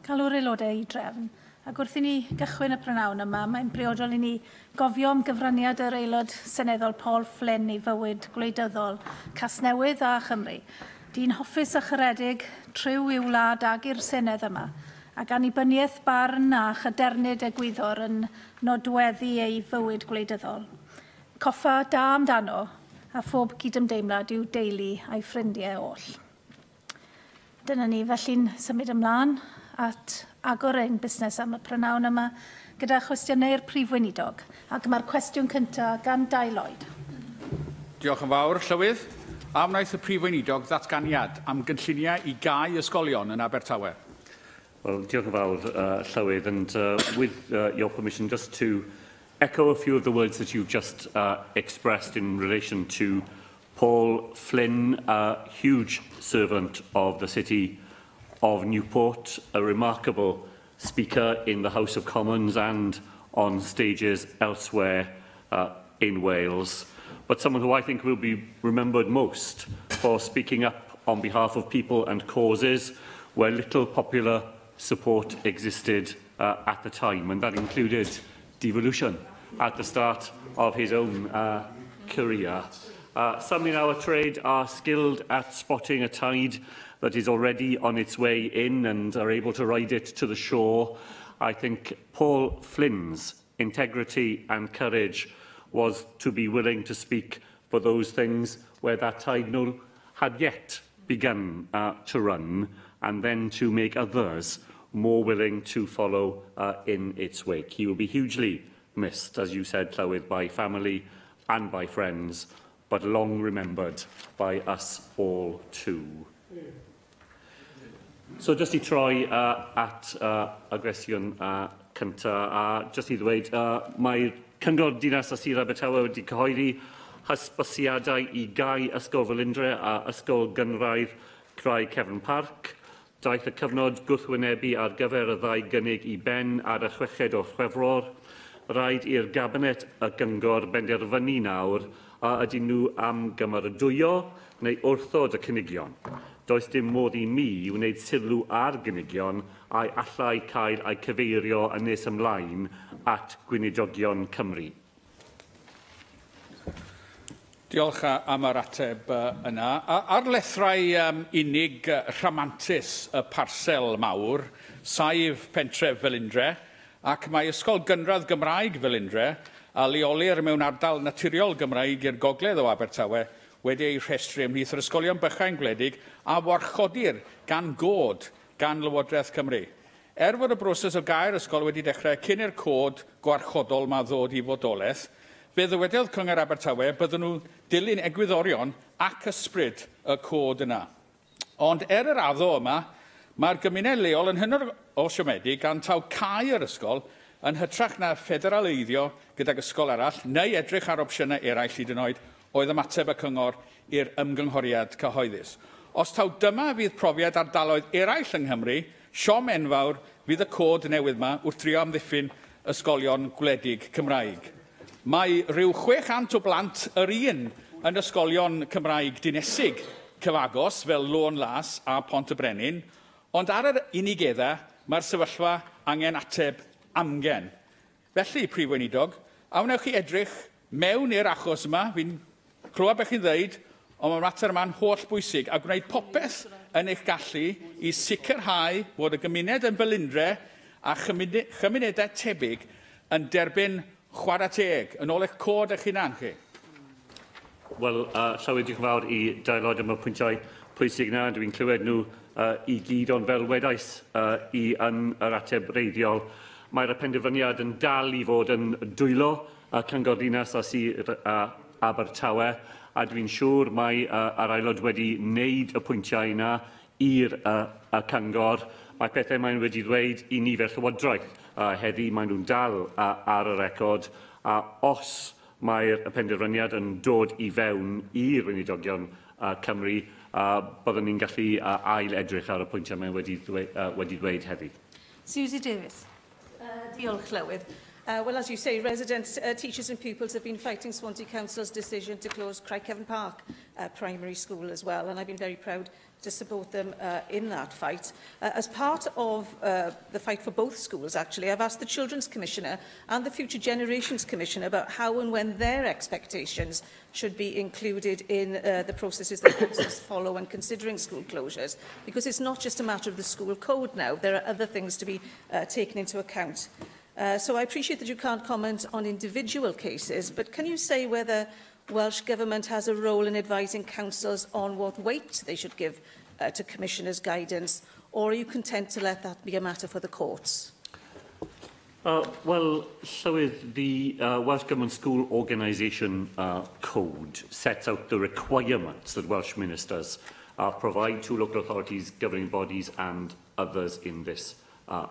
galw'r aelodau I drefn. Ac wrth I ni gychwyn y prynawn yma, mae'n briodol I ni gofio am gyfraniad yr aelod seneddol Paul Flynn I fywyd gwleidyddol Casnewydd a Chymru. Dyn hoffus a charedig, triw i'w wlad ag i'r Senedd yma, ac annibyniaeth barn a chydernid egwyddor yn nodweddu ei fywyd gwleidyddol. Coffa da amdano, a phob cydymdeimlad i'w deulu a'i ffrindiau oll. Dyna ni felly'n symud ymlaen at agor ein busnes am y prynawn yma gyda chwestiynau'r prif weinidog, ac mae'r cwestiwn cyntaf gan Dai Lloyd. Diolch yn fawr, Llywydd. A wnaeth y prif weinidog ddatganiad am gynlluniau I gau ysgolion yn Abertawe. Well, diolch yn fawr, Llywydd, and with your permission, just to echo a few of the words that you've just expressed in relation to Paul Flynn, a huge servant of the city of Newport, a remarkable speaker in the House of Commons and on stages elsewhere in Wales, but someone who I think will be remembered most for speaking up on behalf of people and causes where little popular support existed at the time, and that included devolution at the start of his own career. Some in our trade are skilled at spotting a tide that is already on its way in and are able to ride it to the shore. I think Paul Flynn's integrity and courage was to be willing to speak for those things where that tide had yet begun to run, and then to make others more willing to follow in its wake. He will be hugely missed, as you said, Llywydd, by family and by friends, but long remembered by us all too. So just I troi at y gwestiwn cyntaf, just I ddweud, mae'r Cyngor Dinas a Sir Abertawe wedi cyhoeddi hysbysiadau I gau ysgol Felindre a ysgol gynraedd Craig Cefn Parc. Daeth y cyfnod gwrthwynebu ar gyfer y ddau gynnig I ben ar y 6 o Chwefror. Rhaid i'r Gabinet y Gyngor benderfynu nawr a ydyn nhw am gymeradwyo neu wrthod y cynigion. Does dim modd I mi I wneud sylw ar gynigion a'i allai cael ei cyfeirio yn nes ymlaen at gweinidogion Cymru. Diolch am yr ateb yna. Ar lethrau unig rhamantus y parsel mawr, saif pentref Felindre, ac mae Ysgol Gynradd Gymraeg Felindre a leolir mewn ardal naturiol Gymraeg i'r gogledd o Abertawe wedi ei rhestru ymhlith yr ysgolion bychain gwledig a warchodir gan god gan Lywodraeth Cymru. Fod y broses o gau'r ysgol wedi dechrau cyn i'r cod gwarchodol ma ddod I fodolaeth, fe ddywedodd Cyngor Abertawe bydden nhw dilyn egwyddorion ac ysbryd y cod yna. Ond yr addo yma, mae'r gymuned leol yn hynod o siomedig gan taw cau yr ysgol yn hytrach na ffederaleiddio gydag ysgol arall neu edrych ar opsiynau eraill hyd yn oed oedd ymateb y cyngor i'r ymgynghoriad cyhoeddus. Os taw dyma fydd profiad ardaloedd eraill yng Nghymru, siom enfawr fydd y cod newydd yma wrth drio amddiffyn ysgolion gwledig Cymraeg. Mae rhyw 600 o blant yr un yn ysgolion Cymraeg dinesig cyfagos fel Lôn Las a Pont y Brenin, ond ar yr unigedda mae'r sefyllfa angen ateb amgen. Felly, prif weinidog, a wnewch chi edrych mewn i'r achos yma, fi'n clywed beth chi'n dweud, ond mae'r mater yma'n holl bwysig a gwneud popeth yn eich gallu I sicrhau bod y gymuned yn Felindre a chymunedau tebyg yn derbyn chwarae teg yn ôl eich cod eich hunan chi. Wel, Llywydd, diolch yn fawr I Dai Lloyd am y pwyntiau pwysig yna. Dwi'n clywed nhw I gyd, ond fel wedais I yn yr ateb reiddiol, mae'r penderfyniad yn dal I fod yn dwylo Cyngor Dinas a Sir Abertawe, a dwi'n siŵr mae yr aelod wedi wneud y pwyntiau yna i'r Cyngor. Mae pethau mae'n wedi dweud I ni fel Llywodraeth heddi, maen nhw'n dal ar y record, a os mae'r penderfyniad yn dod I fewn i'r weinidogion Cymru, byddwn ni'n gallu ail edrych ar y pwyntiau mae'n wedi dweud heddi. Susie Davies. Diolch, Llywydd. Well, as you say, residents, teachers and pupils have been fighting Swansea Council's decision to close Craig Cefn Park primary school as well, and I've been very proud to support them in that fight. As part of the fight for both schools, actually, I've asked the Children's Commissioner and the Future Generations Commissioner about how and when their expectations should be included in the processes that councils follow when considering school closures, because it's not just a matter of the school code now. There are other things to be taken into account. So I appreciate that you can't comment on individual cases, but can you say whether Welsh Government has a role in advising councils on what weight they should give to Commissioners' guidance, or are you content to let that be a matter for the courts? Well, so is the Welsh Government School Organisation Code sets out the requirements that Welsh ministers provide to local authorities, governing bodies and others in this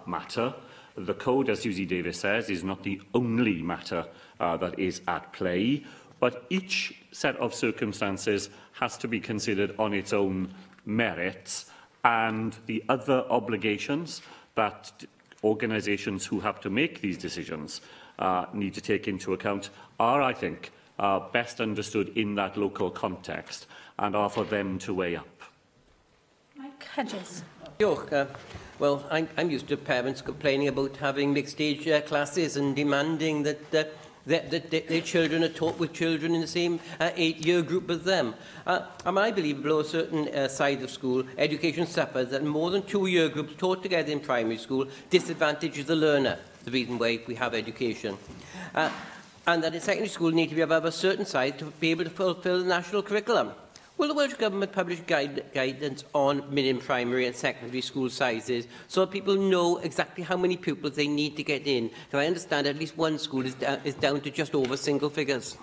matter. The code, as Susie Davis says, is not the only matter that is at play, but each set of circumstances has to be considered on its own merits, and the other obligations that organisations who have to make these decisions need to take into account are, I think, best understood in that local context and are for them to weigh up. Mike Hedges. Well, I'm used to parents complaining about having mixed-age classes and demanding that their children are taught with children in the same 8-year group as them. And I believe below a certain side of school, education suffers that more than 2-year groups taught together in primary school disadvantages the learner, the reason why we have education. And that in secondary school need to be above a certain size to be able to fulfil the national curriculum. Will the Welsh Government publish guidance on minimum primary and secondary school sizes so that people know exactly how many pupils they need to get in? Because I understand at least one school is down to just over single figures.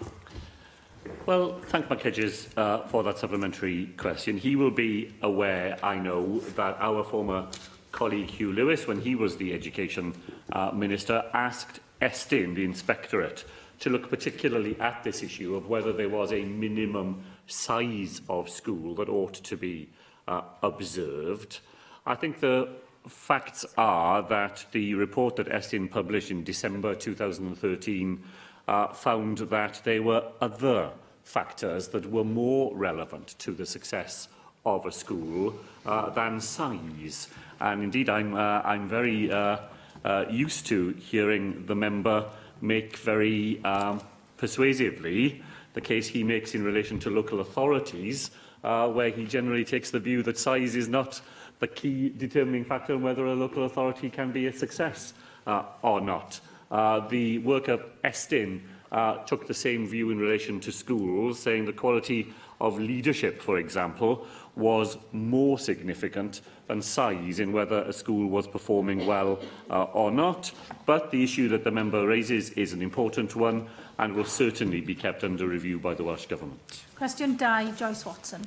Well, thank Mike Hedges for that supplementary question. He will be aware, I know, that our former colleague Hugh Lewis, when he was the Education Minister, asked Estyn, the Inspectorate, to look particularly at this issue of whether there was a minimum size of school that ought to be observed. I think the facts are that the report that Estyn published in December 2013 found that there were other factors that were more relevant to the success of a school than size. And indeed, I'm very used to hearing the member make very persuasively the case he makes in relation to local authorities, where he generally takes the view that size is not the key determining factor in whether a local authority can be a success or not. The work of Estyn took the same view in relation to schools, saying the quality of leadership, for example, was more significant than size in whether a school was performing well or not. But the issue that the member raises is an important one and will certainly be kept under review by the Welsh Government. Question 2, Joyce Watson.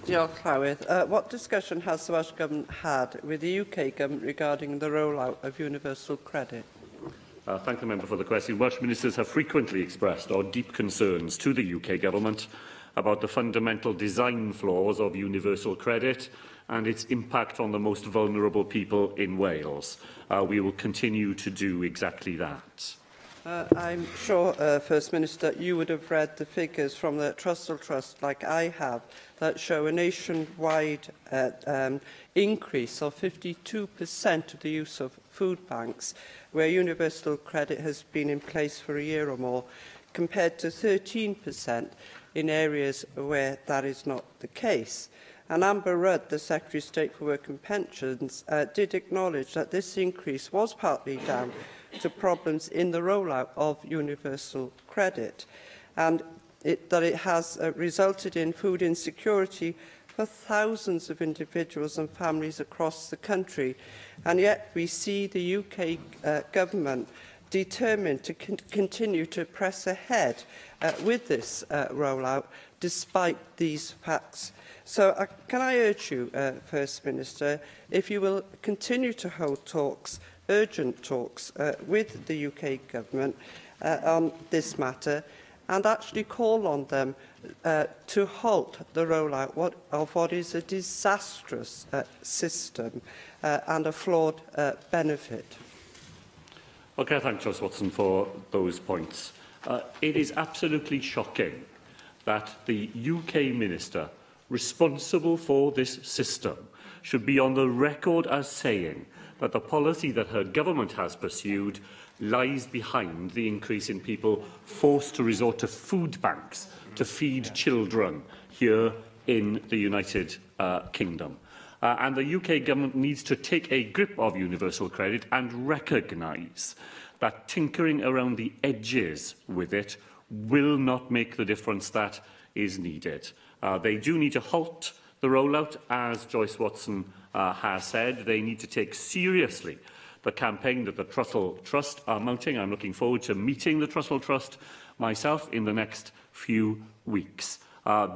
Diolch, Llywydd. What discussion has the Welsh Government had with the UK Government regarding the rollout of universal credit? Thank the member for the question. Welsh ministers have frequently expressed our deep concerns to the UK Government about the fundamental design flaws of universal credit and its impact on the most vulnerable people in Wales. We will continue to do exactly that. I'm sure, First Minister, you would have read the figures from the Trussell Trust, like I have, that show a nationwide increase of 52% of the use of food banks, where universal credit has been in place for a year or more, compared to 13% in areas where that is not the case. And Amber Rudd, the Secretary of State for Work and Pensions, did acknowledge that this increase was partly down to problems in the rollout of universal credit, and that it has resulted in food insecurity for thousands of individuals and families across the country. And yet we see the UK Government determined to continue to press ahead with this rollout despite these facts. So can I urge you, First Minister, if you will continue to hold talks, urgent talks with the UK Government on this matter, and actually call on them to halt the rollout of what is a disastrous system and a flawed benefit. Okay, thank Joyce Watson for those points. It is absolutely shocking that the UK Minister responsible for this system should be on the record as saying that the policy that her government has pursued lies behind the increase in people forced to resort to food banks to feed children here in the United Kingdom. And the UK government needs to take a grip of universal credit and recognise that tinkering around the edges with it will not make the difference that is needed. They do need to halt the rollout, as Joyce Watson has said. They need to take seriously the campaign that the Trussell Trust are mounting. I'm looking forward to meeting the Trussell Trust myself in the next few weeks.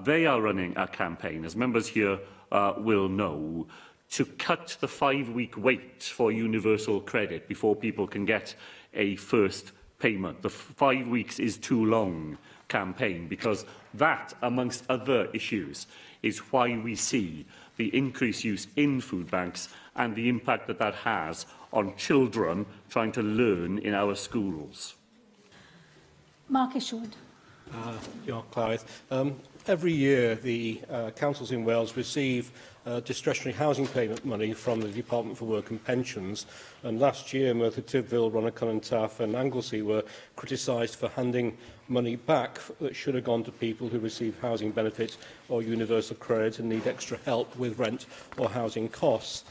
They are running a campaign, as members here will know, to cut the 5-week wait for universal credit before people can get a first payment. The 5 weeks is too long campaign, because that, amongst other issues, is why we see the increased use in food banks and the impact that that has on children trying to learn in our schools. Mark Isherwood. Clive. Every year, the councils in Wales receive discretionary housing payment money from the Department for Work and Pensions. And last year, Merthyr Tydfil, Rhondda Taff and Anglesey were criticised for handing money back that should have gone to people who receive housing benefits or universal credit and need extra help with rent or housing costs.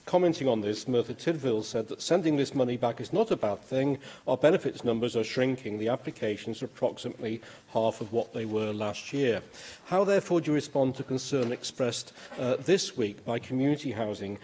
Commenting on this, Merthyr Tydfil said that sending this money back is not a bad thing. Our benefits numbers are shrinking. The applications are approximately half of what they were last year. How, therefore, do you respond to concern expressed this week by Community Housing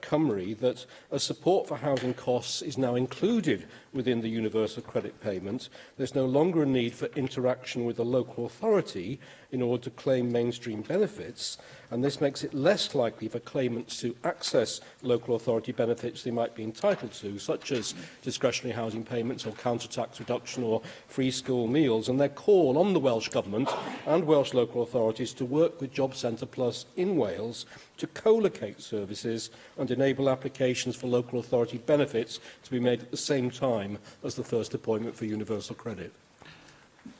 Cymru that support for housing costs is now included within the universal credit payment? There's no longer a need for interaction with the local authority in order to claim mainstream benefits, and this makes it less likely for claimants to access local authority benefits they might be entitled to, such as discretionary housing payments or counter-tax reduction or free school meals, and their call on the Welsh Government and Welsh local authorities to work with Job Centre Plus in Wales to co-locate services and enable applications for local authority benefits to be made at the same time as the first appointment for universal credit.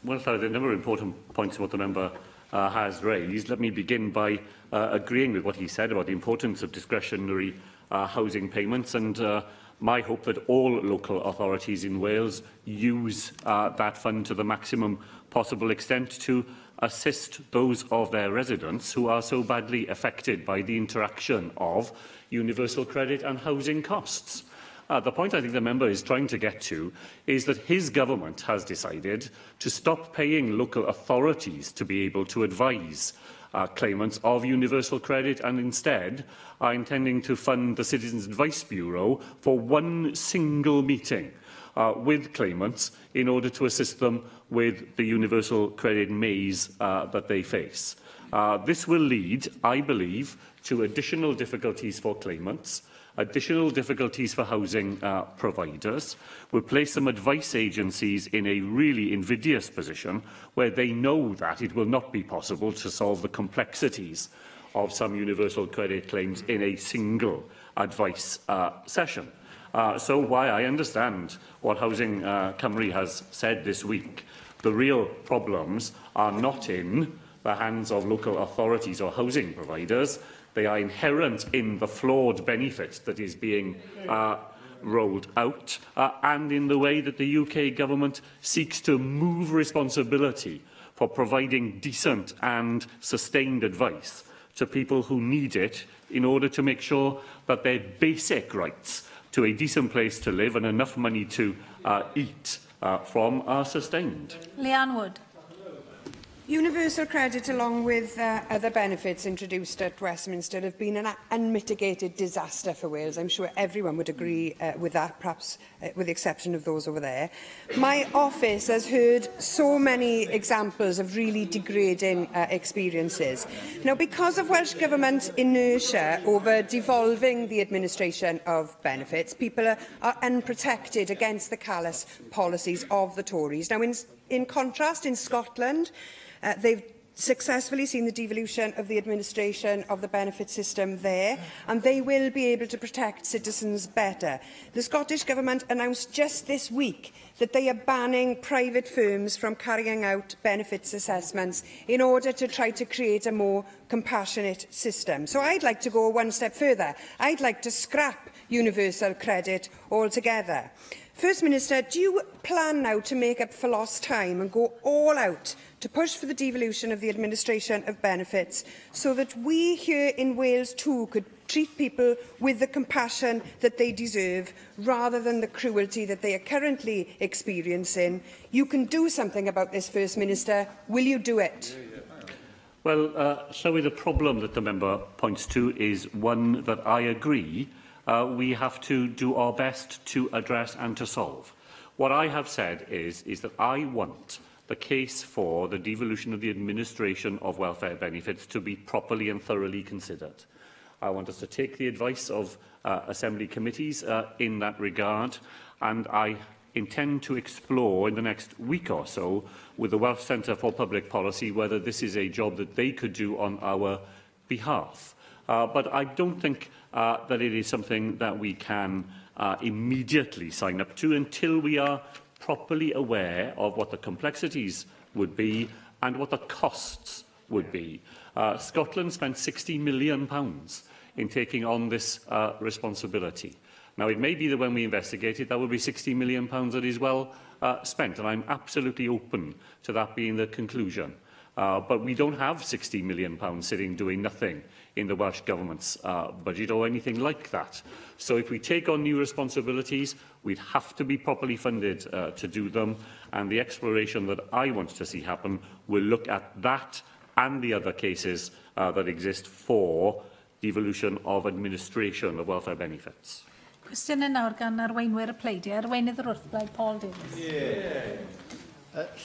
Well, there are a number of important points in what the member has raised. Let me begin by agreeing with what he said about the importance of discretionary housing payments, and my hope that all local authorities in Wales use that fund to the maximum possible extent to assist those of their residents who are so badly affected by the interaction of universal credit and housing costs. The point I think the member is trying to get to is that his government has decided to stop paying local authorities to be able to advise claimants of universal credit, and instead are intending to fund the Citizens Advice Bureau for one single meeting with claimants in order to assist them with the universal credit maze that they face. This will lead, I believe, to additional difficulties for claimants, additional difficulties for housing providers, will place some advice agencies in a really invidious position where they know that it will not be possible to solve the complexities of some universal credit claims in a single advice session. So while I understand what Housing Cymru has said this week, the real problems are not in the hands of local authorities or housing providers. They are inherent in the flawed benefit that is being rolled out and in the way that the UK government seeks to move responsibility for providing decent and sustained advice to people who need it in order to make sure that their basic rights to a decent place to live and enough money to eat from are sustained. Leanne Wood. Universal credit, along with other benefits introduced at Westminster, have been an unmitigated disaster for Wales. I'm sure everyone would agree with that, perhaps with the exception of those over there. My office has heard so many examples of really degrading experiences. Now, because of Welsh Government inertia over devolving the administration of benefits, people are unprotected against the callous policies of the Tories. Now, in contrast, in Scotland, they've successfully seen the devolution of the administration of the benefit system there, and they will be able to protect citizens better. The Scottish Government announced just this week that they are banning private firms from carrying out benefits assessments in order to try to create a more compassionate system. So I'd like to go one step further. I'd like to scrap universal credit altogether. First Minister, do you plan now to make up for lost time and go all out to push for the devolution of the administration of benefits so that we here in Wales too could treat people with the compassion that they deserve rather than the cruelty that they are currently experiencing? You can do something about this, First Minister. Will you do it? Well, Llywydd, the problem that the member points to is one that I agree we have to do our best to address and to solve. What I have said is that I want the case for the devolution of the administration of welfare benefits to be properly and thoroughly considered. I want us to take the advice of Assembly committees in that regard, and I intend to explore in the next week or so with the Welsh Centre for Public Policy whether this is a job that they could do on our behalf. But I don't think that it is something that we can immediately sign up to until we are properly aware of what the complexities would be and what the costs would be. Scotland spent £60 million in taking on this responsibility. Now, it may be that when we investigate it, that will be £60 million that is well spent, and I'm absolutely open to that being the conclusion. But we don't have £60 million sitting doing nothing in the Welsh Government's budget or anything like that. So if we take on new responsibilities, we'd have to be properly funded to do them, and the exploration that I want to see happen will look at that and the other cases that exist for devolution of administration of welfare benefits. Cwestiwn yn nawr gan arweinwyr y pleidiau. Arweinydd yr wrthblaid, Paul Davies.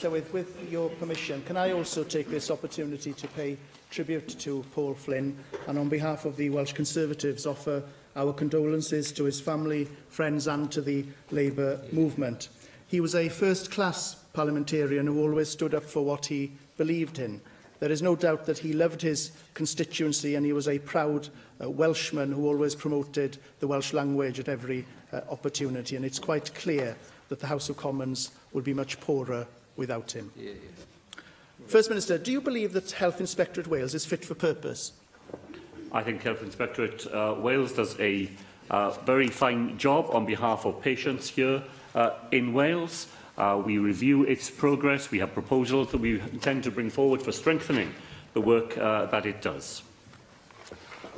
Llywydd, with your permission, can I also take this opportunity to pay tribute to Paul Flynn and on behalf of the Welsh Conservatives offer our condolences to his family, friends and to the Labour movement. He was a first-class parliamentarian who always stood up for what he believed in. There is no doubt that he loved his constituency and he was a proud Welshman who always promoted the Welsh language at every opportunity, and it's quite clear that the House of Commons would be much poorer without him. First Minister, do you believe that Health Inspectorate Wales is fit for purpose? I think Health Inspectorate Wales does a very fine job on behalf of patients here in Wales. We review its progress. We have proposals that we intend to bring forward for strengthening the work that it does.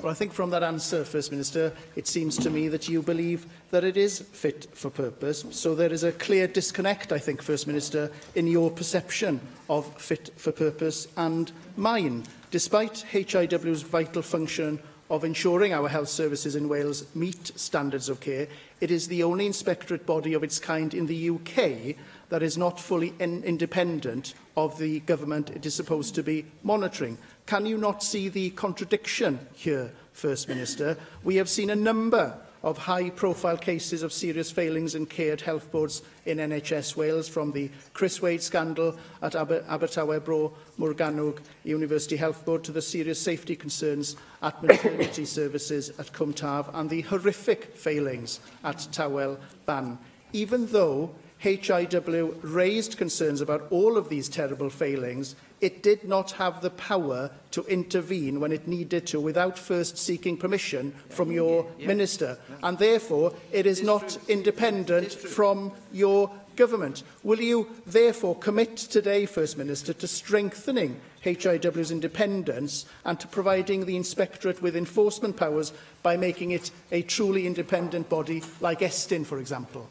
Well, I think from that answer, First Minister, it seems to me that you believe that it is fit for purpose. So there is a clear disconnect, I think, First Minister, in your perception of fit for purpose and mine. Despite HIW's vital function of ensuring our health services in Wales meet standards of care, it is the only inspectorate body of its kind in the UK that is not fully independent of the government it is supposed to be monitoring. Can you not see the contradiction here, First Minister? We have seen a number of high-profile cases of serious failings in care at health boards in NHS Wales, from the Chris Wade scandal at Abertawe Bro Morgannwg University Health Board to the serious safety concerns at maternity services at Cwm Taf and the horrific failings at Tawel Ban. Even though HIW raised concerns about all of these terrible failings, it did not have the power to intervene when it needed to without first seeking permission from your minister, and therefore it is not independent from your government. Will you therefore commit today, First Minister, to strengthening HIW's independence and to providing the Inspectorate with enforcement powers by making it a truly independent body like Estyn, for example?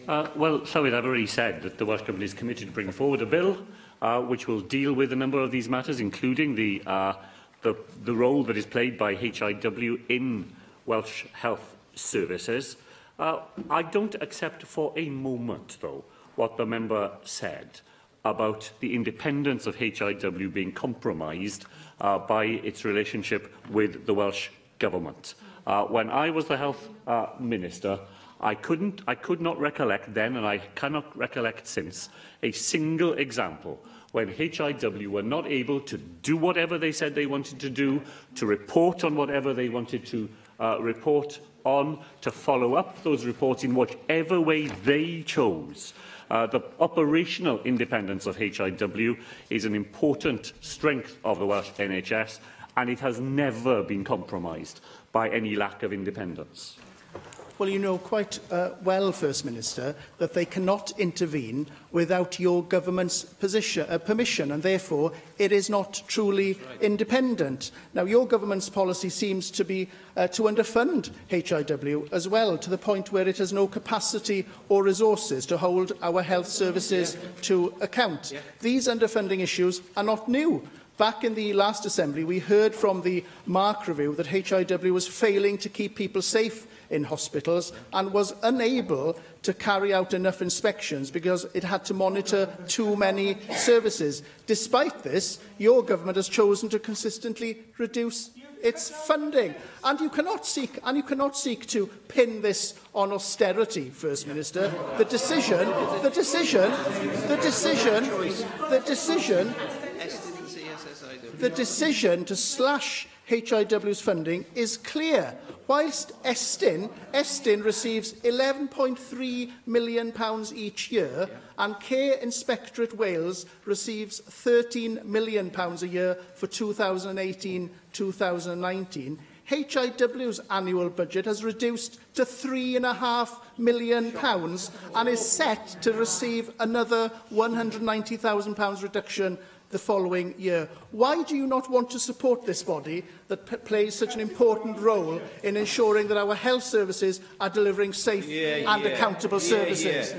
Well, Llywydd, I've already said that the Welsh Government is committed to bring forward a bill which will deal with a number of these matters, including the role that is played by HIW in Welsh health services. I don't accept for a moment, though, what the member said about the independence of HIW being compromised by its relationship with the Welsh Government. When I was the Health Minister, I could not recollect then, and I cannot recollect since, a single example when HIW were not able to do whatever they said they wanted to do, to report on whatever they wanted to report on, to follow up those reports in whichever way they chose. The operational independence of HIW is an important strength of the Welsh NHS, and it has never been compromised by any lack of independence. Well, you know quite well, First Minister, that they cannot intervene without your government's permission, and therefore it is not truly independent. Now, your government's policy seems to be to underfund HIW as well, to the point where it has no capacity or resources to hold our health services to account. These underfunding issues are not new. Back in the last Assembly, we heard from the Mark Review that HIW was failing to keep people safe in hospitals and was unable to carry out enough inspections because it had to monitor too many services. Despite this, your government has chosen to consistently reduce its funding, and you cannot seek to pin this on austerity, First Minister. The decision to slash HIW's funding is clear. Whilst Estyn receives £11.3 million each year, and Care Inspectorate Wales receives £13 million a year for 2018-2019, HIW's annual budget has reduced to £3.5 million and is set to receive another £190,000 reduction the following year. Why do you not want to support this body that plays such an important role in ensuring that our health services are delivering safe and accountable services?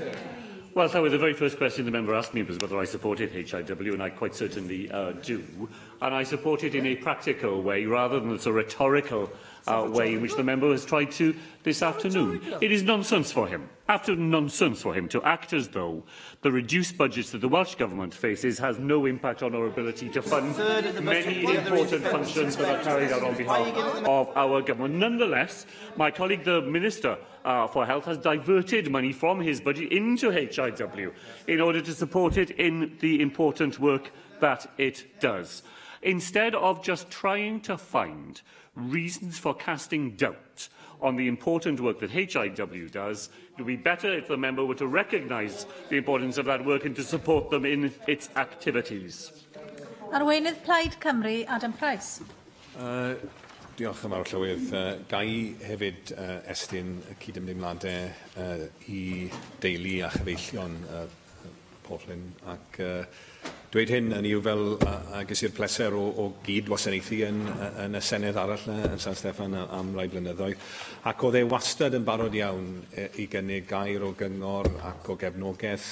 Well, that was the very first question the member asked me was whether I supported HIW, and I quite certainly do. And I support it in a practical way, rather than as a rhetorical way in which the member has tried to this afternoon. It is nonsense for him, absolute nonsense for him, to act as though the reduced budgets that the Welsh Government faces has no impact on our ability to fund many important functions that are carried out on behalf of our government. Nonetheless, my colleague, the Minister for Health, has diverted money from his budget into HIW in order to support it in the important work that it does. Instead of just trying to find reasons for casting doubt on the important work that HIW does, it would be better if the member were to recognise the importance of that work and to support them in its activities. Arweinydd Plaid Cymru, Adam Price. Diolch yn fawr Llywydd. Gai hefyd estyn cydymdeimladau I deulu a chyfeillion Paul Flynn ac dweud hyn yn i'w fel agos i'r pleser o gyd wasanaethu yn y Senedd arall yn San Steffan am rai blynyddoedd. Ac oedd e wastad yn barod iawn I gynnig gair o gyngor ac o gefnogaeth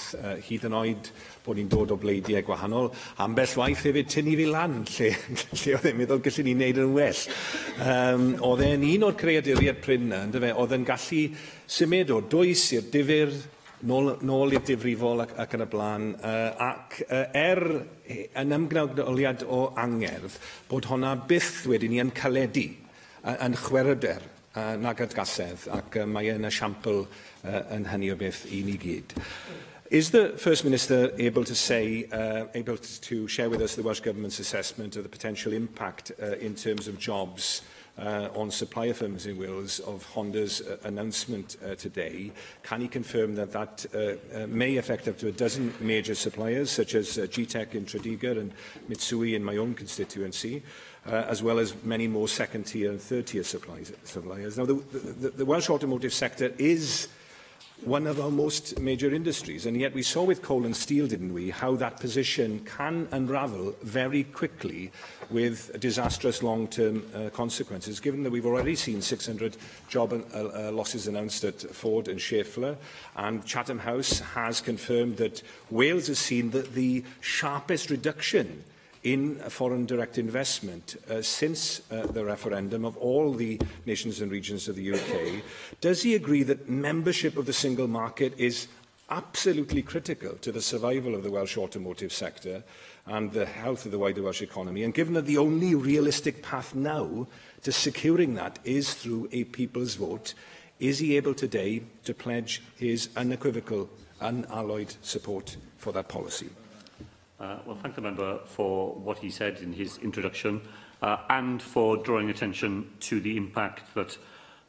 hyd yn oed bod ni'n dod o bleidiau gwahanol. Ambell waith hefyd tynnu fi lan lle oedd e'n meddwl gallwn ni'n neud yn well. Oedd e'n un o'r creaduriaid prin yna, oedd e'n gallu symud o dwys i'r difyr, nôl i'r difrifol ac yn y blaen, ac yn ymgneuoliad o angerdd bod honna byth wedi ni yn caledu yn chweryder nag atgasedd, ac mae yn esiampl yn hynny o beth I ni gyd. Is the First Minister able to share with us the Welsh Government's assessment of the potential impact in terms of jobs on supplier firms in Wales of Honda's announcement today? Can he confirm that that may affect up to a dozen major suppliers, such as GTEC in Tredegar and Mitsui in my own constituency, as well as many more second-tier and third-tier suppliers? Now, the Welsh automotive sector is one of our most major industries, and yet we saw with coal and steel, didn't we, how that position can unravel very quickly with disastrous long-term consequences, given that we've already seen 600 job losses announced at Ford and Schaeffler, and Chatham House has confirmed that Wales has seen the sharpest reduction in foreign direct investment since the referendum of all the nations and regions of the UK. Does he agree that membership of the single market is absolutely critical to the survival of the Welsh automotive sector and the health of the wider Welsh economy? And given that the only realistic path now to securing that is through a people's vote, is he able today to pledge his unequivocal, unalloyed support for that policy? Well, thank the member for what he said in his introduction and for drawing attention to the impact that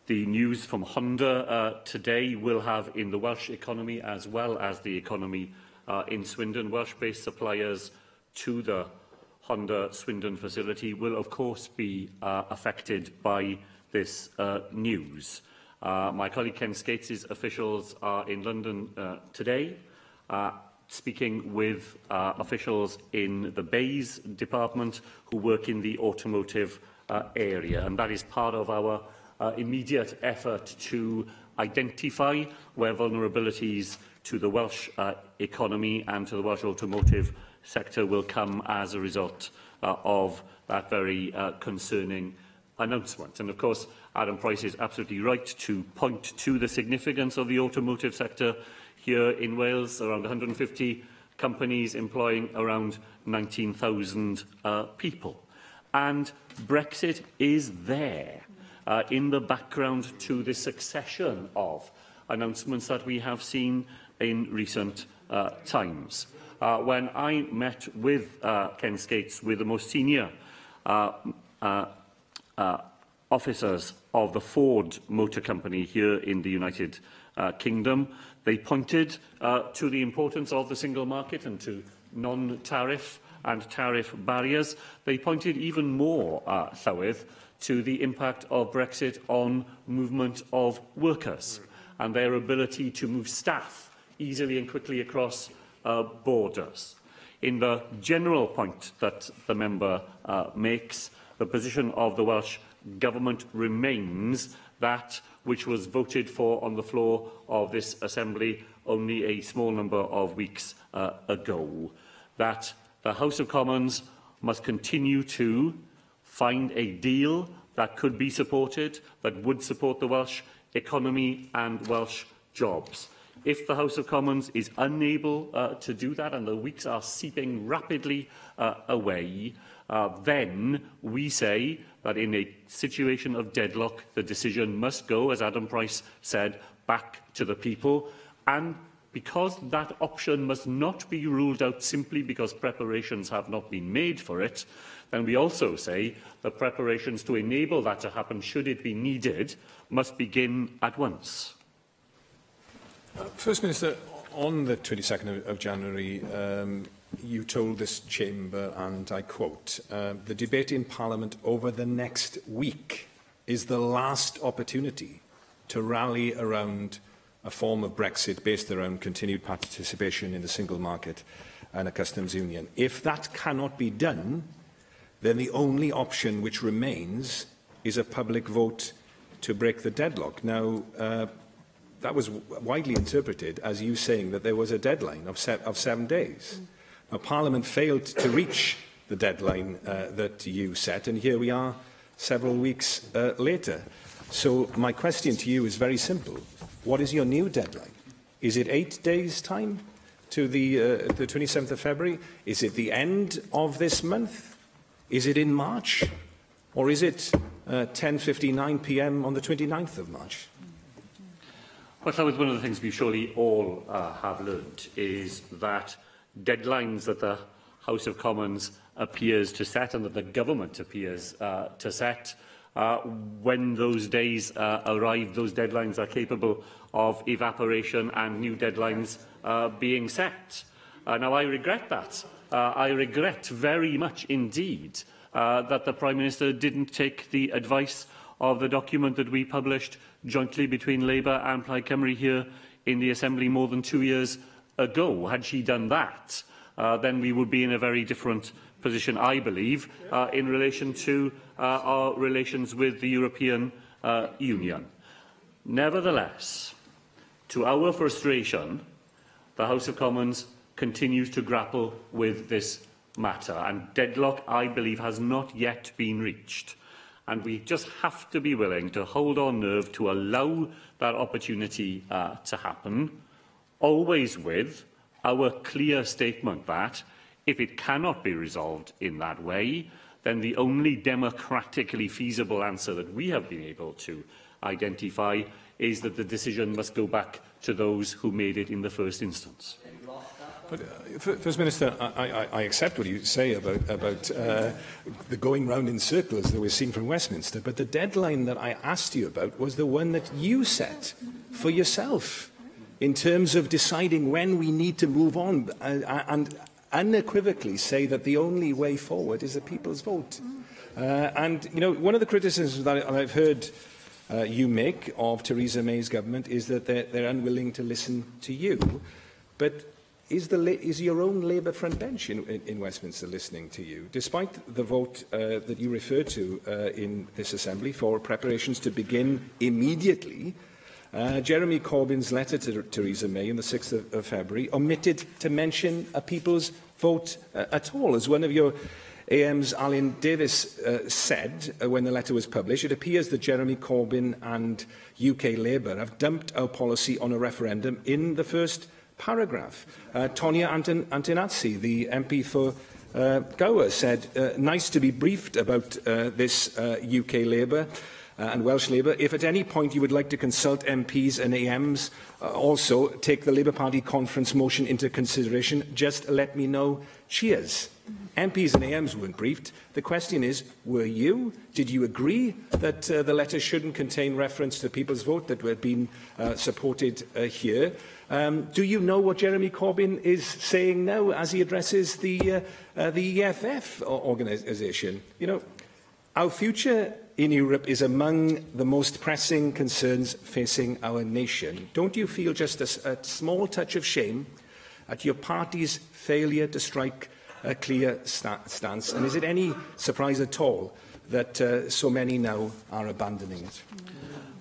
the news from Honda today will have in the Welsh economy as well as the economy in Swindon. Welsh-based suppliers to the Honda Swindon facility will, of course, be affected by this news. My colleague Ken Skates' officials are in London today, speaking with officials in the Bays department who work in the automotive area, and that is part of our immediate effort to identify where vulnerabilities to the Welsh economy and to the Welsh automotive sector will come as a result of that very concerning announcement. And of course, Adam Price is absolutely right to point to the significance of the automotive sector here in Wales, around 150 companies employing around 19,000 people. And Brexit is there in the background to the succession of announcements that we have seen in recent times. When I met with Ken Skates, with the most senior officers of the Ford Motor Company here in the United Kingdom, they pointed to the importance of the single market and to non-tariff and tariff barriers. They pointed even more, Llywydd, to the impact of Brexit on movement of workers and their ability to move staff easily and quickly across borders. In the general point that the member makes, the position of the Welsh Government remains that which was voted for on the floor of this Assembly only a small number of weeks ago, that the House of Commons must continue to find a deal that could be supported, that would support the Welsh economy and Welsh jobs. If the House of Commons is unable to do that, and the weeks are seeping rapidly away, then we say that in a situation of deadlock, the decision must go, as Adam Price said, back to the people. And because that option must not be ruled out simply because preparations have not been made for it, then we also say that preparations to enable that to happen, should it be needed, must begin at once. First Minister, on the 22nd of January, you told this chamber, and I quote, the debate in Parliament over the next week is the last opportunity to rally around a form of Brexit based around continued participation in the single market and a customs union. If that cannot be done, then the only option which remains is a public vote to break the deadlock. Now, that was widely interpreted as you saying that there was a deadline of 7 days. Now, Parliament failed to reach the deadline that you set, and here we are several weeks later. So my question to you is very simple. What is your new deadline? Is it 8 days' time to the 27th of February? Is it the end of this month? Is it in March? Or is it 10:59 p.m. on the 29th of March? Well, that was one of the things we surely all have learned, is that deadlines that the House of Commons appears to set and that the government appears to set, when those days arrive, those deadlines are capable of evaporation and new deadlines being set. Now, I regret that. I regret very much indeed that the Prime Minister didn't take the advice of the document that we published jointly between Labour and Plaid Cymru here in the Assembly more than 2 years ago. Had she done that, then we would be in a very different position, I believe, in relation to our relations with the European Union. Nevertheless, to our frustration, the House of Commons continues to grapple with this matter, and deadlock, I believe, has not yet been reached. And we just have to be willing to hold our nerve to allow that opportunity to happen, always with our clear statement that, if it cannot be resolved in that way, then the only democratically feasible answer that we have been able to identify is that the decision must go back to those who made it in the first instance. But, First Minister, I accept what you say about the going round in circles that we've seen from Westminster, but the deadline that I asked you about was the one that you set for yourself in terms of deciding when we need to move on and unequivocally say that the only way forward is a people's vote. And, you know, one of the criticisms that I've heard you make of Theresa May's government is that they're unwilling to listen to you. But is your own Labour front bench in Westminster listening to you, despite the vote that you referred to in this Assembly for preparations to begin immediately? Jeremy Corbyn's letter to Theresa May on the 6th of February omitted to mention a people's vote at all. As one of your AM's Alan Davis said when the letter was published, it appears that Jeremy Corbyn and UK Labour have dumped our policy on a referendum in the first paragraph. Tonia Antonazzi, the MP for Gower, said, nice to be briefed about this UK Labour and Welsh Labour. If at any point you would like to consult MPs and AMs, also take the Labour Party conference motion into consideration, just let me know. Cheers. MPs and AMs weren't briefed. The question is, were you? Did you agree that the letter shouldn't contain reference to people's vote that were being supported here? Do you know what Jeremy Corbyn is saying now as he addresses the EFF organisation? You know, our future in Europe is among the most pressing concerns facing our nation. Don't you feel just a small touch of shame at your party's failure to strike a clear stance? And is it any surprise at all that so many now are abandoning it?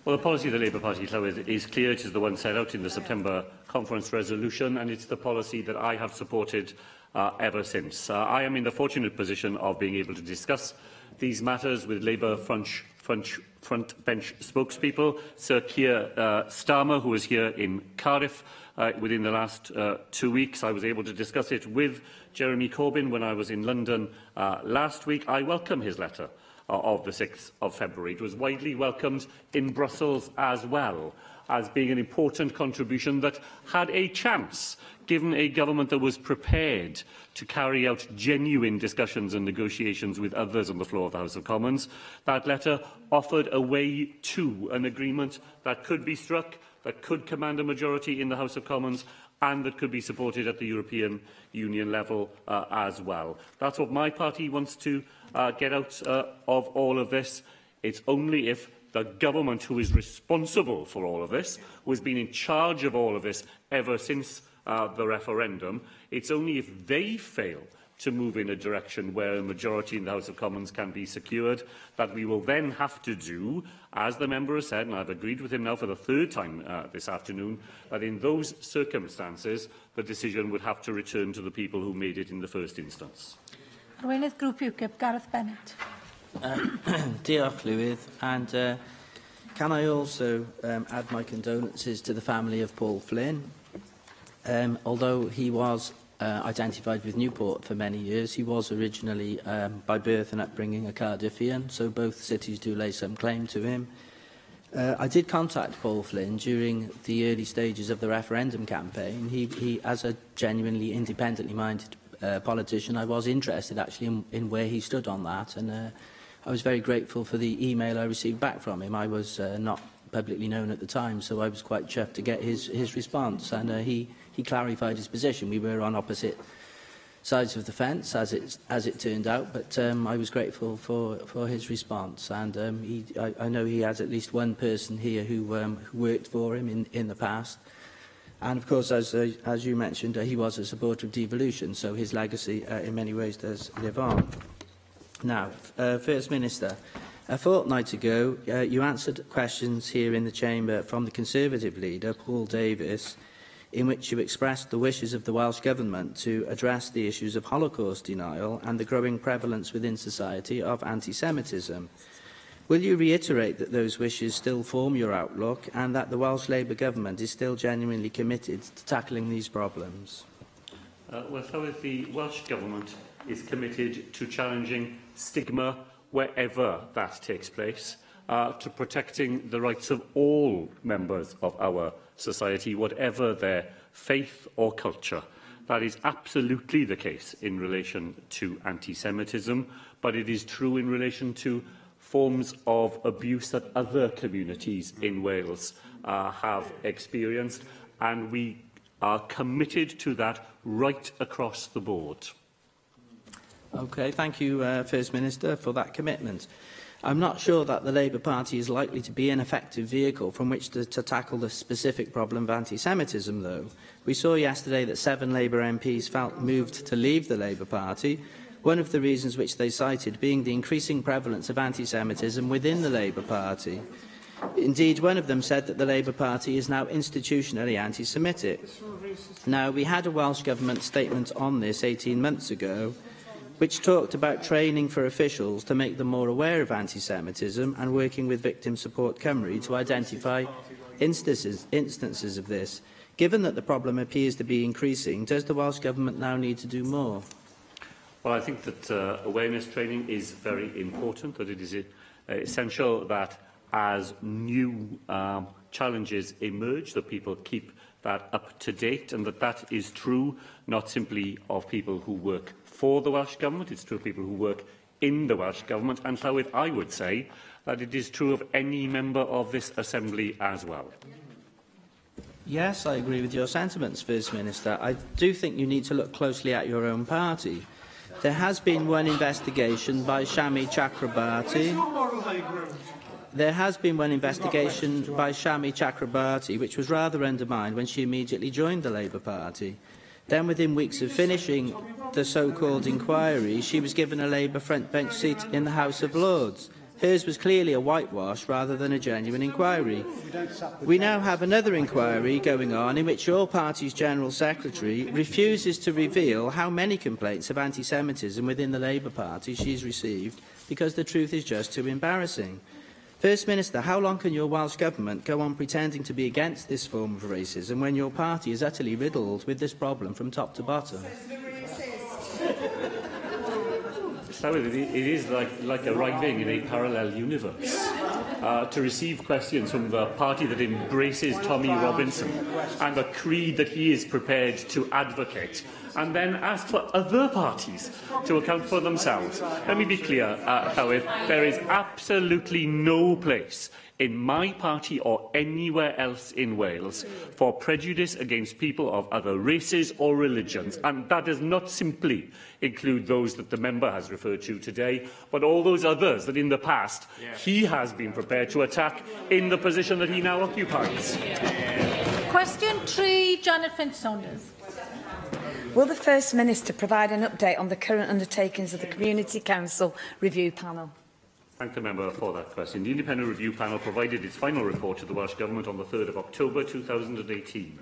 Well, the policy of the Labour Party, Llywydd, is clear. It is the one set out in the September conference resolution, and it's the policy that I have supported ever since. I am in the fortunate position of being able to discuss these matters with Labour front bench spokespeople. Sir Keir Starmer, who is here in Cardiff within the last 2 weeks. I was able to discuss it with Jeremy Corbyn when I was in London last week. I welcome his letter of the 6th of February. It was widely welcomed in Brussels as well, as being an important contribution that had a chance, given a government that was prepared to carry out genuine discussions and negotiations with others on the floor of the House of Commons. That letter offered a way to an agreement that could be struck, that could command a majority in the House of Commons, and that could be supported at the European Union level as well. That's what my party wants to get out of all of this. It's only if the government who is responsible for all of this, who has been in charge of all of this ever since the referendum, it's only if they fail to move in a direction where a majority in the House of Commons can be secured that we will then have to do, as the member has said, and I've agreed with him now for the third time this afternoon, that in those circumstances the decision would have to return to the people who made it in the first instance. Arweinydd Grŵp UKIP, Gareth Bennett. Diolch, Llywydd, and can I also add my condolences to the family of Paul Flynn. Although he was identified with Newport for many years, he was originally by birth and upbringing a Cardiffian, so both cities do lay some claim to him. I did contact Paul Flynn during the early stages of the referendum campaign. He as a genuinely independently minded politician, I was interested actually in where he stood on that, and I was very grateful for the email I received back from him. I was not publicly known at the time, so I was quite chuffed to get his response, and he clarified his position. We were on opposite sides of the fence, as it turned out, but I was grateful for his response, and I know he has at least one person here who worked for him in the past. And of course, as you mentioned, he was a supporter of devolution, so his legacy in many ways does live on. Now, First Minister, a fortnight ago, you answered questions here in the Chamber from the Conservative leader, Paul Davies, in which you expressed the wishes of the Welsh Government to address the issues of Holocaust denial and the growing prevalence within society of anti-Semitism. Will you reiterate that those wishes still form your outlook and that the Welsh Labour Government is still genuinely committed to tackling these problems? Well, the Welsh Government is committed to challenging stigma wherever that takes place, to protecting the rights of all members of our society, whatever their faith or culture. That is absolutely the case in relation to anti-Semitism, but it is true in relation to forms of abuse that other communities in Wales have experienced, and we are committed to that right across the board. Okay, thank you, First Minister, for that commitment. I'm not sure that the Labour Party is likely to be an effective vehicle from which to tackle the specific problem of anti-Semitism, though. We saw yesterday that 7 Labour MPs felt moved to leave the Labour Party, one of the reasons which they cited being the increasing prevalence of anti-Semitism within the Labour Party. Indeed, one of them said that the Labour Party is now institutionally anti-Semitic. Now, we had a Welsh Government statement on this 18 months ago, which talked about training for officials to make them more aware of anti-Semitism and working with Victim Support Cymru to identify instances of this. Given that the problem appears to be increasing, does the Welsh Government now need to do more? Well, I think that awareness training is very important, that it is essential that as new challenges emerge, that people keep that up to date, and that is true not simply of people who work for the Welsh Government, it's true of people who work in the Welsh Government, and so I would say that it is true of any member of this Assembly as well. Yes, I agree with your sentiments, First Minister. I do think you need to look closely at your own party. There has been one investigation by Shami Chakrabarti. Which was rather undermined when she immediately joined the Labour Party. Then, within weeks of finishing the so-called inquiry, she was given a Labour frontbench seat in the House of Lords. Hers was clearly a whitewash rather than a genuine inquiry. We now have another inquiry going on in which your party's General Secretary refuses to reveal how many complaints of anti-Semitism within the Labour Party she's received because the truth is just too embarrassing. First Minister, how long can your Welsh Government go on pretending to be against this form of racism when your party is utterly riddled with this problem from top to bottom? It is like arriving in a parallel universe to receive questions from the party that embraces Tommy Robinson and the creed that he is prepared to advocate, and then ask for other parties to account for themselves. Let me be clear, Llywydd, there is absolutely no place in my party or anywhere else in Wales for prejudice against people of other races or religions, and that does not simply include those that the member has referred to today, but all those others that in the past he has been prepared to attack in the position that he now occupies. Question 3, Janet Finch-Saunders. Will the First Minister provide an update on the current undertakings of the Community Council Review Panel? Thank the member for that question. The Independent Review Panel provided its final report to the Welsh Government on the 3rd of October 2018.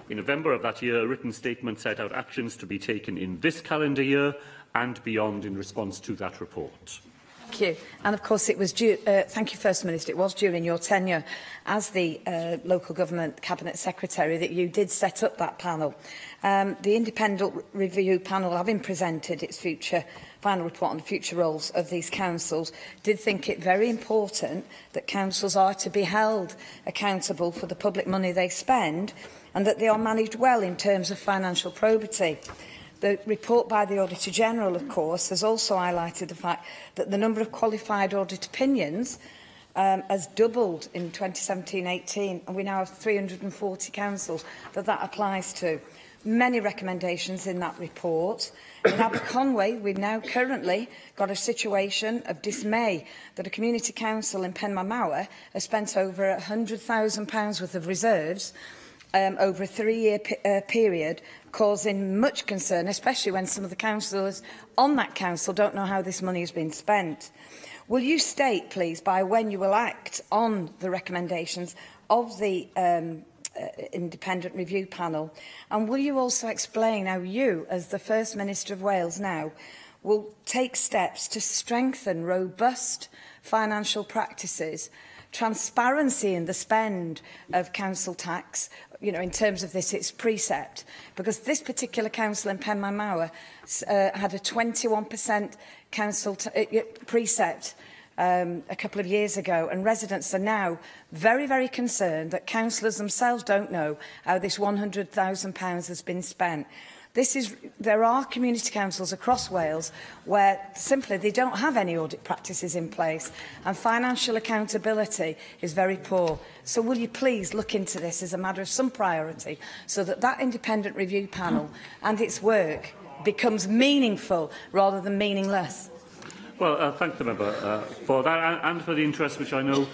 In November of that year, a written statement set out actions to be taken in this calendar year and beyond in response to that report. Thank you. And of course, it was thank you, First Minister. It was during your tenure as the Local Government Cabinet Secretary that you did set up that panel. The Independent Review Panel, having presented its final report on the future roles of these councils, did think it very important that councils are to be held accountable for the public money they spend and that they are managed well in terms of financial probity. The report by the Auditor-General, of course, has also highlighted the fact that the number of qualified audit opinions has doubled in 2017-18, and we now have 340 councils that applies to. Many recommendations in that report. In Aberconwy, we've now currently got a situation of dismay that a community council in Penmaenmawr has spent over £100,000 worth of reserves over a 3-year period, causing much concern, especially when some of the councillors on that council don't know how this money has been spent. Will you state, please, by when you will act on the recommendations of the Independent Review Panel? And will you also explain how you, as the First Minister of Wales now, will take steps to strengthen robust financial practices, transparency in the spend of council tax, in terms of its precept, because this particular council in Penmaenmawr had a 21% council precept a couple of years ago, and residents are now very, very concerned that councillors themselves don't know how this £100,000 has been spent. There are community councils across Wales where simply they don't have any audit practices in place, and financial accountability is very poor. So will you please look into this as a matter of some priority, so that that independent review panel and its work becomes meaningful rather than meaningless? Well, thank the member for that, and for the interest which I know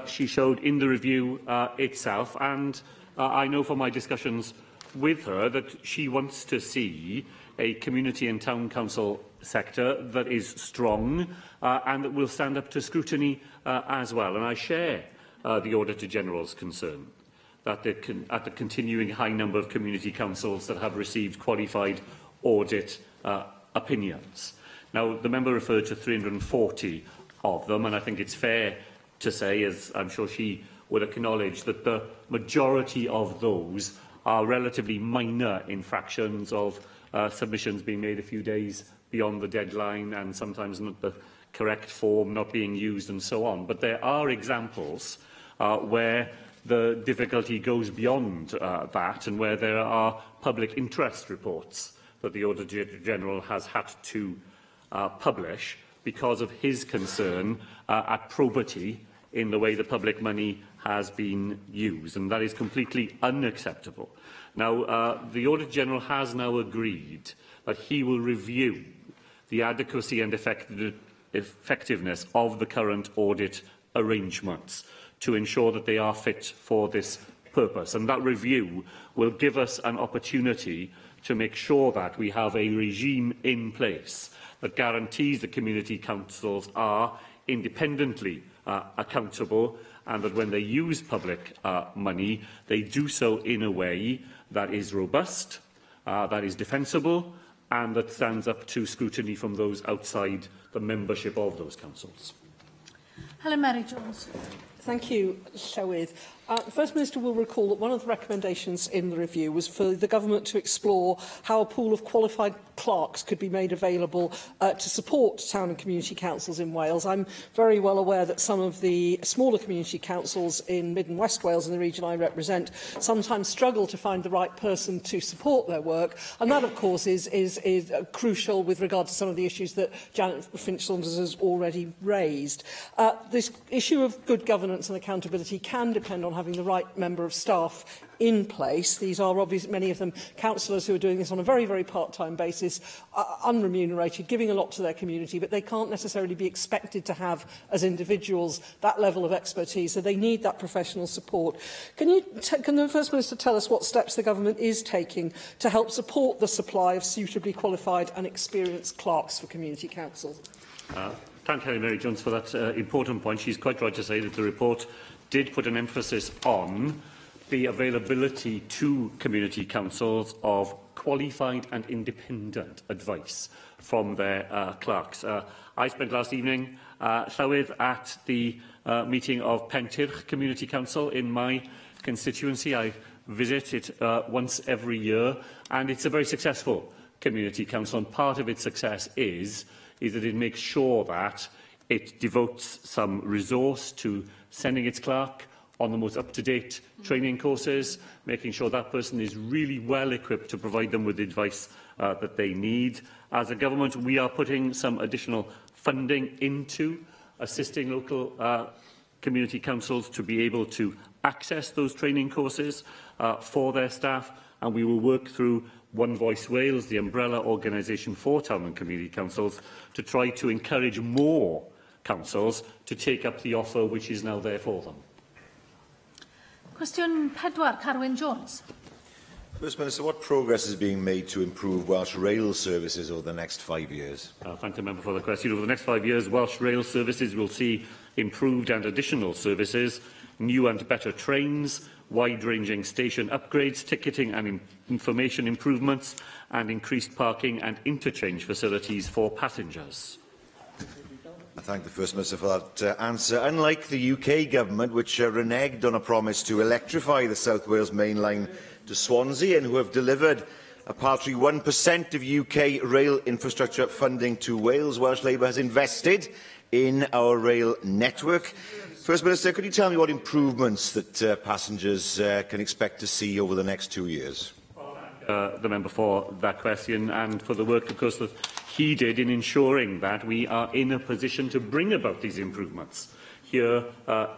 she showed in the review itself. And I know from my discussions with her that she wants to see a community and town council sector that is strong and that will stand up to scrutiny as well. And I share the Auditor General's concern that at the continuing high number of community councils that have received qualified audit opinions. Now, the member referred to 340 of them, and I think it's fair to say, as I'm sure she would acknowledge, that the majority of those are relatively minor infractions of submissions being made a few days beyond the deadline and sometimes not the correct form not being used and so on. But there are examples where the difficulty goes beyond that, and where there are public interest reports that the Auditor General has had to publish because of his concern at probity in the way the public money has been used, and that is completely unacceptable. Now, the Auditor General has now agreed that he will review the adequacy and effectiveness of the current audit arrangements to ensure that they are fit for this purpose, and that review will give us an opportunity to make sure that we have a regime in place that guarantees that community councils are independently accountable, and that when they use public money, they do so in a way that is robust, that is defensible, and that stands up to scrutiny from those outside the membership of those councils. Helen Mary-Jones. Thank you, Llywydd. The First Minister will recall that one of the recommendations in the review was for the Government to explore how a pool of qualified clerks could be made available to support town and community councils in Wales. I'm very well aware that some of the smaller community councils in Mid and West Wales, in the region I represent, sometimes struggle to find the right person to support their work, and that, of course, is crucial with regard to some of the issues that Janet Finch-Saunders has already raised. This issue of good governance and accountability can depend on having the right member of staff in place. These are obviously, many of them, councillors who are doing this on a very, very part-time basis, unremunerated, giving a lot to their community, but they can't necessarily be expected to have, as individuals, that level of expertise, so they need that professional support. Can the First Minister tell us what steps the Government is taking to help support the supply of suitably qualified and experienced clerks for community councils? Thank Helen Mary-Jones for that important point. She's quite right to say that the report did put an emphasis on the availability to community councils of qualified and independent advice from their clerks. I spent last evening, Llywydd, at the meeting of Pentyrch Community Council in my constituency. I visit it once every year, and it's a very successful community council, and part of its success is that it makes sure that it devotes some resource to sending its clerk on the most up-to-date training courses, making sure that person is really well equipped to provide them with the advice that they need. As a government, we are putting some additional funding into assisting local community councils to be able to access those training courses for their staff, and we will work through One Voice Wales, the umbrella organisation for town and community councils, to try to encourage more councils to take up the offer which is now there for them. Cwestiwn 4, Carwyn Jones. First Minister, what progress is being made to improve Welsh rail services over the next 5 years? Thank the member for the question. Over the next 5 years, Welsh rail services will see improved and additional services, new and better trains, wide-ranging station upgrades, ticketing and information improvements, and increased parking and interchange facilities for passengers. I thank the First Minister for that answer. Unlike the UK Government, which reneged on a promise to electrify the South Wales main line to Swansea and who have delivered a paltry 1% of UK rail infrastructure funding to Wales, Welsh Labour has invested in our rail network. First Minister, could you tell me what improvements that passengers can expect to see over the next 2 years? The member for that question and for the work, of course, that he did in ensuring that we are in a position to bring about these improvements here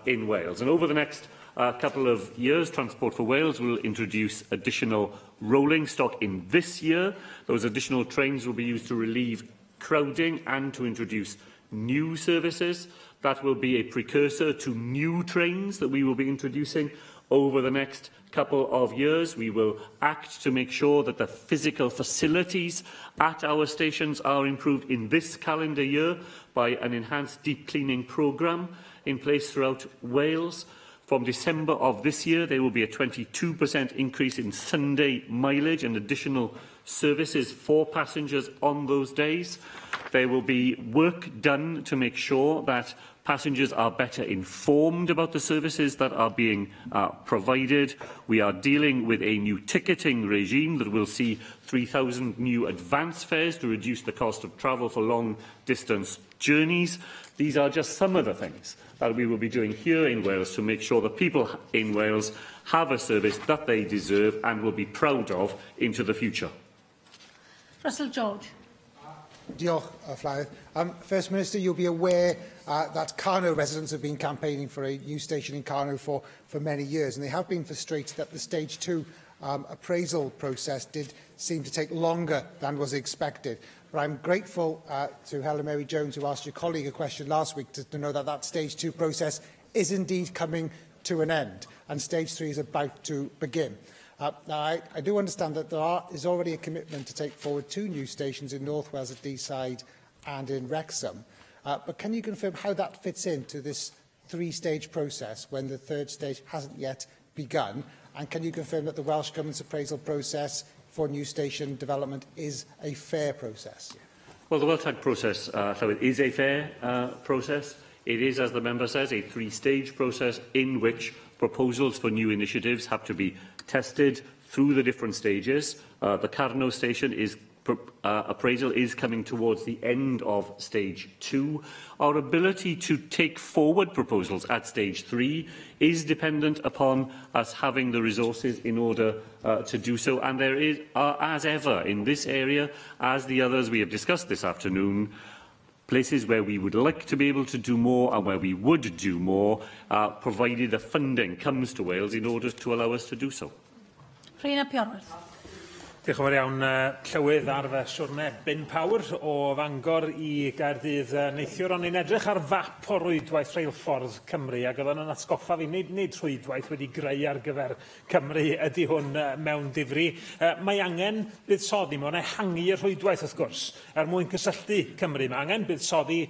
in Wales. And over the next couple of years, Transport for Wales will introduce additional rolling stock in this year. Those additional trains will be used to relieve crowding and to introduce new services. That will be a precursor to new trains that we will be introducing over the next couple of years. We will act to make sure that the physical facilities at our stations are improved in this calendar year by an enhanced deep cleaning programme in place throughout Wales. From December of this year, there will be a 22% increase in Sunday mileage and additional services for passengers on those days. There will be work done to make sure that passengers are better informed about the services that are being provided. We are dealing with a new ticketing regime that will see 3,000 new advance fares to reduce the cost of travel for long-distance journeys. These are just some of the things that we will be doing here in Wales to make sure that people in Wales have a service that they deserve and will be proud of into the future. Russell George. Diolch, Llywyd. First Minister, you'll be aware that Carno residents have been campaigning for a new station in Carno for many years, and they have been frustrated that the Stage 2 appraisal process did seem to take longer than was expected. But I'm grateful to Helen Mary Jones, who asked your colleague a question last week, to know that that Stage 2 process is indeed coming to an end, and Stage 3 is about to begin. Now, I do understand that there is already a commitment to take forward 2 new stations in North Wales at Deeside and in Wrexham. But can you confirm how that fits into this 3-stage process when the 3rd stage hasn't yet begun? And can you confirm that the Welsh Government's appraisal process for new station development is a fair process? Well, the WellTag process is a fair process. It is, as the member says, a 3-stage process in which proposals for new initiatives have to be tested through the different stages. The Carno station appraisal is coming towards the end of Stage 2. Our ability to take forward proposals at Stage 3 is dependent upon us having the resources in order to do so. And there is, as ever, in this area, as the others we have discussed this afternoon, places where we would like to be able to do more and where we would do more, provided the funding comes to Wales in order to allow us to do so. Rhina Piorwerth. Diolch yn fawr iawn, Llywydd ar fy siwrne bin pawr o Fangor i Gaerdydd neithiwr, ond ni'n edrych ar fap o rwydwaith rheilffordd Cymru, ac oedd yn atgoffa fi, nid rwydwaith wedi greu ar gyfer Cymru ydy hwn mewn difri. Mae angen buddsoddi, mae'n ehangu y rhwydwaith wrth gwrs, mwyn cysylltu Cymru. Mae angen buddsoddi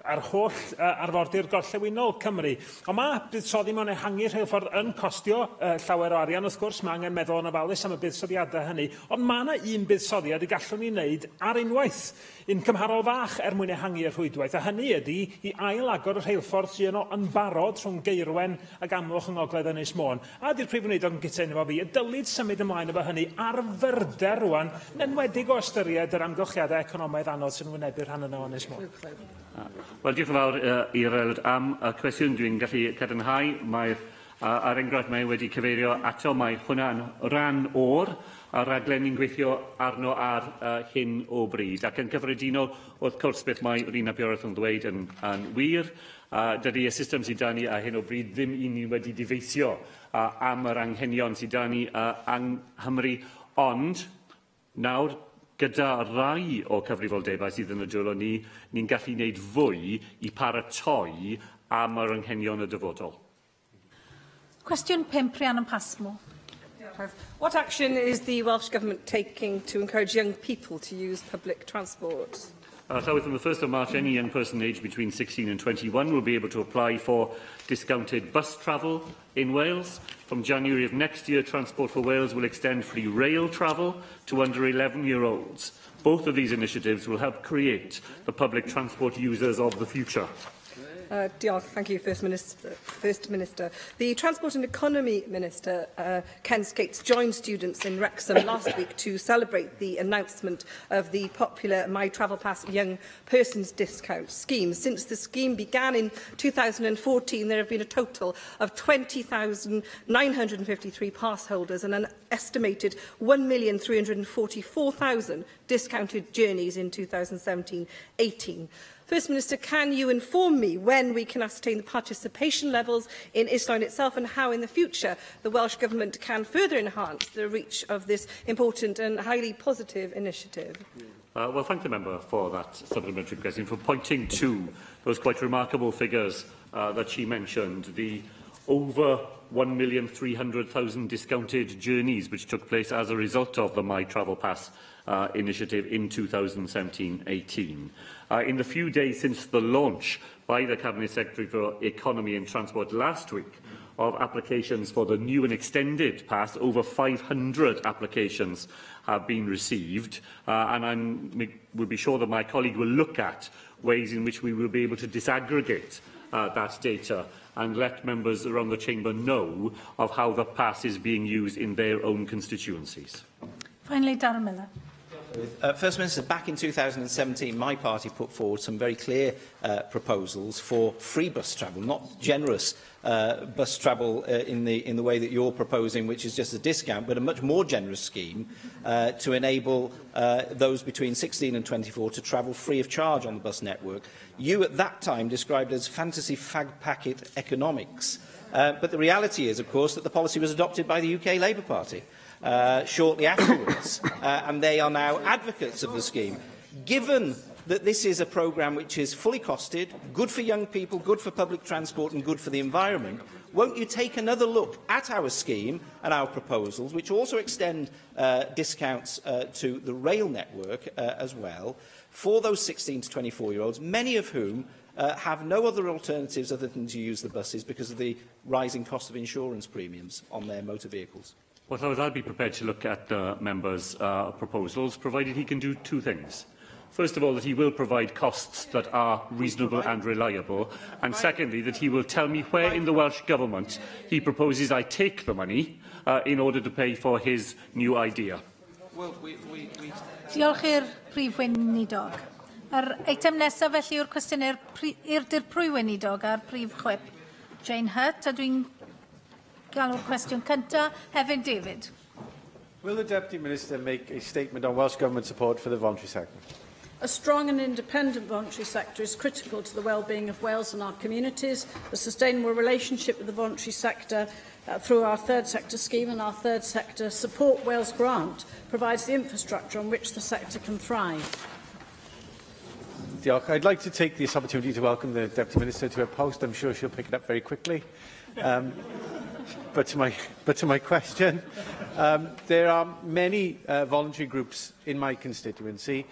ar holl arfordir gorllewinol Cymru. Ond mae buddsoddi mewn ehangu rheilffordd yn costio llawer o arian wrth gwrs, mae angen meddwl yn ofalus am y buddsoddiadau hynny, ond mae yna un buddsoddiad y gallwn ni wneud ar unwaith, un cymharol fach mwyn ehangu y rhwydwaith, a hynny ydy i ail-agor y rheilffordd sy'n yn barod rhwng Geirwen ac Amlwch yng Ngogledd Ynys Môn. A di'r Prif Weinidog yn gytuno efo fi, y dylid symud ymlaen efo hynny ar fyrder rwan, yn enwedig o ystyried yr amgylchiadau economaidd anodd sy'n wynebu'r rhan yna o Ynys Môn. Wel, diolch yn fawr i'r aelod am y cwestiwn. Dwi'n gallu cadarnhau. Ar enghraifft mae wedi cyfeirio ato, mae hwnna'n rhan o'r raglen ni'n gweithio arno ar hyn o bryd. Ac yn cyffredinol, wrth gwrs beth mae Rhina Piorwerth yn dweud yn wir. Dydy y system sydd da ni a hyn o bryd ddim un ni wedi difeisio am yr anghenion sydd da ni yng Nghymru. Ond, nawr, gyda rai o cyfrifoldebau sydd yn y dwylo ni, ni'n gallu gwneud fwy i paratoi am yr anghenion y dyfodol. Cwestiwn 5, Rhiannon Pasmo. What action is the Welsh Government taking to encourage young people to use public transport? Llywyd, from the 1st of March, any young person aged between 16 and 21 will be able to apply for discounted bus travel in Wales. From January of next year, Transport for Wales will extend free rail travel to under 11-year-olds. Both of these initiatives will help create the public transport users of the future. Diolch. Thank you, First Minister. The Transport and Economy Minister, Ken Skates, joined students in Wrexham last week to celebrate the announcement of the popular My Travel Pass Young Persons Discount Scheme. Since the scheme began in 2014, there have been a total of 20,953 pass holders and an estimated 1,344,000 discounted journeys in 2017-18. First Minister, can you inform me when we can ascertain the participation levels in Isline itself and how in the future the Welsh Government can further enhance the reach of this important and highly positive initiative? Well, thank the member for that supplementary question, for pointing to those quite remarkable figures that she mentioned, the over 1,300,000 discounted journeys which took place as a result of the My Travel Pass initiative in 2017-18. In the few days since the launch by the Cabinet Secretary for Economy and Transport last week of applications for the new and extended pass, over 500 applications have been received, and I will be sure that my colleague will look at ways in which we will be able to disaggregate that data and let members around the chamber know of how the pass is being used in their own constituencies. Finally, Darren Miller. First Minister, back in 2017, my party put forward some very clear proposals for free bus travel, not generous bus travel in the way that you're proposing, which is just a discount, but a much more generous scheme to enable those between 16 and 24 to travel free of charge on the bus network. You at that time described it as fantasy fag packet economics. But the reality is, of course, that the policy was adopted by the UK Labour Party shortly afterwards, and they are now advocates of the scheme. Given that this is a programme which is fully costed, good for young people, good for public transport and good for the environment, won't you take another look at our scheme and our proposals, which also extend discounts to the rail network as well, for those 16 to 24-year-olds, many of whom have no other alternatives other than to use the buses because of the rising cost of insurance premiums on their motor vehicles? Well, I'll be prepared to look at the member's proposals, provided he can do two things. First of all, that he will provide costs that are reasonable and reliable, and secondly, that he will tell me where in the Welsh Government he proposes I take the money in order to pay for his new idea. Well, Diolch i'r Prif Weinidog. Yr eitem nesaf felly yw'r cwestiynau i'r Prif Weinidog a'r Prif Chwip Jane Hutt, a dwi'n galw'r cwestiwn cyntaf, Hefin David. Will the Deputy Minister make a statement on Welsh Government support for the voluntary sector? A strong and independent voluntary sector is critical to the well-being of Wales and our communities. A sustainable relationship with the voluntary sector through our third sector scheme and our third sector support Wales grant provides the infrastructure on which the sector can thrive. Diolch. I'd like to take this opportunity to welcome the Deputy Minister to her post. I'm sure she'll pick it up very quickly. But to my question, there are many voluntary groups in my constituency,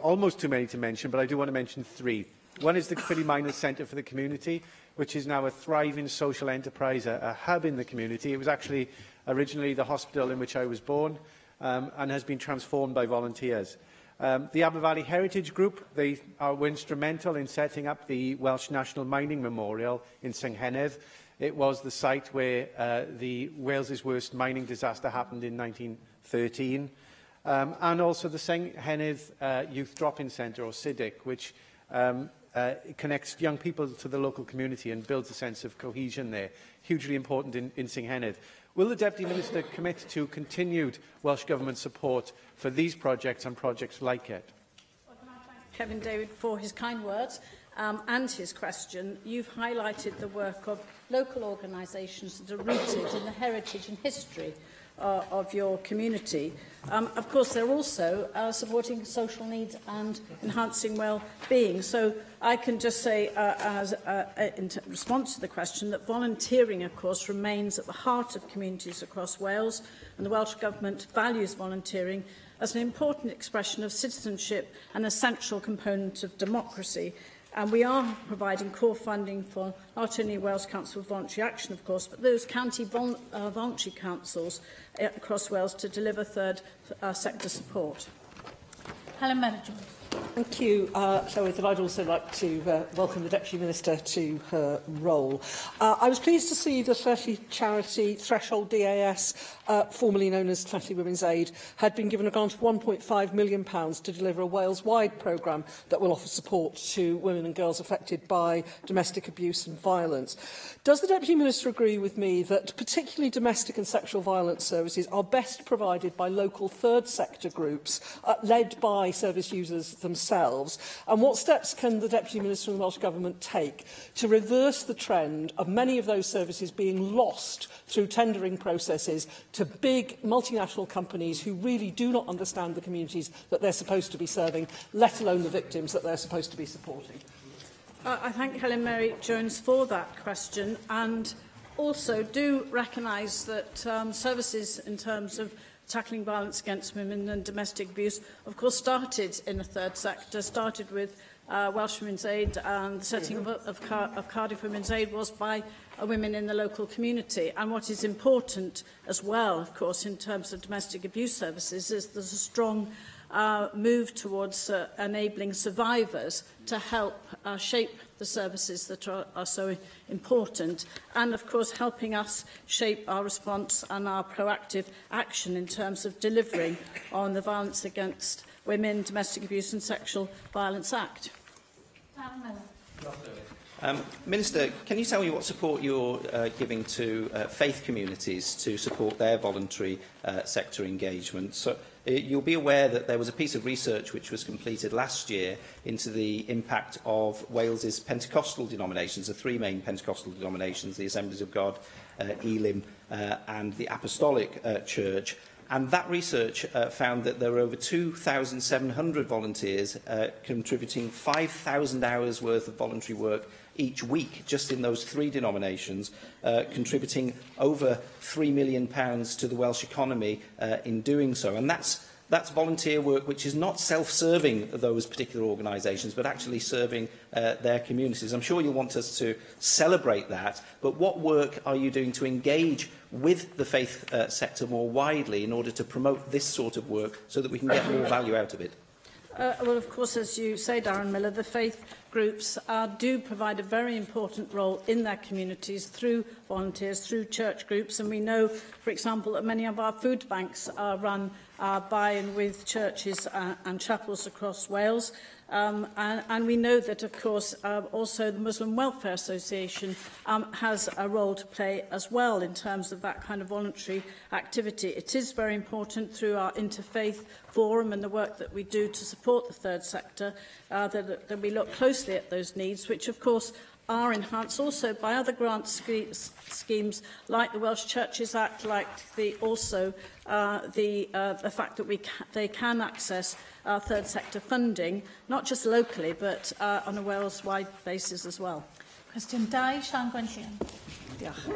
almost too many to mention, but I do want to mention three. One is the Caerphilly Miners Centre for the Community, which is now a thriving social enterprise, a hub in the community. It was actually originally the hospital in which I was born and has been transformed by volunteers. The Aber Valley Heritage Group, they were instrumental in setting up the Welsh National Mining Memorial in Synghenedd. It was the site where the Wales's worst mining disaster happened in 1913. And also the Synghenedd Youth Drop-In Centre, or SIDIC, which connects young people to the local community and builds a sense of cohesion there. Hugely important in Synghenedd. Will the Deputy Minister commit to continued Welsh Government support for these projects and projects like it? Well, can I thank Kevin David for his kind words and his question. You've highlighted the work of local organisations that are rooted in the heritage and history of your community. Of course, they're also supporting social needs and enhancing well-being. So I can just say, in response to the question, that volunteering, of course, remains at the heart of communities across Wales, and the Welsh Government values volunteering as an important expression of citizenship and an essential component of democracy. And we are providing core funding for not only Wales Council of Voluntary Action, of course, but those county voluntary councils across Wales to deliver third sector support. Helen Merritt-Jones. Thank you, Llywydd, and I'd also like to welcome the Deputy Minister to her role. I was pleased to see the Llanelli charity Threshold DAS, formerly known as Llanelli Women's Aid, had been given a grant of £1.5 million to deliver a Wales-wide programme that will offer support to women and girls affected by domestic abuse and violence. Does the Deputy Minister agree with me that particularly domestic and sexual violence services are best provided by local third sector groups, led by service users themselves? And what steps can the Deputy Minister and the Welsh Government take to reverse the trend of many of those services being lost through tendering processes to big multinational companies who really do not understand the communities that they're supposed to be serving, let alone the victims that they're supposed to be supporting? I thank Helen Mary Jones for that question, and also do recognise that services in terms of tackling violence against women and domestic abuse, of course, started in the third sector, started with Welsh Women's Aid, and the setting up of Cardiff Women's Aid was by women in the local community. And what is important as well, of course, in terms of domestic abuse services, is there's a strong move towards enabling survivors to help shape the services that are so important, and of course helping us shape our response and our proactive action in terms of delivering on the Violence Against Women, Domestic Abuse and Sexual Violence Act. Minister, can you tell me what support you're giving to faith communities to support their voluntary sector engagement? So, you'll be aware that there was a piece of research which was completed last year into the impact of Wales's Pentecostal denominations, the three main Pentecostal denominations, the Assemblies of God, Elim and the Apostolic Church. And that research found that there were over 2,700 volunteers contributing 5,000 hours worth of voluntary work each week, just in those three denominations, contributing over £3 million to the Welsh economy in doing so. And that's volunteer work which is not self-serving those particular organisations, but actually serving their communities. I'm sure you'll want us to celebrate that, but what work are you doing to engage with the faith sector more widely in order to promote this sort of work so that we can get more value out of it? Well, of course, as you say, Darren Miller, the faith groups do provide a very important role in their communities through volunteers, through church groups, and we know, for example, that many of our food banks are run by and with churches and chapels across Wales. And we know that, of course, also the Muslim Welfare Association has a role to play as well in terms of that kind of voluntary activity. It is very important through our Interfaith Forum and the work that we do to support the third sector that we look closely at those needs, which, of course, are enhanced also by other grant schemes like the Welsh Churches Act, like the fact that they can access third sector funding, not just locally, but on a Wales-wide basis as well. Cwestiwn 2, Sian Gwenllian. Diolch.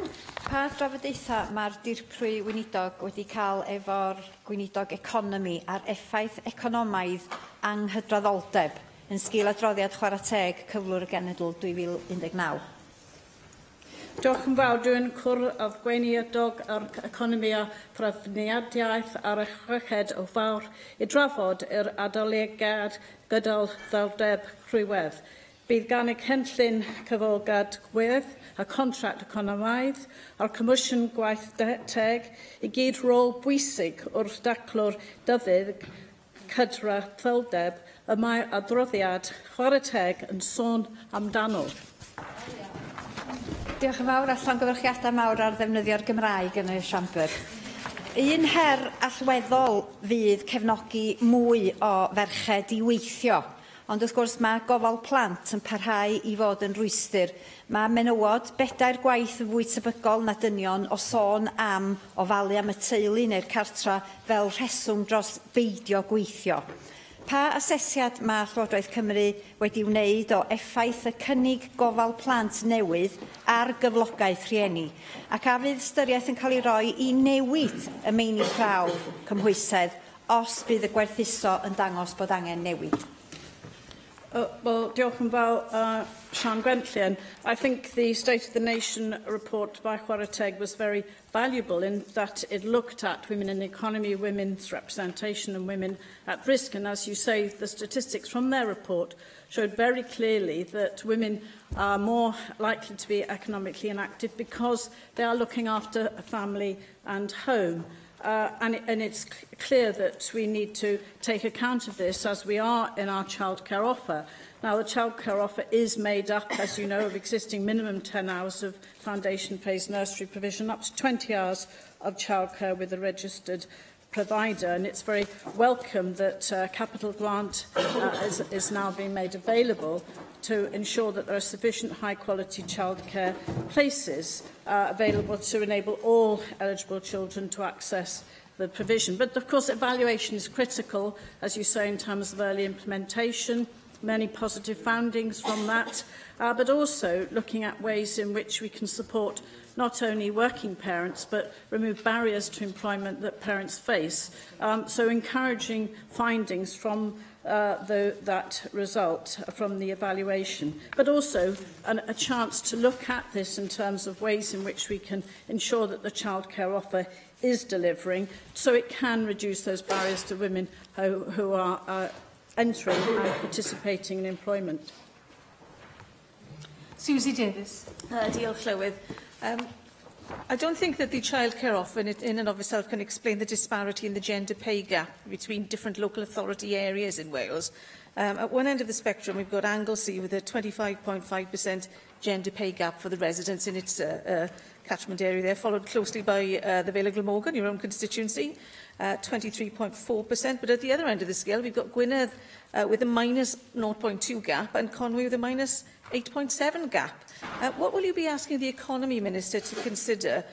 Pa drafodaethau mae'r dirprwy weinidog wedi cael efo'r gweinidog economi a'r effaith economaidd anghydraddoldeb yn sgil adroddiad chwarae teg cyflwr y genedl 2019? Diolch yn fawr. Dwi'n cwrdd â'r gweinidog ar economi a thrafniadiaeth ar ychweched o fawr i drafod yr adolygiad gydol ddeldeb rhywedd. Bydd gan y cynllun cyfolgad gwydd, a contract economaidd, a'r Comisiwn Gwaith Teg i gyd rôl bwysig wrth daclo'r dyddydd cydra ddeldeb y mae adroddiad chwarae teg yn sôn amdano. Diolch yn fawr a llongyfarchiadau mawr ar ddefnyddio'r Gymraeg yn y siambr. Un her allweddol fydd cefnogi mwy o ferched i weithio, ond wrth gwrs mae gofal plant yn parhau i fod yn rwystyr. Mae menywod 4 gwaith yn fwy tebygol na dynion o sôn am ofalu am y teulu neu'r cartra fel rheswm dros beidio gweithio. Pa asesiad mae Llywodraeth Cymru wedi wneud o effaith y cynnig gofal plant newydd ar gyflogaeth rhieni, ac a fydd ystyriaeth yn cael ei roi i newid y meini prawf cymhwysedd os bydd y gwerthuso yn dangos bod angen newid? Well, diolch yn fawr, Sian Gwenllian. I think the State of the Nation report by Chwarae was very valuable in that it looked at women in the economy, women's representation and women at risk. And as you say, the statistics from their report showed very clearly that women are more likely to be economically inactive because they are looking after a family and home. And it's clear that we need to take account of this as we are in our childcare offer. Now, the childcare offer is made up, as you know, of existing minimum 10 hours of foundation phase nursery provision, up to 20 hours of childcare with a registered provider, and it's very welcome that capital grant is now being made available to ensure that there are sufficient high-quality childcare places available to enable all eligible children to access the provision. But, of course, evaluation is critical, as you say, in terms of early implementation, many positive findings from that, but also looking at ways in which we can support not only working parents, but remove barriers to employment that parents face. So encouraging findings from that result from the evaluation, but also a chance to look at this in terms of ways in which we can ensure that the childcare offer is delivering, so it can reduce those barriers to women who are entering and participating in employment. Susie Davis. Diolch, Llywydd. I don't think that the childcare offer in and of itself can explain the disparity in the gender pay gap between different local authority areas in Wales. At one end of the spectrum, we've got Anglesey with a 25.5% gender pay gap for the residents in its catchment area there, followed closely by the Vale of Glamorgan, your own constituency, 23.4%. But at the other end of the scale, we've got Gwynedd with a minus 0.2 gap and Conwy with a minus 8.7 gap. What will you be asking the Economy Minister to consider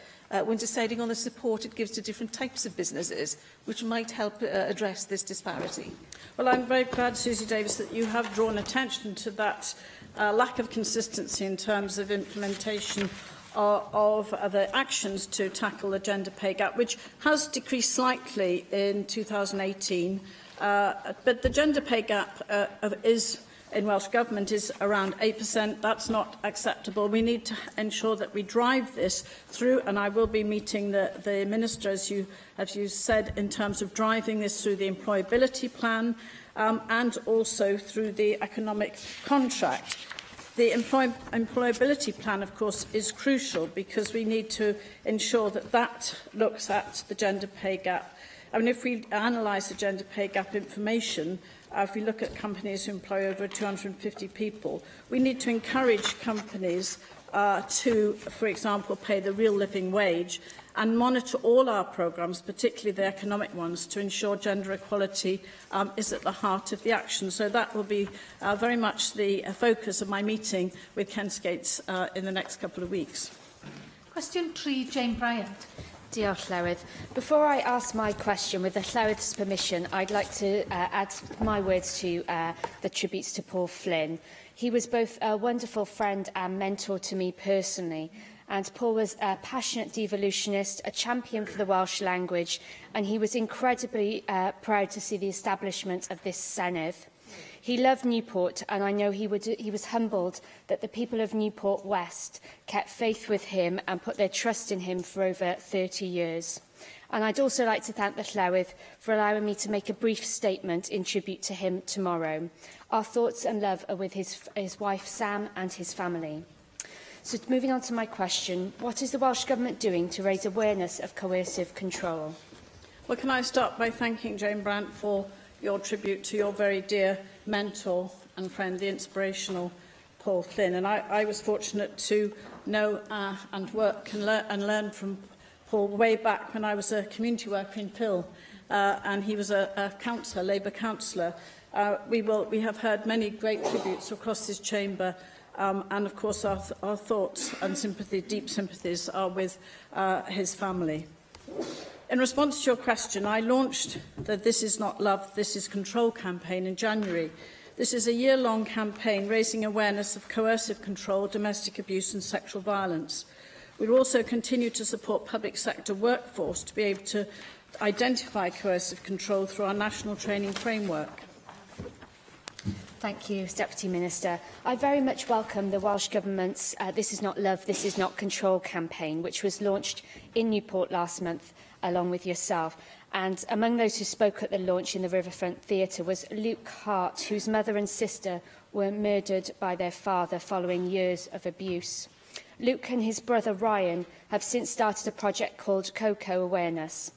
when deciding on the support it gives to different types of businesses, which might help address this disparity? Well, I'm very glad, Susie Davis, that you have drawn attention to that lack of consistency in terms of implementation of the actions to tackle the gender pay gap, which has decreased slightly in 2018. But the gender pay gap in Welsh Government is around 8%. That's not acceptable. We need to ensure that we drive this through, and I will be meeting the Minister, as you said, in terms of driving this through the employability plan and also through the economic contract. The employability plan, of course, is crucial because we need to ensure that that looks at the gender pay gap. I mean, if we analyse the gender pay gap information, if we look at companies who employ over 250 people, we need to encourage companies to, for example, pay the real living wage and monitor all our programmes, particularly the economic ones, to ensure gender equality is at the heart of the action. So that will be very much the focus of my meeting with Kensgates in the next couple of weeks. Question 3, Jane Bryant. Diolch, Llywydd. Before I ask my question, with the Llywydd's permission, I'd like to add my words to the tributes to Paul Flynn. He was both a wonderful friend and mentor to me personally, and Paul was a passionate devolutionist, a champion for the Welsh language, and he was incredibly proud to see the establishment of this Senedd. He loved Newport, and I know he was humbled that the people of Newport West kept faith with him and put their trust in him for over 30 years. And I'd also like to thank the Llywydd for allowing me to make a brief statement in tribute to him tomorrow. Our thoughts and love are with his wife Sam and his family. So moving on to my question, what is the Welsh Government doing to raise awareness of coercive control? Well, can I start by thanking Jane Brandt for your tribute to your very dear mentor and friend, the inspirational Paul Flynn. And I was fortunate to know and work and learn from Paul way back when I was a community worker in Pill, and he was a councillor, Labour councillor. We have heard many great tributes across this chamber, and of course our thoughts and sympathy, deep sympathies, are with his family. In response to your question, I launched the This Is Not Love, This Is Control campaign in January. This is a year-long campaign raising awareness of coercive control, domestic abuse and sexual violence. We will also continue to support public sector workforce to be able to identify coercive control through our national training framework. Thank you, Deputy Minister. I very much welcome the Welsh Government's This Is Not Love, This Is Not Control campaign, which was launched in Newport last month, along with yourself. And among those who spoke at the launch in the Riverfront Theatre was Luke Hart, whose mother and sister were murdered by their father following years of abuse. Luke and his brother Ryan have since started a project called Coco Awareness.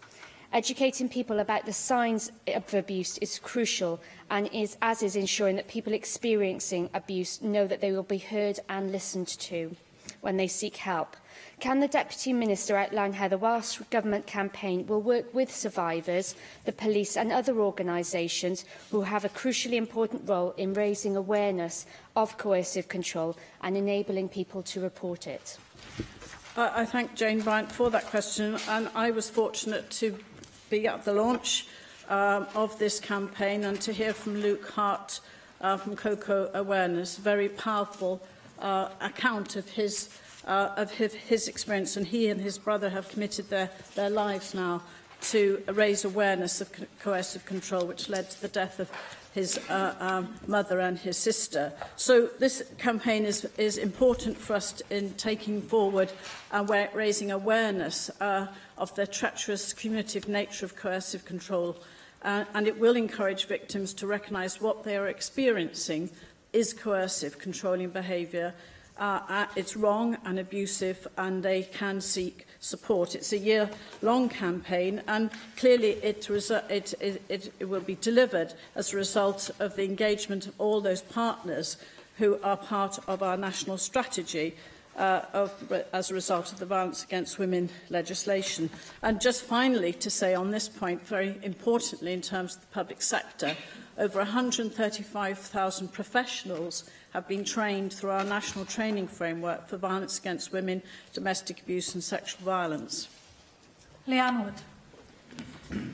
Educating people about the signs of abuse is crucial, and as is ensuring that people experiencing abuse know that they will be heard and listened to when they seek help. Can the Deputy Minister outline how the Welsh Government campaign will work with survivors, the police and other organisations who have a crucially important role in raising awareness of coercive control and enabling people to report it? I thank Jane Bryant for that question, and I was fortunate to be at the launch of this campaign and to hear from Luke Hart from Coco Awareness, very powerful account of his experience, and he and his brother have committed their lives now to raise awareness of coercive control, which led to the death of his mother and his sister. So this campaign is important for us in taking forward and raising awareness of the treacherous cumulative nature of coercive control, and it will encourage victims to recognise what they are experiencing is coercive, controlling behaviour. It's wrong and abusive, and they can seek support. It's a year-long campaign, and clearly it will be delivered as a result of the engagement of all those partners who are part of our national strategy as a result of the Violence Against Women legislation. And just finally to say on this point, very importantly in terms of the public sector, over 135,000 professionals have been trained through our national training framework for violence against women, domestic abuse and sexual violence. Leanne Wood.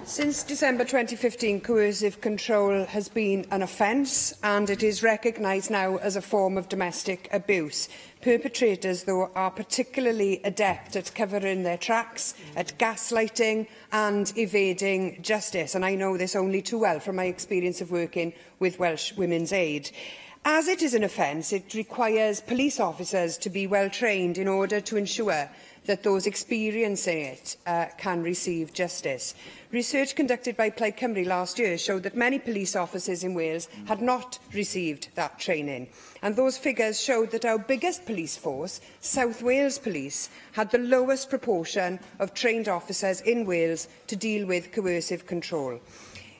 Since December 2015, coercive control has been an offence, and it is recognised now as a form of domestic abuse. Perpetrators, though, are particularly adept at covering their tracks, at gaslighting and evading justice, and I know this only too well from my experience of working with Welsh Women's Aid. As it is an offence, it requires police officers to be well trained in order to ensure that those experiencing it can receive justice. Research conducted by Plaid Cymru last year showed that many police officers in Wales had not received that training. And those figures showed that our biggest police force, South Wales Police, had the lowest proportion of trained officers in Wales to deal with coercive control.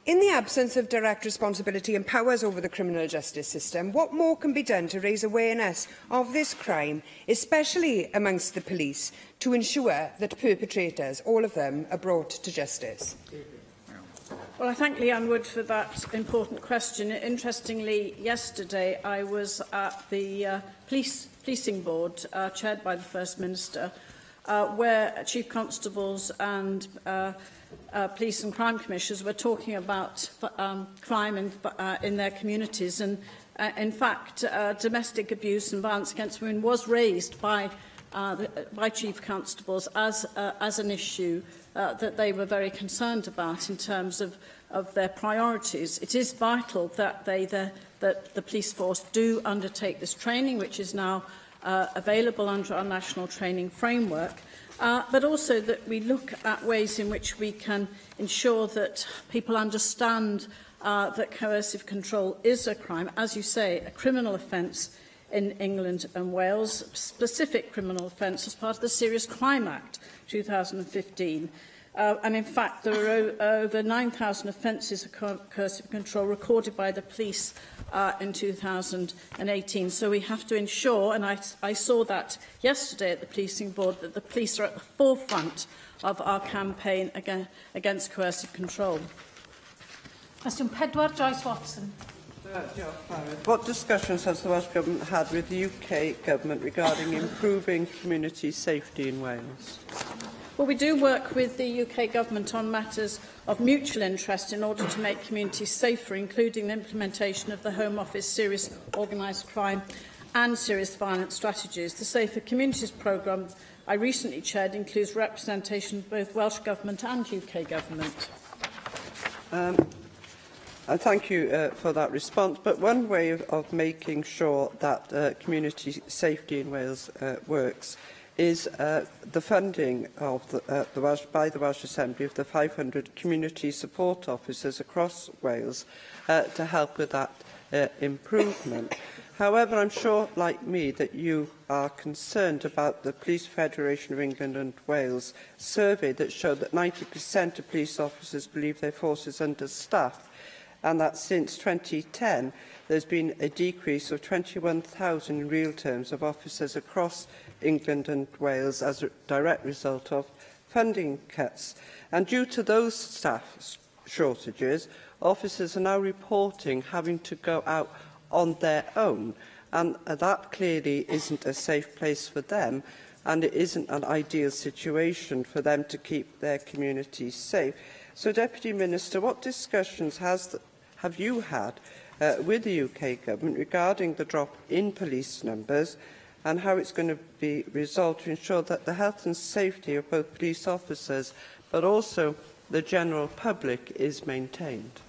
In the absence of direct responsibility and powers over the criminal justice system, what more can be done to raise awareness of this crime, especially amongst the police, to ensure that perpetrators, all of them, are brought to justice? Well, I thank Leanne Wood for that important question. Interestingly, yesterday I was at the policing board, chaired by the First Minister, where Chief Constables and police and crime commissioners were talking about crime in their communities. And in fact, domestic abuse and violence against women was raised by Chief Constables as an issue that they were very concerned about in terms of their priorities. It is vital that that the police force do undertake this training, which is now available under our national training framework, but also that we look at ways in which we can ensure that people understand that coercive control is a crime, as you say, a criminal offence in England and Wales, specific criminal offence as part of the Serious Crime Act 2015. And in fact, there are over 9,000 offences of coercive control recorded by the police in 2018. So we have to ensure, and I saw that yesterday at the policing board, that the police are at the forefront of our campaign against coercive control. Question 4, Joyce Watson. What discussions has the Welsh Government had with the UK Government regarding improving community safety in Wales? Well, we do work with the UK Government on matters of mutual interest in order to make communities safer, including the implementation of the Home Office Serious Organised Crime and Serious Violence Strategies. The Safer Communities programme I recently chaired includes representation of both Welsh Government and UK Government. And thank you for that response. But one way of making sure that community safety in Wales works is the funding of by the Welsh Assembly of the 500 community support officers across Wales to help with that improvement. However, I'm sure, like me, that you are concerned about the Police Federation of England and Wales survey that showed that 90% of police officers believe their force is understaffed, and that since 2010 there's been a decrease of 21,000 in real terms of officers across England and Wales as a direct result of funding cuts. And due to those staff shortages, officers are now reporting having to go out on their own, and that clearly isn't a safe place for them, and it isn't an ideal situation for them to keep their communities safe. So, Deputy Minister, what discussions have you had with the UK Government regarding the drop in police numbers, and how it's going to be resolved to ensure that the health and safety of both police officers but also the general public is maintained?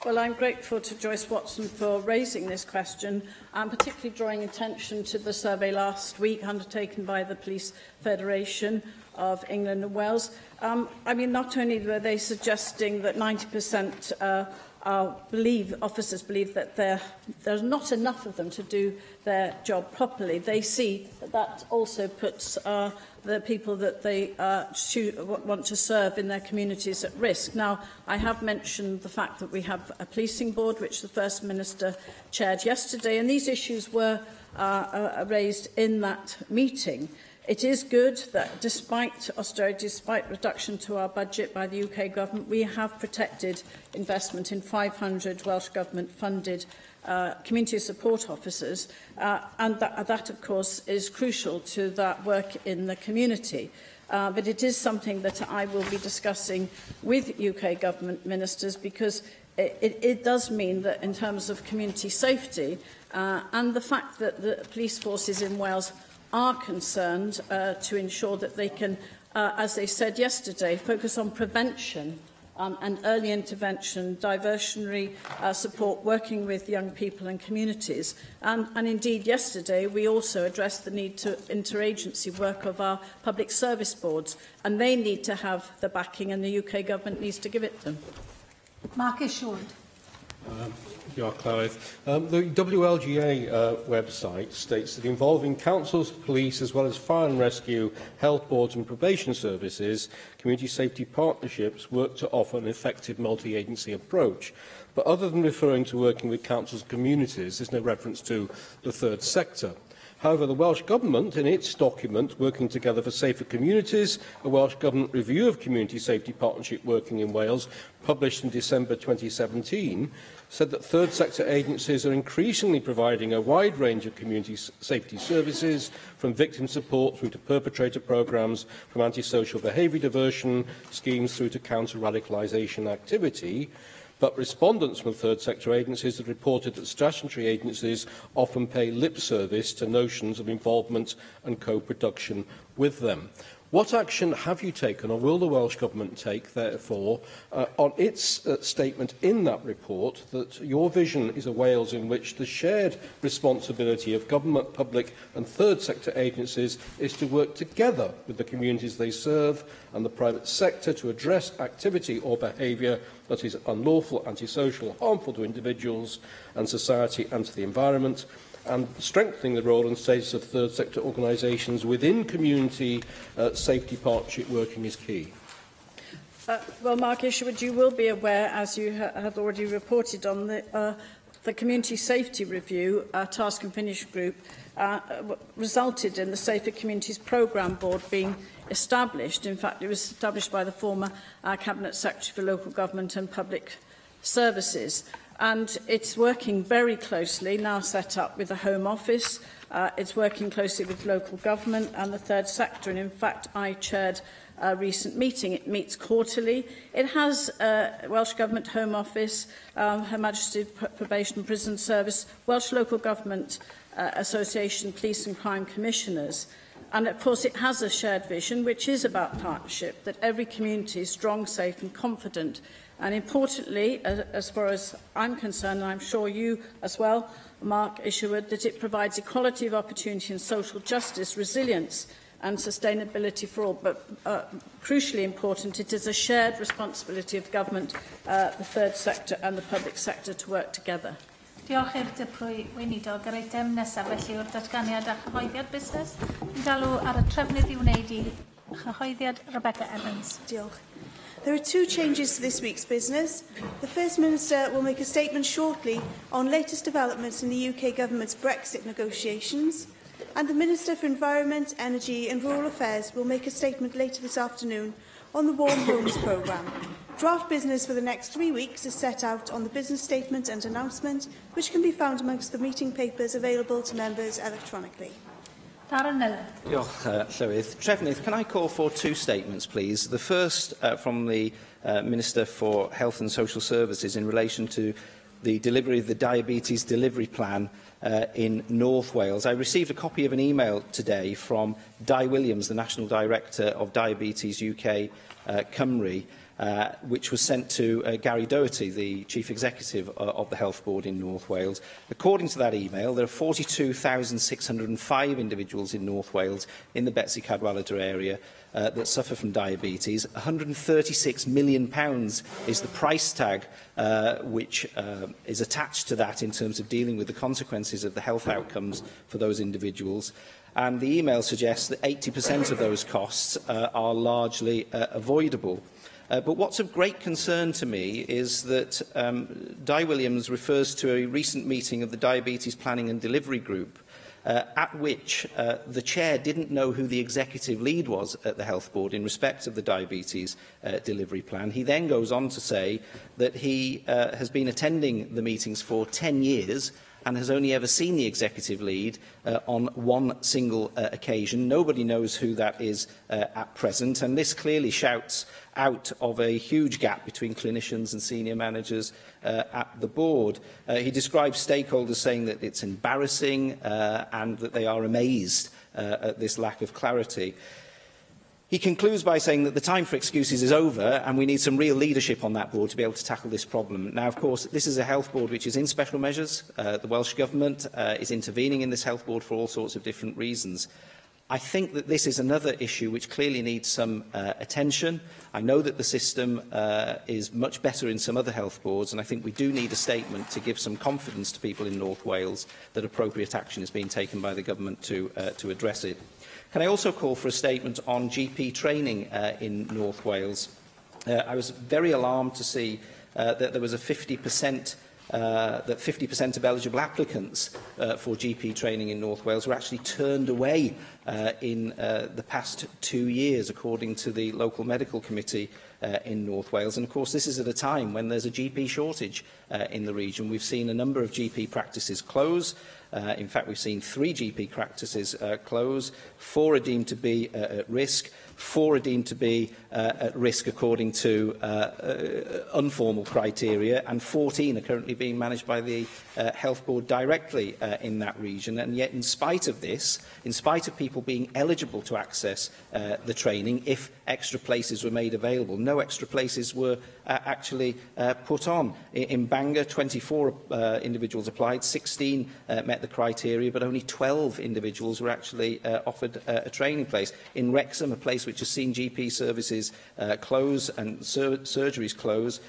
Well, I'm grateful to Joyce Watson for raising this question, and particularly drawing attention to the survey last week undertaken by the Police Federation of England and Wales. I mean, not only were they suggesting that 90% officers believe that there's not enough of them to do their job properly, they see that also puts the people that they want to serve in their communities at risk. Now, I have mentioned the fact that we have a policing board, which the First Minister chaired yesterday, and these issues were raised in that meeting. It is good that despite austerity, despite reduction to our budget by the UK Government, we have protected investment in 500 Welsh Government-funded community support officers, and that, of course, is crucial to that work in the community. But it is something that I will be discussing with UK Government ministers, because it does mean that in terms of community safety and the fact that the police forces in Wales are concerned to ensure that they can, as they said yesterday, focus on prevention and early intervention, diversionary support, working with young people and communities. And indeed, yesterday, we also addressed the need to interagency work of our public service boards, and they need to have the backing, and the UK Government needs to give it them. Marcus Short. The WLGA website states that involving councils, police, as well as fire and rescue, health boards and probation services, community safety partnerships work to offer an effective multi-agency approach. But other than referring to working with councils and communities, there's no reference to the third sector. However, the Welsh Government, in its document, Working Together for Safer Communities, a Welsh Government review of community safety partnership working in Wales, published in December 2017, said that third sector agencies are increasingly providing a wide range of community safety services, from victim support through to perpetrator programmes, from antisocial behaviour diversion schemes through to counter-radicalisation activity. But respondents from third sector agencies have reported that statutory agencies often pay lip service to notions of involvement and co-production with them. What action have you taken, or will the Welsh Government take, therefore, on its statement in that report that your vision is a Wales in which the shared responsibility of government, public and third sector agencies is to work together with the communities they serve and the private sector to address activity or behaviour that is unlawful, antisocial, harmful to individuals and society and to the environment, and strengthening the role and status of third sector organisations within community safety partnership working is key? Well, Mark Isherwood, you will be aware, as you have already reported on, the Community Safety Review Task and Finish Group resulted in the Safer Communities Programme Board being established. In fact, it was established by the former Cabinet Secretary for Local Government and Public Services. And it's working very closely, now set up with the Home Office. It's working closely with local government and the third sector. And in fact, I chaired a recent meeting. It meets quarterly. It has Welsh Government Home Office, Her Majesty's Probation and Prison Service, Welsh Local Government Association, Police and Crime Commissioners. And of course it has a shared vision, which is about partnership, that every community is strong, safe and confident. And importantly, as far as I'm concerned, and I'm sure you as well, Mark Isherwood, that it provides equality of opportunity and social justice, resilience and sustainability for all. But crucially important, it is a shared responsibility of government, the third sector and the public sector to work together. Diolch i'r Dyprwy Weinidog. Yr eitem nesaf felly yw'r datganiad a chyhoeddiad busnes. Yn galw ar y trefnydd i wneud i chyhoeddiad Rebecca Evans. Diolch. There are two changes to this week's business. The First Minister will make a statement shortly on latest developments in the UK Government's Brexit negotiations, and the Minister for Environment, Energy and Rural Affairs will make a statement later this afternoon on the Warm Homes programme. Draft business for the next 3 weeks is set out on the business statement and announcement, which can be found amongst the meeting papers available to members electronically. Darren Miller. Diolch, Llywydd. Trefnydd, can I call for two statements, please? The first from the Minister for Health and Social Services in relation to the delivery of the Diabetes Delivery Plan in North Wales. I received a copy of an email today from Di Williams, the National Director of Diabetes UK Cymru, which was sent to Gary Doherty, the Chief Executive of the Health Board in North Wales. According to that email, there are 42,605 individuals in North Wales in the Betsy Cadwaladr area that suffer from diabetes. £136 million is the price tag which is attached to that in terms of dealing with the consequences of the health outcomes for those individuals. And the email suggests that 80% of those costs are largely avoidable. But what's of great concern to me is that Di Williams refers to a recent meeting of the Diabetes Planning and Delivery Group, at which the chair didn't know who the executive lead was at the Health Board in respect of the Diabetes Delivery Plan. He then goes on to say that he has been attending the meetings for 10 years and has only ever seen the executive lead on one single occasion. Nobody knows who that is at present, and this clearly shouts out of a huge gap between clinicians and senior managers at the board. He describes stakeholders saying that it's embarrassing and that they are amazed at this lack of clarity. He concludes by saying that the time for excuses is over and we need some real leadership on that board to be able to tackle this problem. Now, of course, this is a health board which is in special measures. The Welsh Government is intervening in this health board for all sorts of different reasons. I think that this is another issue which clearly needs some attention. I know that the system is much better in some other health boards, and I think we do need a statement to give some confidence to people in North Wales that appropriate action is being taken by the government to address it. Can I also call for a statement on GP training in North Wales? I was very alarmed to see that there was a 50% that 50% of eligible applicants for GP training in North Wales were actually turned away in the past 2 years, according to the local medical committee in North Wales. And of course, this is at a time when there's a GP shortage in the region. We've seen a number of GP practices close. In fact, we've seen 3 GP practices close. 4 are deemed to be at risk. 4 are deemed to be at risk according to informal criteria, and 14 are currently being managed by the Health Board directly in that region. And yet, in spite of this, in spite of people being eligible to access the training, if extra places were made available, no extra places were actually put on. In Bangor, 24 individuals applied, 16 met the criteria, but only 12 individuals were actually offered a training place. In Wrexham, a place which has seen GP services close and surgeries close,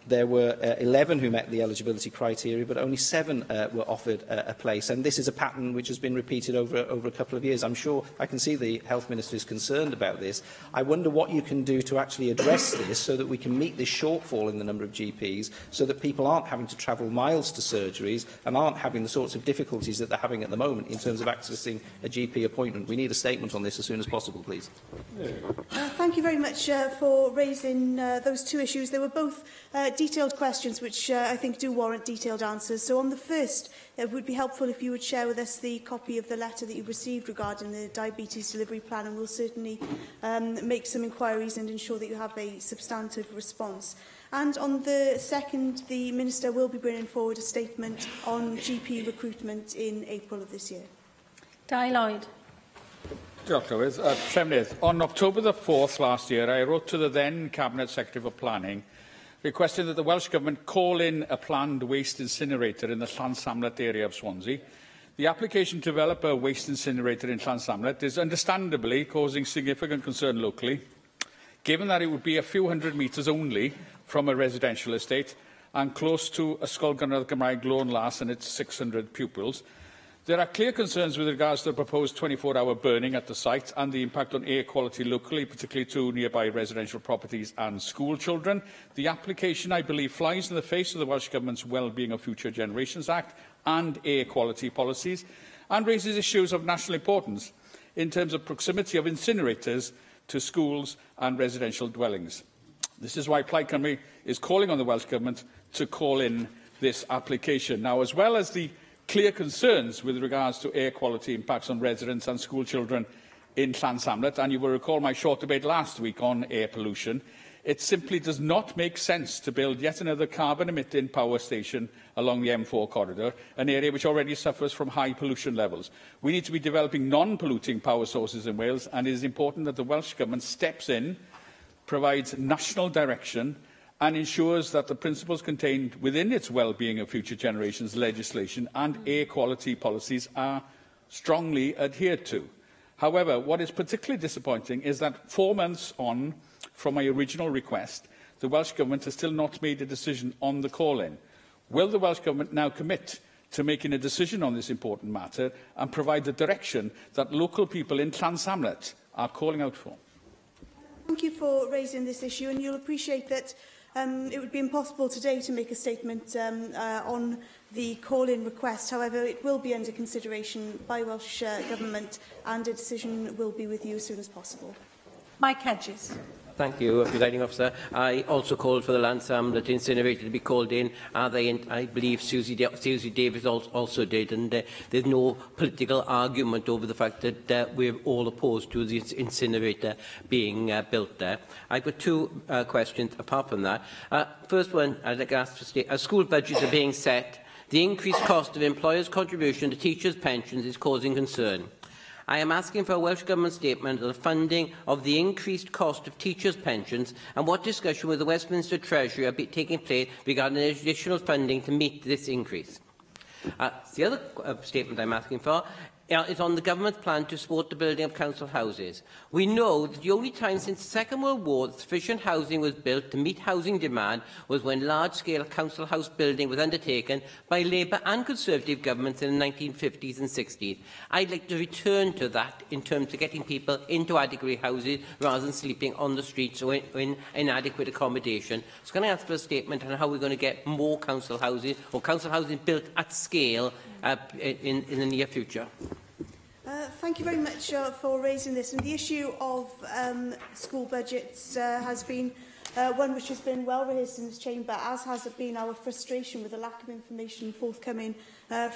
there were 11 who met the eligibility criteria, but only 7 were offered a place. And this is a pattern which has been repeated over a couple of years. I'm sure I can see the Health Minister is concerned about this. I wonder what you can do to actually address this so that we can meet this shortfall in the number of GPs, so that people aren't having to travel miles to surgeries and aren't having the sorts of difficulties that they're having at the moment in terms of accessing a GP appointment. We need a statement on this as soon as possible, please. Thank you very much for raising those 2 issues. They were both detailed questions which I think do warrant detailed answers. So on the first, it would be helpful if you would share with us the copy of the letter that you received regarding the Diabetes Delivery Plan, and we'll certainly make some inquiries and ensure that you have a substantive response. And on the second, the Minister will be bringing forward a statement on GP recruitment in April of this year. Di Lloyd. Diolch, Llywydd. Trefnydd, on October the 4th last year, I wrote to the then Cabinet Secretary for Planning requesting that the Welsh Government call in a planned waste incinerator in the Llansamlet area of Swansea. The application to develop a waste incinerator in Llansamlet is understandably causing significant concern locally, given that it would be a few hundred metres only from a residential estate and close to Ysgol Gynradd Gymraeg Lôn Las and its 600 pupils. There are clear concerns with regards to the proposed 24-hour burning at the site and the impact on air quality locally, particularly to nearby residential properties and school children. The application, I believe, flies in the face of the Welsh Government's Wellbeing of Future Generations Act and air quality policies, and raises issues of national importance in terms of proximity of incinerators to schools and residential dwellings. This is why Plaid Cymru is calling on the Welsh Government to call in this application. Now, as well as the clear concerns with regards to air quality impacts on residents and school children in Llansamlet, and you will recall my short debate last week on air pollution, it simply does not make sense to build yet another carbon-emitting power station along the M4 corridor, an area which already suffers from high pollution levels. We need to be developing non-polluting power sources in Wales, and it is important that the Welsh Government steps in, provides national direction, and ensures that the principles contained within its Wellbeing of Future Generations legislation and air quality policies are strongly adhered to. However, what is particularly disappointing is that 4 months on from my original request, the Welsh Government has still not made a decision on the call-in. Will the Welsh Government now commit to making a decision on this important matter and provide the direction that local people in Llansamlet are calling out for? Thank you for raising this issue, and you'll appreciate that it would be impossible today to make a statement on the call-in request. However, it will be under consideration by Welsh Government, and a decision will be with you as soon as possible. Mike Hedges. Thank you, Presiding Officer. I also called for the Llansamlet incinerator to be called in, I believe Susie Davis also did, and there's no political argument over the fact that we're all opposed to the incinerator being built there. I've got two questions apart from that. First one, I'd like to ask for as school budgets are being set, the increased cost of employers' contribution to teachers' pensions is causing concern. I am asking for a Welsh Government statement on the funding of the increased cost of teachers' pensions and what discussion with the Westminster Treasury are taking place regarding additional funding to meet this increase. The other statement I am asking for is on the Government's plan to support the building of council houses. We know that the only time since the Second World War that sufficient housing was built to meet housing demand was when large-scale council house building was undertaken by Labour and Conservative governments in the 1950s and 60s. I'd like to return to that in terms of getting people into adequate houses rather than sleeping on the streets or in inadequate accommodation. So can I ask for a statement on how we're going to get more council houses or council houses built at scale in the near future? Thank you very much for raising this. And the issue of school budgets has been one which has been well rehearsed in this chamber, as has been our frustration with the lack of information forthcoming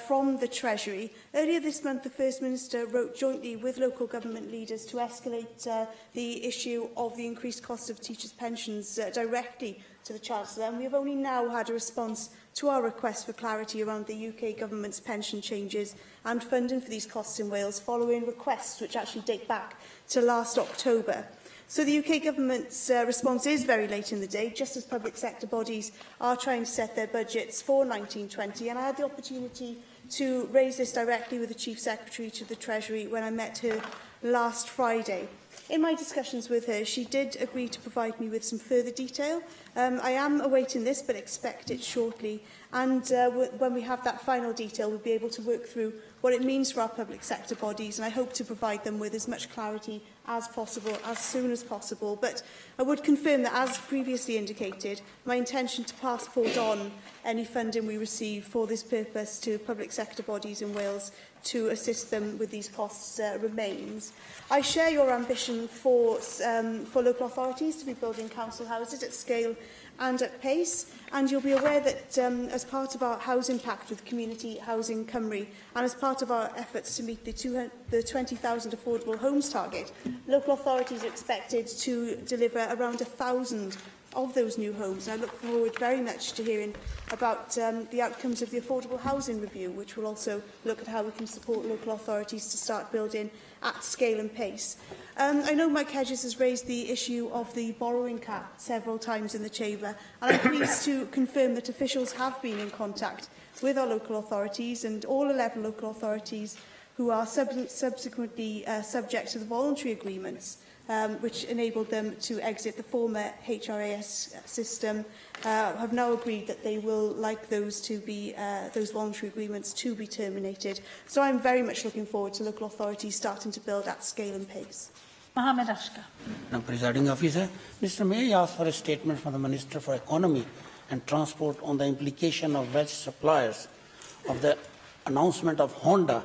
from the Treasury. Earlier this month, the First Minister wrote jointly with local government leaders to escalate the issue of the increased cost of teachers' pensions directly to the Chancellor, and we have only now had a response to our request for clarity around the UK Government's pension changes and funding for these costs in Wales, following requests which actually date back to last October. So the UK Government's response is very late in the day, just as public sector bodies are trying to set their budgets for 1920, and I had the opportunity to raise this directly with the Chief Secretary to the Treasury when I met her last Friday. In my discussions with her, she did agree to provide me with some further detail. I am awaiting this, but expect it shortly. And when we have that final detail, we'll be able to work through what it means for our public sector bodies, and I hope to provide them with as much clarity as possible, as soon as possible. But I would confirm that, as previously indicated, my intention to pass forward on any funding we receive for this purpose to public sector bodies in Wales to assist them with these costs remains. I share your ambition for local authorities to be building council houses at scale and at pace, and you'll be aware that as part of our housing pact with Community Housing Cymru and as part of our efforts to meet the 20,000 affordable homes target, local authorities are expected to deliver around 1,000 of those new homes. And I look forward very much to hearing about the outcomes of the Affordable Housing Review, which will also look at how we can support local authorities to start building at scale and pace. I know Mike Hedges has raised the issue of the borrowing cap several times in the Chamber, and I'm pleased to confirm that officials have been in contact with our local authorities, and all 11 local authorities who are subsequently subject to the voluntary agreements which enabled them to exit the former HRAS system, have now agreed that they will like those voluntary agreements to be terminated. So I'm very much looking forward to local authorities starting to build at scale and pace. Mohamed Ashka. Presiding Officer, Mr. May asked for a statement from the Minister for Economy and Transport on the implication of Welsh suppliers of the announcement of Honda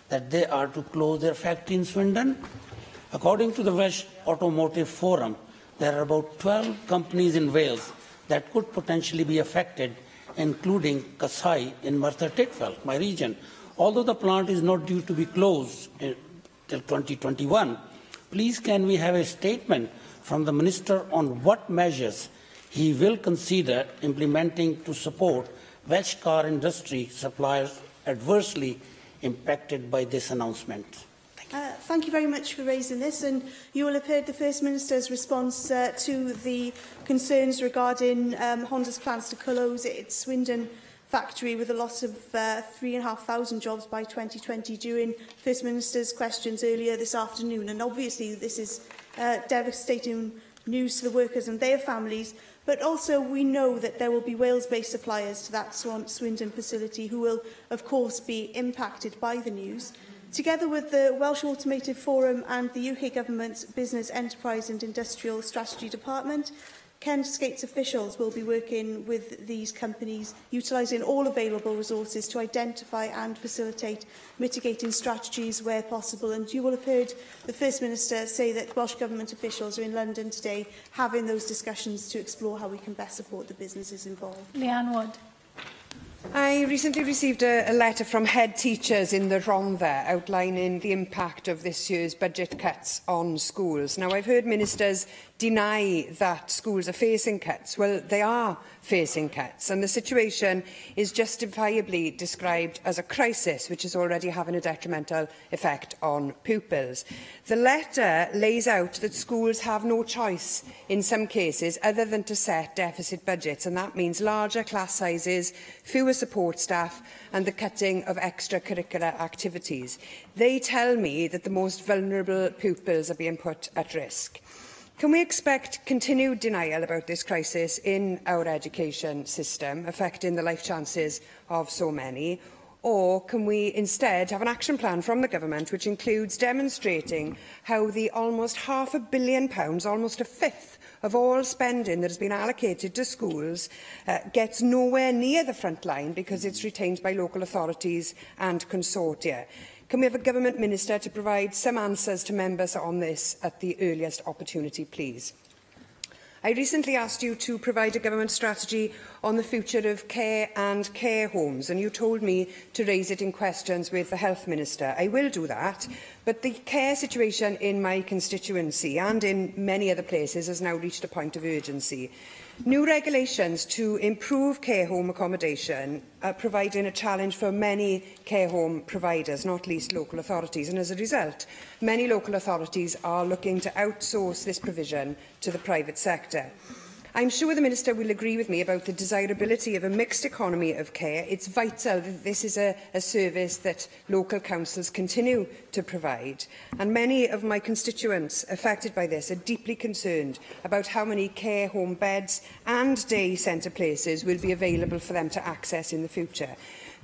that they are to close their factory in Swindon. According to the Welsh Automotive Forum, there are about 12 companies in Wales that could potentially be affected, including Kasai in Merthyr Tydfil, my region. Although the plant is not due to be closed till 2021, please can we have a statement from the Minister on what measures he will consider implementing to support Welsh car industry suppliers adversely impacted by this announcement? Thank you very much for raising this, and you will have heard the First Minister's response to the concerns regarding Honda's plans to close its Swindon factory with a loss of 3,500 jobs by 2020 during First Minister's questions earlier this afternoon. And obviously this is devastating news for the workers and their families, but also we know that there will be Wales-based suppliers to that Swindon facility who will, of course, be impacted by the news. Together with the Welsh Automotive Forum and the UK Government's Business, Enterprise and Industrial Strategy Department, Ken Skates officials will be working with these companies, utilising all available resources to identify and facilitate mitigating strategies where possible. And you will have heard the First Minister say that Welsh Government officials are in London today having those discussions to explore how we can best support the businesses involved. Leanne Wood. I recently received a letter from head teachers in the Rhondda outlining the impact of this year's budget cuts on schools. Now, I've heard ministers deny that schools are facing cuts. Well, they are facing cuts, and the situation is justifiably described as a crisis, which is already having a detrimental effect on pupils. The letter lays out that schools have no choice in some cases other than to set deficit budgets, and that means larger class sizes, fewer support staff and the cutting of extracurricular activities. They tell me that the most vulnerable pupils are being put at risk. Can we expect continued denial about this crisis in our education system, affecting the life chances of so many? Or can we instead have an action plan from the Government which includes demonstrating how the almost £500 million, almost a fifth of all spending that has been allocated to schools, gets nowhere near the front line because it's retained by local authorities and consortia? Can we have a Government Minister to provide some answers to members on this at the earliest opportunity, please? I recently asked you to provide a Government strategy on the future of care and care homes, and you told me to raise it in questions with the Health Minister. I will do that, but the care situation in my constituency and in many other places has now reached a point of urgency. New regulations to improve care home accommodation are providing a challenge for many care home providers, not least local authorities, and as a result, many local authorities are looking to outsource this provision to the private sector. I'm sure the Minister will agree with me about the desirability of a mixed economy of care. It's vital that this is a service that local councils continue to provide. And many of my constituents affected by this are deeply concerned about how many care home beds and day centre places will be available for them to access in the future.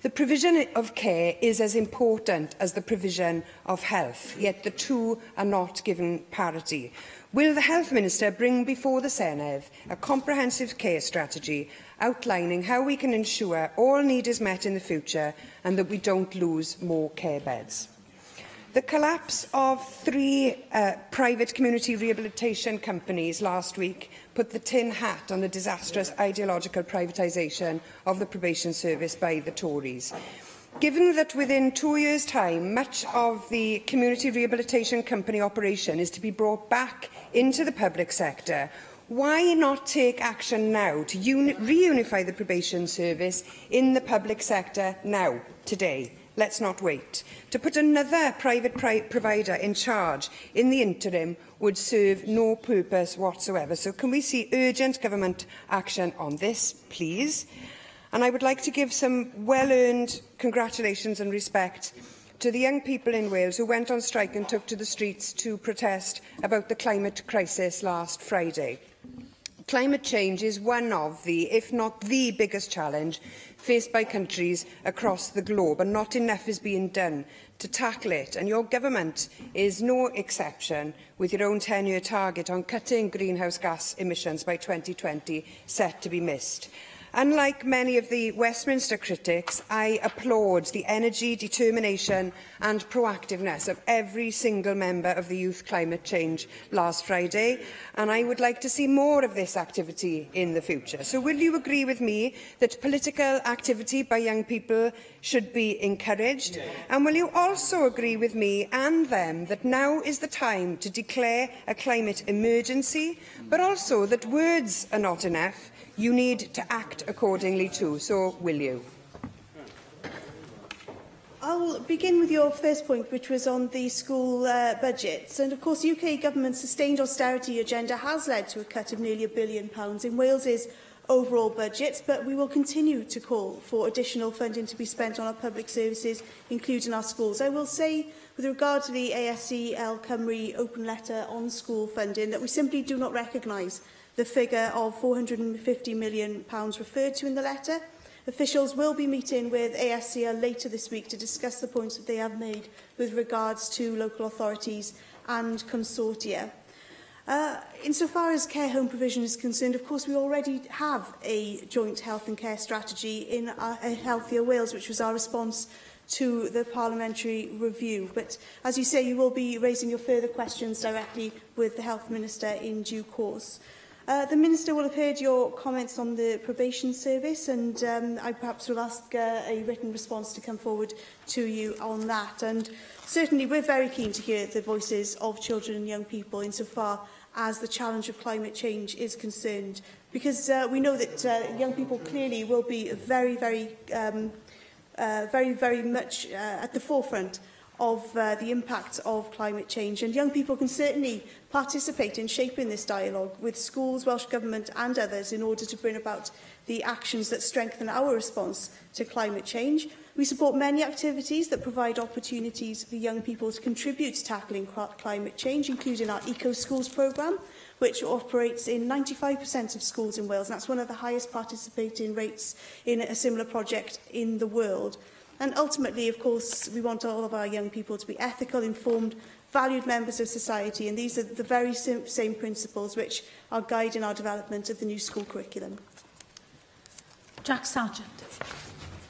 The provision of care is as important as the provision of health, yet the two are not given parity. Will the Health Minister bring before the Senedd a comprehensive care strategy outlining how we can ensure all need is met in the future and that we don't lose more care beds? The collapse of 3 private community rehabilitation companies last week put the tin hat on the disastrous ideological privatisation of the probation service by the Tories. Given that within 2 years' time, much of the community rehabilitation company operation is to be brought back into the public sector, Why not take action now to reunify the probation service in the public sector now, today? Let's not wait. To put another private provider in charge in the interim would serve no purpose whatsoever. So can we see urgent government action on this, please? And I would like to give some well-earned congratulations and respect to the young people in Wales who went on strike and took to the streets to protest about the climate crisis last Friday. Climate change is one of the, if not the biggest challenge faced by countries across the globe, and not enough is being done to tackle it. And your government is no exception, with your own 10-year target on cutting greenhouse gas emissions by 2020 set to be missed. Unlike many of the Westminster critics, I applaud the energy, determination and proactiveness of every single member of the Youth Climate Change last Friday, and I would like to see more of this activity in the future. So will you agree with me that political activity by young people should be encouraged? And will you also agree with me and them that now is the time to declare a climate emergency, but also that words are not enough? You need to act accordingly too, so will you? I'll begin with your first point, which was on the school budgets. And of course, the UK government's sustained austerity agenda has led to a cut of nearly £1 billion in Wales's overall budget, but we will continue to call for additional funding to be spent on our public services, including our schools. I will say, with regard to the ASCL Cymru open letter on school funding, that we simply do not recognise the figure of £450 million referred to in the letter. Officials will be meeting with ASCL later this week to discuss the points that they have made with regards to local authorities and consortia. Insofar as care home provision is concerned, of course, we already have a joint health and care strategy in A Healthier Wales, which was our response to the parliamentary review. But as you say, you will be raising your further questions directly with the Health Minister in due course. The Minister will have heard your comments on the probation service, and I perhaps will ask a written response to come forward to you on that. And certainly we're very keen to hear the voices of children and young people insofar as the challenge of climate change is concerned, because we know that young people clearly will be very much at the forefront of the impact of climate change, and young people can certainly participate in shaping this dialogue with schools, Welsh Government and others in order to bring about the actions that strengthen our response to climate change. We support many activities that provide opportunities for young people to contribute to tackling climate change, including our Eco Schools programme, which operates in 95% of schools in Wales, and that's one of the highest participating rates in a similar project in the world. And ultimately, of course, we want all of our young people to be ethical, informed, valued members of society, and these are the very same principles which are guiding our development of the new school curriculum. Jack Sargent.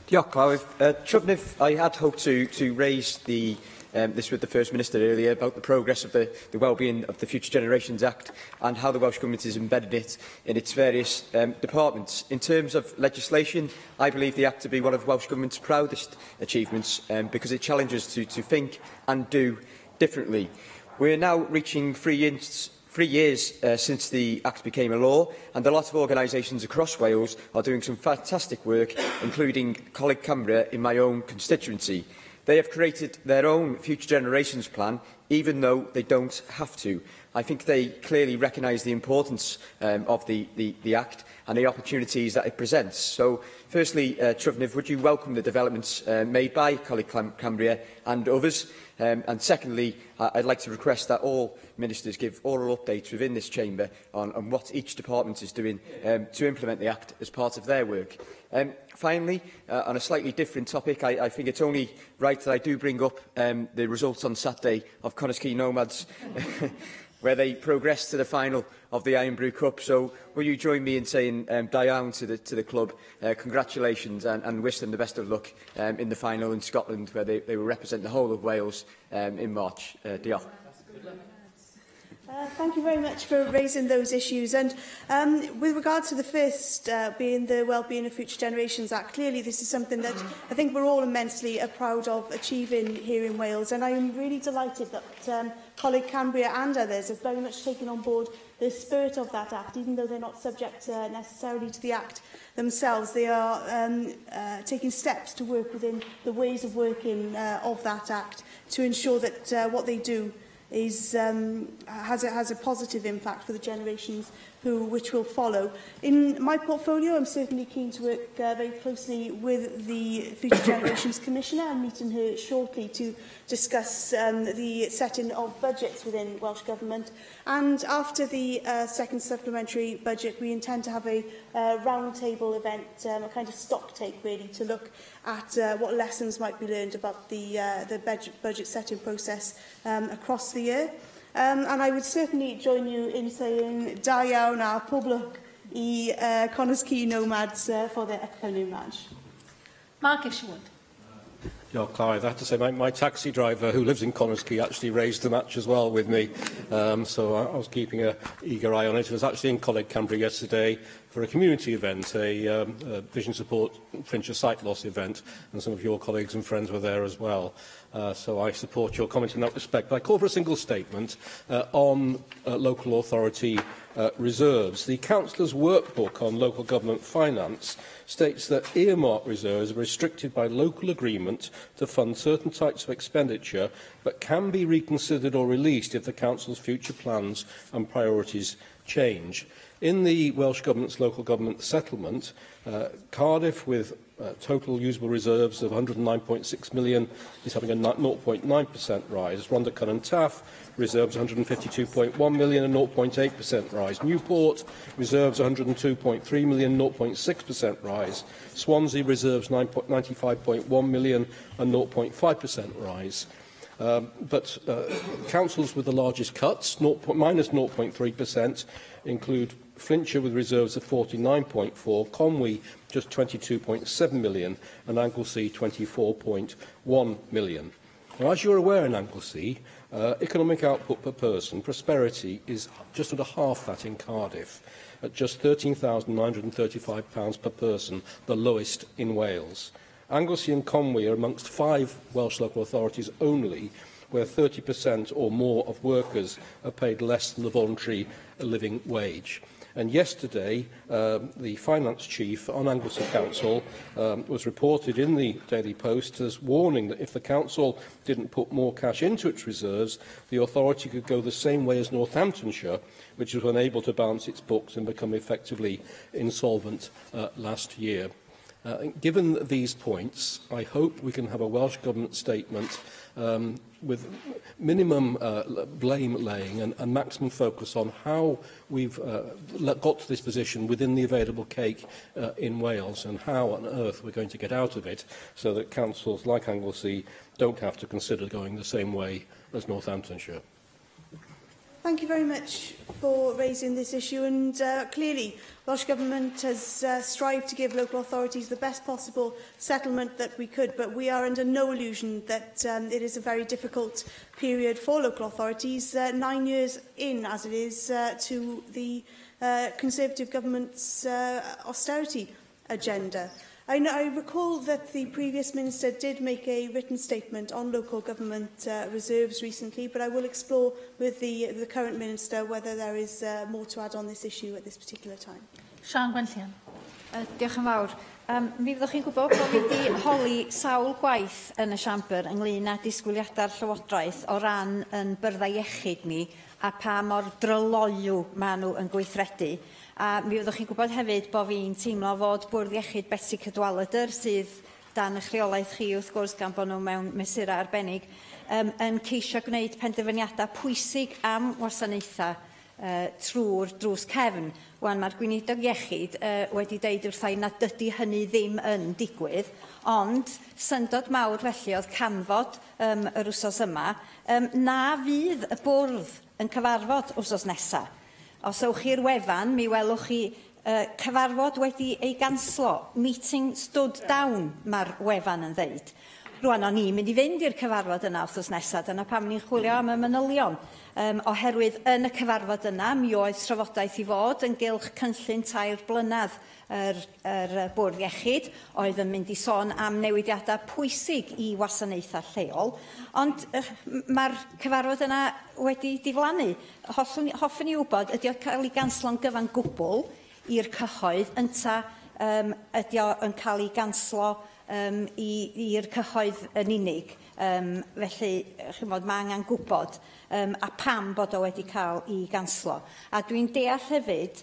Diolch, Clawydd. Tryfnydd, I had hoped to raise this with the First Minister earlier about the progress of the Wellbeing of the Future Generations Act and how the Welsh Government is embedded it in its various departments. In terms of legislation, I believe the Act to be one of Welsh Government's proudest achievements because it challenges to think and do differently. We are now reaching 3 years since the Act became a law, and a lot of organisations across Wales are doing some fantastic work, including Coleg Cymru in my own constituency. They have created their own Future Generations plan, even though they don't have to. I think they clearly recognise the importance of the Act and the opportunities that it presents. So, firstly, Tryfnydd, would you welcome the developments made by Coleg Cymru and others? And secondly, I'd like to request that all ministers give oral updates within this chamber on what each department is doing to implement the Act as part of their work. Finally, on a slightly different topic, I think it's only right that I do bring up the results on Saturday of Connah's Quay Nomads, where they progressed to the final of the Iron Brew Cup. So will you join me in saying Diane to the club, congratulations, and wish them the best of luck in the final in Scotland, where they will represent the whole of Wales in March. Diolch. Thank you very much for raising those issues. And with regard to the first, being the Wellbeing of Future Generations Act, clearly this is something that I think we're all immensely proud of achieving here in Wales. And I am really delighted that colleague Cambria and others have very much taken on board the spirit of that Act, even though they're not subject necessarily to the Act themselves. They are taking steps to work within the ways of working of that Act to ensure that what they do is, has a positive impact for the generations which will follow. In my portfolio, I'm certainly keen to work very closely with the Future Generations Commissioner and meeting her shortly to discuss the setting of budgets within Welsh Government. And after the second supplementary budget, we intend to have a roundtable event, a kind of stock take really, to look at what lessons might be learned about the budget setting process across the year. And I would certainly join you in saying da iawn a pob lwc I Connors Key Nomads for their upcoming match. Mark Isherwood. Yeah, Clive, I have to say my taxi driver who lives in Connors Key actually raised the match as well with me, so I was keeping an eager eye on it. I was actually in Coleg Cambria yesterday for a community event, a vision support Fincher sight loss event, and some of your colleagues and friends were there as well. So I support your comment in that respect. But I call for a single statement on local authority reserves. The Councillor's workbook on local government finance states that earmark reserves are restricted by local agreement to fund certain types of expenditure, but can be reconsidered or released if the Council's future plans and priorities change. In the Welsh Government's local government settlement, Cardiff, with total usable reserves of 109.6 million, is having a 0.9% rise. Rhondda and Taff, reserves 152.1 million, a 0.8% rise. Newport, reserves 102.3 million, 0.6% rise. Swansea, reserves 95.1 million, a 0.5% rise. But councils with the largest cuts, minus 0.3%, include Flintshire with reserves of 49.4, Conwy just 22.7 million, and Anglesey 24.1 million. Now, as you're aware in Anglesey, economic output per person, prosperity, is just under half that in Cardiff, at just £13,935 per person, the lowest in Wales. Anglesey and Conwy are amongst 5 Welsh local authorities only where 30% or more of workers are paid less than the voluntary living wage. And yesterday, the finance chief on Anglesey Council was reported in the Daily Post as warning that if the council didn't put more cash into its reserves, the authority could go the same way as Northamptonshire, which was unable to balance its books and become effectively insolvent last year. Given these points, I hope we can have a Welsh Government statement with minimum blame-laying and maximum focus on how we've got to this position within the available cake in Wales and how on earth we're going to get out of it so that councils like Anglesey don't have to consider going the same way as Northamptonshire. Thank you very much for raising this issue, and clearly Welsh Government has strived to give local authorities the best possible settlement that we could, but we are under no illusion that it is a very difficult period for local authorities, 9 years in as it is to the Conservative Government's austerity agenda. I recall that the previous Minister did make a written statement on local government reserves recently, but I will explore with the current Minister whether there is more to add on this issue at this particular time. Sian Gwenllian. Diolch yn fawr. Mi fyddwch chi'n gwybod bod fi wedi holi sawl gwaith yn y siambr ynglŷn â disgwyliadau'r Llywodraeth o ran yn byrdda iechyd ni a pa mor dryloyw maen nhw yn gweithredu. A mi fyddwch chi'n gwybod hefyd bod fi'n teimlo fod Bwrdd Iechyd Betsi Cadwaladr, sydd dan eich rheolaeth chi wrth gwrs gan bod nhw mewn mesurau arbennig, yn ceisio gwneud penderfyniadau pwysig am wasanaethau trwy'r drws cefn. Wan mae'r gweinidog iechyd wedi deud wrthai nad ydy hynny ddim yn digwydd, ond syndod mawr felly oedd canfod yr wsos yma, na fydd y bwrdd yn cyfarfod wsos nesaf. Os ewch chi'r wefan, mi welwch chi cyfarfod wedi ei ganslo. Meeting stood down, mae'r wefan yn ddeud. Rwan, o'n i'n mynd i fynd i'r cyfarfod yna wrthos nesaf, dyna pam ni'n chwilio am y manylion. Oherwydd yn y cyfarfod yna, mi oedd trafodaeth i fod yn gylch cynllun 3 blynedd yr Bwrdd Iechyd, oedd yn mynd i sôn am newidiadau pwysig i wasanaethau lleol, ond mae'r cyfarfod yna wedi diflannu. Hoffwn i wybod, ydy o'n cael ei ganslo'n gyfan gwbl i'r cyhoedd, ynta ydy o'n cael ei ganslo i'r cyhoedd yn unig. Felly, mae angen gwybod a pam bod o wedi cael ei ganslo. A dwi'n deall hefyd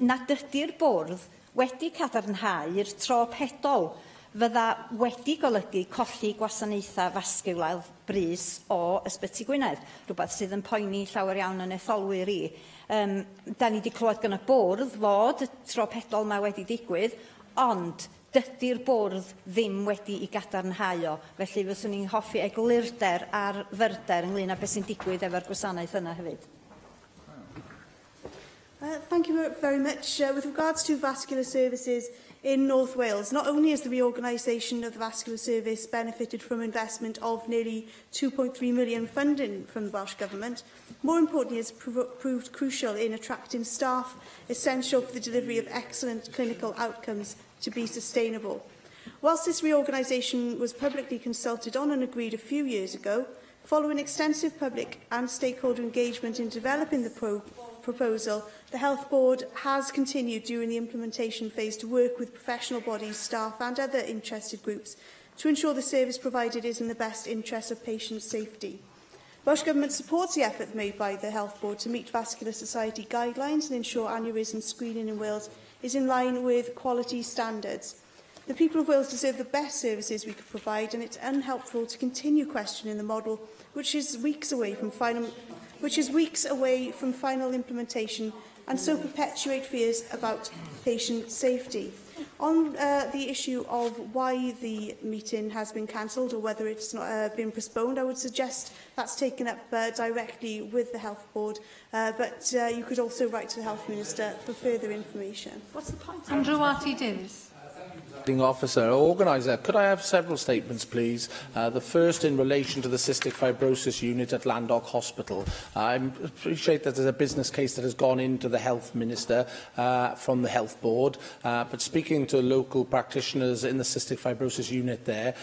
nad ydy'r bwrdd wedi cadarnhau'r tro pedol fydda wedi golygu colli gwasanaethau fasgiwlaidd brys o Ysbyty Gwynedd, rhywbeth sydd yn poeni llawer iawn yn etholwyr i. Da ni wedi clywed gan y bwrdd fod y tro pedol yma wedi digwydd, ond dydy'r bwrdd ddim wedi ei gadarnhau o. Felly fyswn i'n hoffi eglurder a'r fyrder ynglŷn â beth sy'n digwydd efo'r gwasanaeth yna hefyd. Thank you very much. With regards to vascular services in North Wales, not only has the reorganisation of the vascular service benefited from investment of nearly £2.3 million funding from the Welsh Government, more importantly, it has proved crucial in attracting staff essential for the delivery of excellent clinical outcomes to be sustainable. Whilst this reorganisation was publicly consulted on and agreed a few years ago, following extensive public and stakeholder engagement in developing the proposal, the Health Board has continued during the implementation phase to work with professional bodies, staff and other interested groups to ensure the service provided is in the best interest of patient safety. Welsh Government supports the effort made by the Health Board to meet Vascular Society guidelines and ensure aneurysm screening in Wales is in line with quality standards. The people of Wales deserve the best services we could provide, and it's unhelpful to continue questioning the model, which is weeks away from final implementation, and so perpetuate fears about patient safety. On the issue of why the meeting has been cancelled or whether it's not been postponed, I would suggest that's taken up directly with the Health Board, but you could also write to the Health Minister for further information. What's the point? Andrew Watty-Davies. Officer, organiser, could I have several statements, please? The first in relation to the cystic fibrosis unit at Landock Hospital. I appreciate that there's a business case that has gone into the Health Minister from the Health Board, but speaking to local practitioners in the cystic fibrosis unit there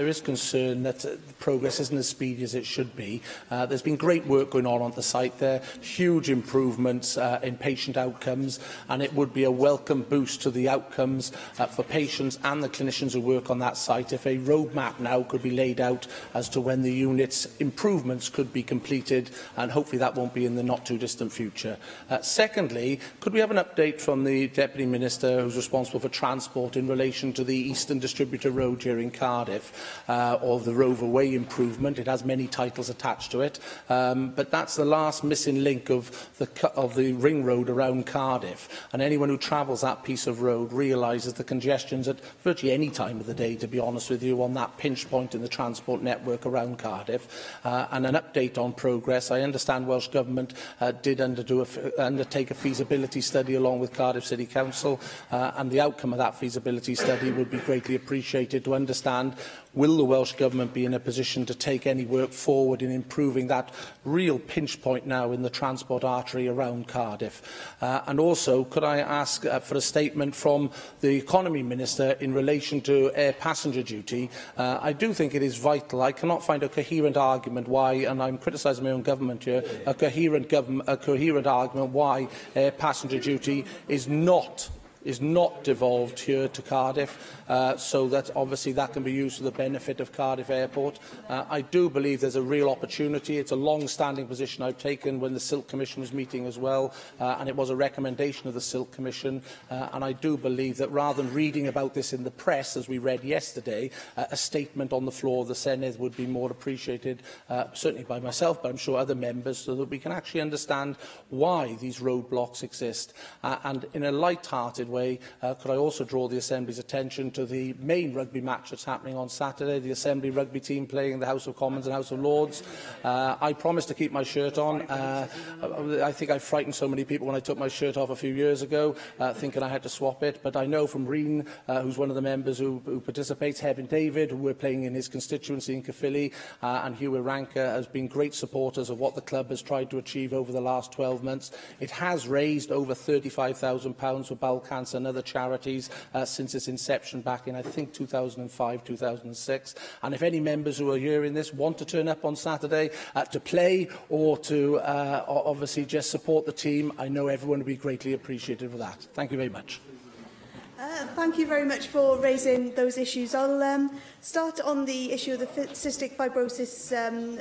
is concern that progress isn't as speedy as it should be. There's been great work going on the site there, huge improvements in patient outcomes, and it would be a welcome boost to the outcomes for patients and the clinicians who work on that site if a roadmap now could be laid out as to when the unit's improvements could be completed, and hopefully that won't be in the not too distant future. Secondly, could we have an update from the Deputy Minister who's responsible for transport in relation to the Eastern Distributor Road here in Cardiff, or the Rover Way improvement? It has many titles attached to it, but that's the last missing link of the ring road around Cardiff, and anyone who travels that piece of road realises the congestions at virtually any time of the day, to be honest with you, on that pinch point in the transport network around Cardiff. And an update on progress. I understand Welsh Government did undertake a feasibility study along with Cardiff City Council, and the outcome of that feasibility study would be greatly appreciated to understand, will the Welsh Government be in a position to take any work forward in improving that real pinch point now in the transport artery around Cardiff? And also, could I ask for a statement from the Economy Minister in relation to air passenger duty? I do think it is vital. I cannot find a coherent argument why, and I'm criticising my own government here, a coherent argument why air passenger duty is not devolved here to Cardiff, so that obviously that can be used for the benefit of Cardiff Airport. I do believe there's a real opportunity. It's a long-standing position I've taken when the Silk Commission was meeting as well, and it was a recommendation of the Silk Commission, and I do believe that rather than reading about this in the press, as we read yesterday, a statement on the floor of the Senedd would be more appreciated, certainly by myself, but I'm sure other members, so that we can actually understand why these roadblocks exist, and in a light-hearted way, could I also draw the Assembly's attention to the main rugby match that's happening on Saturday, the Assembly rugby team playing in the House of Commons and House of Lords. I promised to keep my shirt on. I think I frightened so many people when I took my shirt off a few years ago, thinking I had to swap it. But I know from Reen, who's one of the members who participates, Hefin David, who we're playing in his constituency in Caerphilly, and Hugh Ranker has been great supporters of what the club has tried to achieve over the last 12 months. It has raised over £35,000 for bowel cancer and other charities since its inception back in, I think, 2005, 2006. And if any members who are hearing this want to turn up on Saturday to play or to obviously just support the team, I know everyone will be greatly appreciative of that. Thank you very much. Thank you very much for raising those issues. I'll start on the issue of the cystic fibrosis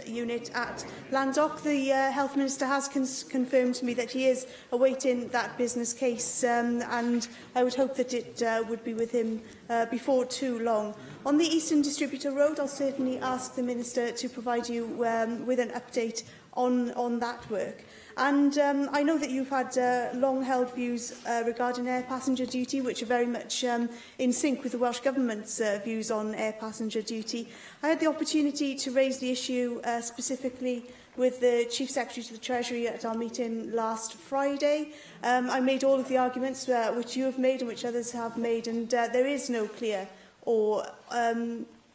unit at Landock. The Health Minister has confirmed to me that he is awaiting that business case, and I would hope that it would be with him before too long. On the Eastern Distributor Road, I'll certainly ask the Minister to provide you with an update on that work. And I know that you've had long-held views regarding air passenger duty, which are very much in sync with the Welsh Government's views on air passenger duty. I had the opportunity to raise the issue specifically with the Chief Secretary to the Treasury at our meeting last Friday. I made all of the arguments which you have made and which others have made, and there is no clear or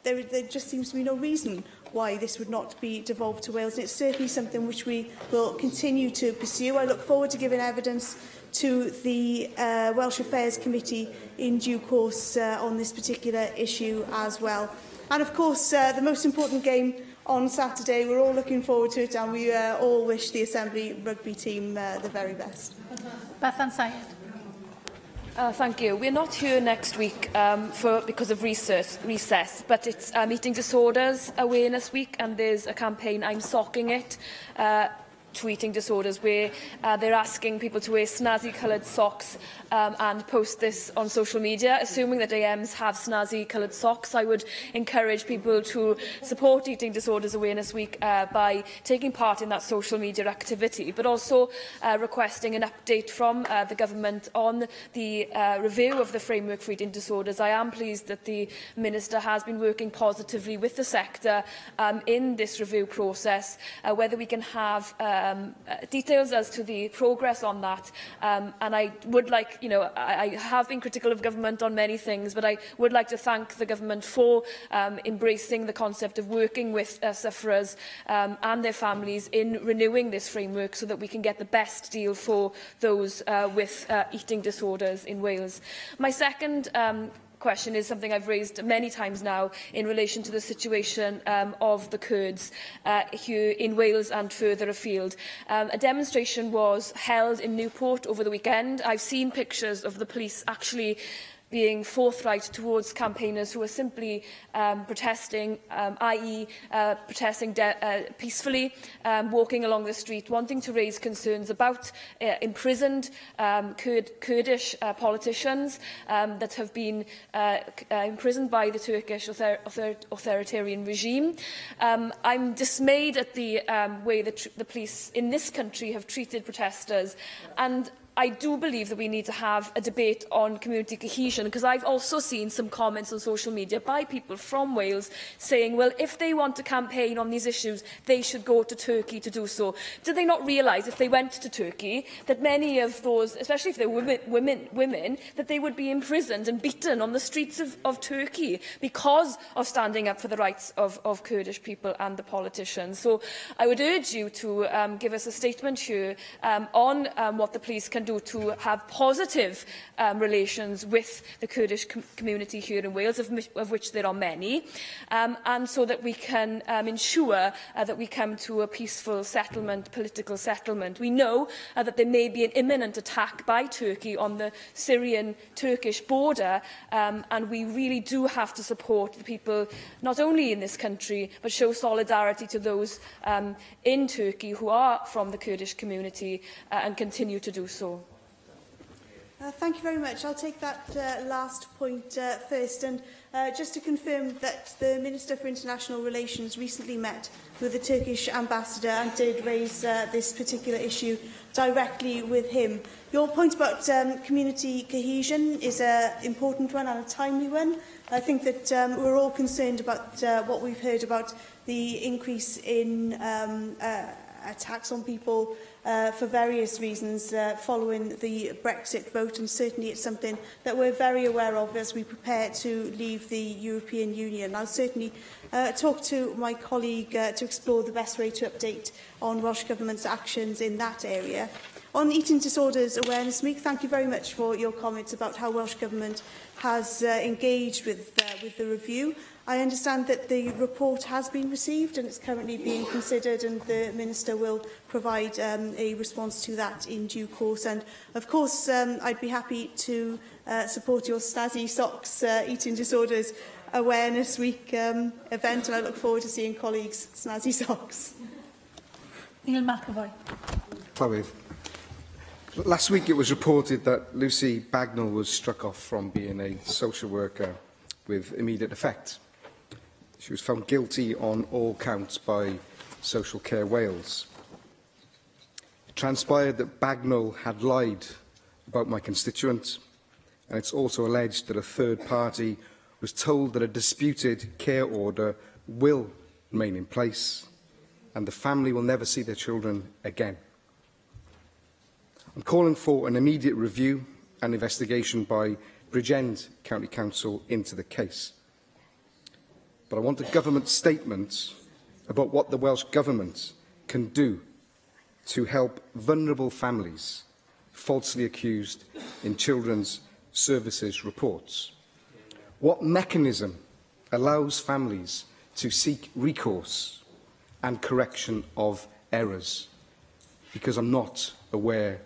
there just seems to be no reason why this would not be devolved to Wales. And it's certainly something which we will continue to pursue. I look forward to giving evidence to the Welsh Affairs Committee in due course on this particular issue as well. And of course, the most important game on Saturday, we're all looking forward to it, and we all wish the Assembly rugby team the very best. Bethan Syed. Thank you. We're not here next week because of recess, but it's Eating Disorders Awareness Week, and there's a campaign, I'm Socking It, to eating disorders, where they're asking people to wear snazzy coloured socks and post this on social media. Assuming that AMs have snazzy coloured socks, I would encourage people to support Eating Disorders Awareness Week by taking part in that social media activity, but also requesting an update from the government on the review of the framework for eating disorders. I am pleased that the Minister has been working positively with the sector in this review process. Whether we can have details as to the progress on that, and I would like, I have been critical of government on many things, but I would like to thank the government for embracing the concept of working with sufferers and their families in renewing this framework so that we can get the best deal for those with eating disorders in Wales. My second question is something I've raised many times now in relation to the situation of the Kurds here in Wales and further afield. A demonstration was held in Newport over the weekend. I've seen pictures of the police actually being forthright towards campaigners who are simply protesting, i.e. protesting peacefully, walking along the street, wanting to raise concerns about imprisoned Kurdish politicians that have been imprisoned by the Turkish authoritarian regime. I'm dismayed at the way that the police in this country have treated protesters, and I do believe that we need to have a debate on community cohesion, because I've also seen some comments on social media by people from Wales saying, well, if they want to campaign on these issues, they should go to Turkey to do so. Do they not realise, if they went to Turkey, that many of those, especially if they're women, that they would be imprisoned and beaten on the streets of Turkey because of standing up for the rights of Kurdish people and the politicians? So I would urge you to give us a statement here on what the police can do to have positive relations with the Kurdish community here in Wales, of which there are many, and so that we can ensure that we come to a peaceful settlement, political settlement. We know that there may be an imminent attack by Turkey on the Syrian-Turkish border, and we really do have to support the people, not only in this country, but show solidarity to those in Turkey who are from the Kurdish community and continue to do so. Thank you very much. I'll take that last point first. And just to confirm that the Minister for International Relations recently met with the Turkish ambassador and did raise this particular issue directly with him. Your point about community cohesion is an important one and a timely one. I think that we're all concerned about what we've heard about the increase in attacks on people for various reasons following the Brexit vote, and certainly it's something that we're very aware of as we prepare to leave the European Union. I'll certainly talk to my colleague to explore the best way to update on Welsh Government's actions in that area. On Eating Disorders Awareness Week, thank you very much for your comments about how Welsh Government has engaged with the review. I understand that the report has been received and it's currently being considered, and the Minister will provide a response to that in due course. And of course, I'd be happy to support your Snazzy Socks Eating Disorders Awareness Week event, and I look forward to seeing colleagues' Snazzy Socks. Neil McAvoy. Clywyd. Last week it was reported that Lucy Bagnall was struck off from being a social worker with immediate effect. She was found guilty on all counts by Social Care Wales. It transpired that Bagnall had lied about my constituent, and it's also alleged that a third party was told that a disputed care order will remain in place and the family will never see their children again. I'm calling for an immediate review and investigation by Bridgend County Council into the case. But I want a government statement about what the Welsh Government can do to help vulnerable families falsely accused in children's services reports. What mechanism allows families to seek recourse and correction of errors? Because I'm not aware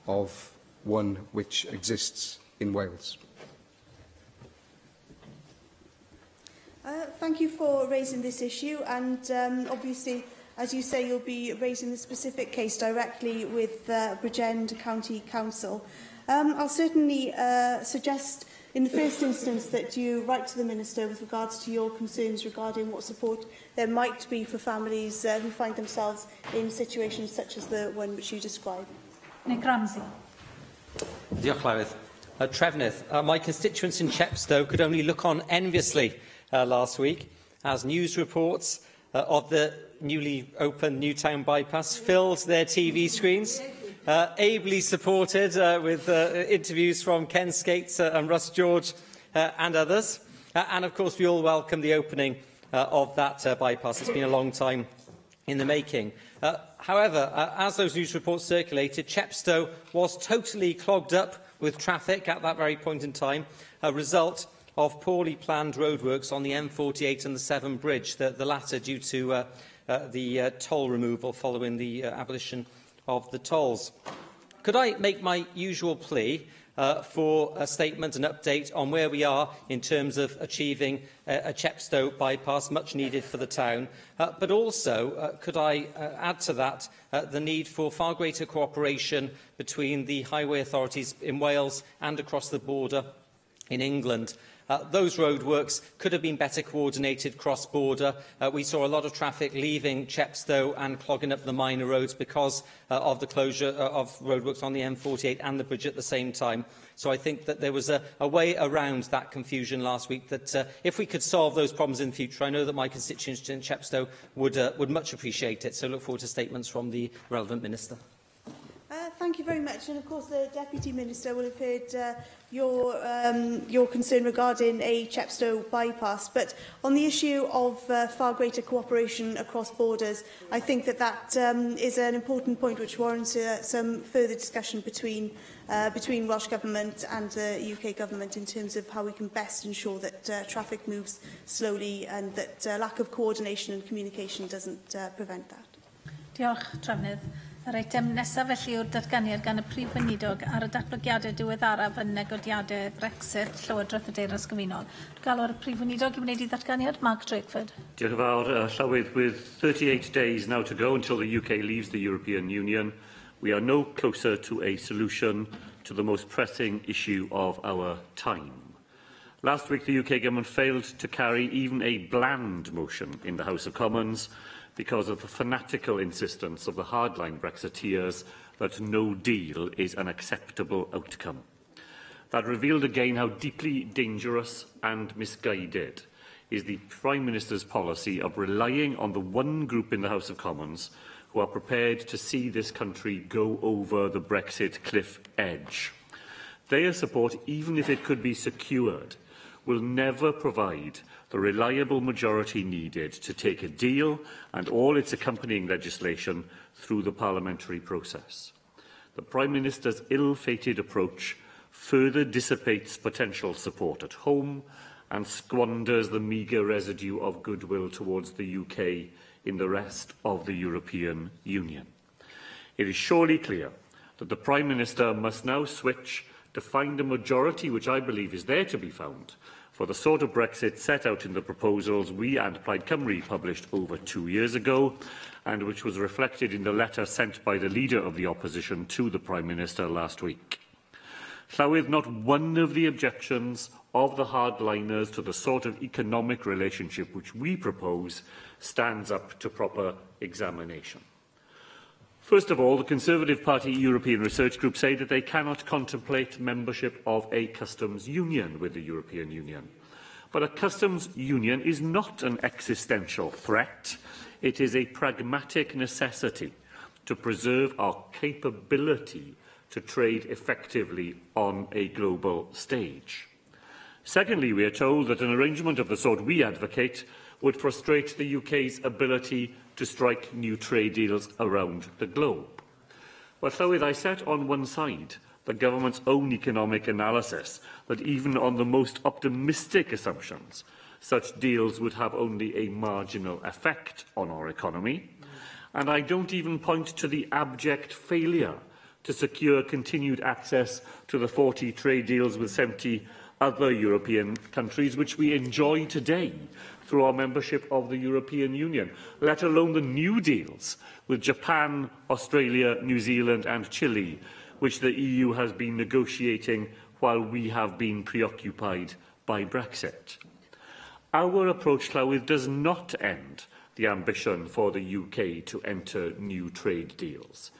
of one which exists in Wales. Thank you for raising this issue, and obviously, as you say, you'll be raising the specific case directly with Bridgend County Council. I'll certainly suggest in the first instance that you write to the Minister with regards to your concerns regarding what support there might be for families who find themselves in situations such as the one which you describe. Nick Ramsey. Diolch, Llywydd. Trefnydd, my constituents in Chepstow could only look on enviously last week as news reports of the newly opened Newtown bypass filled their TV screens, ably supported with interviews from Ken Skates and Russ George and others. And of course, we all welcome the opening of that bypass. It's been a long time in the making. However, as those news reports circulated, Chepstow was totally clogged up with traffic at that very point in time, a result of poorly planned roadworks on the M48 and the Severn Bridge, the latter due to the toll removal following the abolition of the tolls. Could I make my usual plea for a statement, an update on where we are in terms of achieving a Chepstow bypass, much needed for the town, but also could I add to that the need for far greater cooperation between the highway authorities in Wales and across the border in England. Those roadworks could have been better coordinated cross-border. We saw a lot of traffic leaving Chepstow and clogging up the minor roads because of the closure of roadworks on the M48 and the bridge at the same time. So I think that there was a way around that confusion last week that if we could solve those problems in the future, I know that my constituents in Chepstow would much appreciate it. So I look forward to statements from the relevant Minister. Thank you very much. And of course, the Deputy Minister will have heard your concern regarding a Chepstow bypass. But on the issue of far greater cooperation across borders, I think that is an important point which warrants some further discussion between Welsh Government and the UK Government in terms of how we can best ensure that traffic moves slowly and that lack of coordination and communication doesn't prevent that. Diolch, Trefnydd. Yr eitem nesaf felly yw'r datganiad gan y Prif Weinidog ar y datblygiadau diweddaraf yn negodiadau Brexit Llywodraeth y Deyrnas Gyfunol. Galw'r Prif Weinidog i wneud I ddatganiad, Mark Drakeford. Diolch yn fawr, Llywydd. With 38 days now to go until the UK leaves the European Union, we are no closer to a solution to the most pressing issue of our time. Last week, the UK Government failed to carry even a bland motion in the House of Commons because of the fanatical insistence of the hardline Brexiteers that no deal is an acceptable outcome. That revealed again how deeply dangerous and misguided is the Prime Minister's policy of relying on the one group in the House of Commons who are prepared to see this country go over the Brexit cliff edge. Their support, even if it could be secured, will never provide the reliable majority needed to take a deal and all its accompanying legislation through the parliamentary process. The Prime Minister's ill-fated approach further dissipates potential support at home and squanders the meagre residue of goodwill towards the UK in the rest of the European Union. It is surely clear that the Prime Minister must now switch to find a majority which I believe is there to be found for the sort of Brexit set out in the proposals we and Plaid Cymru published over 2 years ago, and which was reflected in the letter sent by the Leader of the Opposition to the Prime Minister last week. Llawydd, not one of the objections of the hardliners to the sort of economic relationship which we propose stands up to proper examination. First of all, the Conservative Party European Research Group say that they cannot contemplate membership of a customs union with the European Union. But a customs union is not an existential threat. It is a pragmatic necessity to preserve our capability to trade effectively on a global stage. Secondly, we are told that an arrangement of the sort we advocate would frustrate the UK's ability to strike new trade deals around the globe. Well, Llawydd, I set on one side the government's own economic analysis that even on the most optimistic assumptions, such deals would have only a marginal effect on our economy. And I don't even point to the abject failure to secure continued access to the 40 trade deals with 70 other European countries which we enjoy today through our membership of the European Union, let alone the new deals with Japan, Australia, New Zealand and Chile, which the EU has been negotiating while we have been preoccupied by Brexit. Our approach, Llawydd, does not end the ambition for the UK to enter new trade deals,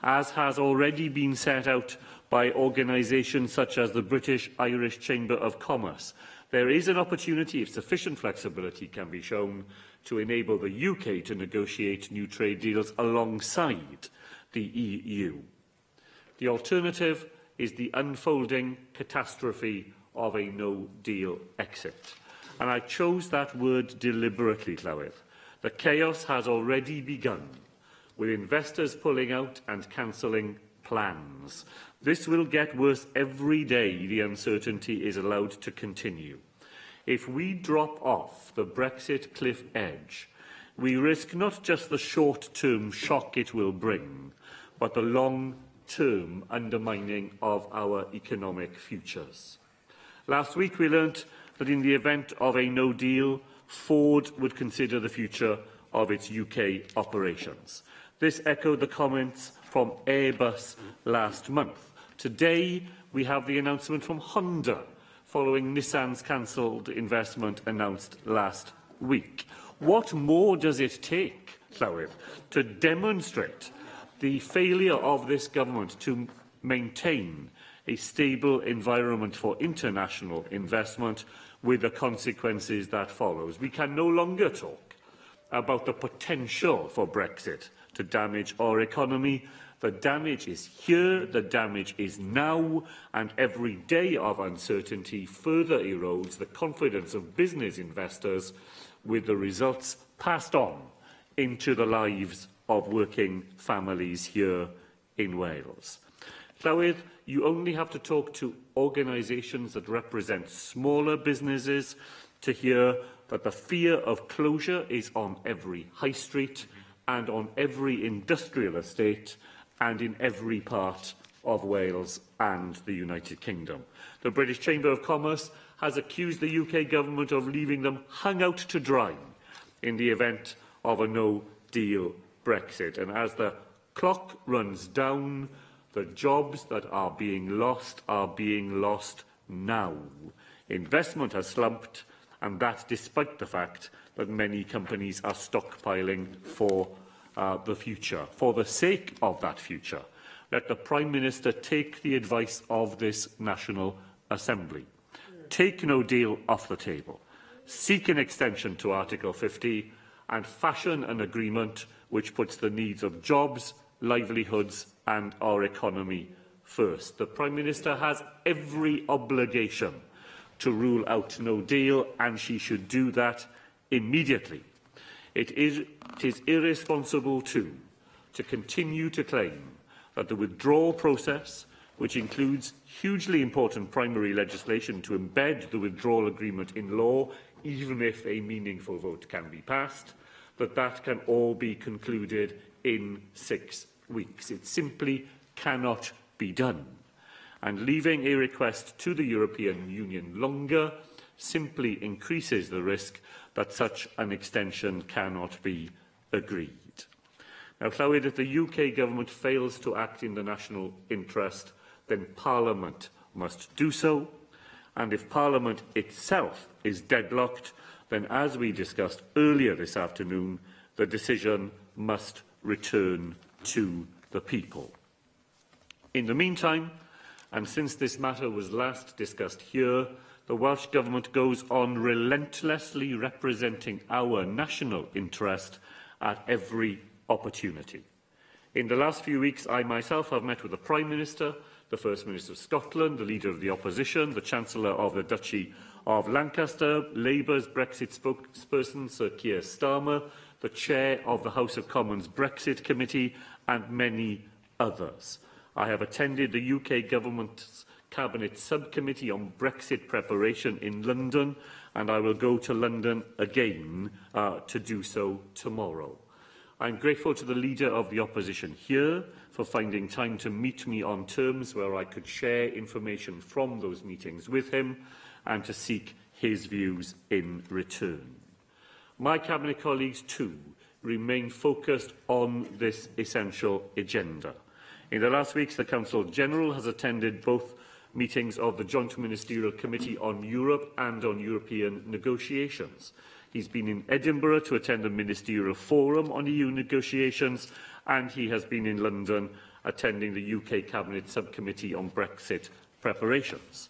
as has already been set out by organisations such as the British-Irish Chamber of Commerce. There is an opportunity, if sufficient flexibility can be shown, to enable the UK to negotiate new trade deals alongside the EU. The alternative is the unfolding catastrophe of a no-deal exit. And I chose that word deliberately, Llawydd. The chaos has already begun, with investors pulling out and cancelling plans. This will get worse every day the uncertainty is allowed to continue. If we drop off the Brexit cliff edge, we risk not just the short-term shock it will bring, but the long-term undermining of our economic futures. Last week we learnt that in the event of a no deal, Ford would consider the future of its UK operations. This echoed the comments from Airbus last month. Today, we have the announcement from Honda, following Nissan's cancelled investment announced last week. What more does it take, Llawydd, to demonstrate the failure of this government to maintain a stable environment for international investment with the consequences that follows? We can no longer talk about the potential for Brexit to damage our economy. The damage is here, the damage is now, and every day of uncertainty further erodes the confidence of business investors, with the results passed on into the lives of working families here in Wales. Llawydd, you only have to talk to organisations that represent smaller businesses to hear that the fear of closure is on every high street and on every industrial estate and in every part of Wales and the United Kingdom. The British Chamber of Commerce has accused the UK government of leaving them hung out to dry in the event of a no-deal Brexit. And as the clock runs down, the jobs that are being lost now. Investment has slumped, and that despite the fact that many companies are stockpiling for the future. For the sake of that future, let the Prime Minister take the advice of this National Assembly. Take no deal off the table. Seek an extension to Article 50 and fashion an agreement which puts the needs of jobs, livelihoods and our economy first. The Prime Minister has every obligation to rule out no deal, and she should do that immediately. It is irresponsible, too, to continue to claim that the withdrawal process, which includes hugely important primary legislation to embed the withdrawal agreement in law, even if a meaningful vote can be passed, that can all be concluded in 6 weeks. It simply cannot be done. And leaving a request to the European Union longer simply increases the risk that such an extension cannot be agreed. Now, Llywyd, if the UK Government fails to act in the national interest, then Parliament must do so. And if Parliament itself is deadlocked, then, as we discussed earlier this afternoon, the decision must return to the people. In the meantime, and since this matter was last discussed here, the Welsh Government goes on relentlessly representing our national interest at every opportunity. In the last few weeks, I myself have met with the Prime Minister, the First Minister of Scotland, the Leader of the Opposition, the Chancellor of the Duchy of Lancaster, Labour's Brexit spokesperson Sir Keir Starmer, the Chair of the House of Commons Brexit Committee, and many others. I have attended the UK Government's Cabinet Subcommittee on Brexit preparation in London, and I will go to London again to do so tomorrow. I am grateful to the Leader of the Opposition here for finding time to meet me on terms where I could share information from those meetings with him and to seek his views in return. My Cabinet colleagues, too, remain focused on this essential agenda. In the last weeks, the Council General has attended both meetings of the Joint Ministerial Committee on Europe and on European negotiations. He's been in Edinburgh to attend a ministerial forum on EU negotiations, and he has been in London attending the UK Cabinet Subcommittee on Brexit preparations.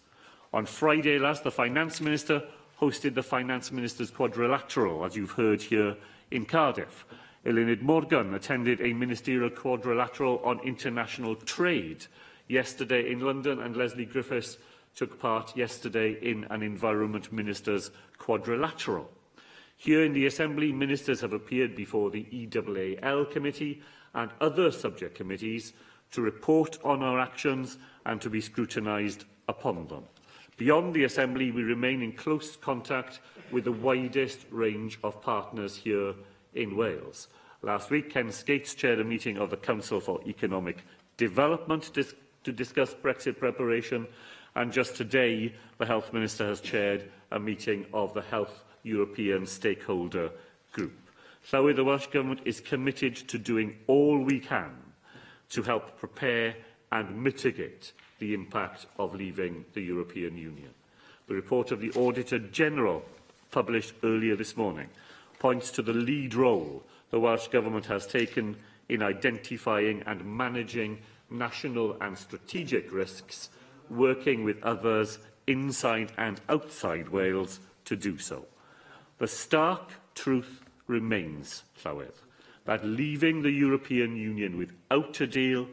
On Friday last, the Finance Minister hosted the Finance Ministers' Quadrilateral, as you've heard here in Cardiff. Eluned Morgan attended a ministerial quadrilateral on international trade yesterday in London, and Leslie Griffiths took part yesterday in an Environment Ministers' Quadrilateral. Here in the Assembly, ministers have appeared before the EAAL Committee and other subject committees to report on our actions and to be scrutinised upon them. Beyond the Assembly, we remain in close contact with the widest range of partners here in Wales. Last week, Ken Skates chaired a meeting of the Council for Economic Development to discuss Brexit preparation, and just today, the Health Minister has chaired a meeting of the Health European Stakeholder Group. So the Welsh Government is committed to doing all we can to help prepare and mitigate the impact of leaving the European Union. The report of the Auditor General, published earlier this morning, points to the lead role the Welsh Government has taken in identifying and managing national and strategic risks, working with others inside and outside Wales to do so. The stark truth remains, Llywyd, that leaving the European Union without a deal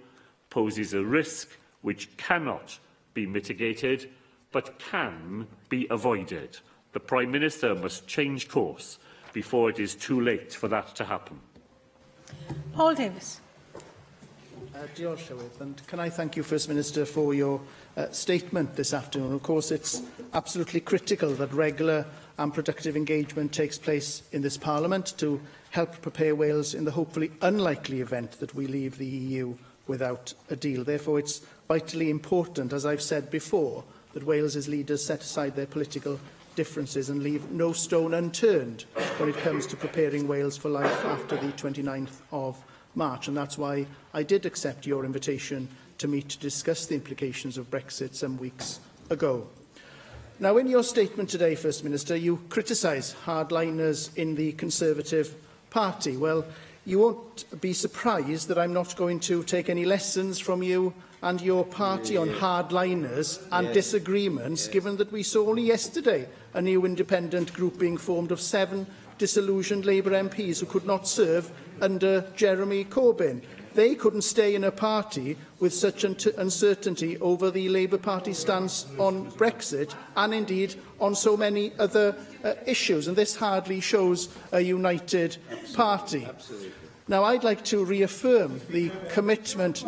poses a risk which cannot be mitigated, but can be avoided. The Prime Minister must change course before it is too late for that to happen. Paul Davis. Diolch, Llywydd, and can I thank you, First Minister, for your statement this afternoon. Of course, it's absolutely critical that regular and productive engagement takes place in this Parliament to help prepare Wales in the hopefully unlikely event that we leave the EU without a deal. Therefore, it's vitally important, as I've said before, that Wales's leaders set aside their political differences and leave no stone unturned when it comes to preparing Wales for life after the 29th of March. And that's why I did accept your invitation to meet to discuss the implications of Brexit some weeks ago. Now, in your statement today, First Minister, you criticise hardliners in the Conservative Party. Well, you won't be surprised that I'm not going to take any lessons from you and your party on hardliners and disagreements, given that we saw only yesterday a new independent group being formed of 7 disillusioned Labour MPs who could not serve under Jeremy Corbyn. They couldn't stay in a party with such uncertainty over the Labour Party stance on Brexit and indeed on so many other issues, and this hardly shows a united party. Now, I'd like to reaffirm the commitment.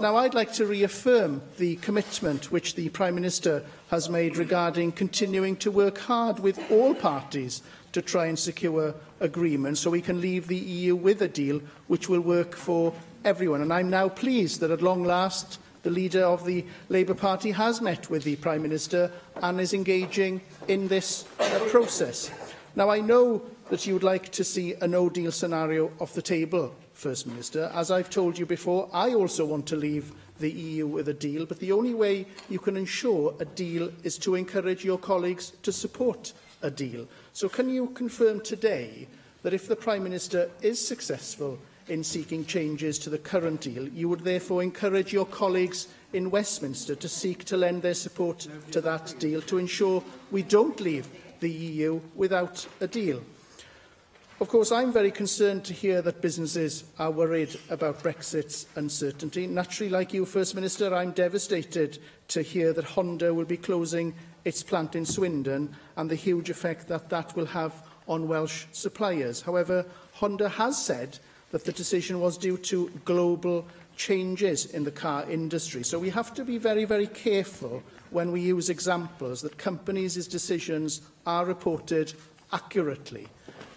Which the Prime Minister has made regarding continuing to work hard with all parties to try and secure agreement so we can leave the EU with a deal which will work for everyone. And I'm now pleased that at long last the leader of the Labour Party has met with the Prime Minister and is engaging in this process. Now, I know that you would like to see a no-deal scenario off the table, First Minister. As I've told you before, I also want to leave the EU with a deal, but the only way you can ensure a deal is to encourage your colleagues to support a deal. So can you confirm today that if the Prime Minister is successful in seeking changes to the current deal, you would therefore encourage your colleagues in Westminster to seek to lend their support to that deal to ensure we don't leave the EU without a deal? Of course, I'm very concerned to hear that businesses are worried about Brexit's uncertainty. Naturally, like you, First Minister, I'm devastated to hear that Honda will be closing its plant in Swindon and the huge effect that that will have on Welsh suppliers. However, Honda has said that the decision was due to global changes in the car industry. So we have to be very, very careful when we use examples that companies' decisions are reported accurately.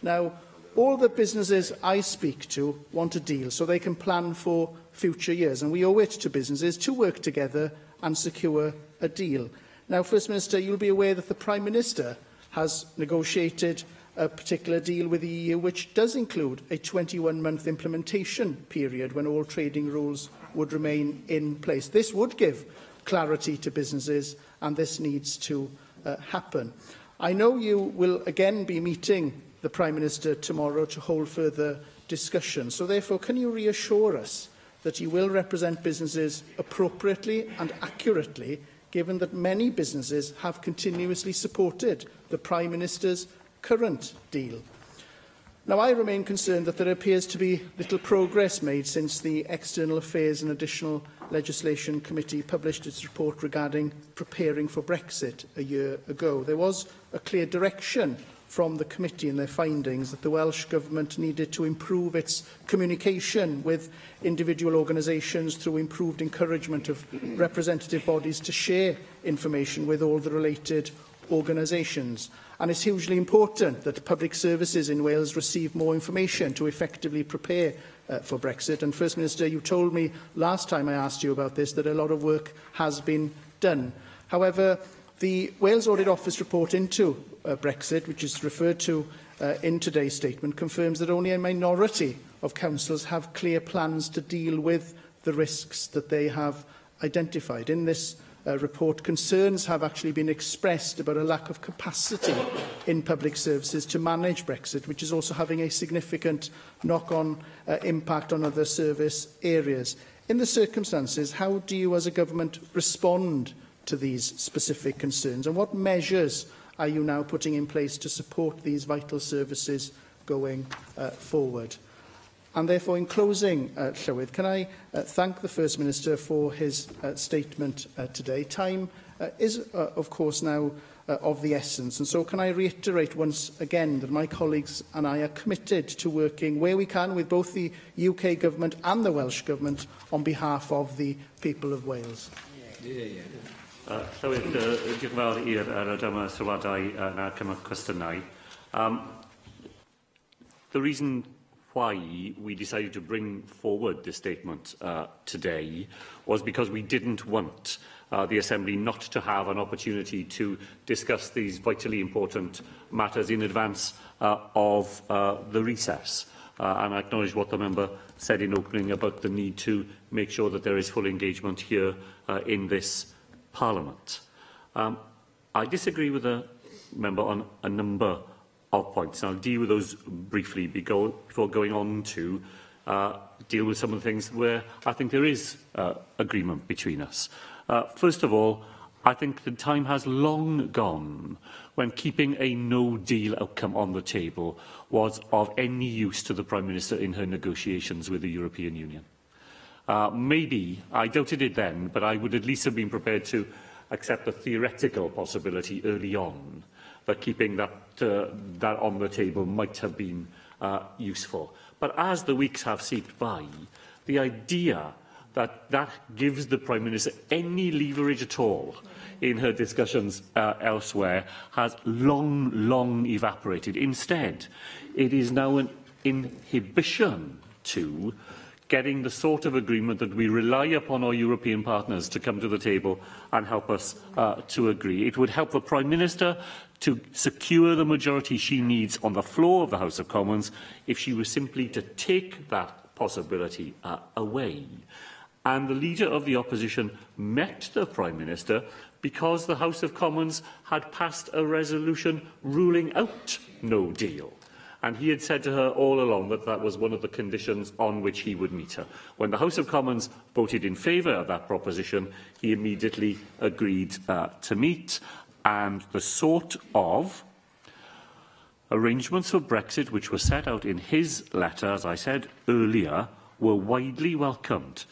Now, all the businesses I speak to want a deal so they can plan for future years, and we owe it to businesses to work together and secure a deal. Now, First Minister, you'll be aware that the Prime Minister has negotiated a particular deal with the EU which does include a 21-month implementation period when all trading rules would remain in place. This would give clarity to businesses, and this needs to happen. I know you will again be meeting the Prime Minister tomorrow to hold further discussion. So therefore, can you reassure us that you will represent businesses appropriately and accurately, given that many businesses have continuously supported the Prime Minister's current deal? Now, I remain concerned that there appears to be little progress made since the External Affairs and Additional Legislation Committee published its report regarding preparing for Brexit a year ago. There was a clear direction from the committee in their findings that the Welsh Government needed to improve its communication with individual organisations through improved encouragement of representative bodies to share information with all the related organisations. And it's hugely important that public services in Wales receive more information to effectively prepare for Brexit. And First Minister, you told me last time I asked you about this that a lot of work has been done. However, the Wales Audit Office report into Brexit, which is referred to in today's statement, confirms that only a minority of councils have clear plans to deal with the risks that they have identified. In this report, concerns have actually been expressed about a lack of capacity in public services to manage Brexit, which is also having a significant knock-on impact on other service areas. In the circumstances, how do you as a government respond to these specific concerns, and what measures are you now putting in place to support these vital services going forward? And therefore, in closing, Llywydd, can I thank the First Minister for his statement today. Time is, of course, now of the essence, and so can I reiterate once again that my colleagues and I are committed to working where we can with both the UK Government and the Welsh Government on behalf of the people of Wales. Llywydd, diolch yn fawr i'r adama sylwadau na cymryd cwestiynau. The reason why we decided to bring forward this statement today was because we didn't want the Assembly not to have an opportunity to discuss these vitally important matters in advance of the recess. And I acknowledge what the member said in opening about the need to make sure that there is full engagement here in this Parliament. I disagree with the member on a number of points. And I'll deal with those briefly before going on to deal with some of the things where I think there is agreement between us. First of all, I think the time has long gone when keeping a no-deal outcome on the table was of any use to the Prime Minister in her negotiations with the European Union. Maybe, I doubted it then, but I would at least have been prepared to accept the theoretical possibility early on that keeping that on the table might have been useful. But as the weeks have seeped by, the idea that gives the Prime Minister any leverage at all in her discussions elsewhere has long evaporated. Instead, it is now an inhibition to getting the sort of agreement that we rely upon our European partners to come to the table and help us to agree. It would help the Prime Minister to secure the majority she needs on the floor of the House of Commons if she was simply to take that possibility away. And the Leader of the Opposition met the Prime Minister because the House of Commons had passed a resolution ruling out no deal. And he had said to her all along that that was one of the conditions on which he would meet her. When the House of Commons voted in favour of that proposition, he immediately agreed to meet. And the sort of arrangements for Brexit which were set out in his letter, as I said earlier, were widely welcomed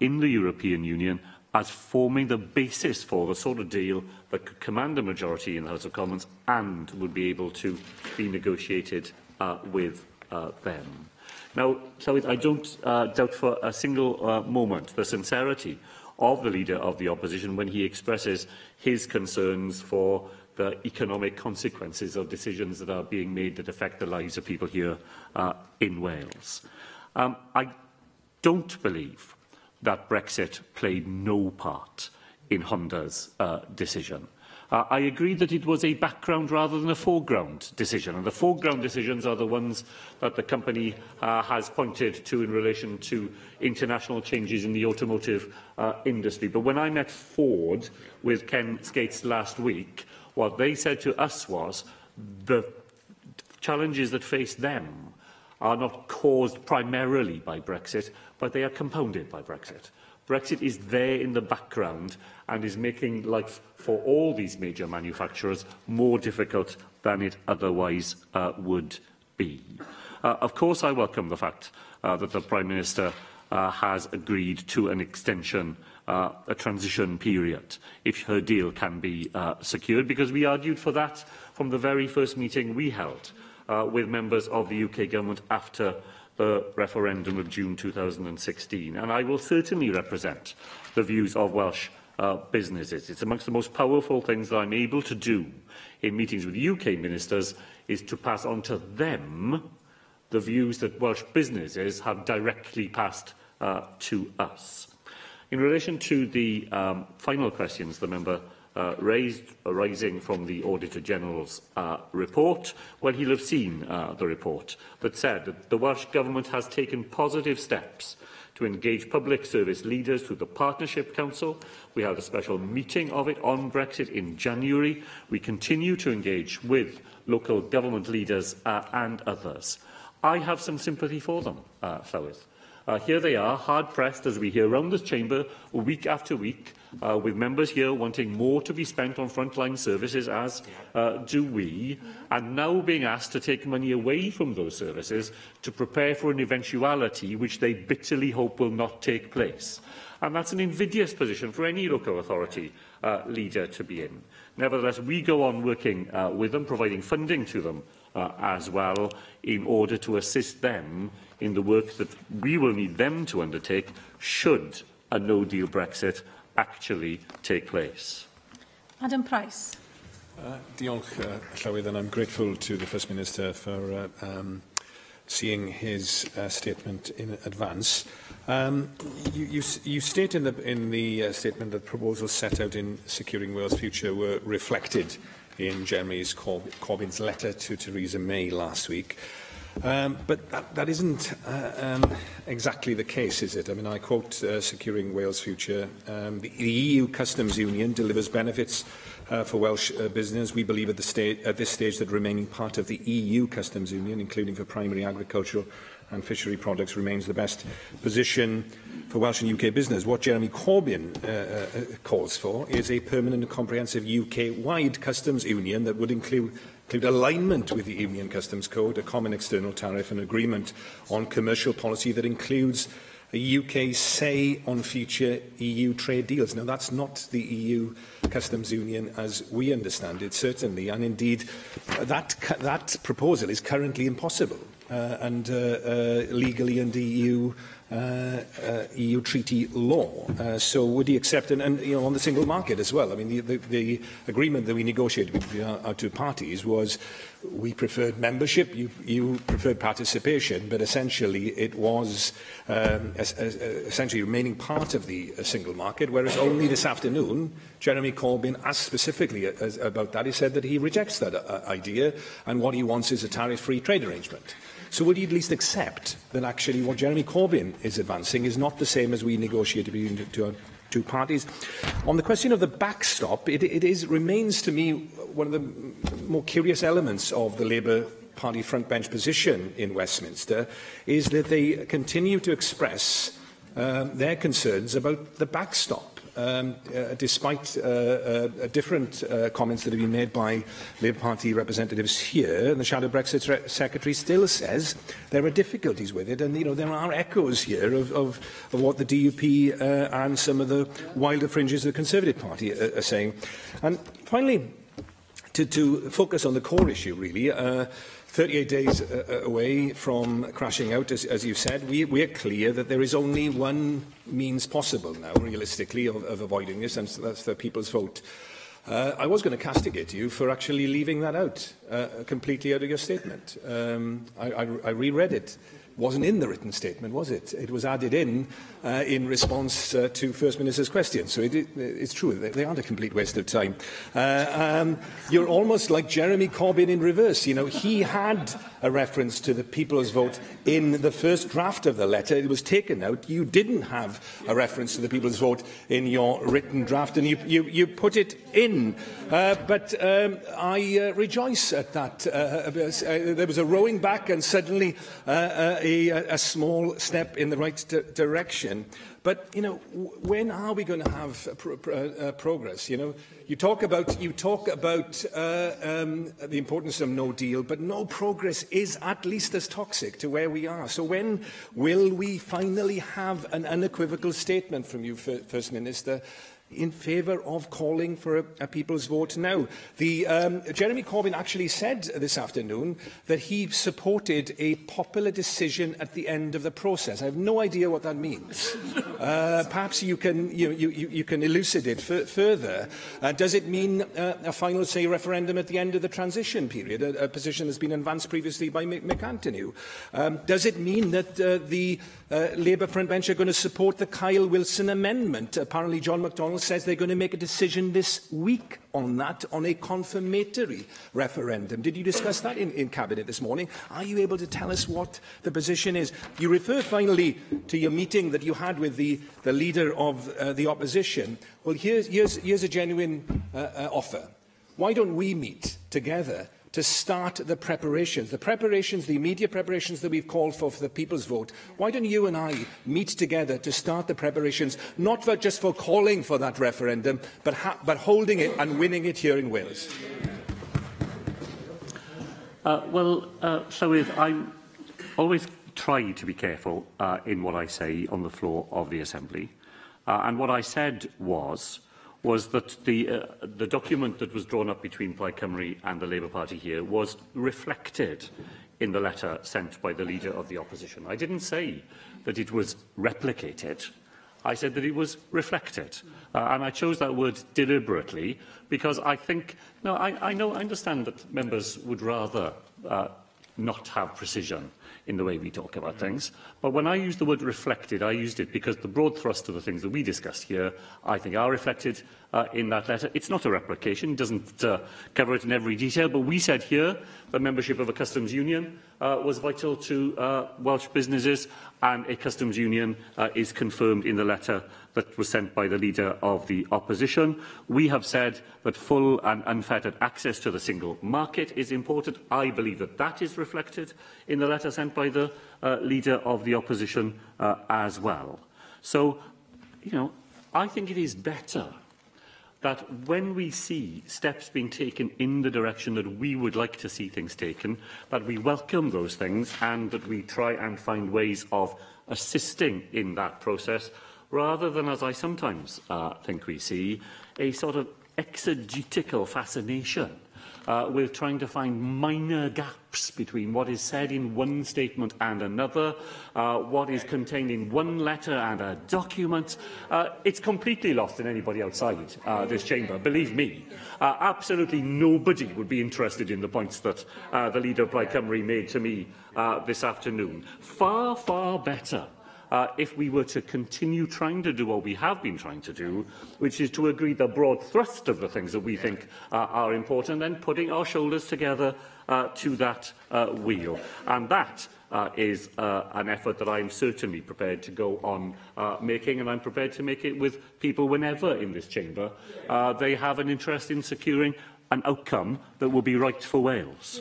in the European Union as forming the basis for the sort of deal that could command a majority in the House of Commons and would be able to be negotiated with them. Now, I don't doubt for a single moment the sincerity of the Leader of the Opposition when he expresses his concerns for the economic consequences of decisions that are being made that affect the lives of people here in Wales. I don't believe that Brexit played no part in Honda's decision. I agree that it was a background rather than a foreground decision, and the foreground decisions are the ones that the company has pointed to in relation to international changes in the automotive industry. But when I met Ford with Ken Skates last week, what they said to us was the challenges that face them are not caused primarily by Brexit, but they are compounded by Brexit. Brexit is there in the background and is making life for all these major manufacturers more difficult than it otherwise would be. Of course, I welcome the fact that the Prime Minister has agreed to an extension, a transition period, if her deal can be secured, because we argued for that from the very first meeting we held with members of the UK Government after the referendum of June 2016. And I will certainly represent the views of Welsh businesses. It's amongst the most powerful things that I'm able to do in meetings with UK ministers is to pass on to them the views that Welsh businesses have directly passed to us. In relation to the final questions the member raised arising from the Auditor General's report, well, he'll have seen the report that said that the Welsh Government has taken positive steps to engage public service leaders through the Partnership Council. We had a special meeting of it on Brexit in January. We continue to engage with local government leaders and others. I have some sympathy for them, Llywydd. Here they are, hard-pressed, as we hear around this chamber week after week, with members here wanting more to be spent on frontline services, as do we, and now being asked to take money away from those services to prepare for an eventuality which they bitterly hope will not take place. And that's an invidious position for any local authority leader to be in. Nevertheless, we go on working with them, providing funding to them as well, in order to assist them in the work that we will need them to undertake should a no-deal Brexit actually take place. Adam Price. Diolch, Llywydd, and I'm grateful to the First Minister for seeing his statement in advance. You state in the statement that proposals set out in Securing Wales' Future were reflected in Jeremy Corbyn's letter to Theresa May last week. But that isn't exactly the case, is it? I mean, I quote Securing Wales' Future. The EU Customs Union delivers benefits for Welsh business. We believe at this stage that remaining part of the EU customs union, including for primary agricultural and fishery products, remains the best position for Welsh and UK business. What Jeremy Corbyn calls for is a permanent and comprehensive UK-wide customs union that would include alignment with the Union Customs Code, a common external tariff, and agreement on commercial policy that includes a UK say on future EU trade deals. Now, that's not the EU Customs Union as we understand it, certainly, and indeed that proposal is currently impossible and legally under EU treaty law. So would he accept, and you know, on the single market as well? I mean, the agreement that we negotiated between our two parties was we preferred membership, you preferred participation, but essentially it was essentially remaining part of the single market, whereas only this afternoon Jeremy Corbyn asked specifically about that. He said that he rejects that idea, and what he wants is a tariff-free trade arrangement. So would he at least accept that actually what Jeremy Corbyn is advancing is not the same as we negotiated between the two parties? On the question of the backstop, it remains to me one of the more curious elements of the Labour Party frontbench position in Westminster is that they continue to express their concerns about the backstop. Despite different comments that have been made by Labour Party representatives here, the Shadow Brexit Secretary still says there are difficulties with it, and you know, there are echoes here of what the DUP and some of the wilder fringes of the Conservative Party are saying. And finally, to focus on the core issue, really, 38 days away from crashing out, as you said, we are clear that there is only one means possible now, realistically, of avoiding this, and that's the people's vote. I was going to castigate you for actually leaving that out, completely out of your statement. I reread it. It wasn't in the written statement, was it? It was added in response to First Minister's question. So it's true, they aren't a complete waste of time. You're almost like Jeremy Corbyn in reverse. You know, he had a reference to the people's vote in the first draft of the letter. It was taken out. You didn't have a reference to the people's vote in your written draft, and you put it in. But I rejoice at that. There was a rowing back and suddenly a small step in the right direction. But you know, when are we going to have progress? You know, you talk about the importance of no deal, but no progress is at least as toxic to where we are. So when will we finally have an unequivocal statement from you, First Minister, in favour of calling for a people's vote now? Jeremy Corbyn actually said this afternoon that he supported a popular decision at the end of the process. I have no idea what that means. Perhaps you can elucidate further. Does it mean a final say referendum at the end of the transition period, a position that's been advanced previously by Mick Anthony? Does it mean that the Labour frontbench are going to support the Kyle Wilson amendment? Apparently John McDonnell says they're going to make a decision this week on that, on a confirmatory referendum. Did you discuss that in Cabinet this morning? Are you able to tell us what the position is? You refer finally to your meeting that you had with the leader of the opposition. Well, here's a genuine offer. Why don't we meet together to start the preparations, the immediate preparations that we've called for the people's vote? Why don't you and I meet together to start the preparations, not just for calling for that referendum, but holding it and winning it here in Wales? Llywydd, I always try to be careful in what I say on the floor of the Assembly. And what I said was that the document that was drawn up between Plaid Cymru and the Labour Party here was reflected in the letter sent by the Leader of the Opposition. I didn't say that it was replicated. I said that it was reflected. And I chose that word deliberately because I think, I understand that members would rather not have precision in the way we talk about things. But when I use the word reflected, I used it because the broad thrust of the things that we discussed here, I think, are reflected in that letter. It's not a replication, it doesn't cover it in every detail, but we said here that membership of a customs union was vital to Welsh businesses, and a customs union is confirmed in the letter that was sent by the Leader of the Opposition. We have said that full and unfettered access to the single market is important. I believe that that is reflected in the letter sent by the Leader of the Opposition as well. So, I think it is better that when we see steps being taken in the direction that we would like to see things taken, that we welcome those things and that we try and find ways of assisting in that process, rather than, as I sometimes think we see, a sort of exegetical fascination with trying to find minor gaps between what is said in one statement and another, what is contained in one letter and a document. It's completely lost in anybody outside this chamber, believe me. Absolutely nobody would be interested in the points that the Leader of Plaid Cymru made to me this afternoon. Far, far better if we were to continue trying to do what we have been trying to do, which is to agree the broad thrust of the things that we think are important, and putting our shoulders together to that wheel. And that is an effort that I am certainly prepared to go on making, and I'm prepared to make it with people whenever in this chamber they have an interest in securing an outcome that will be right for Wales.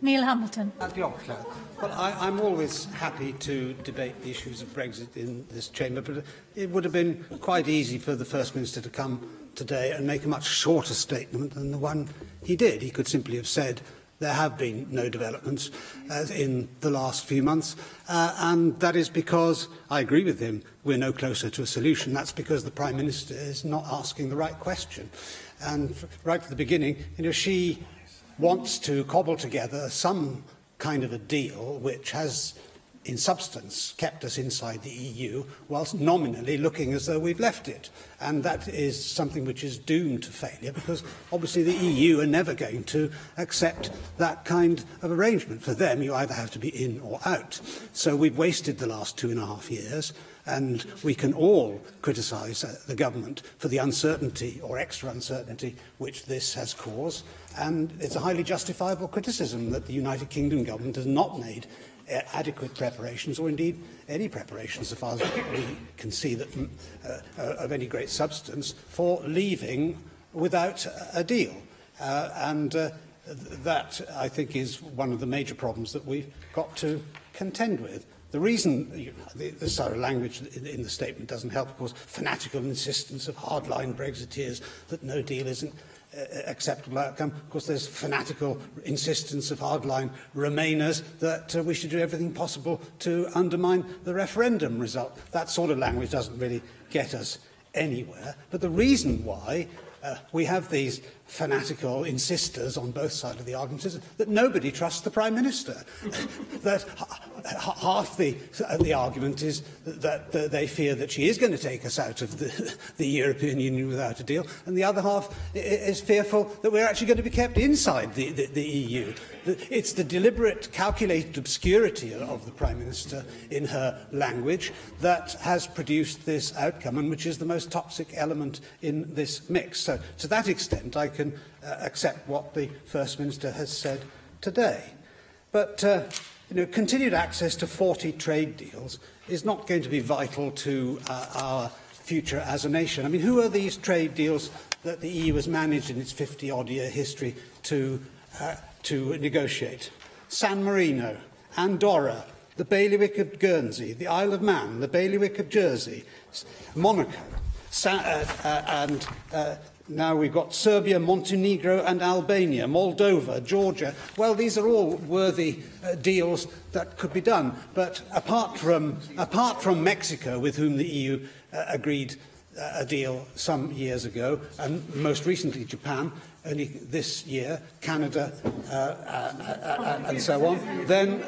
Neil Hamilton. Well, I'm always happy to debate the issues of Brexit in this chamber, but it would have been quite easy for the First Minister to come today and make a much shorter statement than the one he did. He could simply have said there have been no developments in the last few months, and that is because, I agree with him, we're no closer to a solution. That's because the Prime Minister is not asking the right question. And right from the beginning, she wants to cobble together some kind of a deal which has, in substance, kept us inside the EU, whilst nominally looking as though we've left it. And that is something which is doomed to failure, because obviously the EU are never going to accept that kind of arrangement. For them, you either have to be in or out. So we've wasted the last 2.5 years, and we can all criticise the government for the uncertainty or extra uncertainty which this has caused. And it's a highly justifiable criticism that the United Kingdom government has not made adequate preparations, or indeed any preparations, as far as we can see, that of any great substance, for leaving without a deal. That, I think, is one of the major problems that we've got to contend with. The reason the sort of language in the statement doesn't help, of course, fanatical insistence of hardline Brexiteers that no deal isn't acceptable outcome. Of course, there's fanatical insistence of hardline Remainers that we should do everything possible to undermine the referendum result. That sort of language doesn't really get us anywhere. But the reason why we have these fanatical insisters on both sides of the argument is that nobody trusts the Prime Minister. That half the argument is that they fear that she is going to take us out of the European Union without a deal, and the other half is fearful that we're actually going to be kept inside the EU. It's the deliberate, calculated obscurity of the Prime Minister in her language that has produced this outcome, and which is the most toxic element in this mix. So, to that extent, I can accept what the First Minister has said today. But continued access to 40 trade deals is not going to be vital to our future as a nation. I mean, who are these trade deals that the EU has managed in its 50-odd-year history to negotiate? San Marino, Andorra, the Bailiwick of Guernsey, the Isle of Man, the Bailiwick of Jersey, Monaco, and now we've got Serbia, Montenegro and Albania, Moldova, Georgia. Well, these are all worthy deals that could be done. But apart from Mexico, with whom the EU agreed a deal some years ago, and most recently Japan, only this year, Canada, and so on, then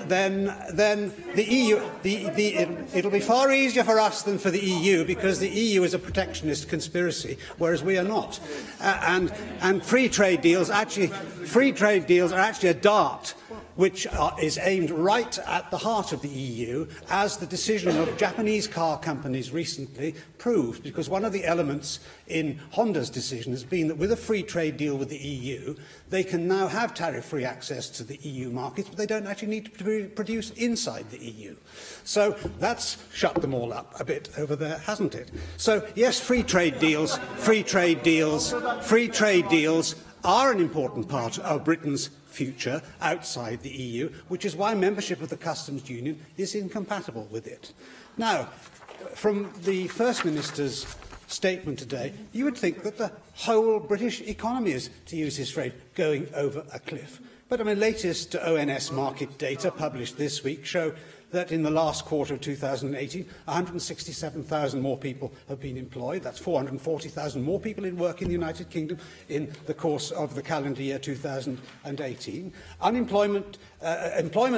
the EU, it'll be far easier for us than for the EU, because the EU is a protectionist conspiracy, whereas we are not. And free trade deals are actually a dart which is aimed right at the heart of the EU, as the decision of Japanese car companies recently proved, because one of the elements in Honda's decision has been that with a free trade deal with the EU, they can now have tariff-free access to the EU markets, but they don't actually need to produce inside the EU. So that's shut them all up a bit over there, hasn't it? So yes, free trade deals are an important part of Britain's future outside the EU, which is why membership of the Customs Union is incompatible with it. Now, from the First Minister's statement today, you would think that the whole British economy is, to use his phrase, going over a cliff. But I mean, latest ONS market data published this week show that in the last quarter of 2018, 167,000 more people have been employed. That's 440,000 more people in work in the United Kingdom in the course of the calendar year 2018. Employment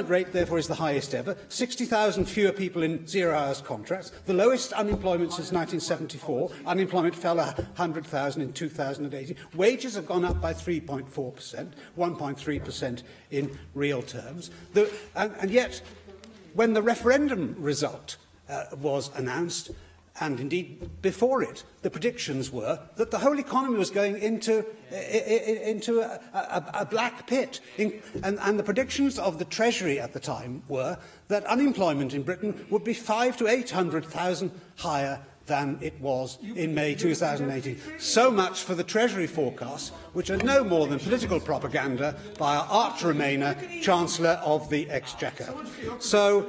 rate, therefore, is the highest ever. 60,000 fewer people in zero-hours contracts. The lowest unemployment since 1974. Unemployment fell 100,000 in 2018. Wages have gone up by 3.4%, 1.3% in real terms. And yet, when the referendum result was announced, and indeed before it, the predictions were that the whole economy was going into a black pit. And the predictions of the Treasury at the time were that unemployment in Britain would be 500,000 to 800,000 higher than it was in May 2018. So much for the Treasury forecasts, which are no more than political propaganda by our arch Remainer, Chancellor of the Exchequer. So,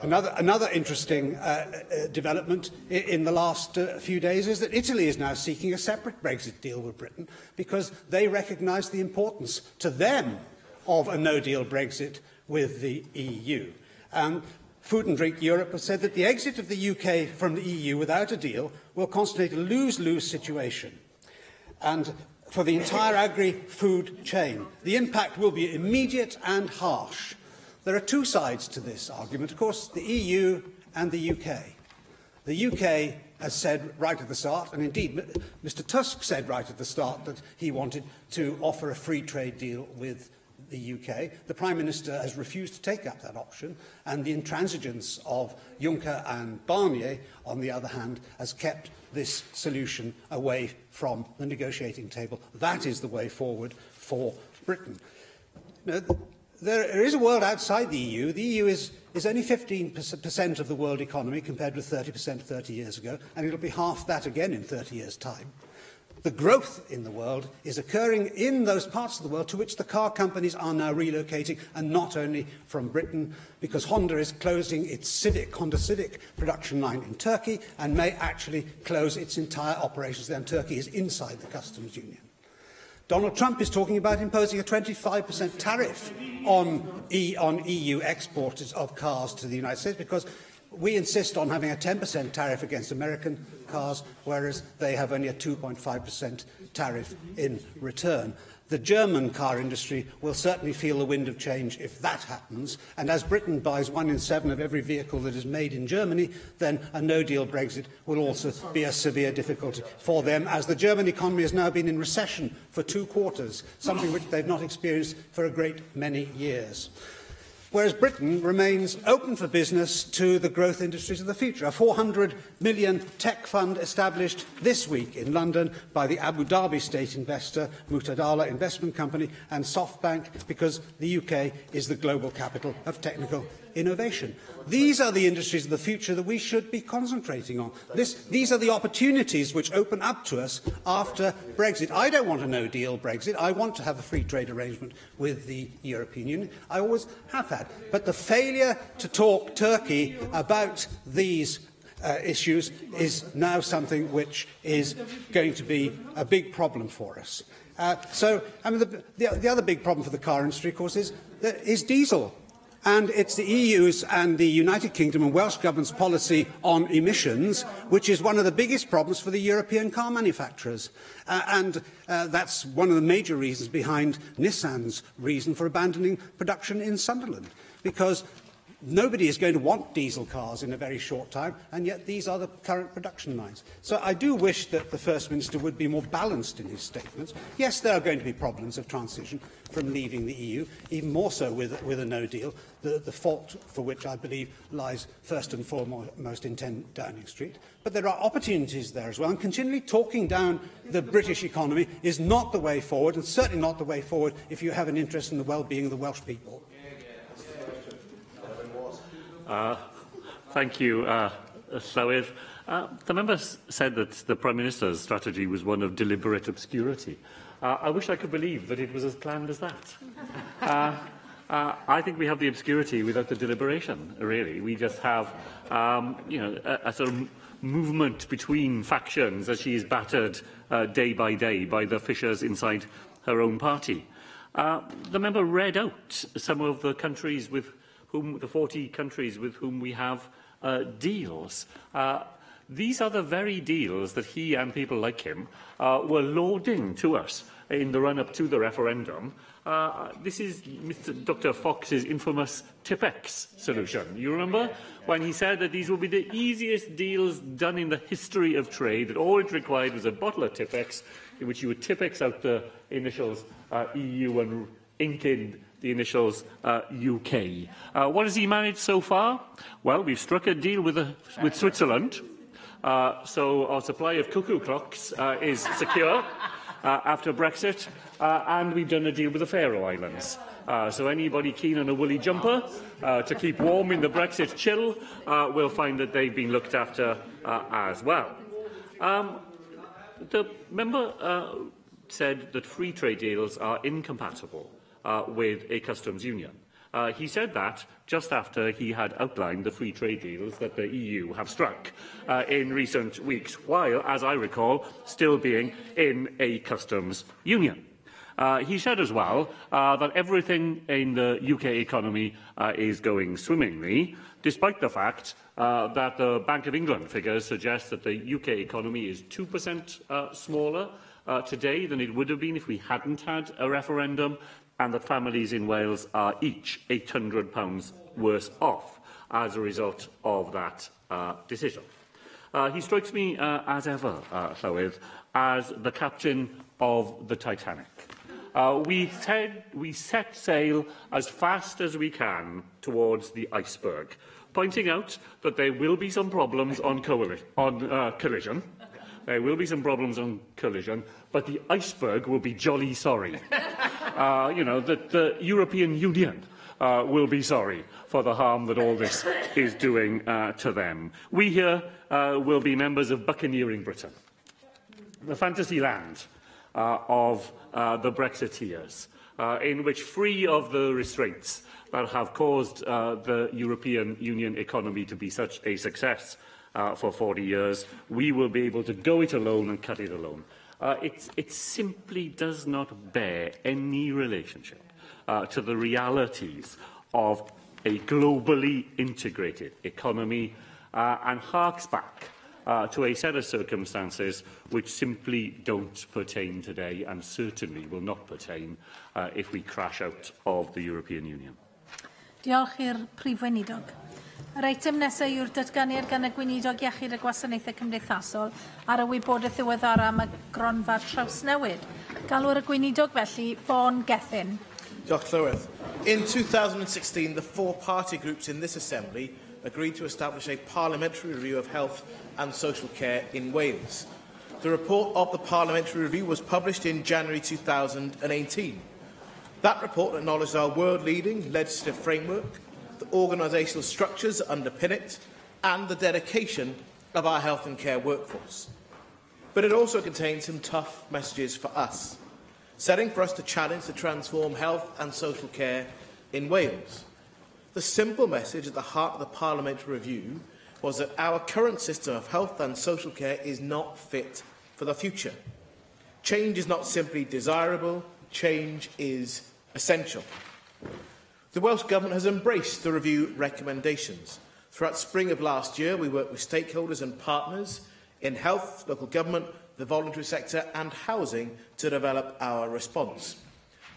another interesting development in the last few days is that Italy is now seeking a separate Brexit deal with Britain because they recognise the importance to them of a no-deal Brexit with the EU. Food and Drink Europe has said that the exit of the UK from the EU without a deal will constitute a lose-lose situation. And for the entire agri-food chain, the impact will be immediate and harsh. There are two sides to this argument, of course, the EU and the UK. The UK has said right at the start, and indeed Mr Tusk said right at the start, that he wanted to offer a free trade deal with the UK. The Prime Minister has refused to take up that option, and the intransigence of Juncker and Barnier, on the other hand, has kept this solution away from the negotiating table. That is the way forward for Britain. Now, there is a world outside the EU. The EU is only 15% of the world economy compared with 30% 30 years ago, and it'll be half that again in 30 years' time. The growth in the world is occurring in those parts of the world to which the car companies are now relocating, and not only from Britain, because Honda is closing its Honda Civic production line in Turkey and may actually close its entire operations there, and Turkey is inside the customs union. Donald Trump is talking about imposing a 25% tariff on EU exporters of cars to the United States, because we insist on having a 10% tariff against American cars, whereas they have only a 2.5% tariff in return. The German car industry will certainly feel the wind of change if that happens, and as Britain buys 1 in 7 of every vehicle that is made in Germany, then a no-deal Brexit will also be a severe difficulty for them, as the German economy has now been in recession for 2 quarters, something which they've not experienced for a great many years. Whereas Britain remains open for business to the growth industries of the future. A £400 million tech fund established this week in London by the Abu Dhabi state investor Mutadala Investment Company and SoftBank, because the UK is the global capital of technical innovation. These are the industries of the future that we should be concentrating on. These are the opportunities which open up to us after Brexit. I don't want a no-deal Brexit. I want to have a free trade arrangement with the European Union. I always have had. But the failure to talk Turkey about these issues is now something which is going to be a big problem for us. The other big problem for the car industry, of course, is diesel. And it's the EU's and the United Kingdom and Welsh Government's policy on emissions, which is one of the biggest problems for the European car manufacturers. That's one of the major reasons behind Nissan's reason for abandoning production in Sunderland, because Nobody is going to want diesel cars in a very short time, and yet these are the current production lines. So I do wish that the First Minister would be more balanced in his statements. Yes, there are going to be problems of transition from leaving the EU, even more so with a no deal, the fault for which I believe lies first and foremost in 10 Downing Street. But there are opportunities there as well, and continually talking down the British economy is not the way forward, and certainly not the way forward if you have an interest in the well-being of the Welsh people. Thank you, Llywydd. The member said that the Prime Minister's strategy was one of deliberate obscurity. I wish I could believe that it was as planned as that. I think we have the obscurity without the deliberation, really. We just have a sort of movement between factions as she is battered day by day by the fissures inside her own party. The member read out some of the countries with whom, the 40 countries with whom we have deals. These are the very deals that he and people like him were lauding to us in the run-up to the referendum. This is Dr. Fox's infamous Tipex solution. You remember when he said that these will be the easiest deals done in the history of trade, that all it required was a bottle of Tipex in which you would Tipex out the initials EU and ink in the initials UK. What has he managed so far? Well, we've struck a deal with Switzerland, so our supply of cuckoo clocks is secure after Brexit, and we've done a deal with the Faroe Islands. So anybody keen on a woolly jumper to keep warm in the Brexit chill will find that they've been looked after as well. The member said that free trade deals are incompatible with a customs union. He said that just after he had outlined the free trade deals that the EU have struck in recent weeks, while, as I recall, still being in a customs union. He said as well that everything in the UK economy is going swimmingly, despite the fact that the Bank of England figures suggest that the UK economy is 2% smaller today than it would have been if we hadn't had a referendum, and that families in Wales are each £800 worse off as a result of that decision. He strikes me, as ever, Llywydd, as the captain of the Titanic. We set sail as fast as we can towards the iceberg, pointing out that there will be some problems on collision. There will be some problems on collision, but the iceberg will be jolly sorry. That the European Union will be sorry for the harm that all this is doing to them. We here will be members of buccaneering Britain, the fantasy land of the Brexiteers, in which, free of the restraints that have caused the European Union economy to be such a success for 40 years, we will be able to go it alone and cut it alone. It simply does not bear any relationship to the realities of a globally integrated economy and harks back to a set of circumstances which simply don't pertain today and certainly will not pertain if we crash out of the European Union. Diolch i'r Prif Weinidog. Yr eitem nesaf yw'r datganiad gan y Gweinidog Iechyd a Gwasanaethau Cymdeithasol ar y wybodaeth ddiweddara am y gronfa Trawsnewid. Galw'r y Gweinidog felly Fawn Gethin. Diolch Llywydd. In 2016, the four party groups in this Assembly agreed to establish a parliamentary review of health and social care in Wales. The report of the parliamentary review was published in January 2018. That report acknowledged our world-leading legislative framework, the organisational structures that underpin it, and the dedication of our health and care workforce. But it also contained some tough messages for us, setting for us to challenge to transform health and social care in Wales. The simple message at the heart of the parliamentary review was that our current system of health and social care is not fit for the future. Change is not simply desirable, change is essential. The Welsh Government has embraced the review recommendations. Throughout spring of last year, we worked with stakeholders and partners in health, local government, the voluntary sector and housing to develop our response.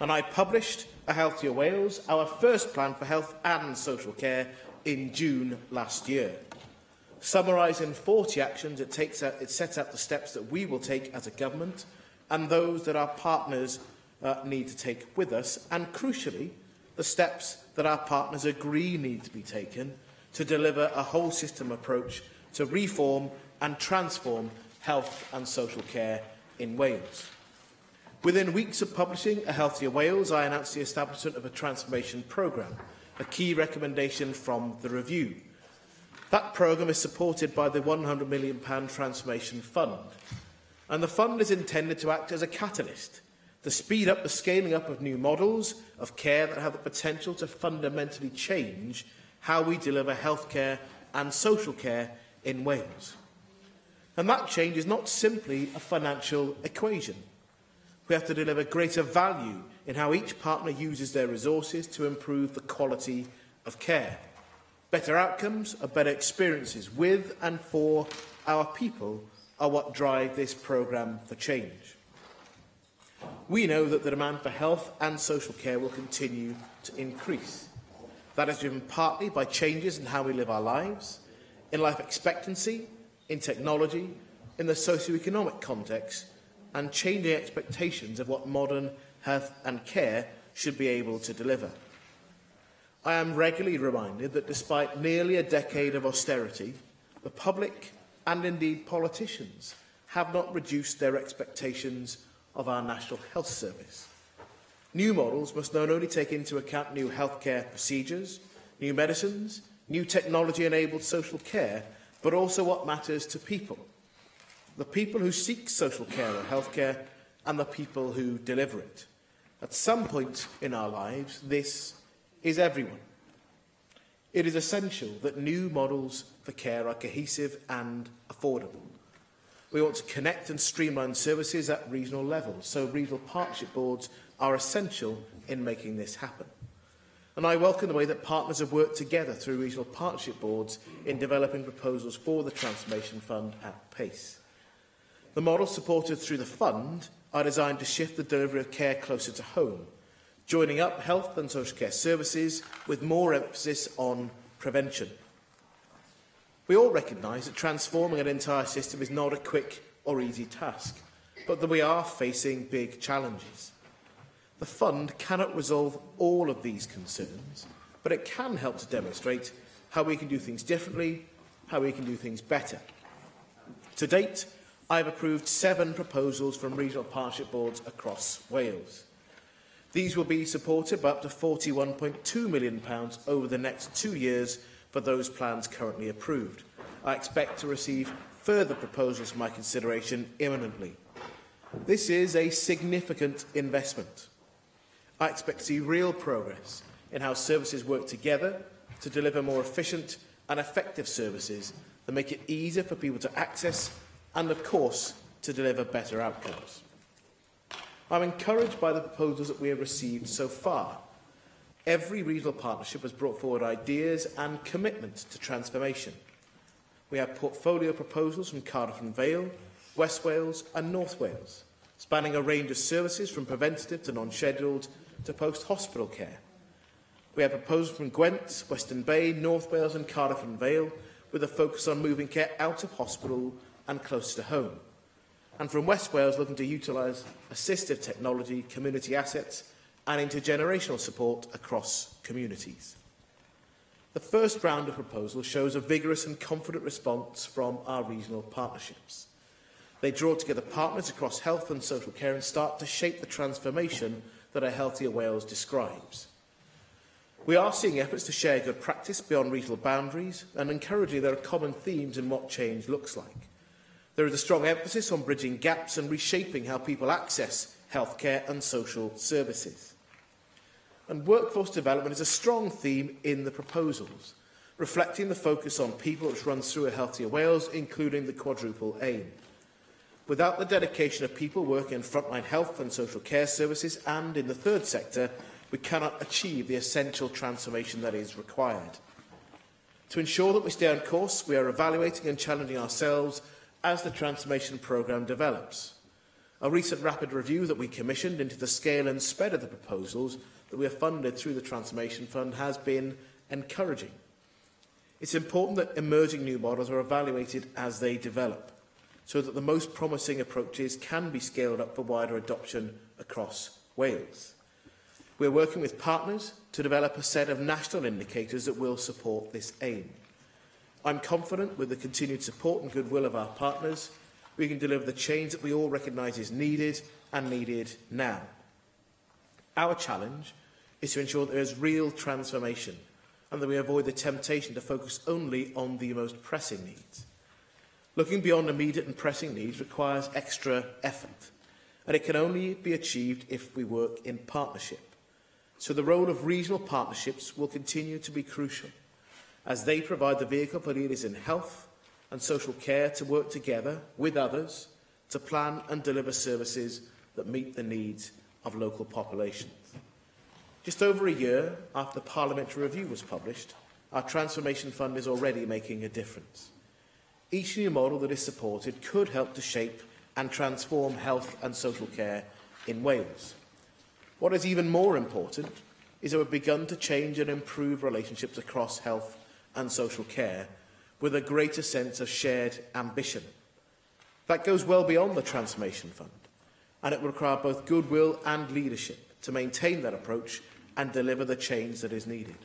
And I published A Healthier Wales, our first plan for health and social care, in June last year. Summarising 40 actions, it sets out the steps that we will take as a government and those that our partners need to take with us, and crucially, the steps that our partners agree need to be taken to deliver a whole system approach to reform and transform health and social care in Wales. Within weeks of publishing A Healthier Wales, I announced the establishment of a transformation programme, a key recommendation from the review. That programme is supported by the £100 million Transformation Fund, and the fund is intended to act as a catalyst to speed up the scaling up of new models of care that have the potential to fundamentally change how we deliver healthcare and social care in Wales. And that change is not simply a financial equation. We have to deliver greater value in how each partner uses their resources to improve the quality of care. Better outcomes and better experiences with and for our people are what drive this programme for change. We know that the demand for health and social care will continue to increase. That is driven partly by changes in how we live our lives, in life expectancy, in technology, in the socio-economic context, and changing expectations of what modern health and care should be able to deliver. I am regularly reminded that despite nearly a decade of austerity, the public and indeed politicians have not reduced their expectations of our National Health Service. New models must not only take into account new healthcare procedures, new medicines, new technology-enabled social care, but also what matters to people. The people who seek social care or healthcare and the people who deliver it. At some point in our lives, this is everyone. It is essential that new models for care are cohesive and affordable. We want to connect and streamline services at regional levels, so regional partnership boards are essential in making this happen. And I welcome the way that partners have worked together through regional partnership boards in developing proposals for the Transformation Fund at pace. The models supported through the fund are designed to shift the delivery of care closer to home, joining up health and social care services with more emphasis on prevention. We all recognise that transforming an entire system is not a quick or easy task, but that we are facing big challenges. The fund cannot resolve all of these concerns, but it can help to demonstrate how we can do things differently, how we can do things better. To date, I have approved 7 proposals from regional partnership boards across Wales. These will be supported by up to £41.2 million over the next 2 years for those plans currently approved. I expect to receive further proposals for my consideration imminently. This is a significant investment. I expect to see real progress in how services work together to deliver more efficient and effective services that make it easier for people to access and, of course, to deliver better outcomes. I'm encouraged by the proposals that we have received so far. Every regional partnership has brought forward ideas and commitments to transformation. We have portfolio proposals from Cardiff and Vale, West Wales and North Wales, spanning a range of services from preventative to non-scheduled to post-hospital care. We have proposals from Gwent, Western Bay, North Wales and Cardiff and Vale, with a focus on moving care out of hospital and closer to home. And from West Wales, looking to utilise assistive technology, community assets and intergenerational support across communities. The first round of proposals shows a vigorous and confident response from our regional partnerships. They draw together partners across health and social care and start to shape the transformation that A Healthier Wales describes. We are seeing efforts to share good practice beyond regional boundaries, and encouragingly there are common themes in what change looks like. There is a strong emphasis on bridging gaps and reshaping how people access healthcare and social services. And workforce development is a strong theme in the proposals, reflecting the focus on people which runs through A Healthier Wales, including the quadruple aim. Without the dedication of people working in frontline health and social care services and in the third sector, we cannot achieve the essential transformation that is required. To ensure that we stay on course, we are evaluating and challenging ourselves as the transformation programme develops. A recent rapid review that we commissioned into the scale and spread of the proposals that we have funded through the Transformation Fund has been encouraging. It's important that emerging new models are evaluated as they develop, so that the most promising approaches can be scaled up for wider adoption across Wales. We're working with partners to develop a set of national indicators that will support this aim. I'm confident with the continued support and goodwill of our partners, we can deliver the change that we all recognise is needed and needed now. Our challenge is to ensure there is real transformation and that we avoid the temptation to focus only on the most pressing needs. Looking beyond immediate and pressing needs requires extra effort, and it can only be achieved if we work in partnership. So the role of regional partnerships will continue to be crucial, as they provide the vehicle for leaders in health and social care to work together with others to plan and deliver services that meet the needs of local populations. Just over a year after the Parliamentary Review was published, our Transformation Fund is already making a difference. Each new model that is supported could help to shape and transform health and social care in Wales. What is even more important is that we've begun to change and improve relationships across health and social care with a greater sense of shared ambition. That goes well beyond the Transformation Fund, and it will require both goodwill and leadership to maintain that approach and deliver the change that is needed.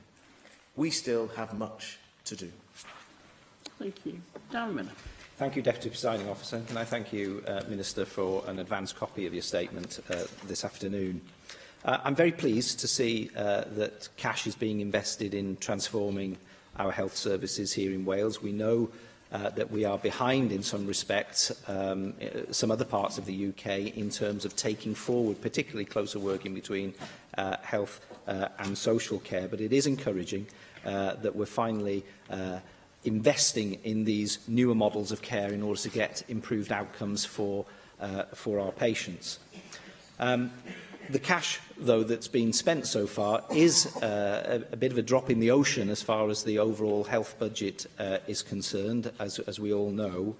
We still have much to do. Thank you. Darren. Thank you, Deputy Presiding Officer. Can I thank you, Minister, for an advance copy of your statement this afternoon. I'm very pleased to see that cash is being invested in transforming our health services here in Wales. We know that we are behind in some respects, some other parts of the UK, in terms of taking forward particularly closer working between health and social care. But it is encouraging that we're finally investing in these newer models of care in order to get improved outcomes for our patients. The cash, though, that's been spent so far is a bit of a drop in the ocean as far as the overall health budget is concerned, as we all know.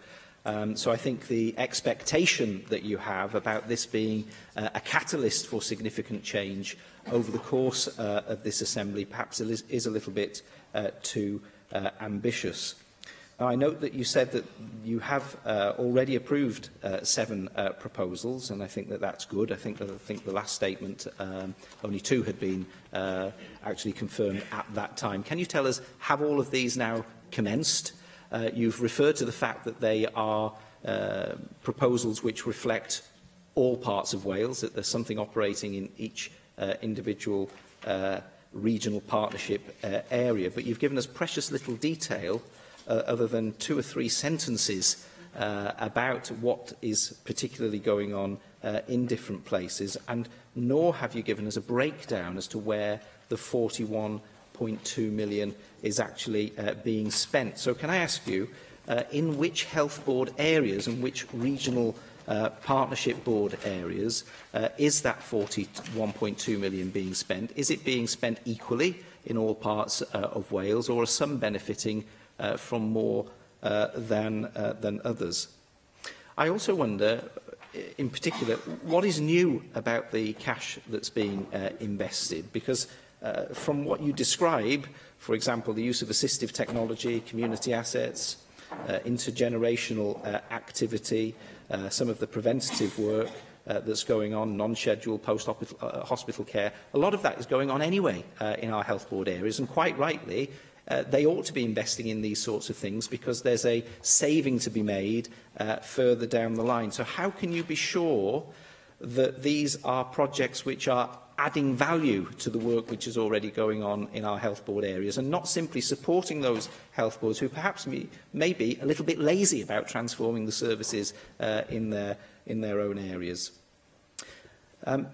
So I think the expectation that you have about this being a catalyst for significant change over the course of this Assembly perhaps is a little bit too ambitious. Now, I note that you said that you have already approved 7 proposals, and I think that that's good. I think the last statement, only 2 had been actually confirmed at that time. Can you tell us, have all of these now commenced? You've referred to the fact that they are proposals which reflect all parts of Wales, that there's something operating in each individual regional partnership area, but you've given us precious little detail other than 2 or 3 sentences about what is particularly going on in different places, and nor have you given us a breakdown as to where the 41.2 million is actually being spent. So can I ask you, in which health board areas and which regional partnership board areas is that 41.2 million being spent? Is it being spent equally in all parts of Wales, or are some benefiting from more than others? I also wonder, in particular, what is new about the cash that's being invested? Because from what you describe, for example, the use of assistive technology, community assets, intergenerational activity, some of the preventative work that's going on, non-scheduled post-hospital care, a lot of that is going on anyway in our health board areas, and quite rightly, they ought to be investing in these sorts of things because there's a saving to be made further down the line. So how can you be sure that these are projects which are adding value to the work which is already going on in our health board areas, and not simply supporting those health boards who perhaps may be a little bit lazy about transforming the services in their own areas?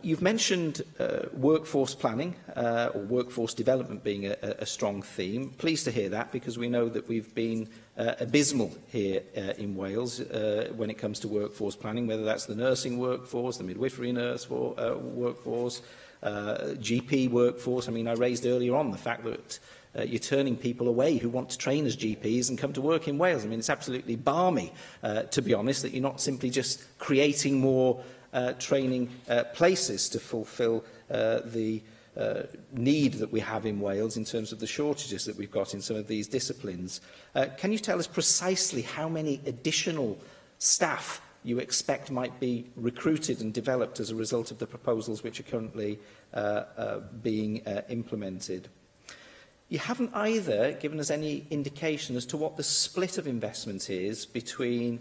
You've mentioned workforce planning or workforce development being a strong theme. Pleased to hear that, because we know that we've been abysmal here in Wales when it comes to workforce planning, whether that's the nursing workforce, the midwifery nurse workforce, GP workforce. I mean, I raised earlier on the fact that you're turning people away who want to train as GPs and come to work in Wales. I mean, it's absolutely balmy, to be honest, that you're not simply just creating more training places to fulfil the need that we have in Wales in terms of the shortages that we've got in some of these disciplines. Can you tell us precisely how many additional staff you expect might be recruited and developed as a result of the proposals which are currently being implemented? You haven't either given us any indication as to what the split of investment is between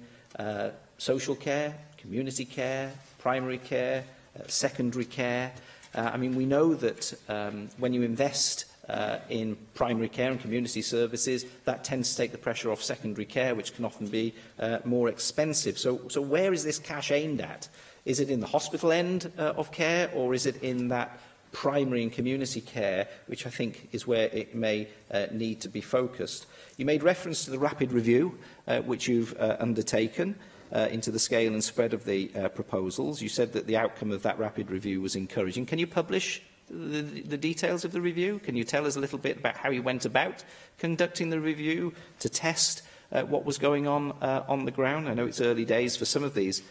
social care, community care, primary care, secondary care. I mean, we know that when you invest in primary care and community services, that tends to take the pressure off secondary care, which can often be more expensive. So where is this cash aimed at? Is it in the hospital end of care, or is it in that primary and community care, which I think is where it may need to be focused? You made reference to the rapid review, which you've undertaken into the scale and spread of the proposals. You said that the outcome of that rapid review was encouraging. Can you publish the details of the review? Can you tell us a little bit about how you went about conducting the review to test what was going on the ground? I know it's early days for some of these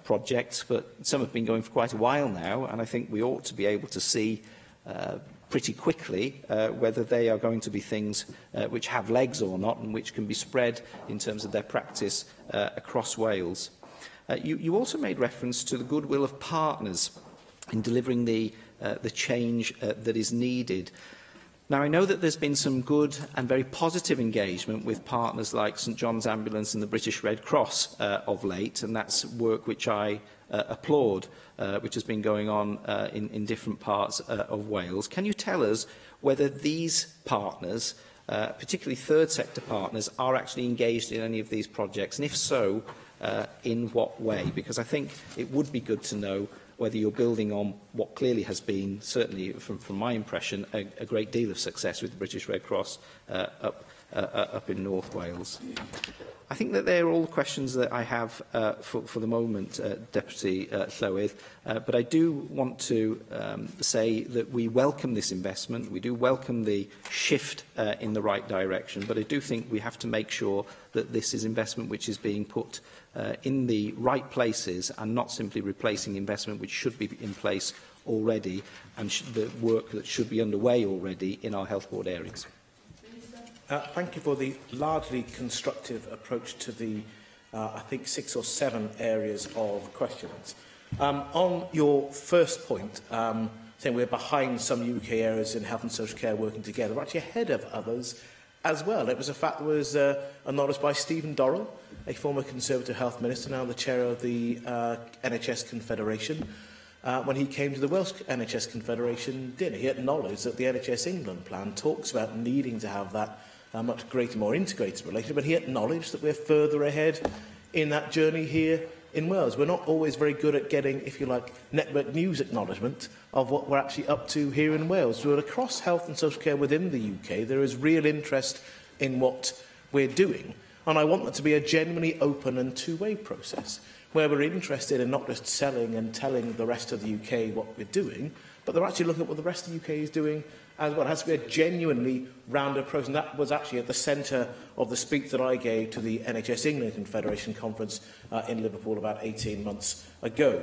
projects, but some have been going for quite a while now, and I think we ought to be able to see pretty quickly whether they are going to be things which have legs or not, and which can be spread in terms of their practice across Wales. You also made reference to the goodwill of partners in delivering the change that is needed. Now, I know that there's been some good and very positive engagement with partners like St John's Ambulance and the British Red Cross of late, and that's work which I applaud, which has been going on in different parts of Wales. Can you tell us whether these partners, particularly third sector partners, are actually engaged in any of these projects, and if so, in what way? Because I think it would be good to know whether you're building on what clearly has been, certainly from my impression, a great deal of success with the British Red Cross up in North Wales. I think that they are all the questions that I have for the moment, Deputy Llywydd, but I do want to say that we welcome this investment. We do welcome the shift in the right direction, but I do think we have to make sure that this is investment which is being put in the right places and not simply replacing investment which should be in place already and the work that should be underway already in our health board areas. Thank you for the largely constructive approach to the, I think, 6 or 7 areas of questions. On your first point, saying we're behind some UK areas in health and social care working together, we're actually ahead of others as well. It was a fact that was acknowledged by Stephen Dorrell, a former Conservative Health Minister, now the chair of the NHS Confederation. When he came to the Welsh NHS Confederation dinner, he acknowledged that the NHS England plan talks about needing to have that much greater, more integrated relationship, but he acknowledged that we're further ahead in that journey here in Wales. We're not always very good at getting, if you like, network news acknowledgement of what we're actually up to here in Wales. So across health and social care within the UK, there is real interest in what we're doing, and I want that to be a genuinely open and two-way process, where we're interested in not just selling and telling the rest of the UK what we're doing, but they're actually looking at what the rest of the UK is doing as well. It has to be a genuinely rounded process, and that was actually at the centre of the speech that I gave to the NHS England Confederation conference in Liverpool about 18 months ago.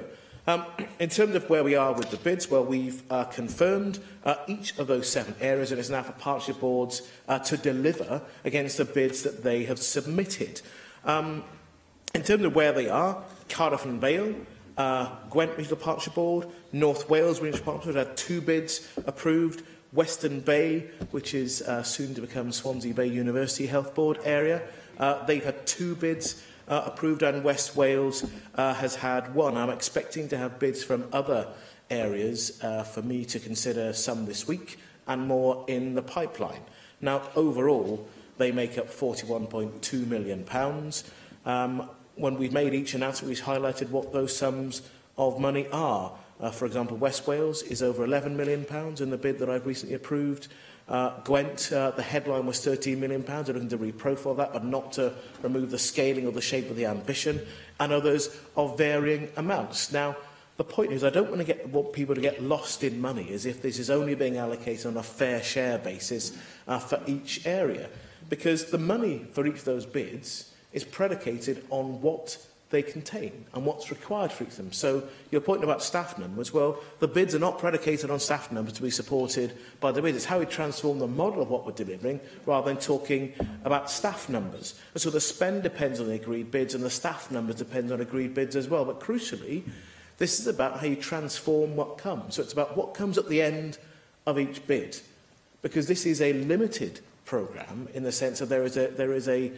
In terms of where we are with the bids, well, we've confirmed each of those 7 areas, and it's now for partnership boards to deliver against the bids that they have submitted. In terms of where they are, Cardiff and Vale, Gwent Regional Partnership Board, North Wales Regional Partnership Board had 2 bids approved. Western Bay, which is soon to become Swansea Bay University Health Board area, they've had 2 bids approved, and West Wales has had 1. I'm expecting to have bids from other areas for me to consider, some this week and more in the pipeline. Now, overall, they make up £41.2 million. When we've made each announcement, we've highlighted what those sums of money are. For example, West Wales is over £11 million in the bid that I've recently approved. Gwent, the headline was £13 million. They're looking to reprofile that, but not to remove the scaling or the shape of the ambition, and others of varying amounts. Now, the point is, I don't want people to get lost in money as if this is only being allocated on a fair share basis for each area, because the money for each of those bids is predicated on what they contain and what's required for each of them. So your point about staff numbers, well, the bids are not predicated on staff numbers to be supported by the bids. It's how we transform the model of what we're delivering rather than talking about staff numbers. And so the spend depends on the agreed bids and the staff numbers depend on agreed bids as well. But crucially, this is about how you transform what comes. So it's about what comes at the end of each bid. Because this is a limited programme in the sense that there is a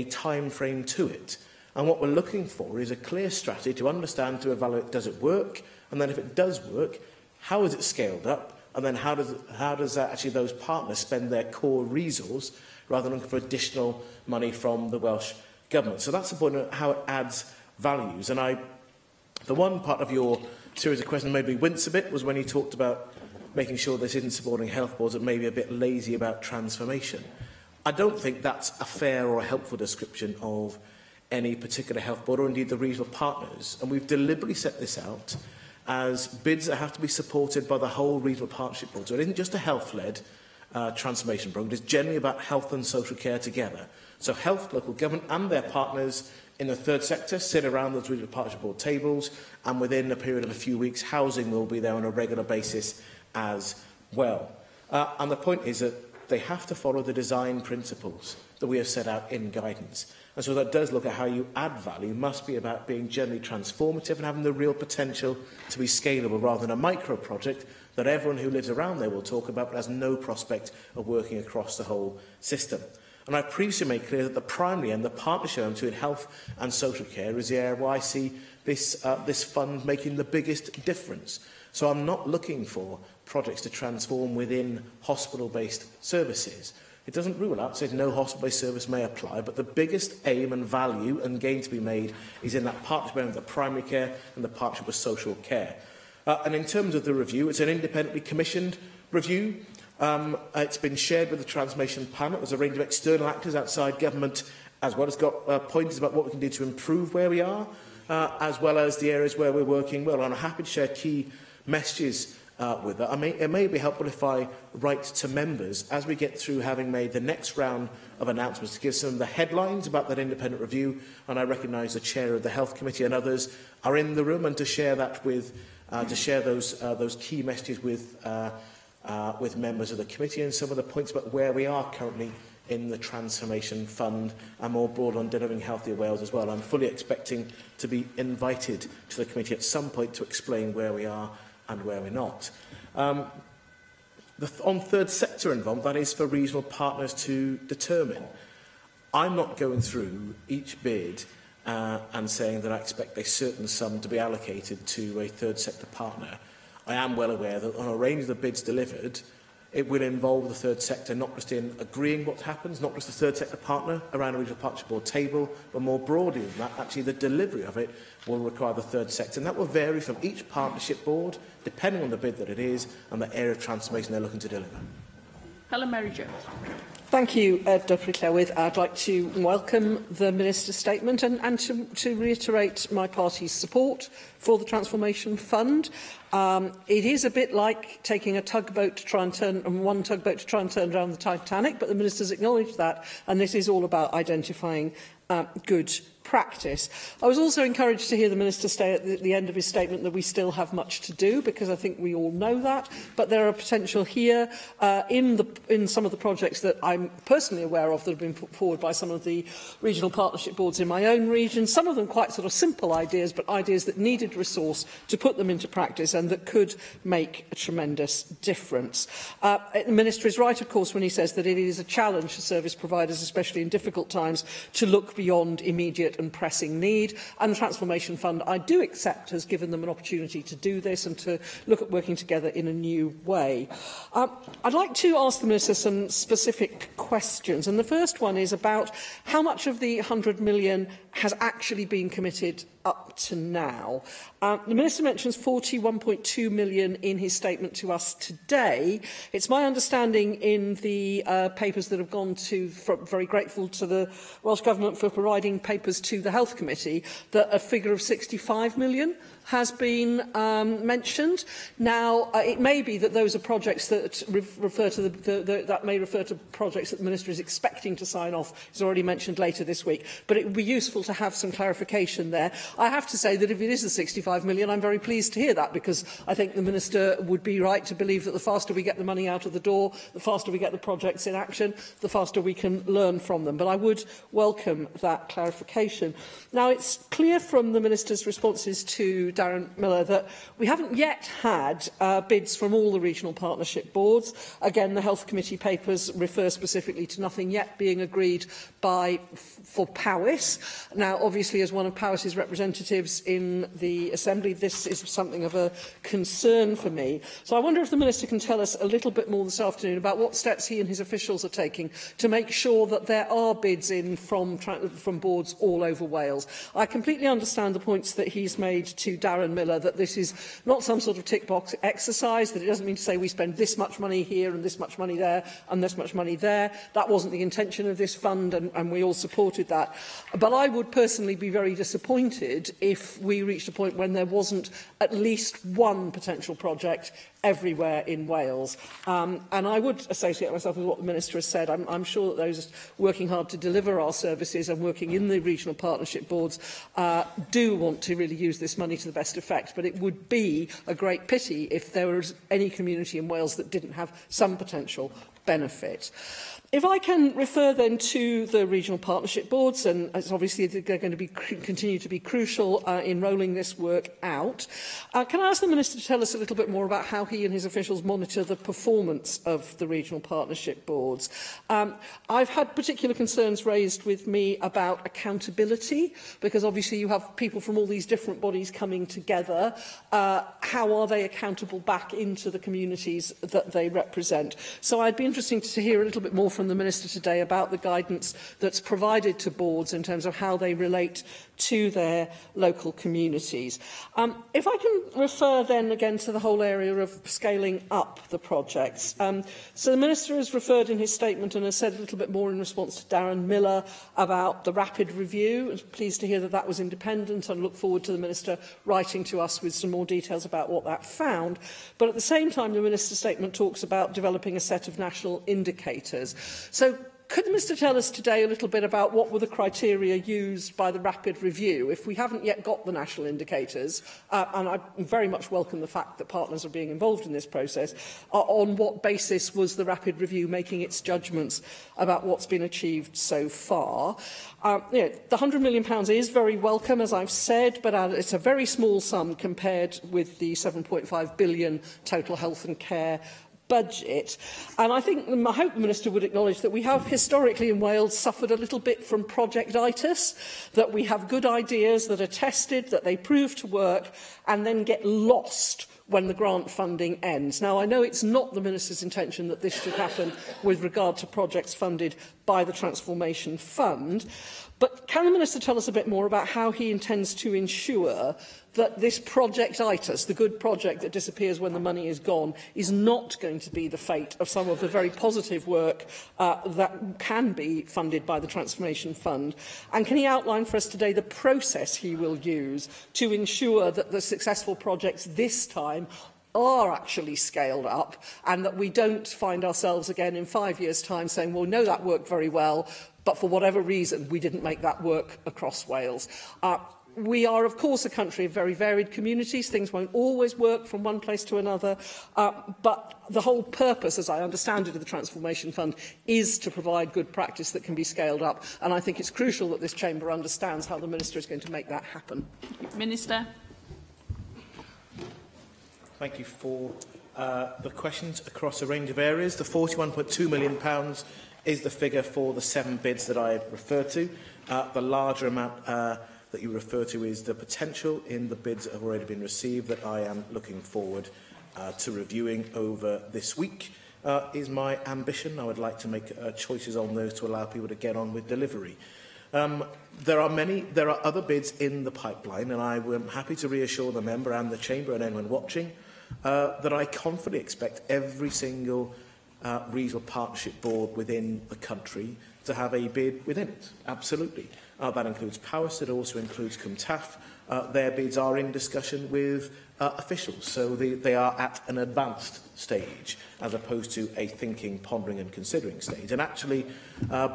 time frame to it. And what we're looking for is a clear strategy to understand, to evaluate, does it work? And then if it does work, how is it scaled up? And then how does actually those partners spend their core resource rather than looking for additional money from the Welsh Government? So that's the point of how it adds values. And the one part of your series of questions that made me wince a bit was when you talked about making sure this isn't supporting health boards that may be a bit lazy about transformation. I don't think that's a fair or a helpful description of any particular health board or indeed the regional partners. And we've deliberately set this out as bids that have to be supported by the whole regional partnership board. So it isn't just a health-led transformation programme. It is generally about health and social care together. So health, local government and their partners in the third sector sit around those regional partnership board tables, and within a period of a few weeks, housing will be there on a regular basis as well. And the point is that they have to follow the design principles that we have set out in guidance. And so that does look at how you add value, must be about being generally transformative and having the real potential to be scalable rather than a micro project that everyone who lives around there will talk about but has no prospect of working across the whole system. And I previously made clear that the primary and the partnership between health and social care is the area where I see this fund making the biggest difference. So I'm not looking for projects to transform within hospital-based services. It doesn't rule out, says no hospital-based service may apply, but the biggest aim and value and gain to be made is in that partnership with the primary care and the partnership with social care. And in terms of the review, it's an independently commissioned review. It's been shared with the Transformation Panel. There's a range of external actors outside government as well. It's got pointers about what we can do to improve where we are, as well as the areas where we're working well. And I'm happy to share key messages with that. It may be helpful if I write to members as we get through having made the next round of announcements to give some of the headlines about that independent review, and I recognise the Chair of the Health Committee and others are in the room, and to share that with those key messages with members of the committee and some of the points about where we are currently in the Transformation Fund and more broad on delivering healthier Wales as well. I'm fully expecting to be invited to the committee at some point to explain where we are and where we're not. On third sector involvement, that is for regional partners to determine. I'm not going through each bid and saying that I expect a certain sum to be allocated to a third sector partner. I am well aware that on a range of the bids delivered, it will involve the third sector not just in agreeing what happens, not just the third sector partner around a regional partnership board table, but more broadly than that, actually the delivery of it will require the third sector. And that will vary from each partnership board, depending on the bid that it is and the area of transformation they're looking to deliver. Helen Mary-Jones. Thank you, Deputy Clwydd. I'd like to welcome the Minister's statement and to reiterate my party's support for the Transformation Fund. It is a bit like taking a tugboat to try and one tugboat to try and turn around the Titanic, but the Minister's acknowledged that, and this is all about identifying good practice. I was also encouraged to hear the Minister say at the end of his statement that we still have much to do, because I think we all know that, but there are potential here in some of the projects that I'm personally aware of that have been put forward by some of the regional partnership boards in my own region, some of them quite sort of simple ideas, but ideas that needed resource to put them into practice and that could make a tremendous difference. The Minister is right, of course, when he says that it is a challenge for service providers, especially in difficult times, to look beyond immediate and pressing need, and the Transformation Fund, I do accept, has given them an opportunity to do this and to look at working together in a new way. I'd like to ask the Minister some specific questions, and the first one is about how much of the 100 million has actually been committed up to now. The Minister mentions 41.2 million in his statement to us today. It's my understanding in the papers that have gone to, very grateful to the Welsh Government for providing papers to the Health Committee, that a figure of 65 million has been mentioned. Now, it may be that those are projects that refer to that may refer to projects that the Minister is expecting to sign off. It's already mentioned later this week, but it would be useful to have some clarification there. I have to say that if it is the 65 million, I'm very pleased to hear that, because I think the Minister would be right to believe that the faster we get the money out of the door, the faster we get the projects in action, the faster we can learn from them. But I would welcome that clarification. Now, it's clear from the Minister's responses to Darren Miller that we haven't yet had bids from all the regional partnership boards. Again, the Health Committee papers refer specifically to nothing yet being agreed for Powys. Now, obviously, as one of Powys's representatives in the Assembly, this is something of a concern for me. So I wonder if the Minister can tell us a little bit more this afternoon about what steps he and his officials are taking to make sure that there are bids in from boards all over Wales. I completely understand the points that he's made to Darren Miller, that this is not some sort of tick-box exercise, that it doesn't mean to say we spend this much money here and this much money there and this much money there. That wasn't the intention of this fund, and we all supported that. But I would personally be very disappointed if we reached a point when there wasn't at least one potential project everywhere in Wales. And I would associate myself with what the Minister has said. I'm sure that those working hard to deliver our services and working in the regional partnership boards do want to really use this money to the best effect. But it would be a great pity if there was any community in Wales that didn't have some potential benefit. If I can refer then to the regional partnership boards, and it's obviously they're going to continue to be crucial in rolling this work out, can I ask the Minister to tell us a little bit more about how he and his officials monitor the performance of the regional partnership boards? I've had particular concerns raised with me about accountability, because obviously you have people from all these different bodies coming together. How are they accountable back into the communities that they represent? So I'd be interested to hear a little bit more from the Minister today about the guidance that's provided to boards in terms of how they relate to their local communities. If I can refer then again to the whole area of scaling up the projects. So the Minister has referred in his statement and has said a little bit more in response to Darren Miller about the rapid review. I'm pleased to hear that that was independent, and look forward to the Minister writing to us with some more details about what that found. But at the same time, the Minister's statement talks about developing a set of national indicators. So could the Minister tell us today a little bit about what were the criteria used by the rapid review? If we haven't yet got the national indicators, and I very much welcome the fact that partners are being involved in this process, on what basis was the rapid review making its judgments about what's been achieved so far? The £100 million is very welcome, as I've said, but it's a very small sum compared with the £7.5 billion total health and care budget. And I hope the Minister would acknowledge that we have historically in Wales suffered a little bit from projectitis, that we have good ideas that are tested, that they prove to work, and then get lost when the grant funding ends. Now, I know it's not the Minister's intention that this should happen with regard to projects funded by the Transformation Fund, but can the Minister tell us a bit more about how he intends to ensure that this projectitis, the good project that disappears when the money is gone, is not going to be the fate of some of the very positive work that can be funded by the Transformation Fund? And can he outline for us today the process he will use to ensure that the successful projects this time are actually scaled up, and that we don't find ourselves again in 5 years' time saying, well, no, that worked very well, but for whatever reason, we didn't make that work across Wales? We are, of course, a country of very varied communities. Things won't always work from one place to another, but the whole purpose, as I understand it, of the Transformation Fund is to provide good practice that can be scaled up, and I think it's crucial that this chamber understands how the Minister is going to make that happen. Minister. Thank you for the questions across a range of areas. The £41.2 million is the figure for the 7 bids that I referred to. The larger amount that you refer to is the potential in the bids that have already been received that I am looking forward to reviewing over this week. Is my ambition. I would like to make choices on those to allow people to get on with delivery. There are other bids in the pipeline, and I am happy to reassure the member and the chamber and anyone watching that I confidently expect every single regional partnership board within the country to have a bid within it. Absolutely. That includes Powys, it also includes Cwmtaf. Their bids are in discussion with officials, so they are at an advanced stage as opposed to a thinking, pondering and considering stage. And actually,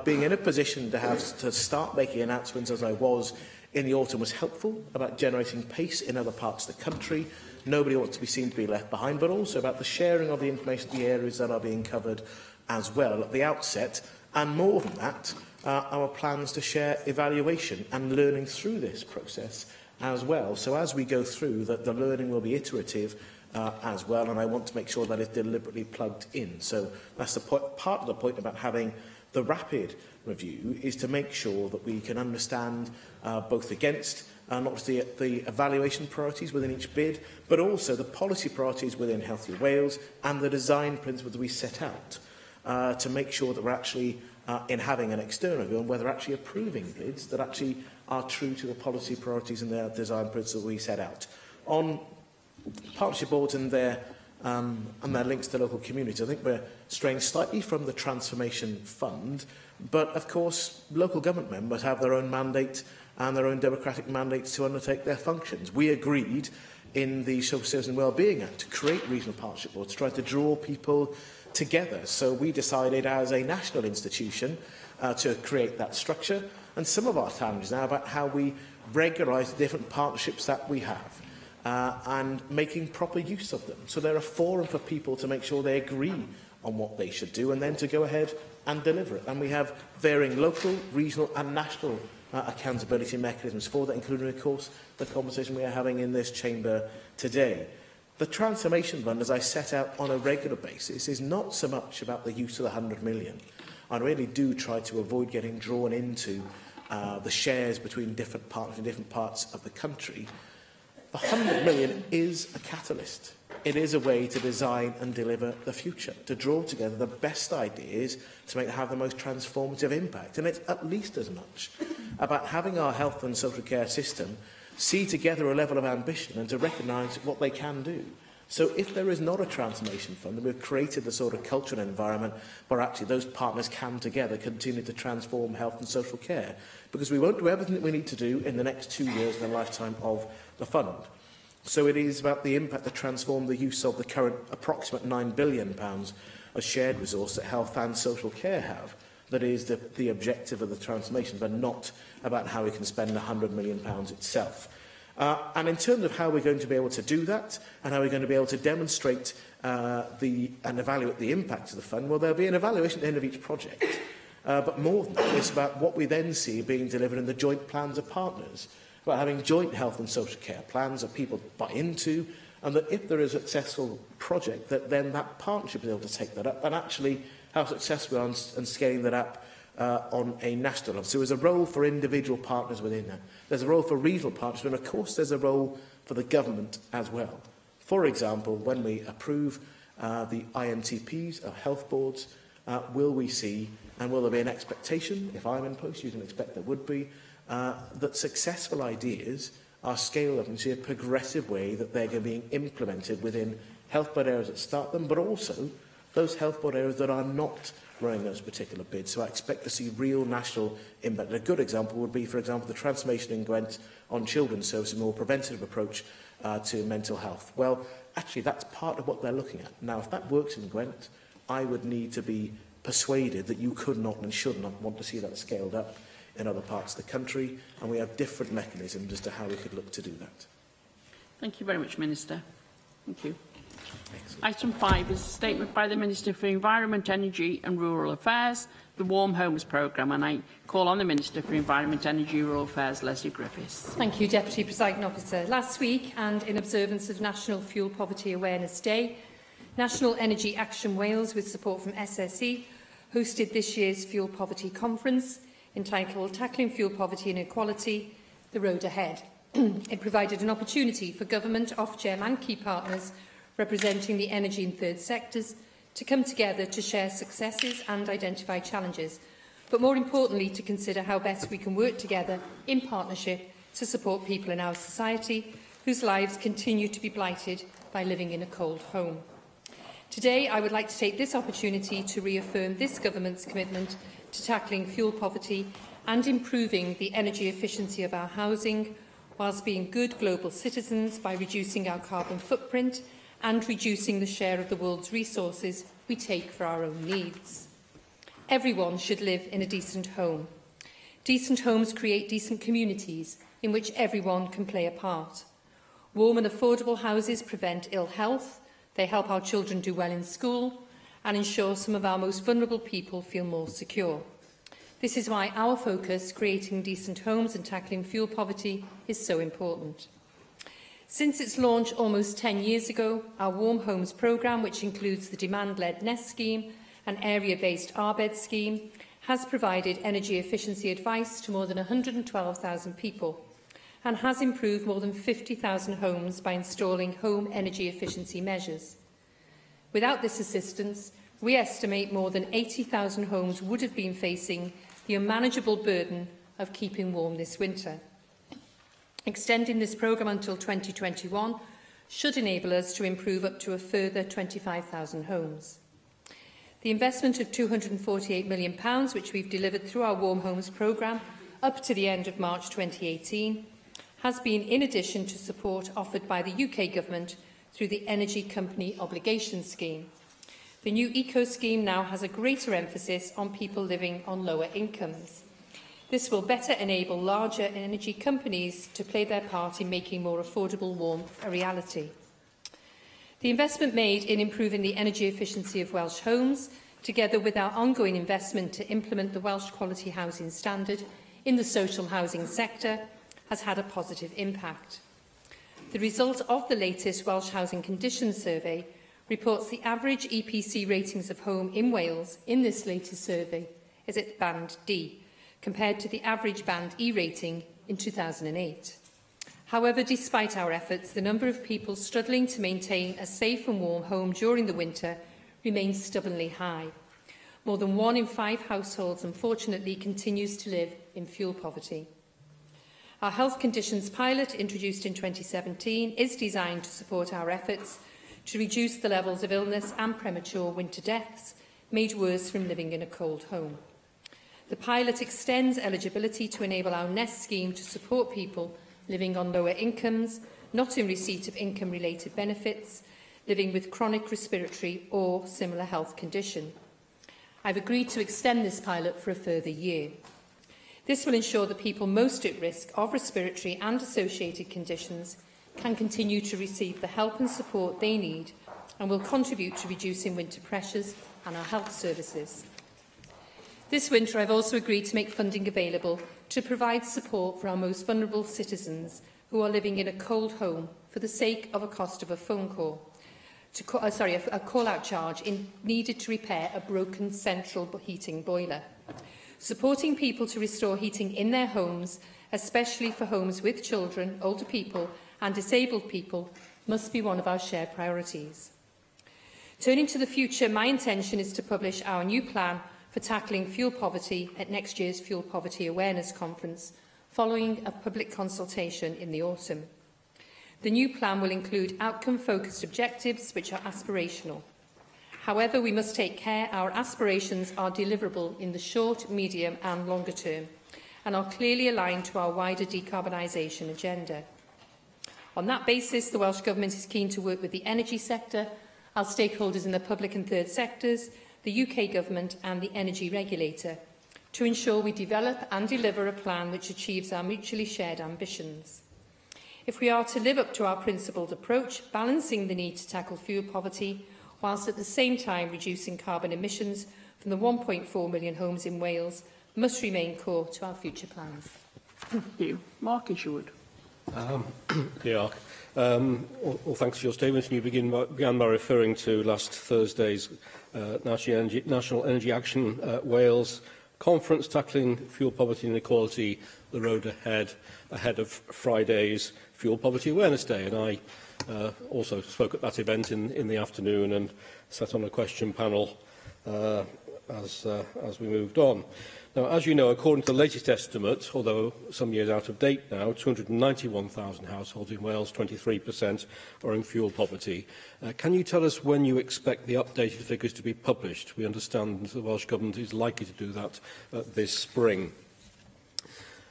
being in a position to start making announcements as I was in the autumn was helpful, about generating pace in other parts of the country. Nobody wants to be seen to be left behind, but also about the sharing of the information, the areas that are being covered as well at the outset. And more than that, our plans to share evaluation and learning through this process as well. So as we go through, that the learning will be iterative as well, and I want to make sure that it's deliberately plugged in. So that's the part of the point about having the rapid review, is to make sure that we can understand both against not just the evaluation priorities within each bid, but also the policy priorities within Healthier Wales and the design principles that we set out to make sure that we're actually, in having an external review, and whether actually approving bids that actually are true to the policy priorities and their design principles we set out. On partnership boards and their links to local communities, I think we're straying slightly from the Transformation Fund, but of course local government members have their own mandate and their own democratic mandates to undertake their functions. We agreed in the Social Services and Wellbeing Act to create regional partnership boards, to try to draw people together. So we decided as a national institution to create that structure. And some of our challenges now about how we regularise the different partnerships that we have and making proper use of them. So they're a forum for people to make sure they agree on what they should do and then to go ahead and deliver it. And we have varying local, regional and national accountability mechanisms for that, including, of course, the conversation we are having in this chamber today. The Transformation Fund, as I set out on a regular basis, is not so much about the use of the 100 million. I really do try to avoid getting drawn into the shares between different partners in different parts of the country. The 100 million is a catalyst. It is a way to design and deliver the future, to draw together the best ideas to have the most transformative impact. And it's at least as much about having our health and social care system see together a level of ambition and to recognise what they can do. So if there is not a transformation fund, and we've created the sort of cultural environment where actually those partners can together continue to transform health and social care, because we won't do everything that we need to do in the next 2 years in the lifetime of the fund. So it is about the impact to transform the use of the current approximate £9 billion of shared resource that health and social care have. That is the objective of the transformation, but not about how we can spend £100 million itself. And in terms of how we're going to be able to do that, and how we're going to be able to demonstrate and evaluate the impact of the fund, well, there'll be an evaluation at the end of each project. But more than that, it's about what we then see being delivered in the joint plans of partners, about having joint health and social care plans that people buy into, and that if there is a successful project, that then that partnership is able to take that up, and actually how successful we are in scaling that up on a national level. So there's a role for individual partners within that. There's a role for regional partners, and of course there's a role for the government as well. For example, when we approve the IMTPs, of health boards, will we see, and will there be an expectation, if I'm in post, you can expect there would be, that successful ideas are scaled up and see a progressive way that they're being implemented within health board areas that start them, but also those health board areas that are not running those particular bids. So I expect to see real national impact. A good example would be, for example, the transformation in Gwent on children's services, a more preventative approach to mental health. Well, actually, that's part of what they're looking at. Now, if that works in Gwent, I would need to be persuaded that you could not and should not want to see that scaled up in other parts of the country, and we have different mechanisms as to how we could look to do that. Thank you very much, Minister. Thank you. Excellent. Item 5 is a statement by the Minister for Environment, Energy and Rural Affairs, the Warm Homes Programme, and I call on the Minister for Environment, Energy and Rural Affairs, Lesley Griffiths. Thank you, Deputy Presiding Officer. Last week, and in observance of National Fuel Poverty Awareness Day, National Energy Action Wales, with support from SSE, hosted this year's Fuel Poverty Conference, entitled Tackling Fuel Poverty and Inequality, The Road Ahead. It provided an opportunity for government, Ofgem and key partners representing the energy and third sectors to come together to share successes and identify challenges, but more importantly to consider how best we can work together in partnership to support people in our society whose lives continue to be blighted by living in a cold home. Today, I would like to take this opportunity to reaffirm this government's commitment to tackling fuel poverty and improving the energy efficiency of our housing, whilst being good global citizens by reducing our carbon footprint and reducing the share of the world's resources we take for our own needs. Everyone should live in a decent home. Decent homes create decent communities, in which everyone can play a part. Warm and affordable houses prevent ill health, they help our children do well in school, and ensure some of our most vulnerable people feel more secure. This is why our focus, creating decent homes and tackling fuel poverty, is so important. Since its launch almost 10 years ago, our Warm Homes programme, which includes the demand-led Nest scheme and area-based RBED scheme, has provided energy efficiency advice to more than 112,000 people and has improved more than 50,000 homes by installing home energy efficiency measures. Without this assistance, we estimate more than 80,000 homes would have been facing the unmanageable burden of keeping warm this winter. Extending this programme until 2021 should enable us to improve up to a further 25,000 homes. The investment of £248 million, which we've delivered through our Warm Homes programme up to the end of March 2018, has been in addition to support offered by the UK Government through the Energy Company Obligation Scheme. The new Eco scheme now has a greater emphasis on people living on lower incomes. This will better enable larger energy companies to play their part in making more affordable warmth a reality. The investment made in improving the energy efficiency of Welsh homes, together with our ongoing investment to implement the Welsh Quality Housing Standard in the social housing sector, has had a positive impact. The result of the latest Welsh Housing Conditions Survey reports the average EPC ratings of home in Wales in this latest survey is at Band D, compared to the average Band E rating in 2008. However, despite our efforts, the number of people struggling to maintain a safe and warm home during the winter remains stubbornly high. More than 1 in 5 households, unfortunately, continues to live in fuel poverty. Our health conditions pilot, introduced in 2017, is designed to support our efforts to reduce the levels of illness and premature winter deaths made worse from living in a cold home. The pilot extends eligibility to enable our Nest scheme to support people living on lower incomes, not in receipt of income-related benefits, living with chronic respiratory or similar health condition. I've agreed to extend this pilot for a further year. This will ensure that people most at risk of respiratory and associated conditions can continue to receive the help and support they need and will contribute to reducing winter pressures and our health services. This winter, I've also agreed to make funding available to provide support for our most vulnerable citizens who are living in a cold home for the sake of a cost of a phone call. A call-out charge needed to repair a broken central heating boiler. Supporting people to restore heating in their homes, especially for homes with children, older people and disabled people, must be one of our shared priorities. Turning to the future, my intention is to publish our new plan for tackling fuel poverty at next year's Fuel Poverty Awareness Conference, following a public consultation in the autumn. The new plan will include outcome-focused objectives which are aspirational. However, we must take care our aspirations are deliverable in the short, medium and longer term and are clearly aligned to our wider decarbonisation agenda. On that basis, the Welsh Government is keen to work with the energy sector, our stakeholders in the public and third sectors, the UK Government and the energy regulator to ensure we develop and deliver a plan which achieves our mutually shared ambitions. If we are to live up to our principled approach, balancing the need to tackle fuel poverty, whilst at the same time reducing carbon emissions from the 1.4 million homes in Wales, must remain core to our future plans. Thank you. Mark Isherwood. Well, thanks for your statement. You began by referring to last Thursday's National Energy Action Wales conference tackling fuel poverty and inequality, the road ahead of Friday's Fuel Poverty Awareness Day. And I also spoke at that event in the afternoon and sat on a question panel as we moved on. Now, as you know, according to the latest estimate, although some years out of date now, 291,000 households in Wales, 23%, are in fuel poverty. Can you tell us when you expect the updated figures to be published? We understand the Welsh Government is likely to do that this spring.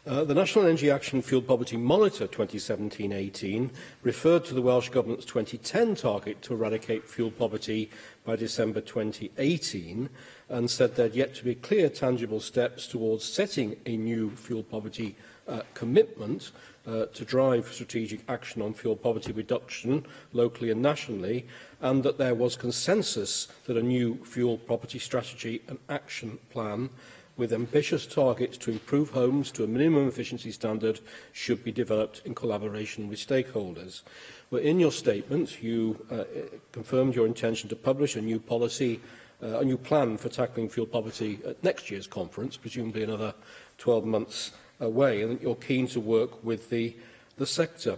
The National Energy Action Fuel Poverty Monitor 2017-18 referred to the Welsh Government's 2010 target to eradicate fuel poverty by December 2018 and said there had yet to be clear, tangible steps towards setting a new fuel poverty commitment to drive strategic action on fuel poverty reduction locally and nationally, and that there was consensus that a new fuel poverty strategy and action plan with ambitious targets to improve homes to a minimum efficiency standard should be developed in collaboration with stakeholders. Well, in your statement, you confirmed your intention to publish a new policy, a new plan for tackling fuel poverty at next year's conference, presumably another 12 months away, and that you're keen to work with the sector.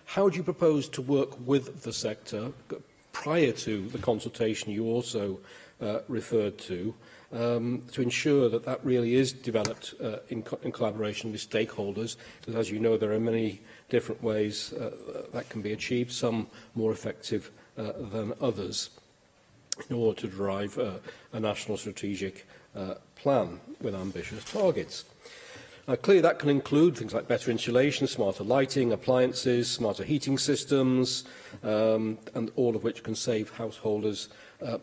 How do you propose to work with the sector prior to the consultation you also referred to ensure that that really is developed in collaboration with stakeholders? Because, as you know, there are many different ways that can be achieved, some more effective than others, in order to drive a national strategic plan with ambitious targets. Clearly, that can include things like better insulation, smarter lighting, appliances, smarter heating systems, and all of which can save householders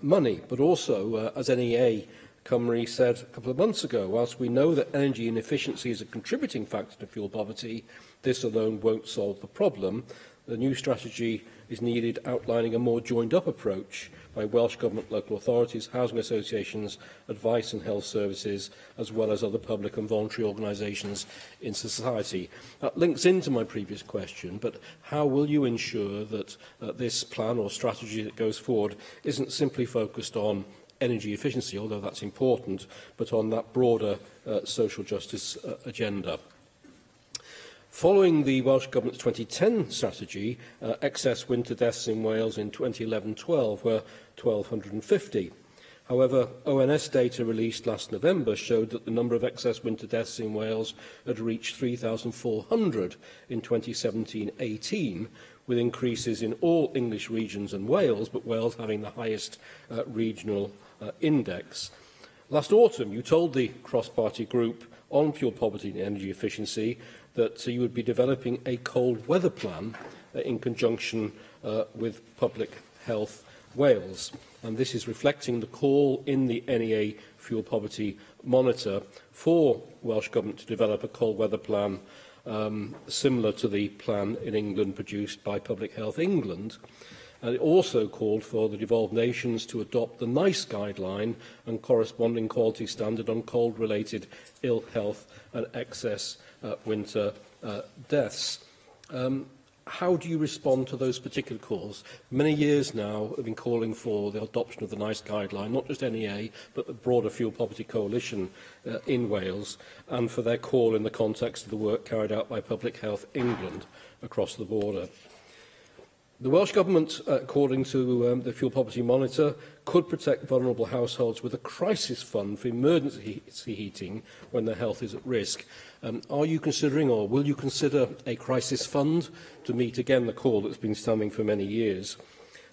money. But also, as NEA Cymru said a couple of months ago, whilst we know that energy inefficiency is a contributing factor to fuel poverty, this alone won't solve the problem. The new strategy is needed, outlining a more joined-up approach by Welsh Government, local authorities, housing associations, advice and health services, as well as other public and voluntary organisations in society. That links into my previous question, but how will you ensure that this plan or strategy that goes forward isn't simply focused on energy efficiency, although that's important, but on that broader social justice agenda? Following the Welsh Government's 2010 strategy, excess winter deaths in Wales in 2011-12 were 1,250. However, ONS data released last November showed that the number of excess winter deaths in Wales had reached 3,400 in 2017-18, with increases in all English regions and Wales, but Wales having the highest regional index. Last autumn, you told the cross-party group on fuel poverty and energy efficiency that you would be developing a cold weather plan in conjunction with Public Health Wales. And this is reflecting the call in the NEA Fuel Poverty Monitor for Welsh Government to develop a cold weather plan similar to the plan in England produced by Public Health England. And it also called for the devolved nations to adopt the NICE guideline and corresponding quality standard on cold-related ill health and excess winter deaths. How do you respond to those particular calls? Many years now have been calling for the adoption of the NICE guideline, not just NEA, but the broader Fuel Poverty Coalition in Wales, and for their call in the context of the work carried out by Public Health England across the border. The Welsh Government, according to the Fuel Poverty Monitor, could protect vulnerable households with a crisis fund for emergency heating when their health is at risk. Are you considering, or will you consider, a crisis fund to meet again the call that's been standing for many years?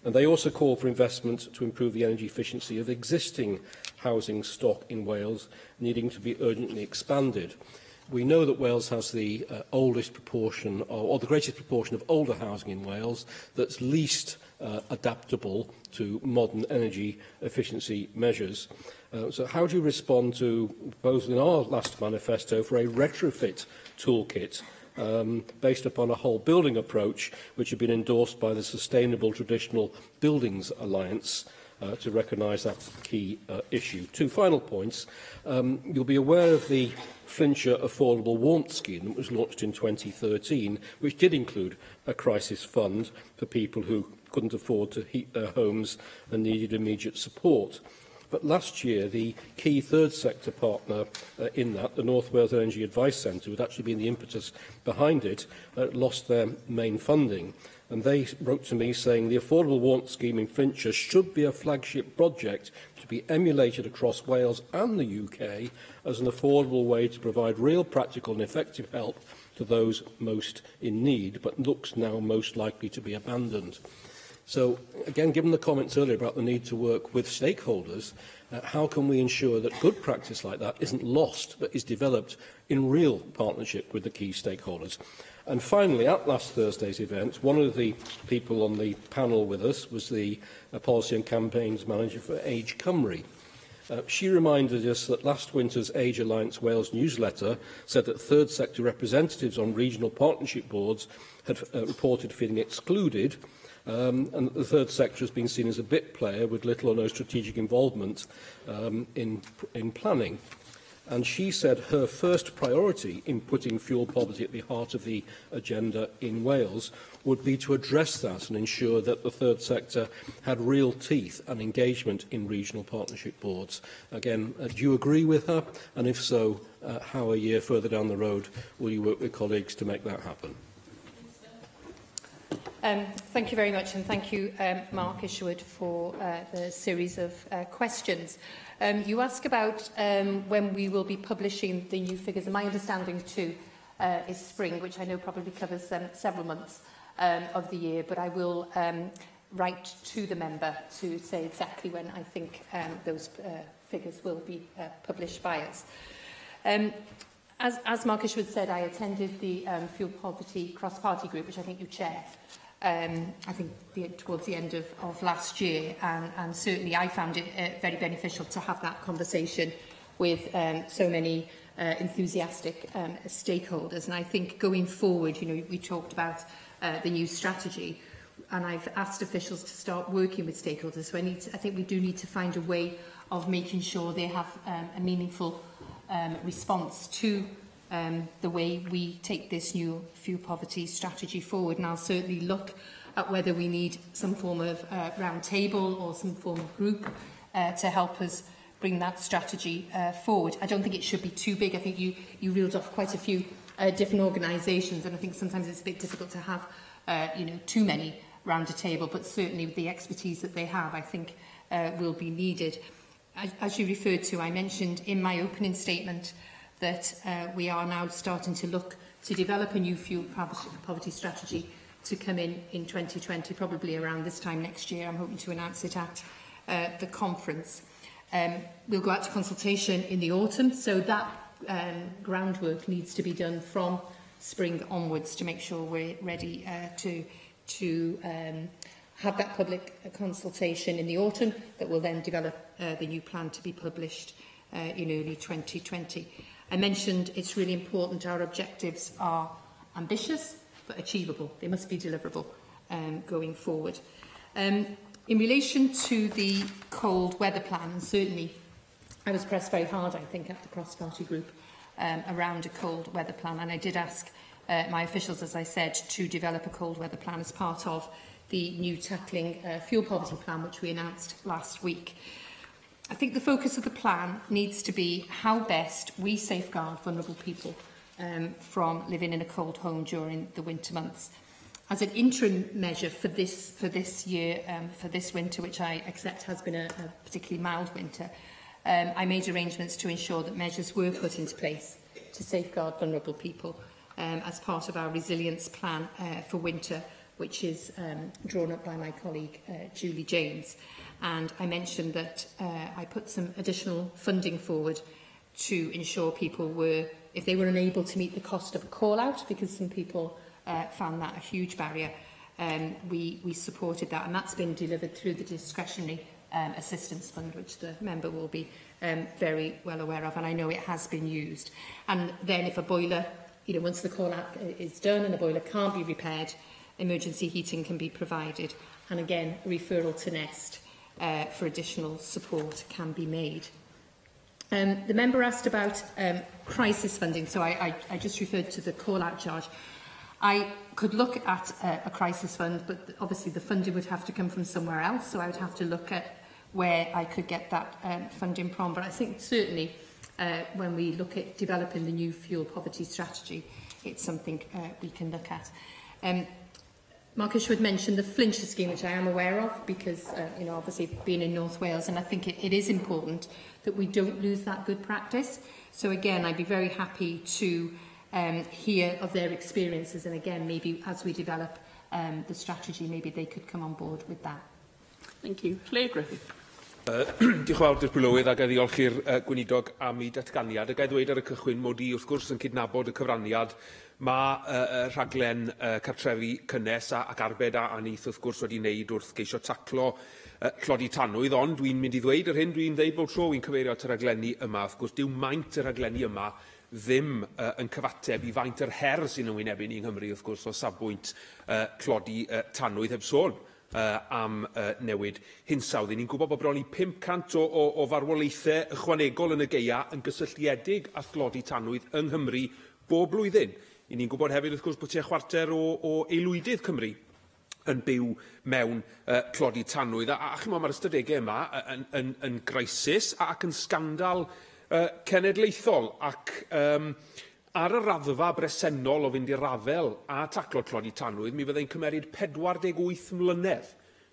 And they also call for investment to improve the energy efficiency of existing housing stock in Wales, needing to be urgently expanded. We know that Wales has the oldest proportion, or the greatest proportion of older housing in Wales that's least adaptable to modern energy efficiency measures. So how do you respond to the proposal in our last manifesto for a retrofit toolkit based upon a whole building approach, which had been endorsed by the Sustainable Traditional Buildings Alliance, to recognise that key issue? Two final points. You'll be aware of the Flintshire Affordable Warmth Scheme that was launched in 2013, which did include a crisis fund for people who couldn't afford to heat their homes and needed immediate support. But last year, the key third sector partner in that, the North Wales Energy Advice Centre, who had actually been the impetus behind it, lost their main funding. And they wrote to me saying the Affordable Warmth Scheme in Flintshire should be a flagship project to be emulated across Wales and the UK as an affordable way to provide real, practical and effective help to those most in need, but looks now most likely to be abandoned. So, again, given the comments earlier about the need to work with stakeholders, how can we ensure that good practice like that isn't lost, but is developed in real partnership with the key stakeholders? And finally, at last Thursday's event, one of the people on the panel with us was the Policy and Campaigns Manager for Age Cymru. She reminded us that last winter's Age Alliance Wales newsletter said that third sector representatives on regional partnership boards had reported feeling excluded, and that the third sector has been seen as a bit player with little or no strategic involvement in planning. And she said her first priority in putting fuel poverty at the heart of the agenda in Wales would be to address that and ensure that the third sector had real teeth and engagement in regional partnership boards. Again, do you agree with her? And if so, how a year further down the road will you work with colleagues to make that happen? Thank you very much, and thank you, Mark Isherwood, for the series of questions. You ask about when we will be publishing the new figures, and my understanding too is spring, which I know probably covers several months of the year, but I will write to the member to say exactly when I think those figures will be published by us. As Mark Isherwood said, I attended the Fuel Poverty Cross-Party Group, which I think you chair, I think towards the end of last year, and certainly I found it very beneficial to have that conversation with so many enthusiastic stakeholders. And I think going forward, we talked about the new strategy, and I've asked officials to start working with stakeholders. So I think we do need to find a way of making sure they have a meaningful response to the way we take this new fuel poverty strategy forward. And I'll certainly look at whether we need some form of round table or some form of group to help us bring that strategy forward. I don't think it should be too big. I think you reeled off quite a few different organisations, and I think sometimes it's a bit difficult to have too many round a table, but certainly with the expertise that they have, I think will be needed. As you referred to, I mentioned in my opening statement that we are now starting to look to develop a new fuel poverty strategy to come in 2020, probably around this time next year. I'm hoping to announce it at the conference. We'll go out to consultation in the autumn, so that groundwork needs to be done from spring onwards to make sure we're ready to have that public consultation in the autumn that will then develop the new plan to be published in early 2020. I mentioned it's really important our objectives are ambitious but achievable. They must be deliverable going forward. In relation to the cold weather plan, and certainly I was pressed very hard, I think, at the cross-party group around a cold weather plan, and I did ask my officials, as I said, to develop a cold weather plan as part of the new Tackling Fuel Poverty plan, which we announced last week. I think the focus of the plan needs to be how best we safeguard vulnerable people from living in a cold home during the winter months. As an interim measure for this year, for this winter, which I accept has been a particularly mild winter, I made arrangements to ensure that measures were put into place to safeguard vulnerable people as part of our resilience plan for winter, which is drawn up by my colleague Julie James. And I mentioned that I put some additional funding forward to ensure people were, if they were unable to meet the cost of a call-out, because some people found that a huge barrier, we supported that, and that's been delivered through the discretionary assistance fund, which the member will be very well aware of, and I know it has been used. And then if a boiler, once the call-out is done and the boiler can't be repaired, emergency heating can be provided, and again, referral to Nest for additional support can be made. The member asked about crisis funding, so I just referred to the call-out charge. I could look at a crisis fund, but obviously the funding would have to come from somewhere else, so I would have to look at where I could get that funding from. But I think certainly when we look at developing the new fuel poverty strategy, it's something we can look at. Mark Isherwood mentioned the Flintshire scheme, which I am aware of because, obviously being in North Wales, and I think it is important that we don't lose that good practice. So again, I'd be very happy to hear of their experiences, and again, maybe as we develop the strategy, maybe they could come on board with that. Thank you. Claire Griffith. Diolch yn fawr Dirprwy ac a ddiolch i'r gweinidog am ei datganiad. Ac a ddweud ar y cychwyn mod i wrth gwrs yn cydnabod y cyfraniad. Mae rhaglen cartrefi cynnes ac arbed a anith wrth gwrs wedi wneud wrth geisio taclo clodi tanwydd, ond dwi'n mynd i ddweud yr hyn dwi'n dweud bob tro i'n cyfeirio at y rhaglenni yma. Wrth gwrs, dyw maint y rhaglenni yma ddim yn cyfateb i faint yr her sy'n yn wynebu ni yng Nghymru, wrth gwrs, o safbwynt clodi tanwydd heb sôn am newid hinsawdd. Ni'n gwybod bod bron i 500 o farwolaethau ychwanegol yn y geia yn gysylltiedig â chlodi tanwydd yng Nghymru bob blwyddyn. Ni'n gwybod hefyd, wrth gwrs, bod tua chwarter o aelwydydd Cymru yn byw mewn clodi tanwydd. A chymod, mae'r ystadegau yma yn grisis ac yn scandal cenedlaethol. Ac ar y raddfa bresennol o fynd i'r rafel a taclo clodi tanwydd, mi fyddai'n cymeryd 48 mlynedd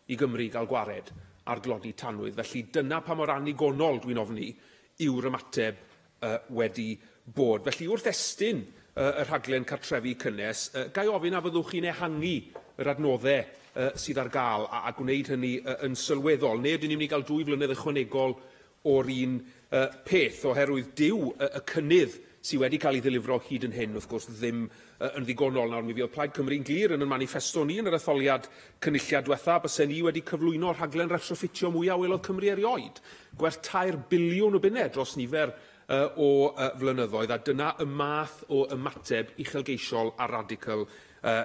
i Gymru gael gwared ar glodi tanwydd. Felly dyna pa mor anigonol dwi'n ofni yw'r ymateb wedi bod. Felly wrth estyn y rhaglen cartrefi cynnes, gai ofyn a fyddwch chi'n ehangu yr adnoddau sydd ar gael a gwneud hynny yn sylweddol. Neu ydyn ni'n mynd i gael 2 flynedd ychwanegol o'r un peth, oherwydd dyw y cynnydd sydd wedi cael ei ddilifro hyd yn hyn, wrth gwrs, ddim yn ddigonol. Nawr, mi fydd Plaid Cymru'n glir yn y manifesto ni yn yr etholiad cynulliad diwetha, bysen ni wedi cyflwyno rhaglen retrofitio mwyaf welodd Cymru erioed. Gwerth 2 biliwn o bunnau dros nifer o flynyddoedd, a dyna y math o ymateb uchelgeisiol a radical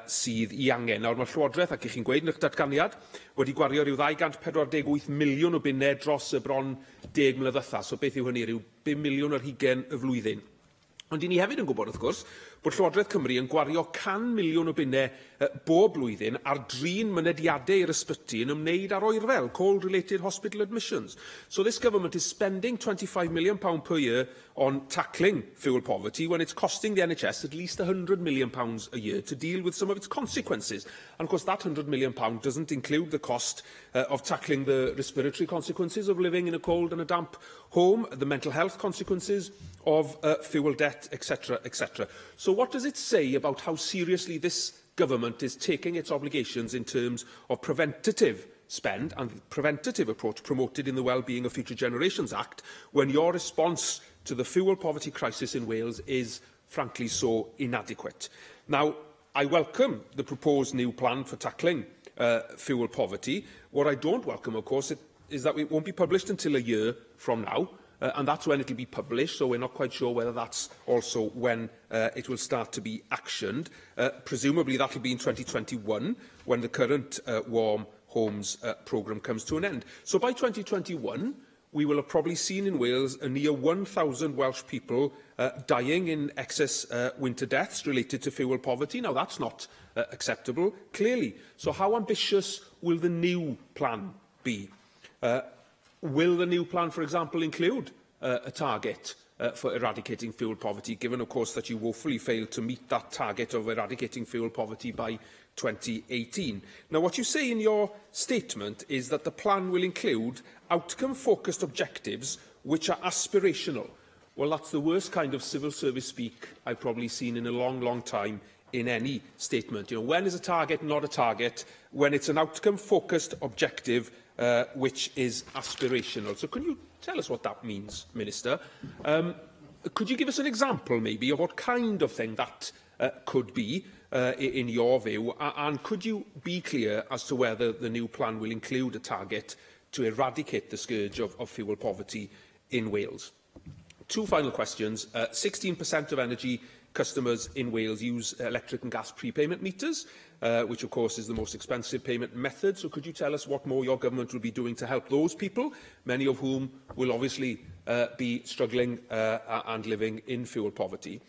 sydd i angen. Nawr, mae'r Llywodraeth, ac i chi'n gweud yn eich datganiad, wedi gwario rhyw 248 miliwn o bunnau dros y bron 10 mlynedd ddiwetha. So beth yw hynny? Rhyw 5 miliwn ar hugain y flwyddyn. Ond ni hefyd yn gwybod, wrth gwrs, bod Llywodraeth Cymru yn gwario 100 miliwn o bunnau bob blwyddyn ar 3 mynediadau i'r ysbyty yn ymwneud â'r oerfel, cold-related hospital admissions. So this government is spending £25 million per year on tackling fuel poverty when it's costing the NHS at least £100 million a year to deal with some of its consequences. And of course that £100 million doesn't include the cost of tackling the respiratory consequences of living in a cold and a damp home, the mental health consequences of fuel debt, etc., etc. So what does it say about how seriously this government is taking its obligations in terms of preventative spend and the preventative approach promoted in the Wellbeing of Future Generations Act when your response to the fuel poverty crisis in Wales is, frankly, so inadequate? Now, I welcome the proposed new plan for tackling fuel poverty. What I don't welcome, of course, is that it won't be published until a year from now. And that's when it will be published, so we're not quite sure whether that's also when it will start to be actioned. Presumably that will be in 2021, when the current Warm Homes programme comes to an end. So by 2021, we will have probably seen in Wales a near 1,000 Welsh people dying in excess winter deaths related to fuel poverty. Now, that's not acceptable, clearly. So how ambitious will the new plan be? Will the new plan, for example, include a target for eradicating fuel poverty, given, of course, that you woefully failed to meet that target of eradicating fuel poverty by 2018? Now, what you say in your statement is that the plan will include outcome-focused objectives which are aspirational. Well, that's the worst kind of civil service speak I've probably seen in a long, long time in any statement. You know, when is a target not a target? When it's an outcome-focused objective which is aspirational. So can you tell us what that means, Minister? Could you give us an example, maybe, of what kind of thing that could be, in your view? And could you be clear as to whether the new plan will include a target to eradicate the scourge of fuel poverty in Wales? 2 final questions. 16% of energy customers in Wales use electric and gas prepayment meters, which of course is the most expensive payment method. So could you tell us what more your government will be doing to help those people, many of whom will obviously be struggling and living in fuel poverty?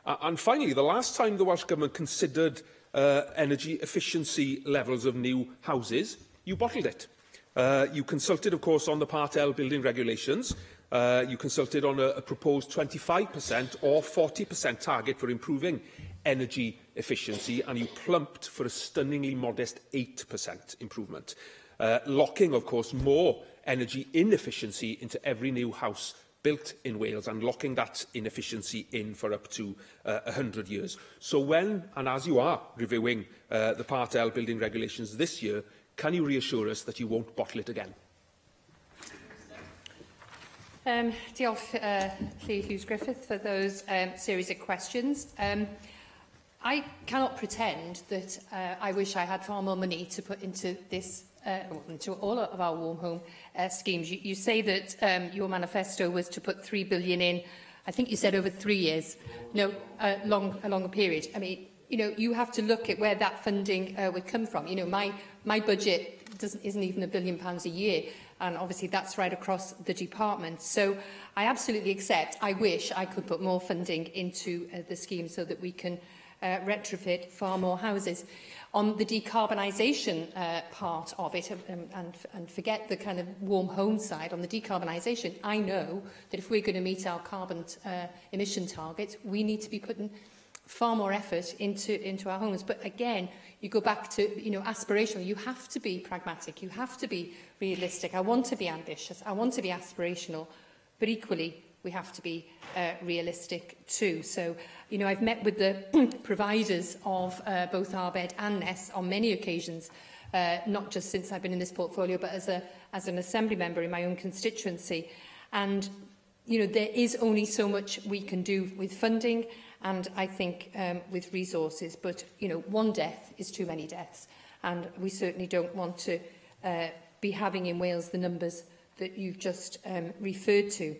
And finally, the last time the Welsh Government considered energy efficiency levels of new houses, you bottled it. You consulted, of course, on the Part L building regulations. You consulted on a proposed 25% or 40% target for improving energy efficiency, and you plumped for a stunningly modest 8% improvement, locking, of course, more energy inefficiency into every new house built in Wales and locking that inefficiency in for up to 100 years. So when, and as you are reviewing the Part L building regulations this year, can you reassure us that you won't bottle it again? Diolch, Llyr Hughes-Griffith, for those series of questions. I cannot pretend that I wish I had far more money to put into this, into all of our warm home schemes. You say that your manifesto was to put £3 billion in. I think you said over 3 years. No, a longer period. I mean, you know, you have to look at where that funding would come from. You know, my budget isn't even £1 billion a year, and obviously that's right across the department. So I absolutely accept. I wish I could put more funding into the scheme so that we can retrofit far more houses. On the decarbonisation part of it, and forget the kind of warm home side, on the decarbonisation, I know that if we're going to meet our carbon emission targets, we need to be putting far more effort into our homes. But again, you go back to, you know, aspirational. You have to be pragmatic. You have to be realistic. I want to be ambitious. I want to be aspirational. But equally, we have to be realistic too. So, you know, I've met with the providers of both Arbed and Ness on many occasions, not just since I've been in this portfolio, but as an Assembly member in my own constituency. And, you know, there is only so much we can do with funding and I think with resources. But, you know, one death is too many deaths. And we certainly don't want to be having in Wales the numbers that you've just referred to.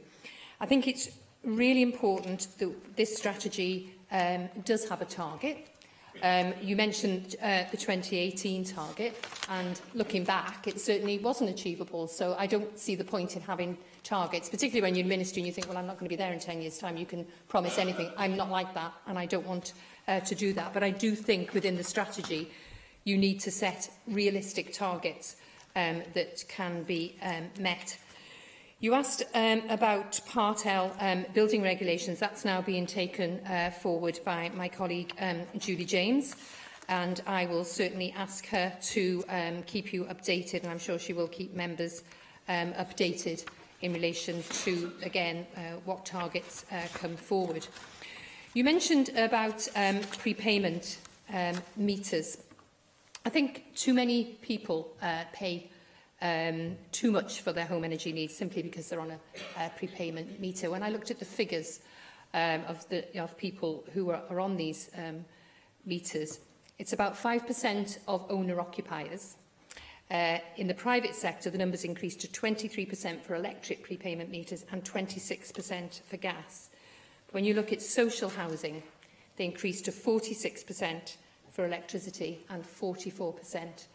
I think it's really important that this strategy does have a target. You mentioned the 2018 target, and looking back, it certainly wasn't achievable. So I don't see the point in having targets, particularly when you're minister and you think, well, I'm not going to be there in 10 years' time. You can promise anything. I'm not like that, and I don't want to do that. But I do think within the strategy, you need to set realistic targets that can be met. You asked about Part L building regulations. That's now being taken forward by my colleague Julie James, and I will certainly ask her to keep you updated, and I'm sure she will keep members updated in relation to, again, what targets come forward. You mentioned about prepayment meters. I think too many people pay too much for their home energy needs simply because they're on a prepayment meter. When I looked at the figures of people who are on these meters, it's about 5% of owner-occupiers. In the private sector, the numbers increased to 23% for electric prepayment meters and 26% for gas. When you look at social housing, they increased to 46% for electricity and 44%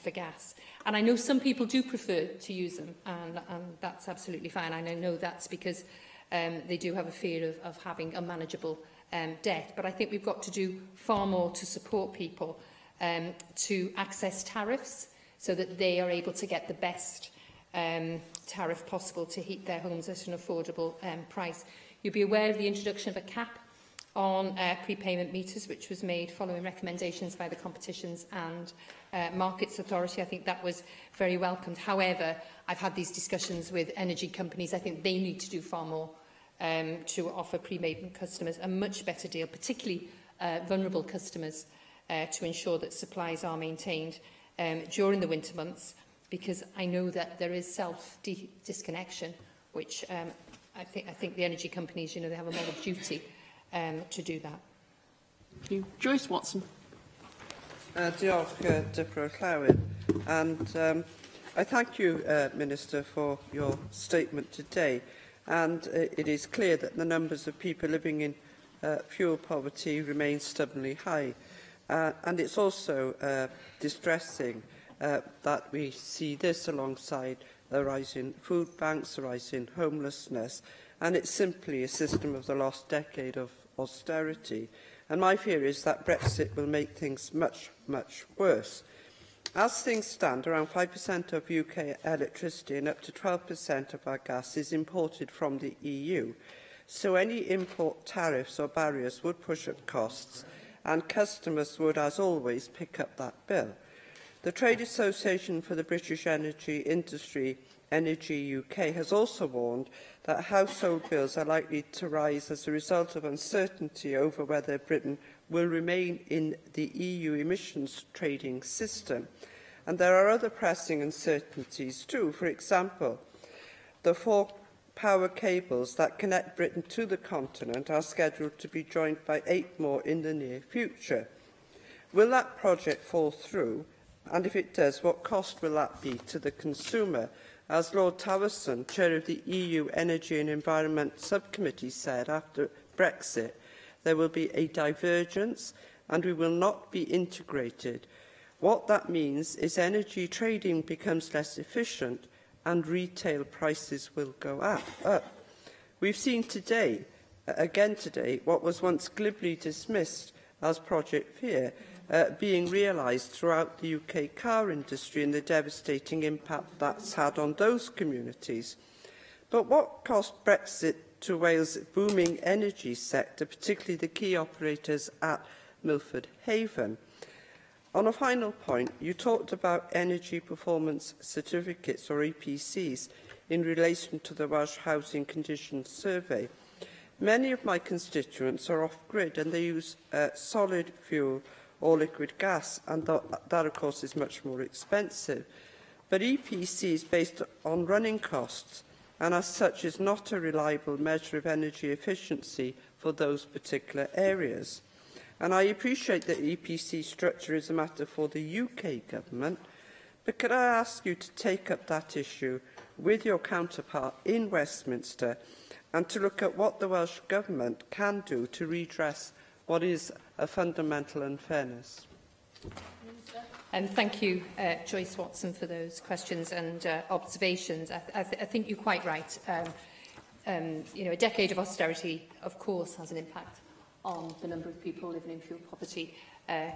for gas. And I know some people do prefer to use them, and that's absolutely fine. And I know that's because they do have a fear of having unmanageable debt. But I think we've got to do far more to support people to access tariffs so that they are able to get the best tariff possible to heat their homes at an affordable price. You'll be aware of the introduction of a cap on prepayment meters, which was made following recommendations by the Competitions and Markets Authority. I think that was very welcomed. However, I've had these discussions with energy companies. I think they need to do far more to offer prepayment customers a much better deal, particularly vulnerable customers, to ensure that supplies are maintained during the winter months, because I know that there is self-disconnection, which I think the energy companies, you know, they have a moral duty to do that. Thank you. Joyce Watson. Diolch, Dipro Llywyd. And I thank you, Minister, for your statement today. And it is clear that the numbers of people living in fuel poverty remain stubbornly high. And it's also distressing that we see this alongside the rise in food banks, the rise in homelessness, and it's simply a system of the last decade of austerity. And my fear is that Brexit will make things much, much worse. As things stand, around 5% of UK electricity and up to 12% of our gas is imported from the EU. So any import tariffs or barriers would push up costs, and customers would, as always, pick up that bill. The Trade Association for the British Energy Industry, Energy UK, has also warned that household bills are likely to rise as a result of uncertainty over whether Britain will remain in the EU emissions trading system. And there are other pressing uncertainties too. For example, the 4 power cables that connect Britain to the continent are scheduled to be joined by 8 more in the near future. Will that project fall through? And if it does, what cost will that be to the consumer? As Lord Towerson, Chair of the EU Energy and Environment Subcommittee, said after Brexit, there will be a divergence and we will not be integrated. What that means is energy trading becomes less efficient and retail prices will go up. We've seen today, again today, what was once glibly dismissed as Project Fear being realised throughout the UK car industry and the devastating impact that's had on those communities. But what cost Brexit to Wales' booming energy sector, particularly the key operators at Milford Haven? On a final point, you talked about energy performance certificates, or EPCs, in relation to the Welsh Housing Conditions Survey. Many of my constituents are off-grid and they use solid fuel or liquid gas, and that, of course, is much more expensive. But EPC is based on running costs, and as such is not a reliable measure of energy efficiency for those particular areas. And I appreciate that EPC structure is a matter for the UK government, but could I ask you to take up that issue with your counterpart in Westminster and to look at what the Welsh Government can do to redress what is a fundamental unfairness? Thank you, Joyce Watson, for those questions and observations. I think you're quite right. You know, a decade of austerity, of course, has an impact on the number of people living in fuel poverty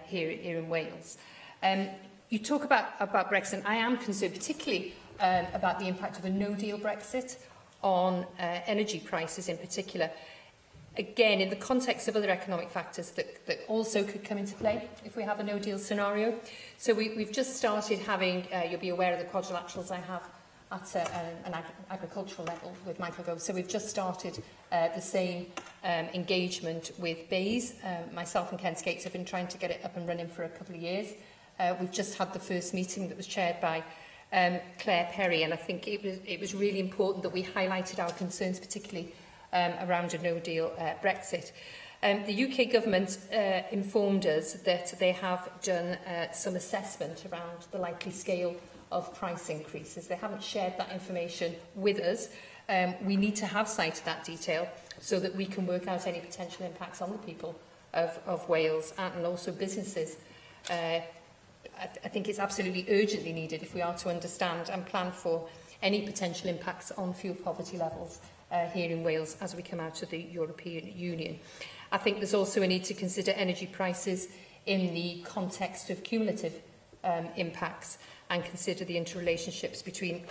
here in Wales. You talk about Brexit. I am concerned particularly about the impact of a no-deal Brexit on energy prices in particular. Again, in the context of other economic factors that also could come into play if we have a no-deal scenario. So we've just started having, you'll be aware of the quadrilaterals I have at an agricultural level with Michael Gove. So we've just started the same engagement with BEIS. Myself and Ken Skates have been trying to get it up and running for a couple of years. We've just had the first meeting that was chaired by Claire Perry, and I think it was really important that we highlighted our concerns, particularly around a no-deal Brexit. The UK government informed us that they have done some assessment around the likely scale of price increases. They haven't shared that information with us. We need to have sight of that detail so that we can work out any potential impacts on the people of Wales and also businesses. I think it's absolutely urgently needed if we are to understand and plan for any potential impacts on fuel poverty levels here in Wales as we come out of the European Union. I think there's also a need to consider energy prices in the context of cumulative impacts and consider the interrelationships between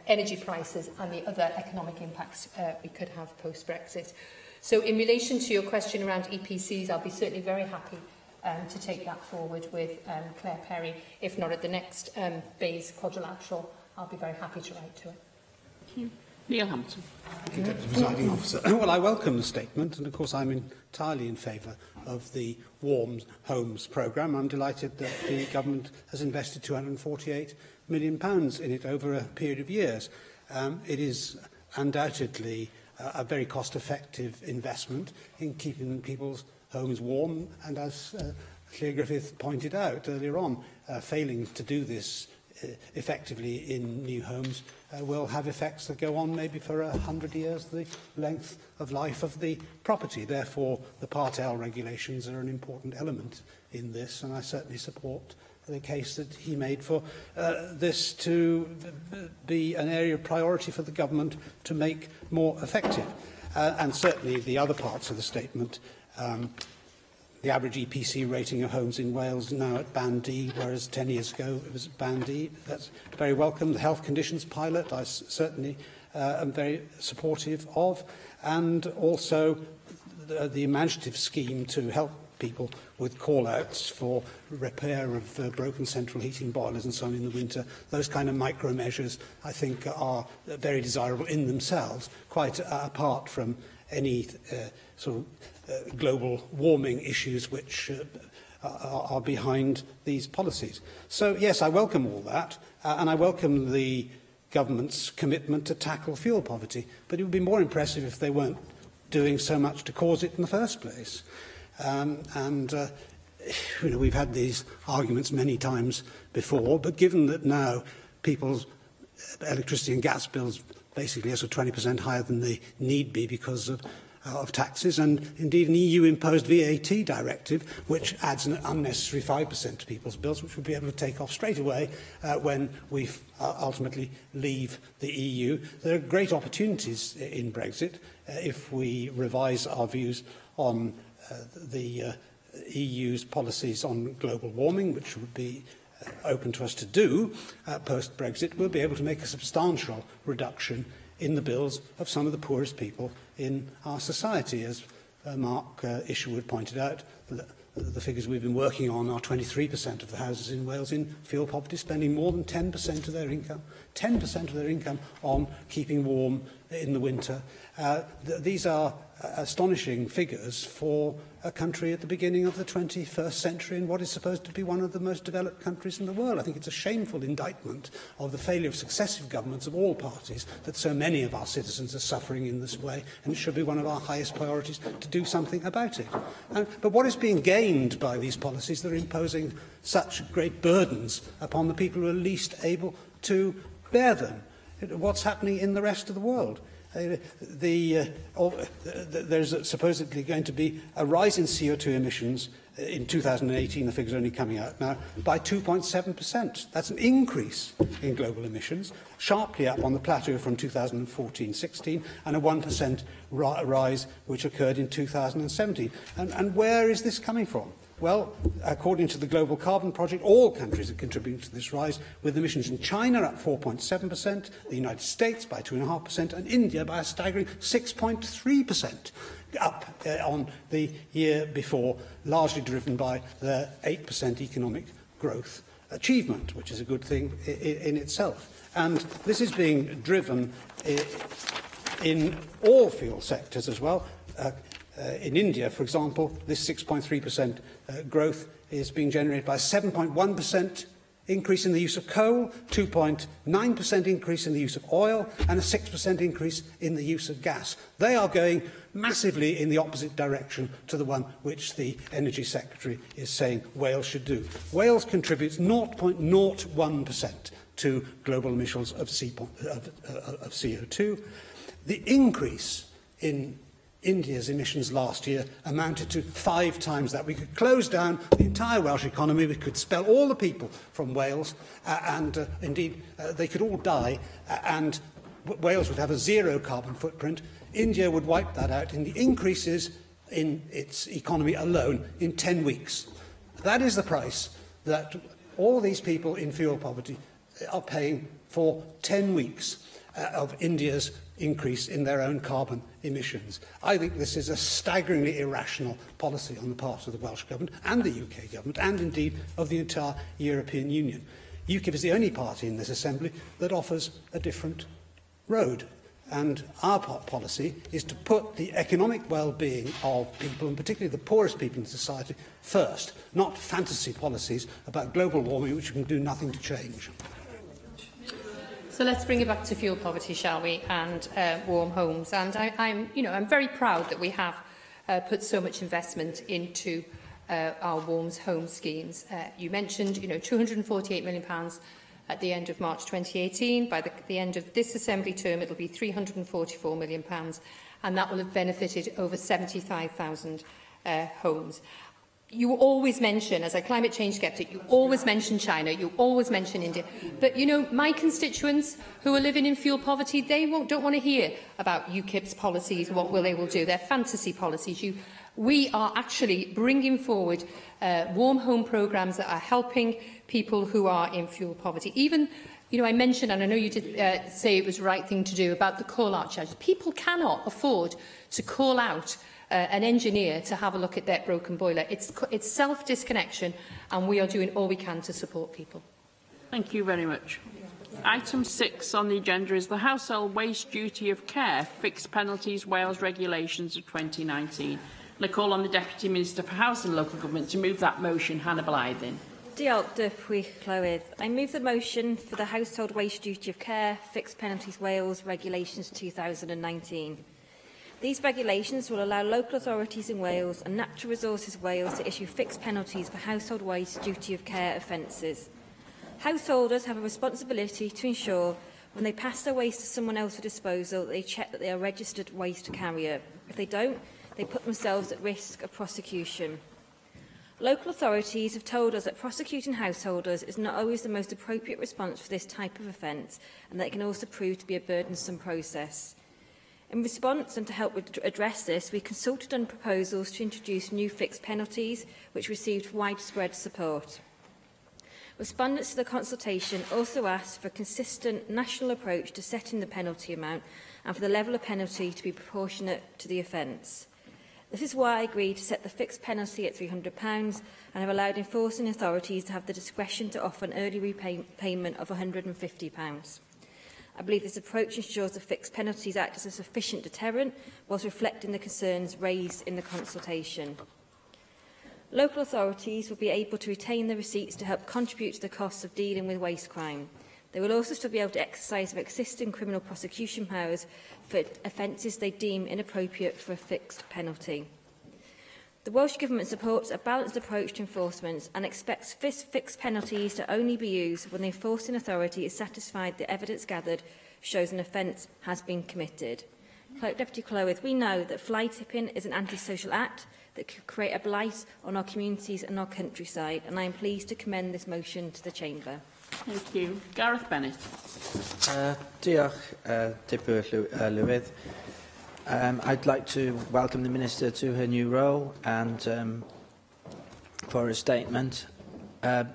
energy prices and the other economic impacts we could have post-Brexit. So in relation to your question around EPCs, I'll be certainly very happy to take that forward with Claire Perry. If not at the next BEIS quadrilateral, I'll be very happy to write to it. Thank you. Neil Hampton. Thank you, Deputy Presiding Officer. Well, I welcome the statement, and of course I'm entirely in favour of the Warm Homes programme. I'm delighted that the government has invested £248 million in it over a period of years. It is undoubtedly a very cost-effective investment in keeping people's homes warm, and as Claire Griffith pointed out earlier on, failing to do this effectively in new homes will have effects that go on maybe for 100 years, the length of life of the property. Therefore, the Part L regulations are an important element in this, and I certainly support the case that he made for this to be an area of priority for the government to make more effective. And certainly the other parts of the statement, the average EPC rating of homes in Wales is now at Band D, whereas 10 years ago it was Band E. That's very welcome. The health conditions pilot I certainly am very supportive of, and also the imaginative scheme to help people with call-outs for repair of broken central heating boilers and so on in the winter. Those kind of micro measures, I think, are very desirable in themselves, quite apart from any global warming issues which are behind these policies. So, yes, I welcome all that, and I welcome the government's commitment to tackle fuel poverty, but it would be more impressive if they weren't doing so much to cause it in the first place. We've had these arguments many times before, but given that now people's electricity and gas bills basically are 20% higher than they need be because of taxes, and indeed an EU-imposed VAT directive, which adds an unnecessary 5% to people's bills, which we'll be able to take off straight away when we ultimately leave the EU. There are great opportunities in Brexit if we revise our views on the EU's policies on global warming, which would be open to us to do post-Brexit. We'll be able to make a substantial reduction in the bills of some of the poorest people in our society. As Mark Isherwood pointed out, the figures we've been working on are 23% of the houses in Wales in fuel poverty, spending more than 10% of their income on keeping warm in the winter. These are astonishing figures for a country at the beginning of the 21st century in what is supposed to be one of the most developed countries in the world. I think it's a shameful indictment of the failure of successive governments of all parties that so many of our citizens are suffering in this way, and it should be one of our highest priorities to do something about it. But what is being gained by these policies that are imposing such great burdens upon the people who are least able to bear them? What's happening in the rest of the world? There's supposedly going to be a rise in CO2 emissions in 2018, the figures are only coming out now, by 2.7%. That's an increase in global emissions, sharply up on the plateau from 2014-16, and a 1% rise which occurred in 2017. And where is this coming from? Well, according to the Global Carbon Project, all countries are contributing to this rise, with emissions in China up 4.7%, the United States by 2.5%, and India by a staggering 6.3%, up on the year before, largely driven by their 8% economic growth achievement, which is a good thing in itself. And this is being driven in all fuel sectors as well. In India, for example, this 6.3% growth is being generated by a 7.1% increase in the use of coal, 2.9% increase in the use of oil, and a 6% increase in the use of gas. They are going massively in the opposite direction to the one which the Energy Secretary is saying Wales should do. Wales contributes 0.01% to global emissions of CO2. The increase in India's emissions last year amounted to 5 times that. We could close down the entire Welsh economy, we could expel all the people from Wales, and indeed they could all die, and Wales would have a zero carbon footprint. India would wipe that out in the increases in its economy alone in 10 weeks. That is the price that all these people in fuel poverty are paying for 10 weeks of India's increase in their own carbon emissions. I think this is a staggeringly irrational policy on the part of the Welsh Government and the UK Government, and indeed of the entire European Union. UKIP is the only party in this Assembly that offers a different road, and our policy is to put the economic well-being of people, and particularly the poorest people in society, first, not fantasy policies about global warming which can do nothing to change. So let's bring it back to fuel poverty, shall we, and warm homes. And I'm very proud that we have put so much investment into our warm home schemes. You mentioned, £248 million at the end of March 2018. By the end of this Assembly term, it will be £344 million, and that will have benefited over 75,000 homes. You always mention, as a climate change sceptic, you always mention China, you always mention India. But, my constituents who are living in fuel poverty, they don't want to hear about UKIP's policies, what they will do. They're fantasy policies. We are actually bringing forward warm home programmes that are helping people who are in fuel poverty. Even, I mentioned, and I know you did say it was the right thing to do, about the call-out charges. People cannot afford to call out an engineer to have a look at that broken boiler. It's self-disconnection, and we are doing all we can to support people. Thank you very much. Item 6 on the agenda is the Household Waste Duty of Care Fixed Penalties Wales Regulations of 2019. And I call on the Deputy Minister for Housing and Local Government to move that motion. Hannah Blythen. Diolch, Deputy Clywyd. I move the motion for the Household Waste Duty of Care Fixed Penalties Wales Regulations 2019. These regulations will allow local authorities in Wales and Natural Resources Wales to issue fixed penalties for household waste duty of care offences. Householders have a responsibility to ensure when they pass their waste to someone else for disposal, they check that they are a registered waste carrier. If they don't, they put themselves at risk of prosecution. Local authorities have told us that prosecuting householders is not always the most appropriate response for this type of offence, and that it can also prove to be a burdensome process. In response and to help address this, we consulted on proposals to introduce new fixed penalties, which received widespread support. Respondents to the consultation also asked for a consistent national approach to setting the penalty amount and for the level of penalty to be proportionate to the offence. This is why I agreed to set the fixed penalty at £300 and have allowed enforcing authorities to have the discretion to offer an early repayment of £150. I believe this approach ensures the fixed penalties act as a sufficient deterrent whilst reflecting the concerns raised in the consultation. Local authorities will be able to retain the receipts to help contribute to the costs of dealing with waste crime. They will also still be able to exercise their existing criminal prosecution powers for offences they deem inappropriate for a fixed penalty. The Welsh Government supports a balanced approach to enforcement and expects fixed penalties to only be used when the enforcing authority is satisfied the evidence gathered shows an offence has been committed. Deputy Clywyd, we know that fly tipping is an antisocial act that could create a blight on our communities and our countryside, and I am pleased to commend this motion to the Chamber. Thank you. Gareth Bennett. Diolch, Deputy Llywydd. I'd like to welcome the Minister to her new role and for her statement.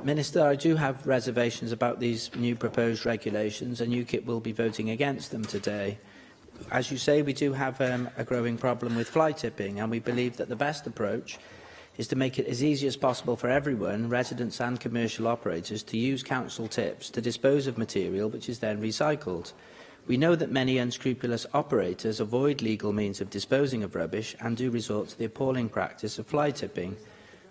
Minister, I do have reservations about these new proposed regulations, and UKIP will be voting against them today. As you say, we do have a growing problem with fly tipping, and we believe that the best approach is to make it as easy as possible for everyone, residents and commercial operators, to use council tips to dispose of material which is then recycled. We know that many unscrupulous operators avoid legal means of disposing of rubbish and do resort to the appalling practice of fly tipping,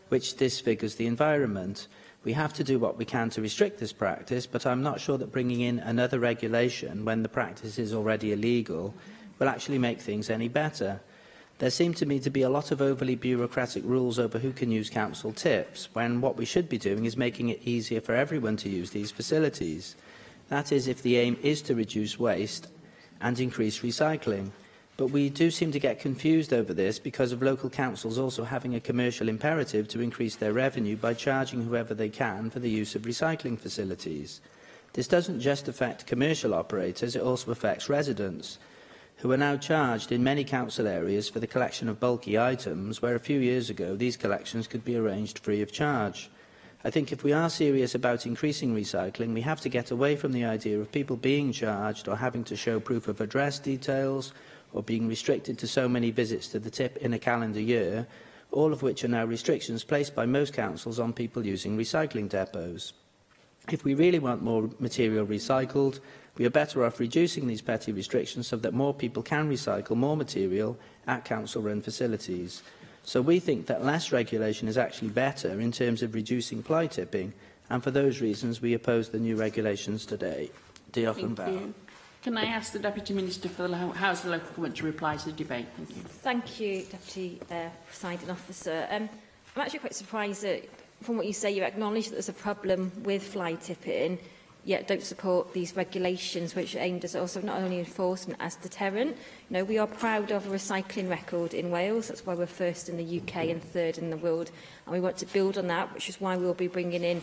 which disfigures the environment. We have to do what we can to restrict this practice, but I'm not sure that bringing in another regulation when the practice is already illegal will actually make things any better. There seem to me to be a lot of overly bureaucratic rules over who can use council tips, when what we should be doing is making it easier for everyone to use these facilities. That is, if the aim is to reduce waste and increase recycling. But we do seem to get confused over this because of local councils also having a commercial imperative to increase their revenue by charging whoever they can for the use of recycling facilities. This doesn't just affect commercial operators, it also affects residents, who are now charged in many council areas for the collection of bulky items, where a few years ago these collections could be arranged free of charge. I think if we are serious about increasing recycling, we have to get away from the idea of people being charged or having to show proof of address details or being restricted to so many visits to the tip in a calendar year, all of which are now restrictions placed by most councils on people using recycling depots. If we really want more material recycled, we are better off reducing these petty restrictions so that more people can recycle more material at council-run facilities. So we think that less regulation is actually better in terms of reducing fly tipping, and for those reasons we oppose the new regulations today. Diolch yn fawr. Can I ask the Deputy Minister for the House and Local Government to reply to the debate? Thank you. Thank you, Deputy Presiding Officer. I'm actually quite surprised that, from what you say, you acknowledge that there's a problem with fly tipping, yet don't support these regulations, which are aimed at also not only enforcement as deterrent. You know, we are proud of a recycling record in Wales. That's why we're first in the UK and third in the world, and we want to build on that, which is why we'll be bringing in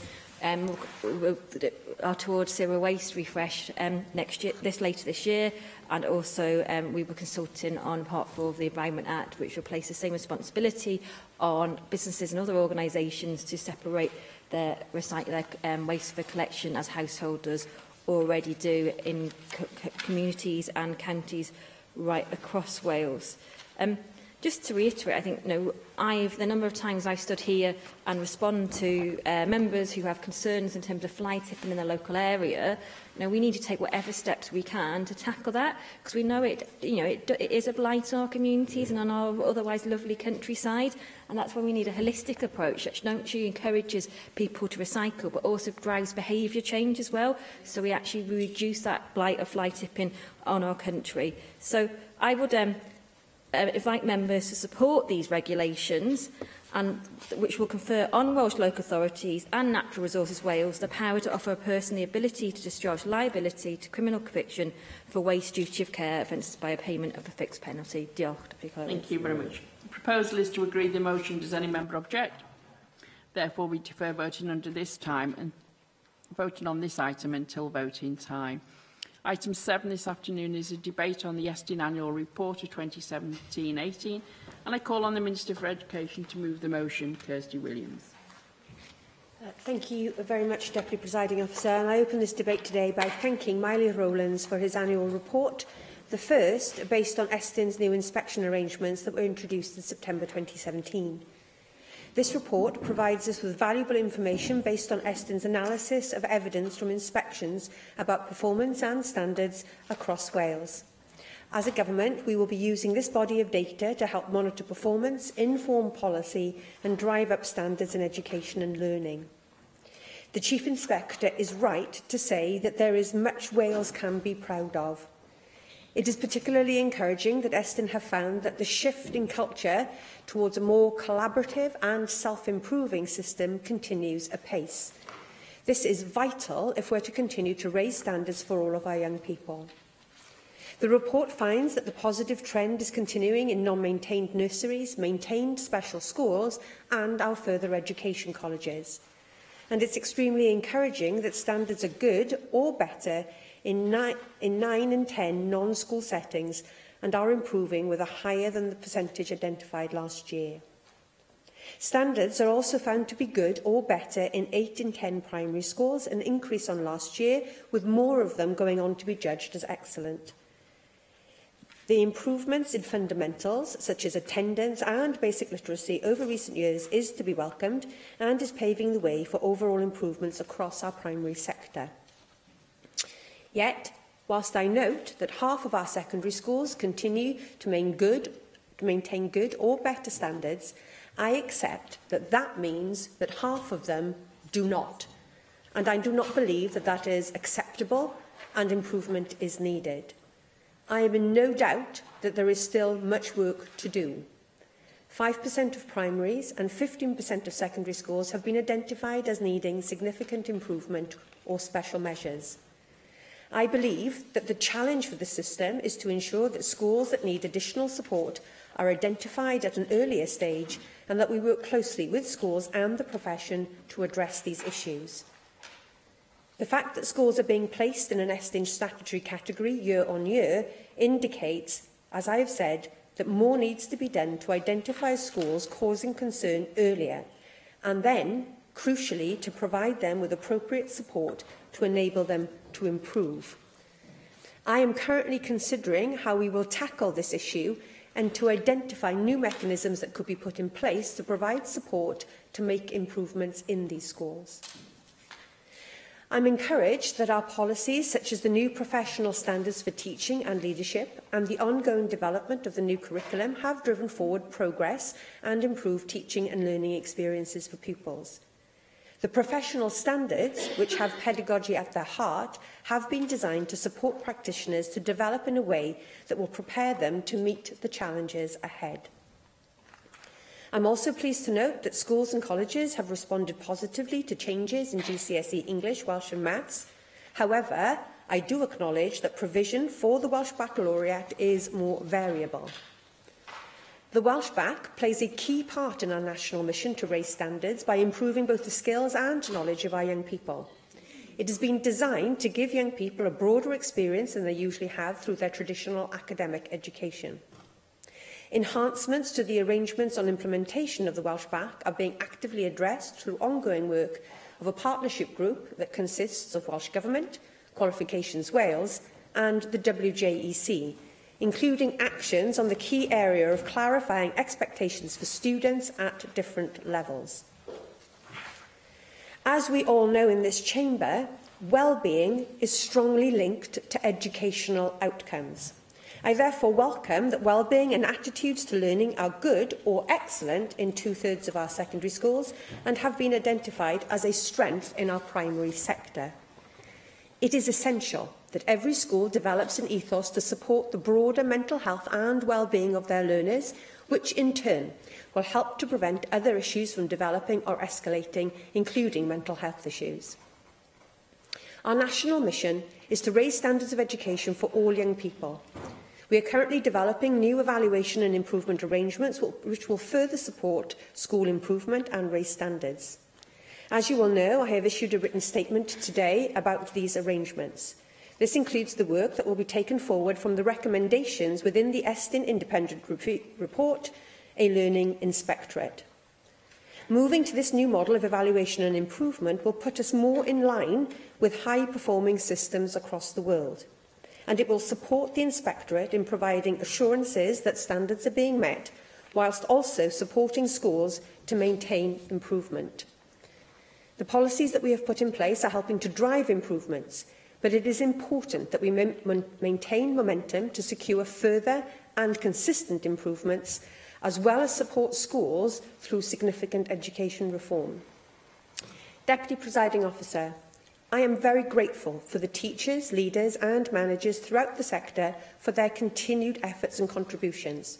our Towards Zero Waste refresh later this year, and also we were consulting on Part 4 of the Environment Act, which will place the same responsibility on businesses and other organisations to separate their waste for collection as householders already do in Just to reiterate, I think the number of times I've stood here and respond to members who have concerns in terms of fly tipping in the local area. We need to take whatever steps we can to tackle that, because we know it is a blight on our communities and on our otherwise lovely countryside, and that's why we need a holistic approach that not only encourages people to recycle but also drives behaviour change as well, so we actually reduce that blight of fly tipping on our country. So I would invite members to support these regulations, and which will confer on Welsh local authorities and Natural Resources Wales the power to offer a person the ability to discharge liability to criminal conviction for waste duty of care offences by a payment of a fixed penalty. Diolch. Thank you very much. The proposal is to agree the motion. Does any member object? Therefore, we defer voting under this time and voting on this item until voting time. Item 7 this afternoon is a debate on the Estyn Annual Report of 2017-18, and I call on the Minister for Education to move the motion. Kirsty Williams. Thank you very much, Deputy Presiding Officer. And I open this debate today by thanking Miley Rowlands for his annual report, the first based on Estyn's new inspection arrangements that were introduced in September 2017. This report provides us with valuable information based on Estyn's analysis of evidence from inspections about performance and standards across Wales. As a government, we will be using this body of data to help monitor performance, inform policy and drive up standards in education and learning. The Chief Inspector is right to say that there is much Wales can be proud of. It is particularly encouraging that Estyn have found that the shift in culture towards a more collaborative and self-improving system continues apace. This is vital if we're to continue to raise standards for all of our young people. The report finds that the positive trend is continuing in non-maintained nurseries, maintained special schools and our further education colleges. And it's extremely encouraging that standards are good or better in 9 and 10 non-school settings and are improving with a higher than the percentage identified last year. Standards are also found to be good or better in 8 and 10 primary schools, an increase on last year, with more of them going on to be judged as excellent. The improvements in fundamentals, such as attendance and basic literacy over recent years, is to be welcomed and is paving the way for overall improvements across our primary sector. Yet, whilst I note that half of our secondary schools continue to maintain good or better standards, I accept that that means that half of them do not. And I do not believe that that is acceptable and improvement is needed. I am in no doubt that there is still much work to do. 5% of primaries and 15% of secondary schools have been identified as needing significant improvement or special measures. I believe that the challenge for the system is to ensure that schools that need additional support are identified at an earlier stage and that we work closely with schools and the profession to address these issues. The fact that schools are being placed in an Estyn statutory category year on year indicates, as I have said, that more needs to be done to identify schools causing concern earlier and then, crucially, to provide them with appropriate support to enable them to improve. I am currently considering how we will tackle this issue and to identify new mechanisms that could be put in place to provide support to make improvements in these schools. I'm encouraged that our policies, such as the new professional standards for teaching and leadership and the ongoing development of the new curriculum, have driven forward progress and improved teaching and learning experiences for pupils. The professional standards, which have pedagogy at their heart, have been designed to support practitioners to develop in a way that will prepare them to meet the challenges ahead. I'm also pleased to note that schools and colleges have responded positively to changes in GCSE English, Welsh and Maths. However, I do acknowledge that provision for the Welsh Baccalaureate is more variable. The Welsh Bac plays a key part in our national mission to raise standards by improving both the skills and knowledge of our young people. It has been designed to give young people a broader experience than they usually have through their traditional academic education. Enhancements to the arrangements on implementation of the Welsh Bac are being actively addressed through ongoing work of a partnership group that consists of Welsh Government, Qualifications Wales and the WJEC, including actions on the key area of clarifying expectations for students at different levels. As we all know in this chamber, well-being is strongly linked to educational outcomes. I therefore welcome that well-being and attitudes to learning are good or excellent in 2/3 of our secondary schools and have been identified as a strength in our primary sector. It is essential that every school develops an ethos to support the broader mental health and well-being of their learners, which in turn will help to prevent other issues from developing or escalating, including mental health issues. Our national mission is to raise standards of education for all young people. We are currently developing new evaluation and improvement arrangements which will further support school improvement and raise standards. As you will know, I have issued a written statement today about these arrangements. This includes the work that will be taken forward from the recommendations within the Estin Independent Report, a Learning Inspectorate. Moving to this new model of evaluation and improvement will put us more in line with high-performing systems across the world, and it will support the Inspectorate in providing assurances that standards are being met, whilst also supporting schools to maintain improvement. The policies that we have put in place are helping to drive improvements, but it is important that we maintain momentum to secure further and consistent improvements, as well as support schools through significant education reform. Deputy Presiding Officer, I am very grateful for the teachers, leaders and managers throughout the sector for their continued efforts and contributions.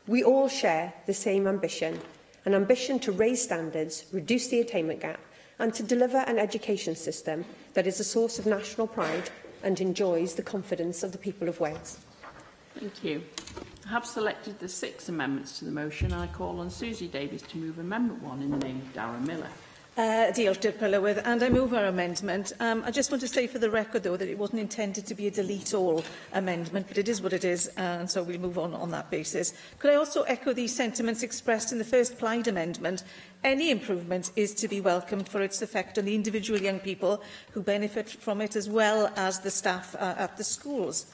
We all share the same ambition, an ambition to raise standards, reduce the attainment gap and to deliver an education system that is a source of national pride and enjoys the confidence of the people of Wales. Thank you. I have selected the 6 amendments to the motion. I call on Susie Davies to move Amendment 1 in the name of Darren Miller. Diolch, Dirk Prylywydd, and I move our amendment. I just want to say for the record, though, that it wasn't intended to be a delete-all amendment, but it is what it is, and so we'll move on that basis. Could I also echo the sentiments expressed in the first Plaid amendment? Any improvement is to be welcomed for its effect on the individual young people who benefit from it, as well as the staff at the schools.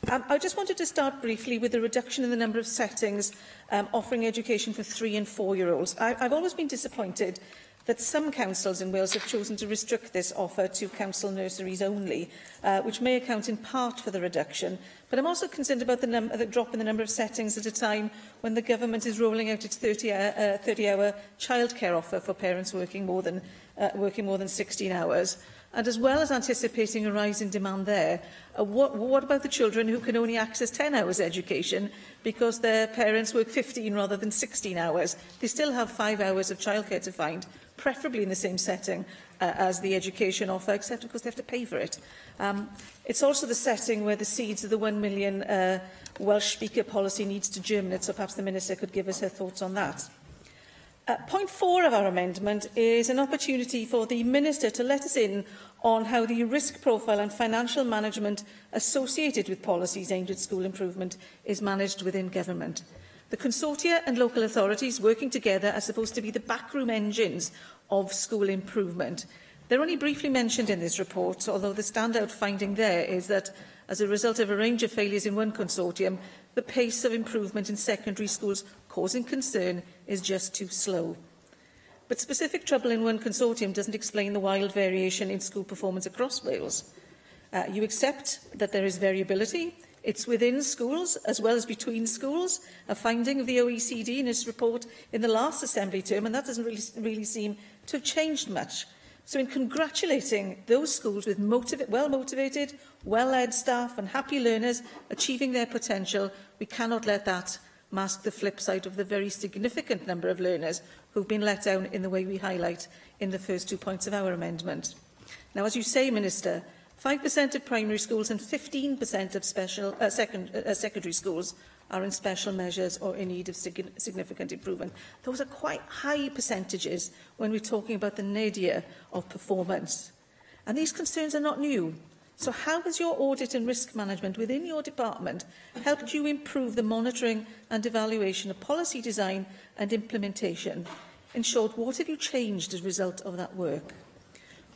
I just wanted to start briefly with the reduction in the number of settings offering education for 3- and 4-year-olds. I've always been disappointed that some councils in Wales have chosen to restrict this offer to council nurseries only, which may account in part for the reduction. But I'm also concerned about the drop in the number of settings at a time when the government is rolling out its 30-hour childcare offer for parents working more than 16 hours. And as well as anticipating a rise in demand there, what about the children who can only access 10 hours education because their parents work 15 rather than 16 hours? They still have 5 hours of childcare to find, preferably in the same setting as the education offer, except of course they have to pay for it. It's also the setting where the seeds of the 1 million Welsh speaker policy needs to germinate, so perhaps the Minister could give us her thoughts on that. Point 4 of our amendment is an opportunity for the Minister to let us in on how the risk profile and financial management associated with policies aimed at school improvement is managed within government. The consortia and local authorities working together are supposed to be the backroom engines of school improvement. They're only briefly mentioned in this report, although the standout finding there is that, as a result of a range of failures in one consortium, the pace of improvement in secondary schools causing concern is just too slow. But specific trouble in one consortium doesn't explain the wild variation in school performance across Wales. You accept that there is variability. It's within schools as well as between schools, a finding of the OECD in its report in the last Assembly term, and that doesn't really seem to have changed much. So in congratulating those schools with well-motivated, well-led staff and happy learners achieving their potential, we cannot let that mask the flip side of the very significant number of learners who've been let down in the way we highlight in the first 2 points of our amendment. Now, as you say, Minister, 5% of primary schools and 15% of secondary schools are in special measures or in need of significant improvement. Those are quite high percentages when we're talking about the nadir of performance. And these concerns are not new. So how has your audit and risk management within your department helped you improve the monitoring and evaluation of policy design and implementation? In short, what have you changed as a result of that work?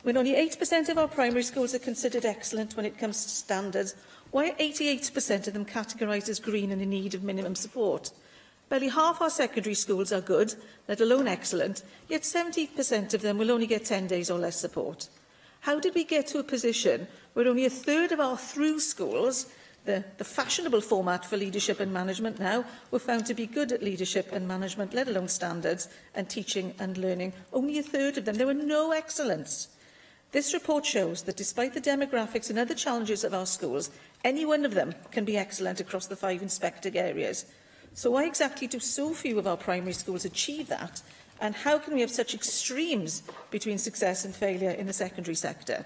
When only 8% of our primary schools are considered excellent when it comes to standards, Why are 88% of them categorised as green and in need of minimum support? Barely half our secondary schools are good, let alone excellent, yet 70% of them will only get 10 days or less support. How did we get to a position where only a third of our through schools, the fashionable format for leadership and management now, were found to be good at leadership and management, let alone standards and teaching and learning? Only a third of them. There were no excellence. This report shows that despite the demographics and other challenges of our schools, any one of them can be excellent across the 5 inspected areas. So why exactly do so few of our primary schools achieve that? And how can we have such extremes between success and failure in the secondary sector?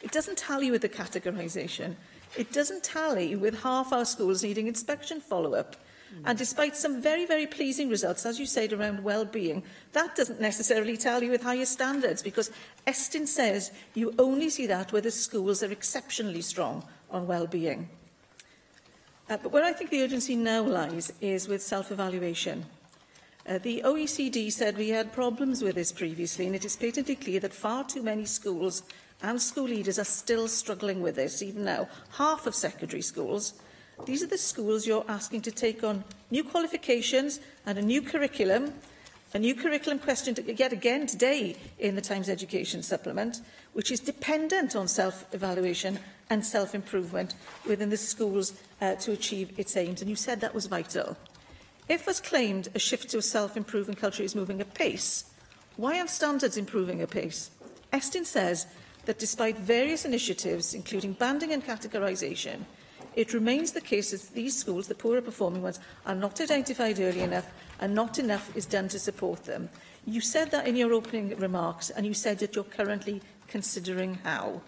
It doesn't tally with the categorisation. It doesn't tally with half our schools needing inspection follow-up. And despite some very, very pleasing results, as you said, around well-being, that doesn't necessarily tally with higher standards, because Estin says you only see that where the schools are exceptionally strong on well-being. But where I think the urgency now lies is with self-evaluation. The OECD said we had problems with this previously, and it is patently clear that far too many schools and school leaders are still struggling with this, even now. Half of secondary schools. These are the schools you're asking to take on new qualifications and a new curriculum questioned yet again today in the Times Education Supplement, which is dependent on self-evaluation and self-improvement within the schools to achieve its aims. And you said that was vital. If, as claimed, a shift to a self-improving culture is moving apace, why aren't standards improving apace? Estin says that despite various initiatives, including banding and categorisation, it remains the case that these schools, the poorer performing ones, are not identified early enough and not enough is done to support them. You said that in your opening remarks, and you said that you're currently considering how.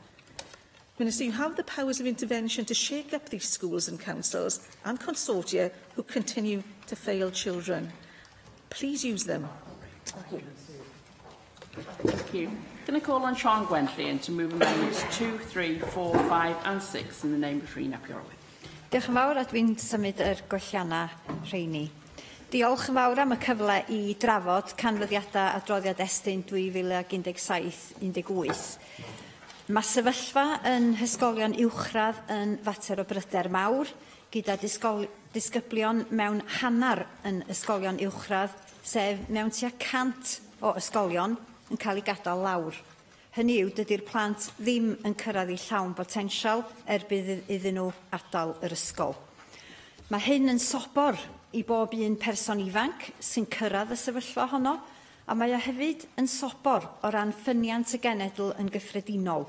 Minister, you have the powers of intervention to shake up these schools and councils and consortia who continue to fail children. Please use them. Thank you. Thank you. Can I call on Sean Gwenllian to move amendments 2, 3, 4, 5 and 6 in the name of Rhyn ap Iorwerth? Diolch yn fawr, a dwi'n symud gwelliannau rheini. Diolch yn fawr am y cyfle I drafod canfyddiadau adroddiad Estyn 2017-18. Mae sefyllfa yn hysgolion uwchradd yn fater o bryder mawr, gyda disgyblion mewn hannar yn ysgolion uwchradd, sef mewn tua 100 o ysgolion yn cael ei gadael lawr. Hynny yw, dydy'r plant ddim yn cyrraedd eu llawn potensial erbyn iddyn nhw adael yr ysgol. Mae hyn yn sobor I bob un person ifanc sy'n cyrraedd y sefyllfa honno, a mae hefyd yn sobor o ran ffyniant y genedl yn gyffredinol.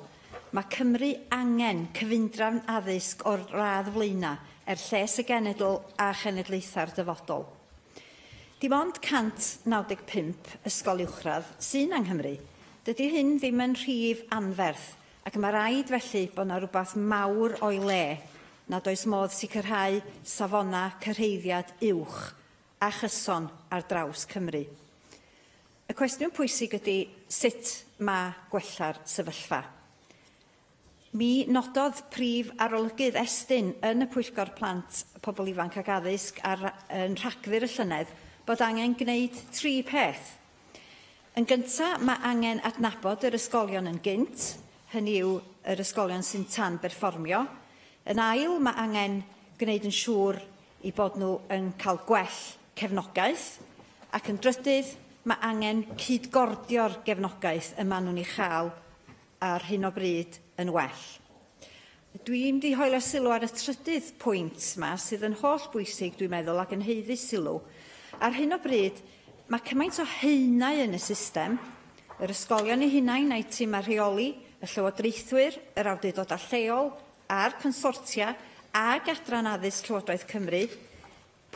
Mae Cymru angen cyfundrefn addysg o'r radd flaena lles y genedl a chenedlaethau'r dyfodol. Dim ond 195 ysgol uwchradd sy'n yng Nghymru. Dydy hyn ddim yn rhif anferth, ac mae rhaid felly bod yna rhywbeth mawr o'i le, nad oes modd sicrhau safona cyrhaeddiad uwch a chyson ar draws Cymru. Y cwestiwn pwysig ydy sut mae gwella'r sefyllfa. Mi nododd prif arolygydd Estyn yn y Pwyllgor Plant, Pobl Ifanc ac Addysg yn Rhagfyr y llynedd bod angen gwneud 3 peth. Yn gyntaf, mae angen adnabod yr ysgolion yn gynt, hynny yw yr ysgolion sy'n tan berfformio. Yn ail, mae angen gwneud yn siŵr I bod nhw yn cael gwell cefnogaeth, ac yn drydydd, mae angen cydgordio'r gefnogaeth y maen nhw'n ei chael ar hyn o bryd yn well. Dwi'n mynd I hoelio sylw ar y trydydd pwynt yma sydd yn holl bwysig, dwi'n meddwl, ac yn heiddi sylw. Ar hyn o bryd, mae cymaint o haenau yn y system, yr ysgolion eu hunain a'i tîm a rheoli, y llywodraethwyr, yr awdurdodau lleol, a'r consortia ag Adran Addysg Llywodraeth Cymru,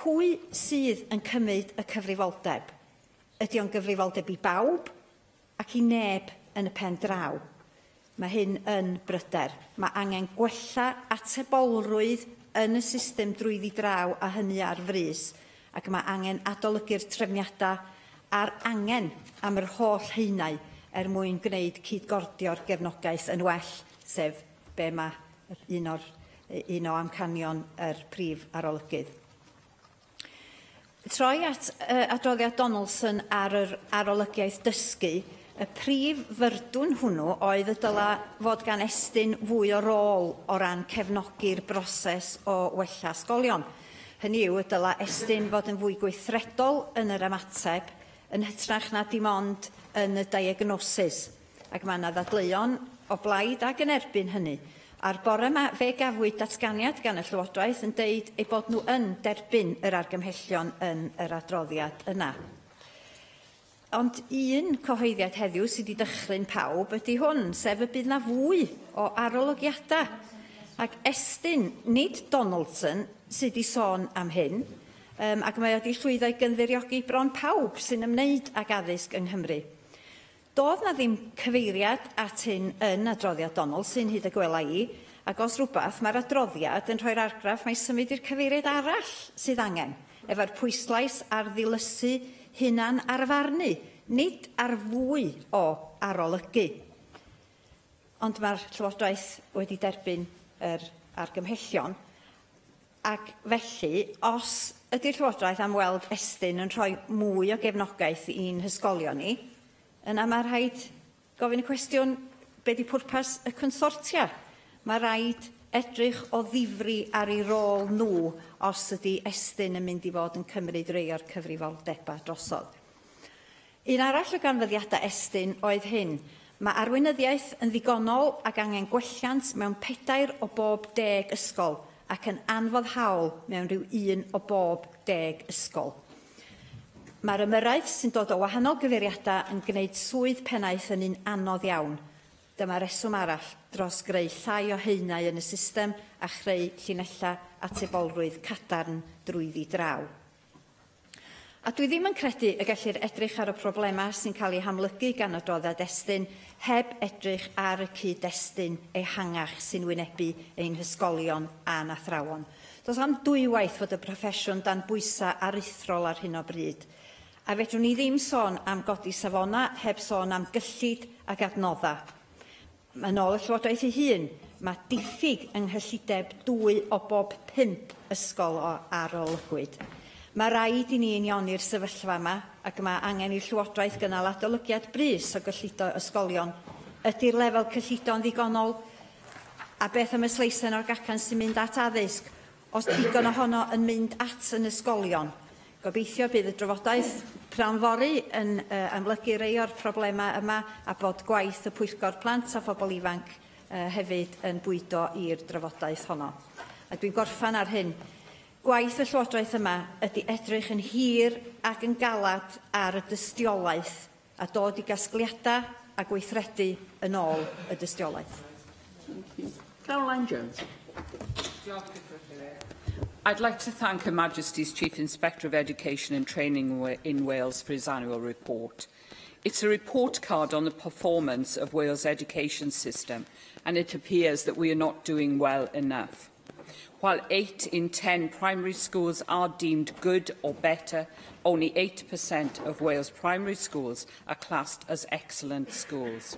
pwy sydd yn cymryd y cyfrifoldeb? Ydy o'n gyfrifoldeb I bawb ac I neb yn y pen draw? Mae hyn yn bryder. Mae angen gwella atebolrwydd yn y system drwyddi draw a hynny ar frys, ac mae angen adolygu'r trefniadau a'r angen am yr holl haenau mwyn gwneud cydgordio'r gefnogaeth yn well, sef be mae un o amcanion yr prif arolygydd. Troi at adroddiad Donaldson ar yr arolygiaeth dysgu, Y prif fyrdwn hwnnw oedd y dyla fod gan Estyn fwy o rôl o ran cefnogi'r broses o wella ysgolion. Hynny yw, y dyla Estyn fod yn fwy gweithredol yn yr ymateb, yn hytrach na dim ond yn y diagnosis. Ac mae yna ddadleuon o blaid ac yn erbyn hynny. A'r bore yma fe gafwyd datganiad gan y Llywodraeth yn deud eu bod nhw yn derbyn yr argymhellion yn yr adroddiad yna. Ond un cyhoeddiad heddiw sydd wedi dychryn pawb ydy hwn, sef y bydd na fwy o arolygiadau. Ac Estyn, nid Donaldson, sydd wedi sôn am hyn, ac mae wedi llwyddo i gynddiriogi bron pawb sy'n ymwneud ag addysg yng Nghymru. Doedd na ddim cyfeiriad at hyn yn adroddiad Donaldson hyd y gwela i, ac os rhywbeth mae'r adroddiad yn rhoi'r argraff mae symud i'r cyfeiriad arall sydd angen, efo'r pwyslais ar ddilysu hunan arfarnu, nid ar fwy o arolygu. Ond mae'r Llywodraeth wedi derbyn yr argymhellion, ac felly, os ydy'r Llywodraeth am weld Estyn yn rhoi mwy o gefnogaeth i'n hysgolion ni, yna mae rhaid gofyn y cwestiwn be di pwrpas y consortia. Mae rhaid edrych o ddifri ar ei rôl nhw os ydy Estyn yn mynd i fod yn cymryd rei o'r cyfrifoldebau drosodd. Un arall o ganfyddiadau Estyn oedd hyn. Mae arweinyddiaeth yn ddigonol ac angen gwelliant mewn 4 o bob 10 ysgol ac yn anfoddhaol mewn rhyw 1 o bob 10 ysgol. Mae'r ymyrraeth sy'n dod o wahanol gyfeiriadau yn gwneud swydd pennaeth yn un anodd iawn. Dyma reswm arall dros greu llai o haenau yn y system a chreu llinella atebolrwydd cadarn drwyddi draw. A dwi ddim yn credu y gellir edrych ar y problemau sy'n cael eu hamlygu gan adroddiad Estyn heb edrych ar y cyd-destun ehangach sy'n wynebu ein hysgolion a'n athrawon. Does am dwywaith fod y proffesiwn dan bwysa aruthrol ar hyn o bryd. A fedrwn ni ddim sôn am godi safona heb sôn am gyllid ac adnodda. Yn ôl y Llywodraeth ei hun, mae diffyg yng nghyllideb 2 o bob 5 ysgol o arolygwyd. Mae raid i ni unioni'r sefyllfa yma ac mae angen i'r Llywodraeth gynnal adolygiad brys o gyllido ysgolion. Ydy'r lefel cyllido'n ddigonol? A beth am y sleisen o'r gacan sy'n mynd at addysg? Os digon ohono yn mynd at yn ysgolion? Gobeithio bydd y drafodaeth pnawn fory yn amlygu rei o'r problemau yma a bod gwaith y Pwyllgor Plant a Phobl Ifanc hefyd yn bwydo i'r drafodaeth honno. A dwi'n gorffan ar hyn. Gwaith y Llywodraeth yma ydy edrych yn hir ac yn galad ar y dystiolaeth a dod i gasgliadau a gweithredu yn ôl y dystiolaeth. Caroline Jones. I'd like to thank Her Majesty's Chief Inspector of Education and Training in Wales for his annual report. It's a report card on the performance of Wales' education system, and it appears that we are not doing well enough. While 8 in 10 primary schools are deemed good or better, only 8% of Wales' primary schools are classed as excellent schools.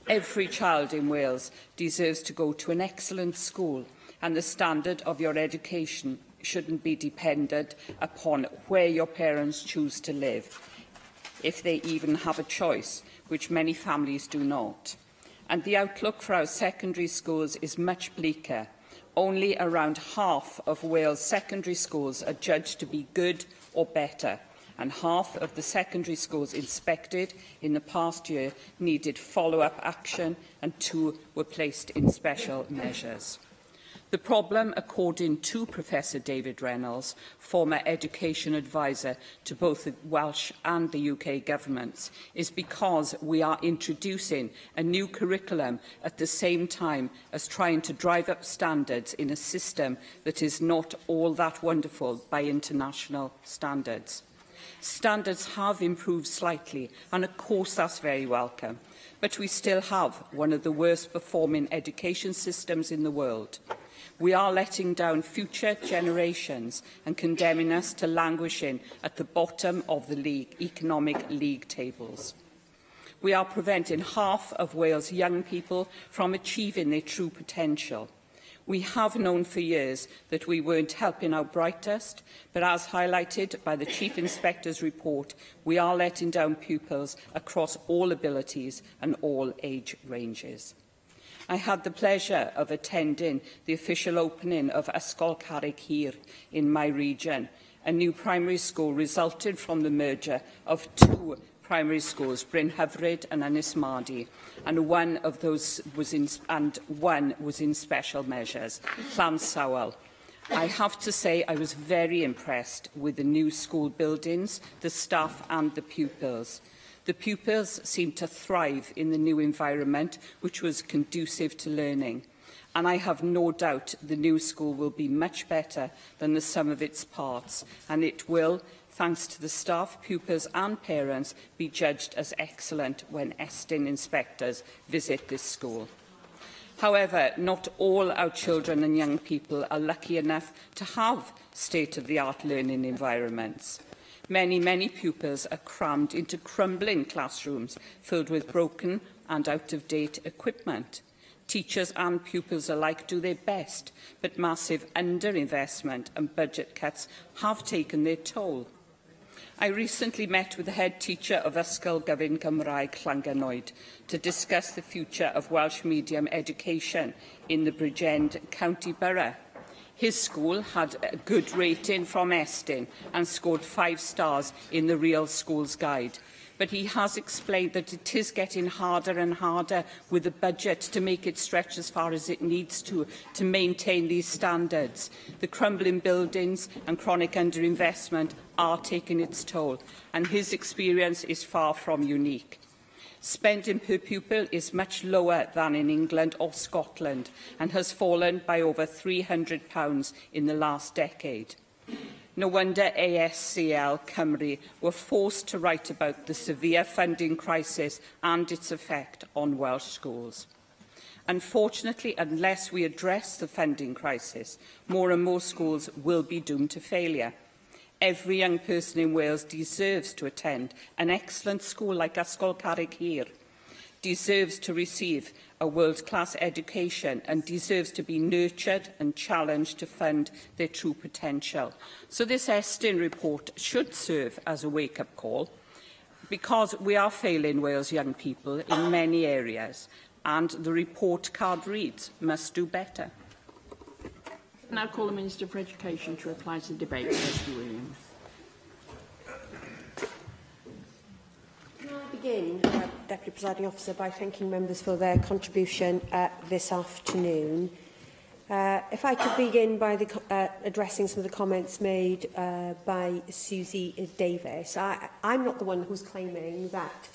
Every child in Wales deserves to go to an excellent school, and the standard of your education shouldn't be dependent upon where your parents choose to live, if they even have a choice, which many families do not. And the outlook for our secondary schools is much bleaker. Only around half of Wales' secondary schools are judged to be good or better, and half of the secondary schools inspected in the past year needed follow-up action, and 2 were placed in special measures. The problem, according to Professor David Reynolds, former education advisor to both the Welsh and the UK governments, is because we are introducing a new curriculum at the same time as trying to drive up standards in a system that is not all that wonderful by international standards. Standards have improved slightly, and of course that's very welcome, but we still have one of the worst performing education systems in the world. We are letting down future generations and condemning us to languishing at the bottom of the economic league tables. We are preventing half of Wales' young people from achieving their true potential. We have known for years that we weren't helping our brightest, but as highlighted by the Chief Inspector's report, we are letting down pupils across all abilities and all age ranges. I had the pleasure of attending the official opening of Ysgol Carreg Hir in my region, a new primary school resulted from the merger of two primary schools, Bryn Hyfryd and Ynys Madi, and one was in special measures, Llanssawel. I have to say I was very impressed with the new school buildings, the staff and the pupils. The pupils seemed to thrive in the new environment, which was conducive to learning. And I have no doubt the new school will be much better than the sum of its parts, and it will, thanks to the staff, pupils and parents, be judged as excellent when Estyn inspectors visit this school. However, not all our children and young people are lucky enough to have state-of-the-art learning environments. Many pupils are crammed into crumbling classrooms filled with broken and out-of-date equipment. Teachers and pupils alike do their best, but massive underinvestment and budget cuts have taken their toll. I recently met with the head teacher of Ysgol Gyfun Cymraeg Llangynoed to discuss the future of Welsh medium education in the Bridgend County Borough. His school had a good rating from Estyn and scored 5 stars in the Real Schools Guide. But he has explained that it is getting harder and harder with the budget to make it stretch as far as it needs to maintain these standards. The crumbling buildings and chronic underinvestment are taking its toll, and his experience is far from unique. Spending per pupil is much lower than in England or Scotland and has fallen by over £300 in the last decade. No wonder ASCL Cymru were forced to write about the severe funding crisis and its effect on Welsh schools. Unfortunately, unless we address the funding crisis, more and more schools will be doomed to failure. Every young person in Wales deserves to attend an excellent school like Ysgol Carreg Hir, deserves to receive a world-class education and deserves to be nurtured and challenged to fund their true potential. So this Estyn report should serve as a wake-up call, because we are failing Wales young people in many areas, and the report card reads, must do better. I now call the Minister for Education to reply to the debate. Mr. Williams. Can I begin, Deputy Presiding Officer, by thanking members for their contribution this afternoon. If I could begin by addressing some of the comments made by Susie Davis. I'm not the one who's claiming that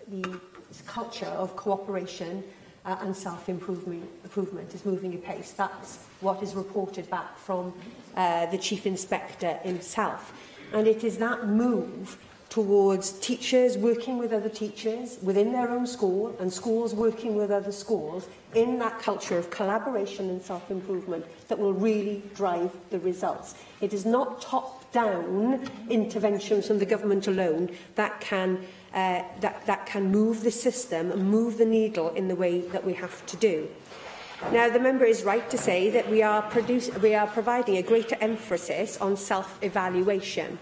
the culture of cooperation and self-improvement is moving apace. That's what is reported back from the Chief Inspector himself. And it is that move towards teachers working with other teachers within their own school and schools working with other schools in that culture of collaboration and self-improvement that will really drive the results. It is not top-down interventions from the government alone that can move the system and move the needle in the way that we have to do. Now, the member is right to say that we are providing a greater emphasis on self-evaluation.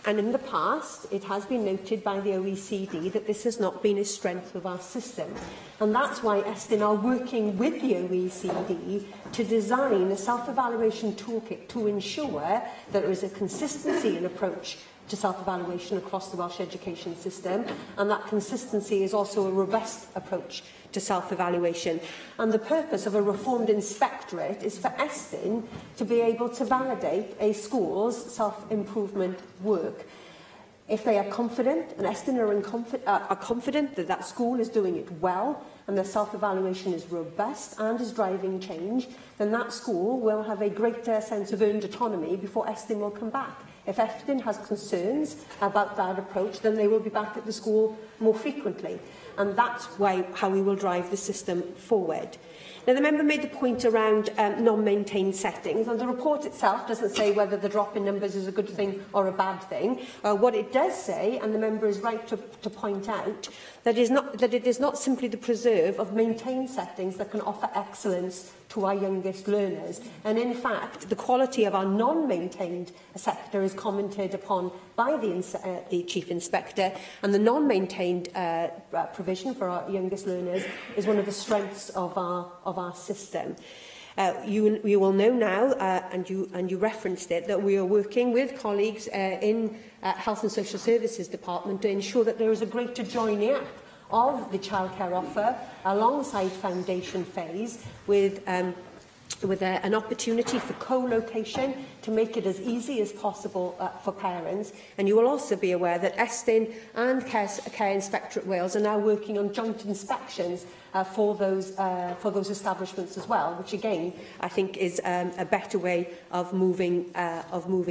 And in the past, it has been noted by the OECD that this has not been a strength of our system. And that's why Estyn are working with the OECD to design a self-evaluation toolkit to ensure that there is a consistency in approach to self-evaluation across the Welsh education system, and that consistency is also a robust approach to self-evaluation. And the purpose of a reformed inspectorate is for Estyn to be able to validate a school's self-improvement work. If they are confident, and Estyn are confident that that school is doing it well, and their self-evaluation is robust and is driving change, then that school will have a greater sense of earned autonomy before Estyn will come back. If Estyn has concerns about that approach, then they will be back at the school more frequently. And that's how we will drive the system forward. Now, the member made the point around non-maintained settings, and the report itself doesn't say whether the drop in numbers is a good thing or a bad thing. What it does say, and the member is right to point out, that it is not simply the preserve of maintained settings that can offer excellence to our youngest learners. And in fact, the quality of our non-maintained sector is commented upon by the Chief Inspector, and the non-maintained provision for our youngest learners is one of the strengths of our system. You will know now, and you referenced it, that we are working with colleagues in Health and Social Services Department to ensure that there is a greater joining up of the childcare offer alongside foundation phase with an opportunity for co-location to make it as easy as possible for parents. And you will also be aware that Estyn and Care Inspectorate Wales are now working on joint inspections for those establishments as well, which again I think is a better way of moving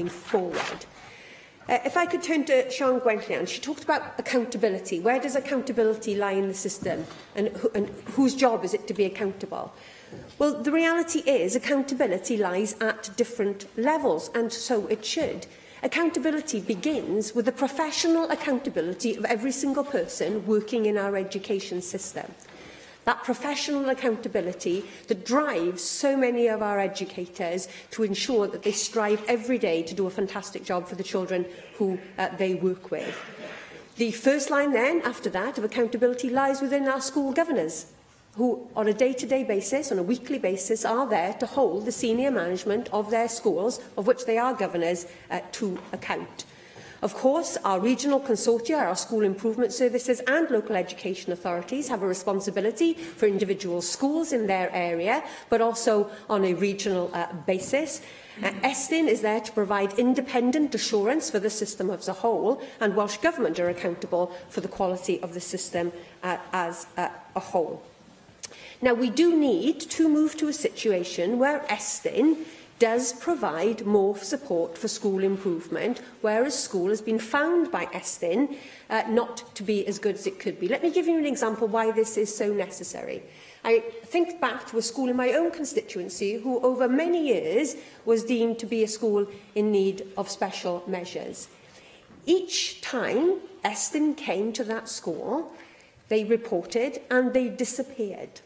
forward. If I could turn to Sian Gwenllian, she talked about accountability. Where does accountability lie in the system, and whose job is it to be accountable? Well, the reality is accountability lies at different levels, and so it should. Accountability begins with the professional accountability of every single person working in our education system. That professional accountability that drives so many of our educators to ensure that they strive every day to do a fantastic job for the children who they work with. The first line then, after that, of accountability lies within our school governors, who on a day-to-day basis, on a weekly basis, are there to hold the senior management of their schools, of which they are governors, to account. Of course, our regional consortia, our school improvement services and local education authorities have a responsibility for individual schools in their area, but also on a regional basis. Estyn is there to provide independent assurance for the system as a whole, and Welsh Government are accountable for the quality of the system as a whole. Now, we do need to move to a situation where Estyn does provide more support for school improvement, whereas school has been found by Estyn not to be as good as it could be. Let me give you an example why this is so necessary. I think back to a school in my own constituency who over many years was deemed to be a school in need of special measures. Each time Estyn came to that school, they reported and they disappeared,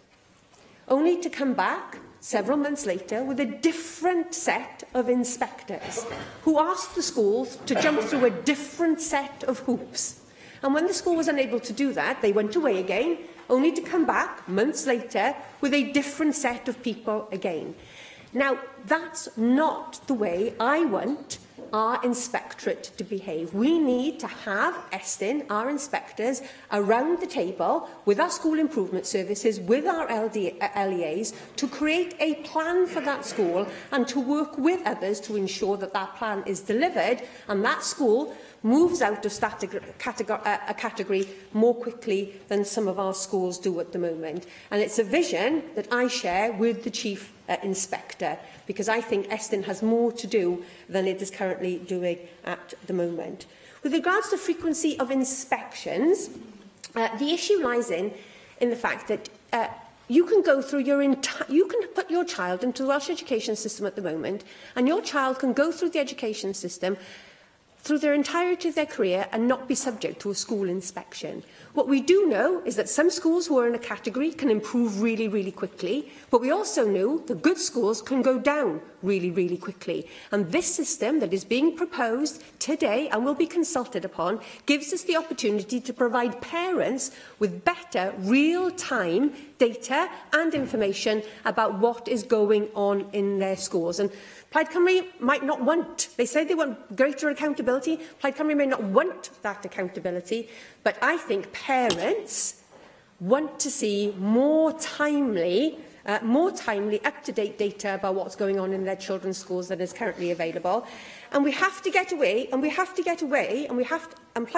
only to come back several months later with a different set of inspectors who asked the schools to jump through a different set of hoops. And when the school was unable to do that, they went away again, only to come back months later with a different set of people again. Now, that's not the way I want our inspectorate to behave. We need to have Estyn, our inspectors, around the table with our school improvement services, with our LEAs, to create a plan for that school and to work with others to ensure that that plan is delivered and that school moves out of a category more quickly than some of our schools do at the moment. And it's a vision that I share with the Chief Inspector, because I think Estyn has more to do than it is currently doing at the moment. With regards to frequency of inspections, the issue lies in the fact that you can go through you can put your child into the Welsh education system at the moment, and your child can go through the education system through their entirety of their career and not be subject to a school inspection. What we do know is that some schools who are in a category can improve really, really quickly, but we also know that good schools can go down really, really quickly. And this system that is being proposed today and will be consulted upon gives us the opportunity to provide parents with better real-time data and information about what is going on in their schools. And Plaid Cymru might not want, they say they want greater accountability. Plaid Cymru may not want that accountability, but I think parents want to see more timely, up-to-date data about what's going on in their children's schools than is currently available. And we have to get away, and Plaid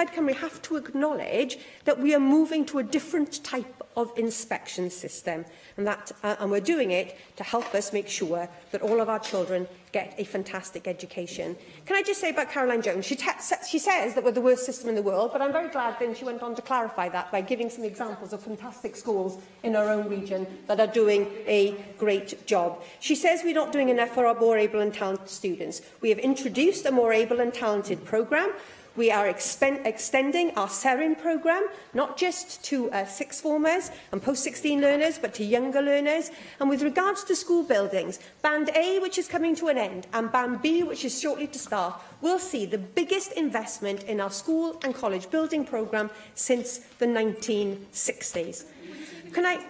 Cymru have to acknowledge that we are moving to a different type of inspection system, and we're doing it to help us make sure that all of our children get a fantastic education. Can I just say about Caroline Jones, she says that we're the worst system in the world, but I'm very glad then she went on to clarify that by giving some examples of fantastic schools in our own region that are doing a great job. She says we're not doing enough for our more able and talented students. We have introduced a more able and talented programme. We are extending our SERIN programme, not just to sixth formers and post-16 learners, but to younger learners. And with regards to school buildings, Band A, which is coming to an end, and Band B, which is shortly to start, will see the biggest investment in our school and college building programme since the 1960s. Can I...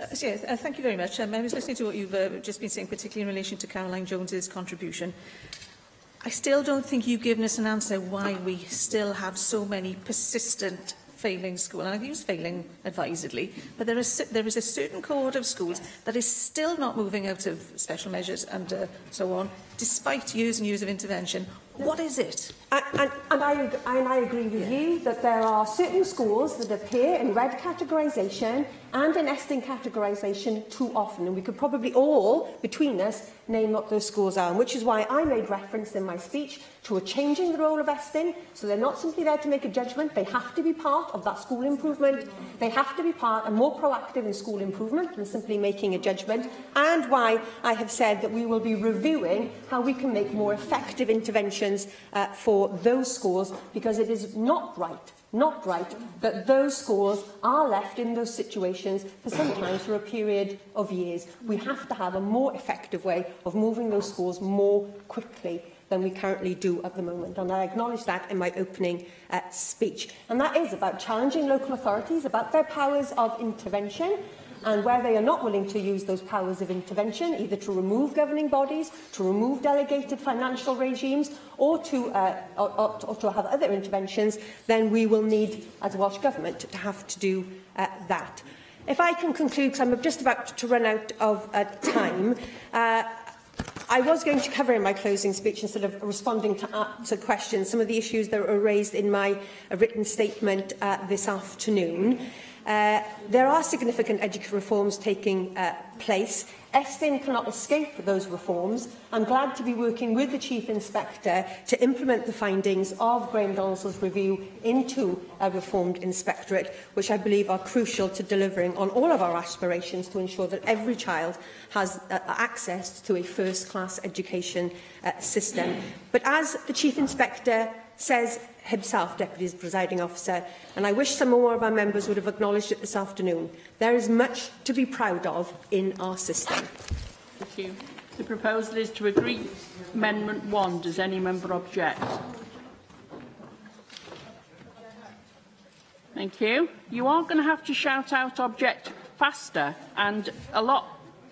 Thank you very much. I was listening to what you've just been saying, particularly in relation to Caroline Jones's contribution. I still don't think you've given us an answer why we still have so many persistent failing schools. And I've used failing advisedly, but there is a certain cohort of schools that is still not moving out of special measures and so on, despite years and years of intervention. What is it? And I agree with you that there are certain schools that appear in red categorisation and in Estin categorisation too often. And we could probably all, between us, name what those schools are. And which is why I made reference in my speech to a changing the role of Estin. So they're not simply there to make a judgment. They have to be part of that school improvement. They have to be part and more proactive in school improvement than simply making a judgment. And why I have said that we will be reviewing how we can make more effective interventions for those schools, because it is not right that those schools are left in those situations for sometimes for a period of years. We have to have a more effective way of moving those schools more quickly than we currently do at the moment. And I acknowledge that in my opening speech. And that is about challenging local authorities about their powers of intervention, and where they are not willing to use those powers of intervention, either to remove governing bodies, to remove delegated financial regimes, or to have other interventions, then we will need, as a Welsh Government, to have to do that. If I can conclude, because I'm just about to run out of time, I was going to cover in my closing speech, instead of responding to questions, some of the issues that were raised in my written statement this afternoon. There are significant education reforms taking place. Estin cannot escape those reforms. I'm glad to be working with the Chief Inspector to implement the findings of Graham Donaldson's review into a reformed inspectorate, which I believe are crucial to delivering on all of our aspirations to ensure that every child has access to a first-class education system. But as the Chief Inspector says himself, Deputy Presiding Officer, and I wish some more of our members would have acknowledged it this afternoon, there is much to be proud of in our system. Thank you. The proposal is to agree Amendment 1. Does any member object? Thank you. You are going to have to shout out object faster and a lot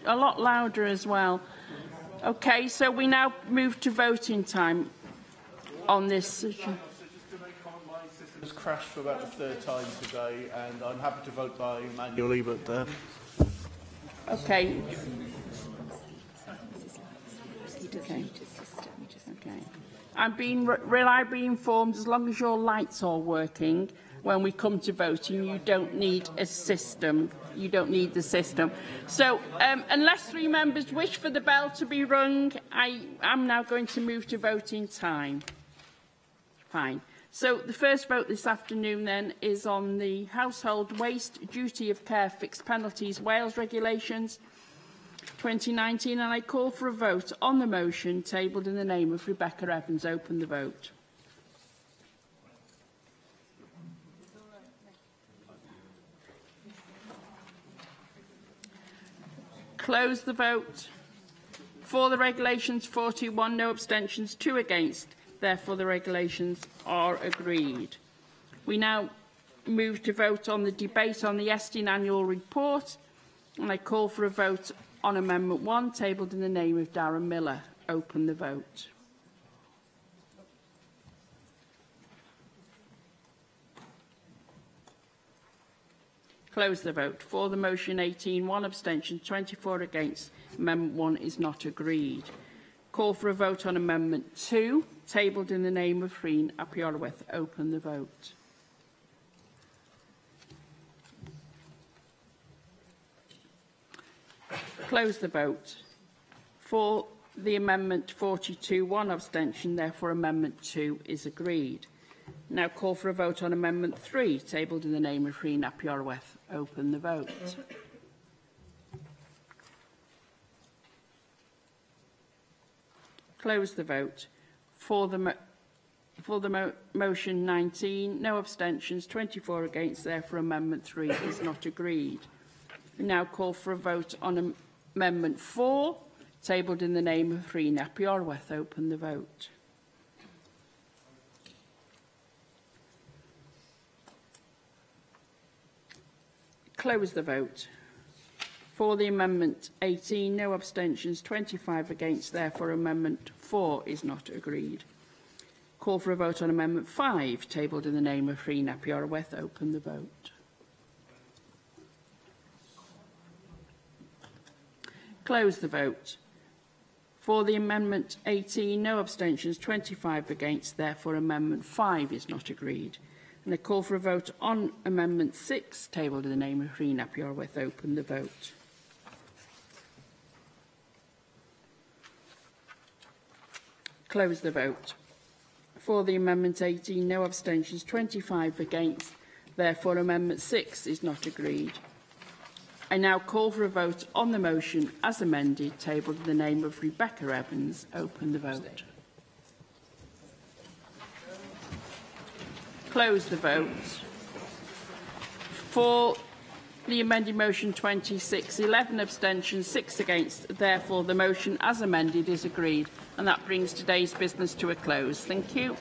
louder as well. Okay, so we now move to voting time on this issue. Has crashed for about the third time today, and I'm happy to vote by manually, but... Okay. I'm being reliably informed, as long as your lights are working, when we come to voting, you don't need a system. You don't need the system. So, unless 3 members wish for the bell to be rung, I am now going to move to voting time. Fine. So the first vote this afternoon then is on the Household Waste Duty of Care Fixed Penalties Wales Regulations 2019, and I call for a vote on the motion tabled in the name of Rebecca Evans. Open the vote. Close the vote. For the regulations, 41, no abstentions, 2 against. Therefore, the regulations are agreed. We now move to vote on the debate on the Estin annual report, and I call for a vote on Amendment 1, tabled in the name of Darren Miller. Open the vote. Close the vote. For the motion, 18, 1 abstention, 24 against. Amendment 1 is not agreed. Call for a vote on Amendment 2, tabled in the name of Rhyn ap Iorwerth. Open the vote. Close the vote. For the amendment, 42, 1 abstention. Therefore, Amendment 2 is agreed. Now call for a vote on Amendment 3, tabled in the name of Rhyn ap Iorwerth. Open the vote. Close the vote. For the For the motion 19, no abstentions, 24 against, therefore Amendment 3 is not agreed. We now call for a vote on Amendment 4, tabled in the name of Rhun ap Iorwerth. Open the vote. Close the vote. For the Amendment 18, no abstentions, 25 against, therefore Amendment 4 is not agreed. Call for a vote on Amendment 5, tabled in the name of Rhun ap Iorwerth. Open the vote. Close the vote. For the Amendment 18, no abstentions, 25 against, therefore Amendment 5 is not agreed. And I call for a vote on Amendment 6, tabled in the name of Rhun ap Iorwerth. Open the vote. Close the vote. For the Amendment 18, no abstentions, 25 against, therefore Amendment 6 is not agreed. I now call for a vote on the motion as amended, tabled in the name of Rebecca Evans. Open the vote. Close the vote. For the amended motion 26, 11 abstentions, 6 against. Therefore, the motion as amended is agreed. And that brings today's business to a close. Thank you.